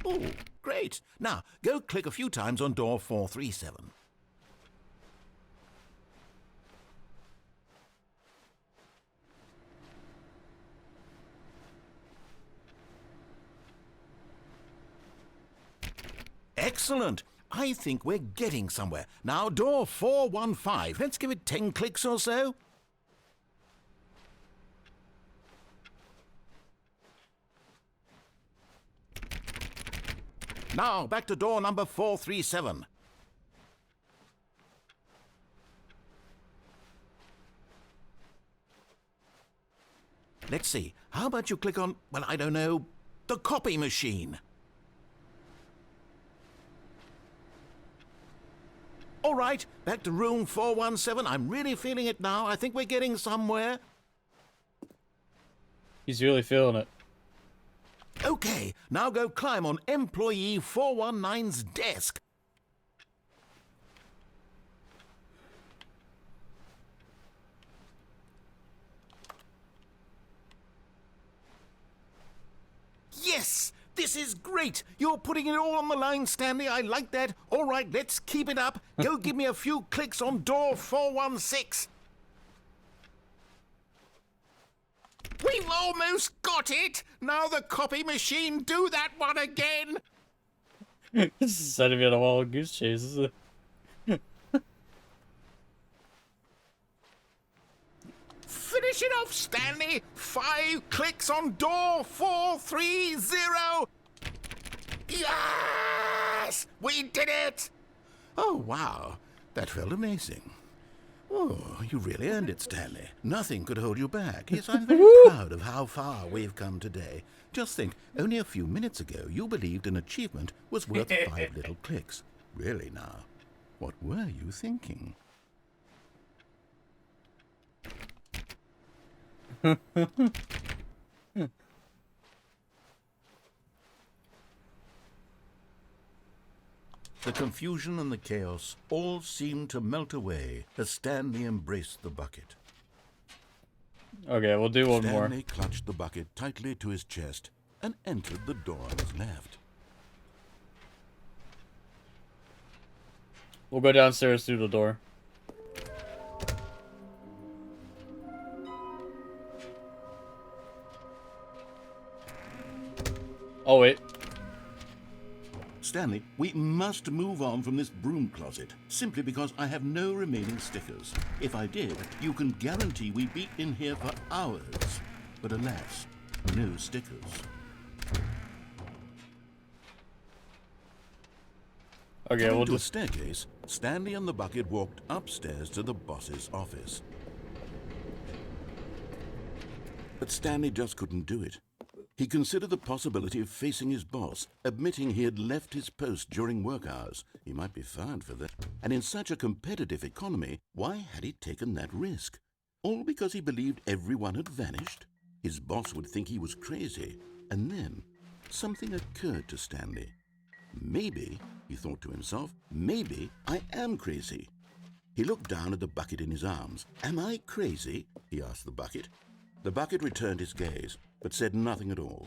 Speaker 2: Oh, great. Now, go click a few times on door 437. Excellent. I think we're getting somewhere. Now, door 415. Let's give it 10 clicks or so. Now, back to door number 437. Let's see. How about you click on, well, I don't know, the copy machine? All right, back to room 417. I'm really feeling it now. I think we're getting somewhere.
Speaker 1: He's really feeling it.
Speaker 2: Okay, now go climb on employee 419's desk. Yes! This is great! You're putting it all on the line, Stanley. I like that. All right, let's keep it up. Go give me a few clicks on door 416. We've almost got it! Now the copy machine, do that one again!
Speaker 1: This is setting me on a wild goose chase.
Speaker 2: Finish it off, Stanley! 5 clicks on door 430! Yes! We did it! Oh, wow. That felt amazing. Oh, you really earned it, Stanley. Nothing could hold you back. Yes, I'm very proud of how far we've come today. Just think, only a few minutes ago, you believed an achievement was worth 5 little clicks. Really now, what were you thinking? The confusion and the chaos all seemed to melt away as Stanley embraced the bucket.
Speaker 1: Okay, we'll do one more.
Speaker 2: Stanley clutched the bucket tightly to his chest and entered the door on his left.
Speaker 1: We'll go downstairs through the door. Oh, wait.
Speaker 2: Stanley, we must move on from this broom closet, simply because I have no remaining stickers. If I did, you can guarantee we'd be in here for hours. But alas, no stickers.
Speaker 1: Okay,
Speaker 2: Coming
Speaker 1: we'll
Speaker 2: to a
Speaker 1: just...
Speaker 2: staircase, Stanley and the bucket walked upstairs to the boss's office. But Stanley just couldn't do it. He considered the possibility of facing his boss, admitting he had left his post during work hours. He might be fired for that. And in such a competitive economy, why had he taken that risk? All because he believed everyone had vanished? His boss would think he was crazy. And then something occurred to Stanley. Maybe, he thought to himself, maybe I am crazy. He looked down at the bucket in his arms. Am I crazy? He asked the bucket. The bucket returned his gaze, but said nothing at all.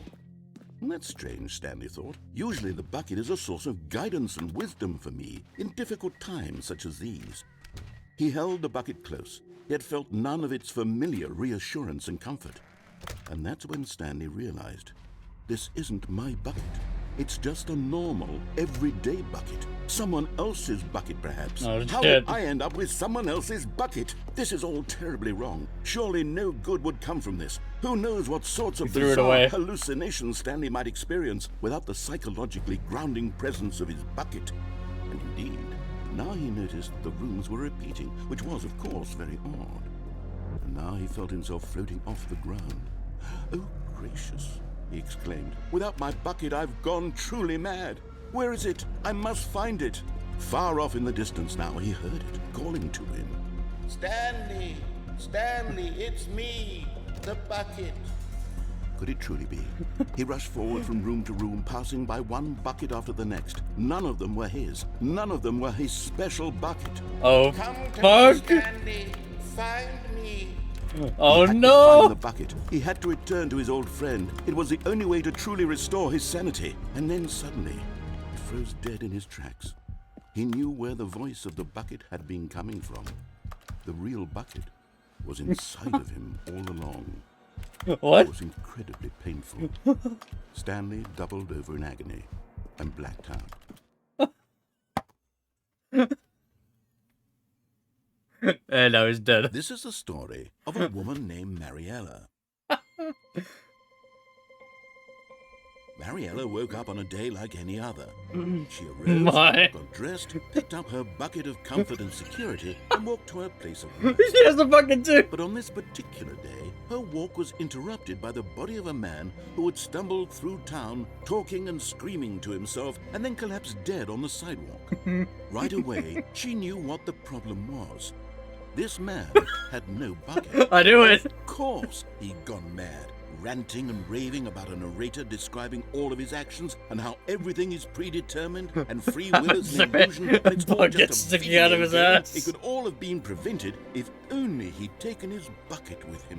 Speaker 2: That's strange, Stanley thought. Usually the bucket is a source of guidance and wisdom for me in difficult times such as these. He held the bucket close, yet felt none of its familiar reassurance and comfort. And that's when Stanley realized, this isn't my bucket. It's just a normal, everyday bucket. Someone else's bucket, perhaps.
Speaker 1: Oh,
Speaker 2: How
Speaker 1: shit.
Speaker 2: did I end up with someone else's bucket? This is all terribly wrong. Surely no good would come from this. Who knows what sorts of
Speaker 1: threw it
Speaker 2: bizarre
Speaker 1: away.
Speaker 2: hallucinations Stanley might experience without the psychologically grounding presence of his bucket. And indeed, now he noticed the rooms were repeating, which was, of course, very odd. And now he felt himself floating off the ground. Oh, gracious, he exclaimed. Without my bucket, I've gone truly mad. Where is it? I must find it. Far off in the distance now, he heard it, calling to him. Stanley! Stanley, it's me, the bucket. Could it truly be? He rushed forward from room to room, passing by one bucket after the next. None of them were his. None of them were his special bucket.
Speaker 1: Oh,
Speaker 2: Come to
Speaker 1: fuck.
Speaker 2: me, Stanley. Find me.
Speaker 1: Oh,
Speaker 2: He had to
Speaker 1: no.
Speaker 2: find the bucket. He had to return to his old friend. It was the only way to truly restore his sanity. And then suddenly, he froze dead in his tracks. He knew where the voice of the bucket had been coming from. The real bucket was inside of him all along. It
Speaker 1: What?
Speaker 2: was incredibly painful. Stanley doubled over in agony and blacked out.
Speaker 1: And now he's dead.
Speaker 2: This is the story of a woman named Mariella. Mariella woke up on a day like any other. She arose,
Speaker 1: My.
Speaker 2: got dressed, picked up her bucket of comfort and security, and walked to her place of work.
Speaker 1: She has a fucking too.
Speaker 2: But on this particular day, her walk was interrupted by the body of a man who had stumbled through town, talking and screaming to himself, and then collapsed dead on the sidewalk. Right away, she knew what the problem was. This man had no bucket.
Speaker 1: I knew it.
Speaker 2: Of course, he'd gone mad, ranting and raving about a narrator describing all of his actions and how everything is predetermined and free will is an
Speaker 1: Sorry.
Speaker 2: illusion and it's all
Speaker 1: Bucket
Speaker 2: just a
Speaker 1: sticking
Speaker 2: video
Speaker 1: out of his
Speaker 2: game.
Speaker 1: ass.
Speaker 2: It could all have been prevented if only he'd taken his bucket with him.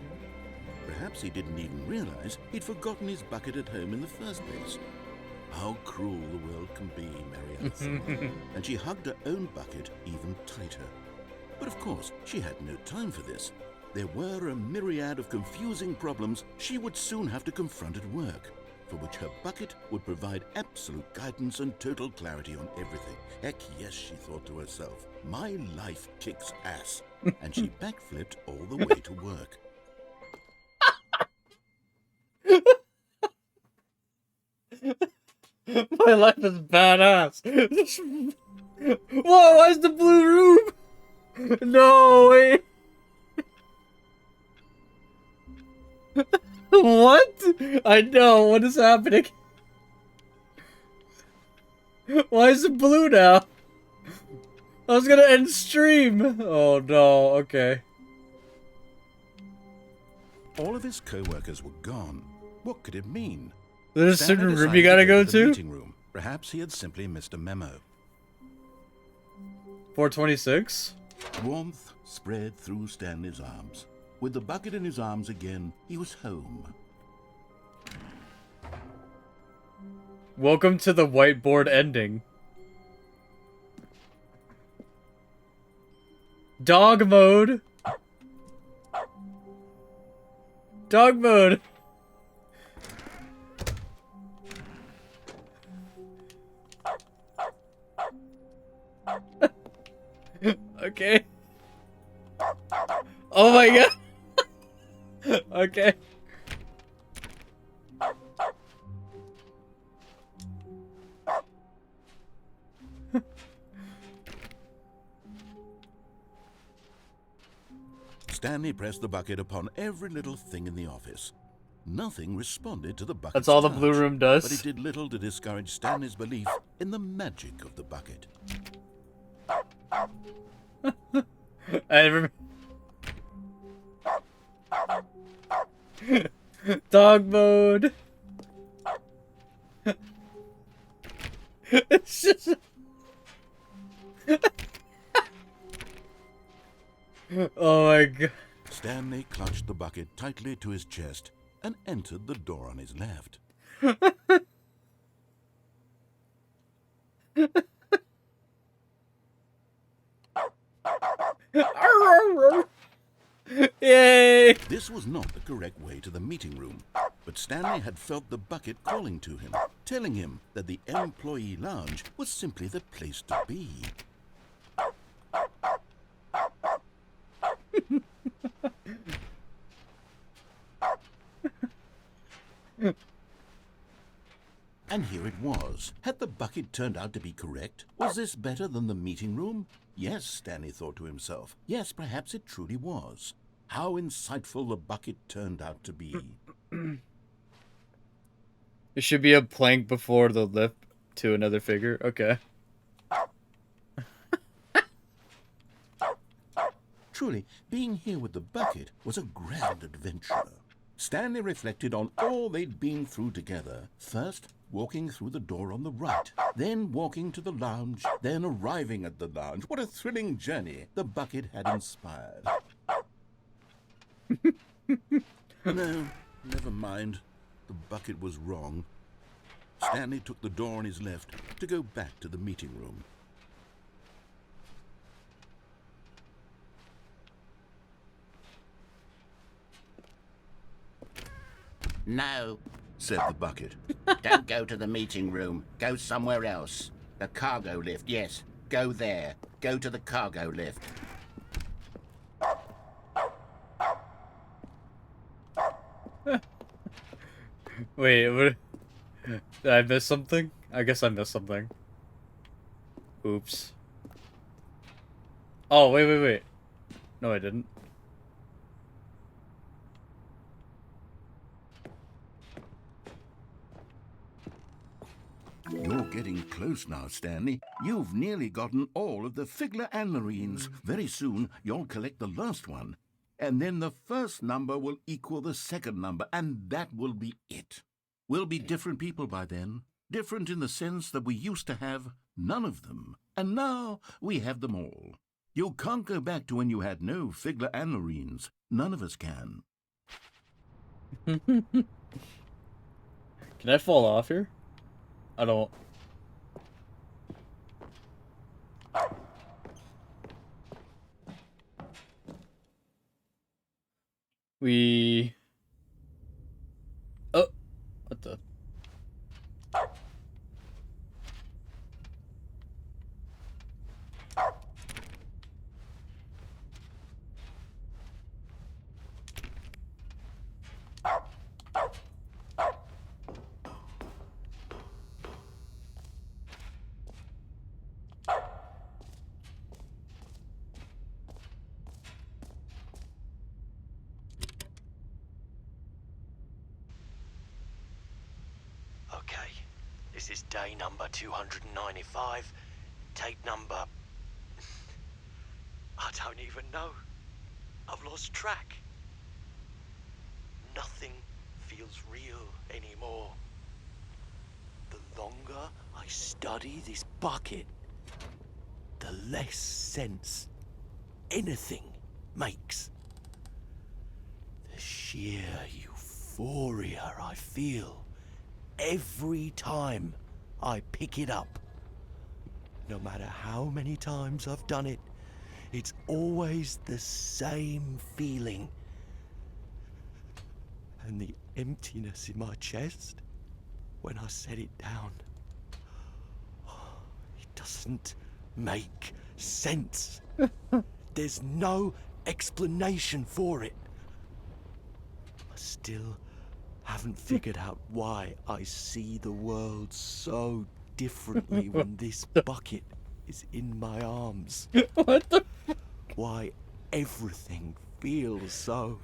Speaker 2: Perhaps he didn't even realize he'd forgotten his bucket at home in the first place. How cruel the world can be, Marianne thought, and she hugged her own bucket even tighter. But of course, she had no time for this. There were a myriad of confusing problems she would soon have to confront at work, for which her bucket would provide absolute guidance and total clarity on everything. Heck yes, she thought to herself, my life kicks ass. And she backflipped all the way to work.
Speaker 1: My life is badass. Whoa, why's the blue room? No, wait. What? I know, what is happening? Why is it blue now? I was gonna end stream. Oh no, okay.
Speaker 2: All of his co-workers were gone. What could it mean?
Speaker 1: There's a
Speaker 2: Stanley
Speaker 1: certain room
Speaker 2: decided
Speaker 1: you gotta go
Speaker 2: the
Speaker 1: to?
Speaker 2: meeting room. Perhaps he had simply missed a memo.
Speaker 1: 426?
Speaker 2: Warmth spread through Stanley's arms. With the bucket in his arms again, he was home.
Speaker 1: Welcome to the whiteboard ending. Dog mode. Dog mode. Okay. Oh my god. Okay.
Speaker 2: Stanley pressed the bucket upon every little thing in the office. Nothing responded to the bucket.
Speaker 1: That's all the blue room does.
Speaker 2: But it did little to discourage Stanley's belief in the magic of the bucket.
Speaker 1: Dog mode. It's just. Oh my god.
Speaker 2: Stanley clutched the bucket tightly to his chest and entered the door on his left.
Speaker 1: Yay!
Speaker 2: This was not the correct way to the meeting room, but Stanley had felt the bucket calling to him, telling him that the employee lounge was simply the place to be. And here it was. Had the bucket turned out to be correct? Was this better than the meeting room? Yes, Stanley thought to himself. Yes, perhaps it truly was. How insightful the bucket turned out to be.
Speaker 1: It should be a plank before the lift to another figure. Okay.
Speaker 2: Truly, being here with the bucket was a grand adventure. Stanley reflected on all they'd been through together. First, walking through the door on the right, then walking to the lounge, then arriving at the lounge. What a thrilling journey the bucket had inspired. No, never mind. The bucket was wrong. Stanley took the door on his left to go back to the meeting room.
Speaker 3: No,
Speaker 2: Said the bucket.
Speaker 3: don't go to the meeting room. Go somewhere else. The cargo lift, yes. Go there. Go to the cargo lift.
Speaker 1: Wait, what? Did I miss something? I guess I missed something. Oops. Oh, wait. No, I didn't.
Speaker 2: You're getting close now, Stanley. You've nearly gotten all of the Figler and Marines. Very soon, you'll collect the last one. And then the first number will equal the second number, and that will be it. We'll be different people by then. Different in the sense that we used to have none of them. And now we have them all. You can't go back to when you had no Figler and Marines. None of us can.
Speaker 1: Can I fall off here? I don't. We. Oh, what the?
Speaker 7: Okay, this is day number 295. Tape number... I don't even know. I've lost track. Nothing feels real anymore. The longer I study this bucket, the less sense anything makes. The sheer euphoria I feel every time I pick it up. No matter how many times I've done it, it's always the same feeling. And the emptiness in my chest when I set it down. It doesn't make sense. There's no explanation for it. I still haven't figured out why I see the world so differently when this bucket is in my arms.
Speaker 1: What the?
Speaker 7: Why everything feels so...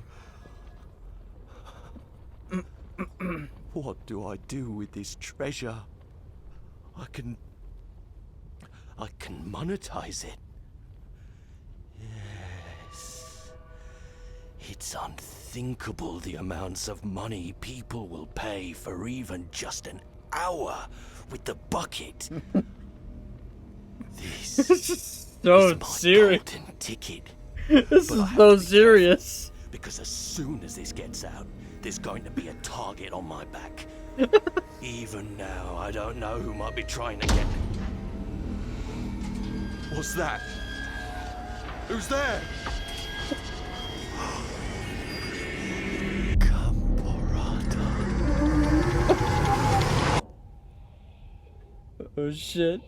Speaker 7: What do I do with this treasure? I can monetize it. Yes. It's unthinkable the amounts of money people will pay for even just an hour with the bucket. This
Speaker 1: So
Speaker 7: is my
Speaker 1: serious.
Speaker 7: golden ticket.
Speaker 1: This
Speaker 7: But I
Speaker 1: is
Speaker 7: have
Speaker 1: so
Speaker 7: to be
Speaker 1: serious.
Speaker 7: Because as soon as this gets out, there's going to be a target on my back. Even now, I don't know who might be trying to get... What's that? Who's there? Camporata.
Speaker 1: Oh shit.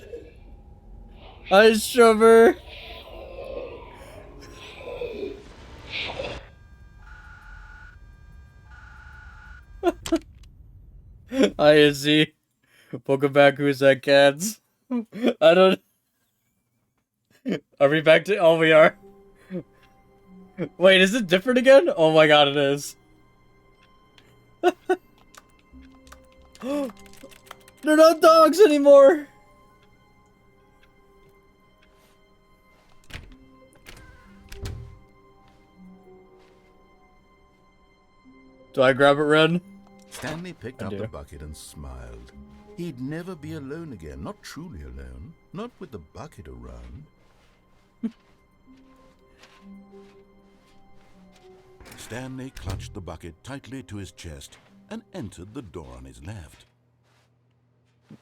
Speaker 1: Ice Shover. Hi, Izzy. Welcome back, Who's That Cats? I don't... Are we back to... Oh, we are. Wait, is it different again? Oh my god, it is. They're not dogs anymore! Do I grab it, Ren?
Speaker 2: Stanley picked up the bucket and smiled. He'd never be alone again, not truly alone, not with the bucket around. Stanley clutched the bucket tightly to his chest and entered the door on his left.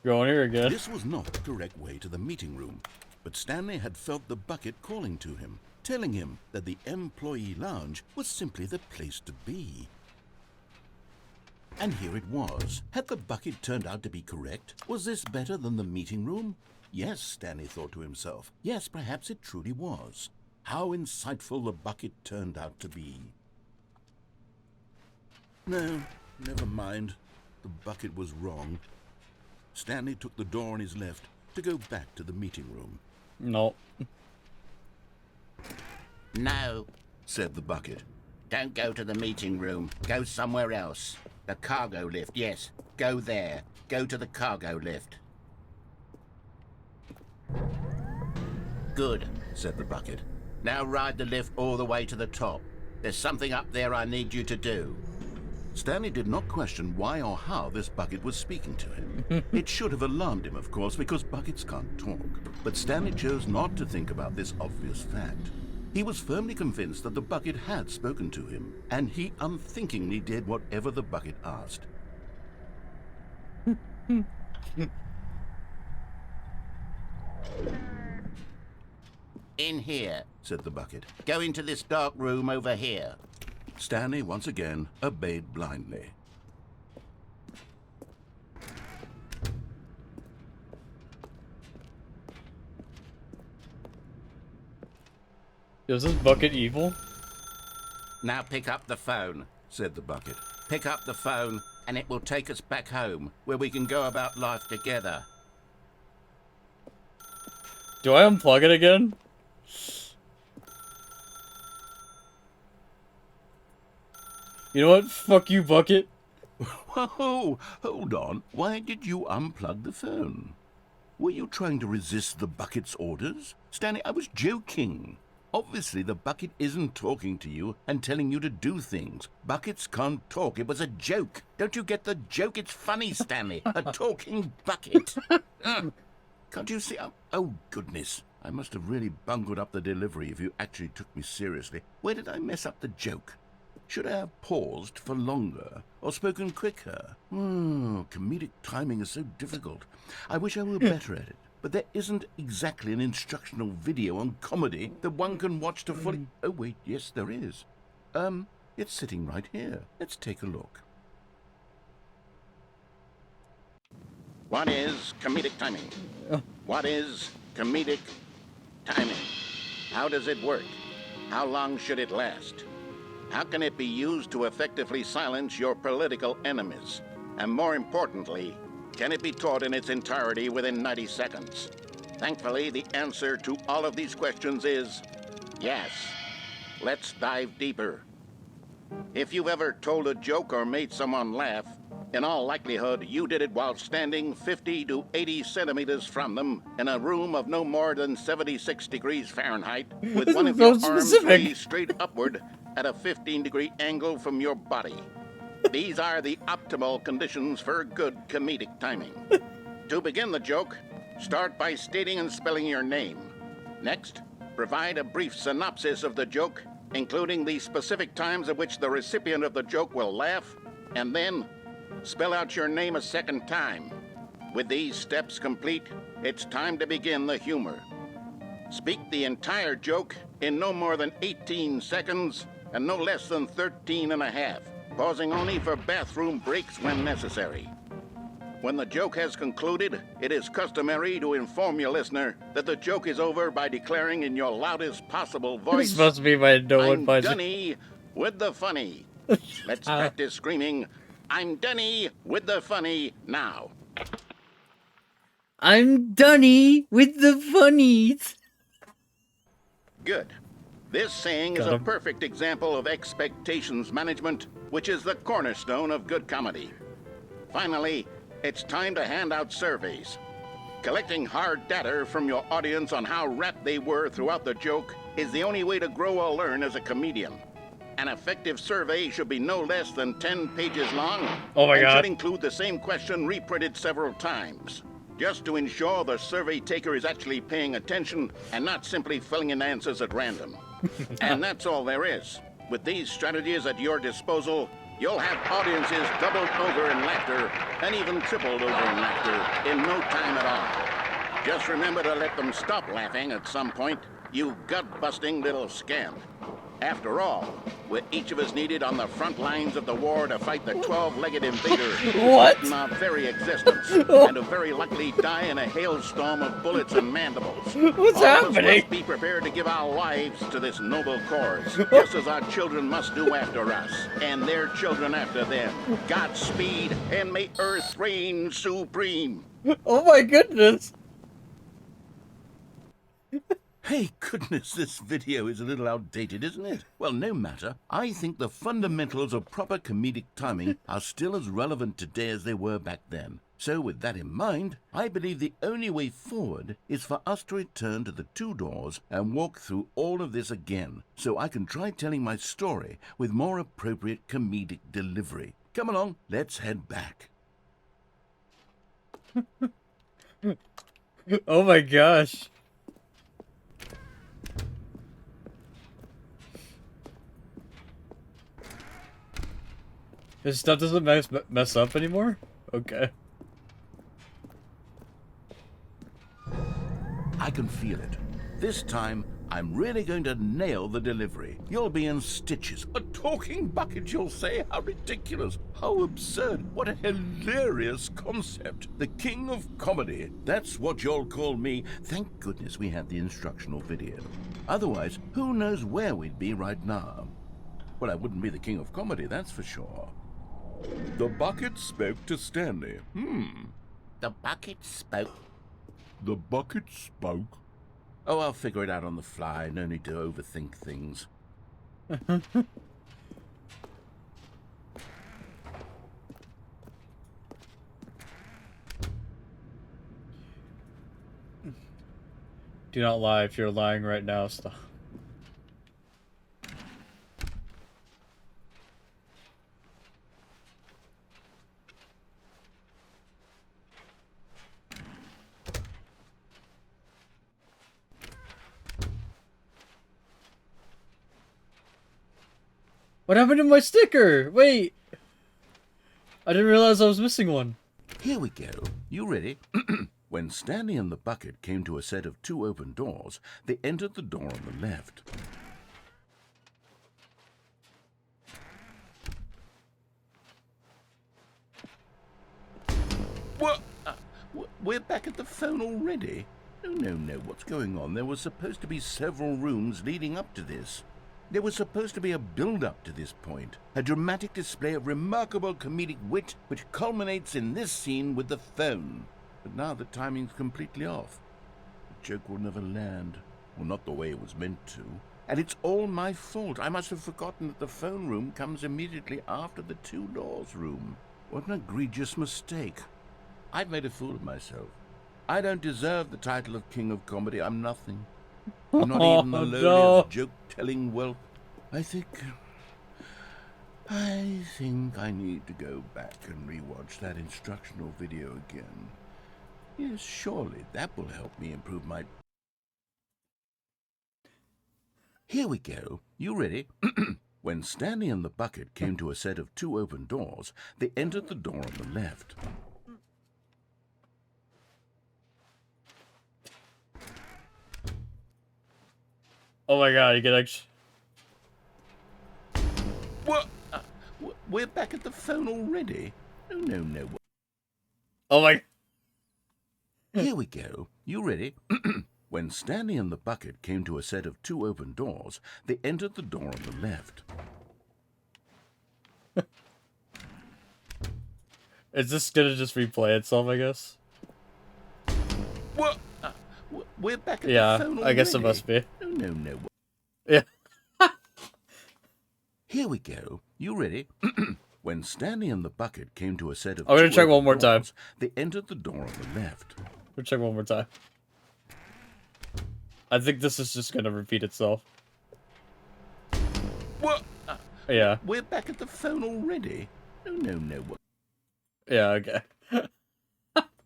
Speaker 1: Going here again.
Speaker 2: This was not the correct way to the meeting room, but Stanley had felt the bucket calling to him, telling him that the employee lounge was simply the place to be. And here it was. Had the bucket turned out to be correct? Was this better than the meeting room? Yes, Stanley thought to himself. Yes, perhaps it truly was. How insightful the bucket turned out to be. No, never mind. The bucket was wrong. Stanley took the door on his left to go back to the meeting room.
Speaker 1: No.
Speaker 3: No, said the bucket. Don't go to the meeting room. Go somewhere else. The cargo lift, yes. Go there. Go to the cargo lift. Good, said the bucket. Now ride the lift all the way to the top. There's something up there I need you to do.
Speaker 2: Stanley did not question why or how this bucket was speaking to him. It should have alarmed him, of course, because buckets can't talk. But Stanley chose not to think about this obvious fact. He was firmly convinced that the bucket had spoken to him, and he unthinkingly did whatever the bucket asked.
Speaker 3: In here, said the bucket. Go into this dark room over here.
Speaker 2: Stanley once again obeyed blindly.
Speaker 1: Is this bucket evil?
Speaker 3: Now pick up the phone,
Speaker 2: Said the bucket.
Speaker 3: pick up the phone, and it will take us back home, where we can go about life together.
Speaker 1: Do I unplug it again? You know what? Fuck you, bucket.
Speaker 2: Whoa, hold on. Why did you unplug the phone? Were you trying to resist the bucket's orders? Stanley, I was joking. Obviously, the bucket isn't talking to you and telling you to do things. Buckets can't talk. It was a joke. Don't you get the joke? It's funny, Stanley. A talking bucket. Can't you see? Oh, goodness. I must have really bungled up the delivery if you actually took me seriously. Where did I mess up the joke? Should I have paused for longer or spoken quicker? Comedic timing is so difficult. I wish I were better at it. But there isn't exactly an instructional video on comedy that one can watch to fully... Oh, wait, yes, there is. It's sitting right here. Let's take a look.
Speaker 3: What is comedic timing? What is comedic timing? How does it work? How long should it last? How can it be used to effectively silence your political enemies? And more importantly, can it be taught in its entirety within 90 seconds? Thankfully, the answer to all of these questions is yes. Let's dive deeper. If you've ever told a joke or made someone laugh, in all likelihood, you did it while standing 50 to 80 centimeters from them in a room of no more than 76 degrees Fahrenheit, with one of your
Speaker 1: So
Speaker 3: arms
Speaker 1: specific.
Speaker 3: raised straight upward at a 15-degree angle from your body. These are the optimal conditions for good comedic timing. To begin the joke, start by stating and spelling your name. Next, provide a brief synopsis of the joke, including the specific times at which the recipient of the joke will laugh, and then spell out your name a second time. With these steps complete, it's time to begin the humor. Speak the entire joke in no more than 18 seconds and no less than 13 and a half, pausing only for bathroom breaks when necessary. When the joke has concluded, it is customary to inform your listener that the joke is over by declaring in your loudest possible voice,
Speaker 1: This must be my no one
Speaker 3: "I'm
Speaker 1: finds it.
Speaker 3: Dunny with the funny." Let's practice screaming, "I'm Dunny with the funny" now.
Speaker 6: I'm Dunny with the funnies.
Speaker 3: Good. This saying is
Speaker 1: Got
Speaker 3: a
Speaker 1: him.
Speaker 3: perfect example of expectations management, which is the cornerstone of good comedy. Finally, it's time to hand out surveys. Collecting hard data from your audience on how rapt they were throughout the joke is the only way to grow or learn as a comedian. An effective survey should be no less than 10 pages long
Speaker 1: Oh my
Speaker 3: and
Speaker 1: God.
Speaker 3: should include the same question reprinted several times, just to ensure the survey taker is actually paying attention and not simply filling in answers at random. And that's all there is. With these strategies at your disposal, you'll have audiences doubled over in laughter and even tripled over in laughter in no time at all. Just remember to let them stop laughing at some point, you gut-busting little scamp. After all, we're each of us needed on the front lines of the war to fight the 12-legged invader who
Speaker 1: What?
Speaker 3: threaten our very existence and to very likely die in a hailstorm of bullets and mandibles.
Speaker 1: What's
Speaker 3: All of us
Speaker 1: happening?
Speaker 3: must be prepared to give our lives to this noble cause, just as our children must do after us, and their children after them. Godspeed, and may Earth reign supreme.
Speaker 1: Oh my goodness.
Speaker 2: Hey, goodness, this video is a little outdated, isn't it? Well, no matter. I think the fundamentals of proper comedic timing are still as relevant today as they were back then. So with that in mind, I believe the only way forward is for us to return to the two doors and walk through all of this again, so I can try telling my story with more appropriate comedic delivery. Come along, let's head back.
Speaker 1: Oh my gosh. His stuff doesn't mess up anymore? Okay.
Speaker 2: I can feel it. This time, I'm really going to nail the delivery. You'll be in stitches. A talking bucket, you'll say? How ridiculous. How absurd. What a hilarious concept. The king of comedy. That's what you'll call me. Thank goodness we had the instructional video. Otherwise, who knows where we'd be right now. Well, I wouldn't be the king of comedy, that's for sure. The bucket spoke to Stanley. The bucket spoke? The bucket spoke? Oh, I'll figure it out on the fly. No need to overthink things.
Speaker 1: Do not lie. If you're lying right now, stop. What happened to my sticker? Wait. I didn't realize I was missing one.
Speaker 2: Here we go. You ready? When Stanley and the bucket came to a set of 2 open doors, they entered the door on the left. What? We're back at the phone already? No. What's going on? There were supposed to be several rooms leading up to this. There was supposed to be a build-up to this point, a dramatic display of remarkable comedic wit which culminates in this scene with the phone. But now the timing's completely off. The joke will never land. Well, not the way it was meant to. And it's all my fault. I must have forgotten that the phone room comes immediately after the 2 doors room. What an egregious mistake. I've made a fool of myself. I don't deserve the title of King of Comedy. I'm nothing. I'm not even the lowliest joke-telling whelp. I think I need to go back and rewatch that instructional video again. Yes, surely that will help me improve my... Here we go. You ready? When Stanley and the bucket came to a set of 2 open doors, they entered the door on the left.
Speaker 1: Oh my god, you can actually...
Speaker 2: What? We're back at the phone already? No.
Speaker 1: Oh my...
Speaker 2: Here we go. You ready? When Stanley and the bucket came to a set of 2 open doors, they entered the door on the left.
Speaker 1: Is this gonna just replay itself, I guess?
Speaker 2: What? We're back at
Speaker 1: Yeah,
Speaker 2: the phone already?
Speaker 1: I guess it must be.
Speaker 2: No.
Speaker 1: Yeah.
Speaker 2: Here we go. You ready? When Stanley and the bucket came to a set of...
Speaker 1: I'm gonna
Speaker 2: 2
Speaker 1: check
Speaker 2: open
Speaker 1: one more time.
Speaker 2: doors, they entered the door on the left.
Speaker 1: We'll check one more time. I think this is just gonna repeat itself.
Speaker 2: What?
Speaker 1: Yeah.
Speaker 2: We're back at the phone already? No.
Speaker 1: Yeah, okay.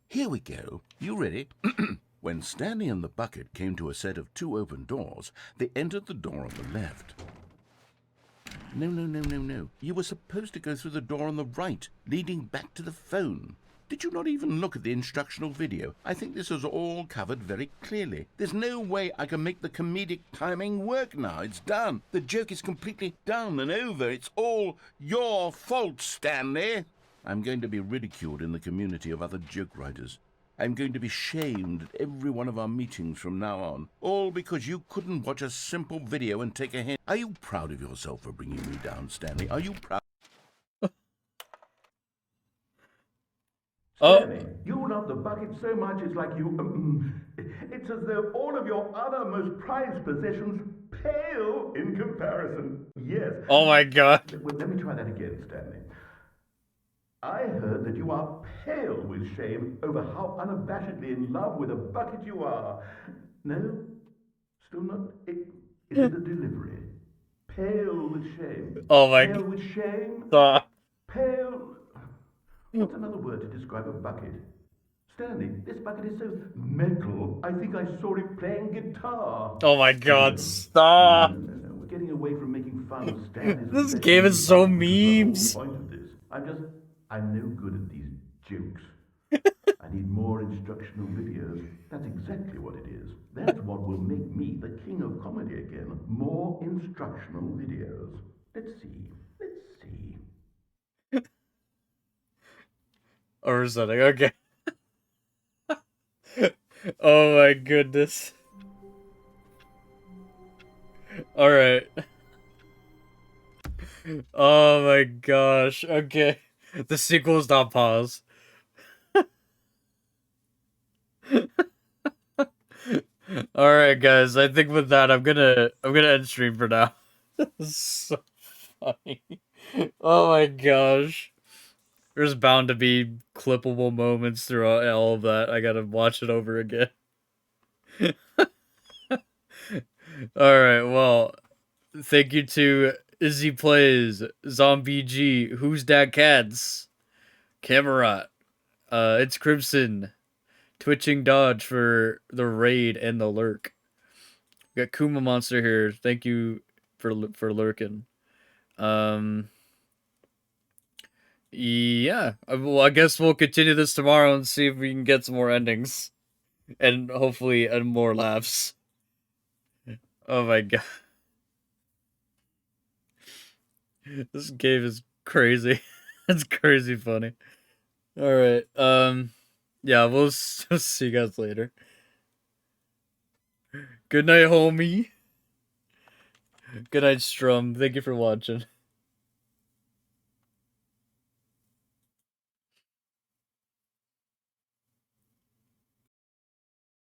Speaker 2: Here we go. You ready? When Stanley and the bucket came to a set of 2 open doors, they entered the door on the left. No. You were supposed to go through the door on the right, leading back to the phone. Did you not even look at the instructional video? I think this is all covered very clearly. There's no way I can make the comedic timing work now. It's done. The joke is completely done and over. It's all your fault, Stanley. I'm going to be ridiculed in the community of other joke writers. I'm going to be shamed at every one of our meetings from now on. All because you couldn't watch a simple video and take a hint. Are you proud of yourself for bringing me down, Stanley? Are you proud?
Speaker 8: Stanley, you love the bucket so much it's like you... it's as though all of your other most prized possessions pale in comparison. Yes.
Speaker 1: Oh my god.
Speaker 8: Let me try that again, Stanley. I heard that you are pale with shame over how unabashedly in love with a bucket you are. No? Still not? Is it the delivery? Pale with shame.
Speaker 1: Oh my
Speaker 8: Pale with shame?
Speaker 1: god.
Speaker 8: Pale... What's another word to describe a bucket? Stanley, this bucket is so metal, I think I saw it playing guitar.
Speaker 1: Oh my god, stop.
Speaker 8: No. We're getting away from making fun of Stanley's...
Speaker 1: This game is so memes.
Speaker 8: Point of this. I'm no good at these jokes. I need more instructional videos. That's exactly what it is. Speaking of comedy again, more instructional videos. Let's see.
Speaker 1: Or something. Okay. Oh my goodness. All right. Oh my gosh. Okay. The sequel's not paused. All right, guys. I think with that, I'm gonna end stream for now. This is so funny. Oh my gosh. There's bound to be clippable moments throughout all of that. I gotta watch it over again. Alright, well, thank you to Izzy Plays, Zombie G, Who's Dat Cats, Camerat, It's Crimson, Twitching Dodge for the raid and the lurk. We got Kuma Monster here. Thank you for lurking. Yeah. Well, I guess we'll continue this tomorrow and see if we can get some more endings. And hopefully and more laughs. Oh my god. This game is crazy. It's crazy funny. Alright, yeah, we'll see you guys later. Good night, homie. Good night, Strum. Thank you for watching.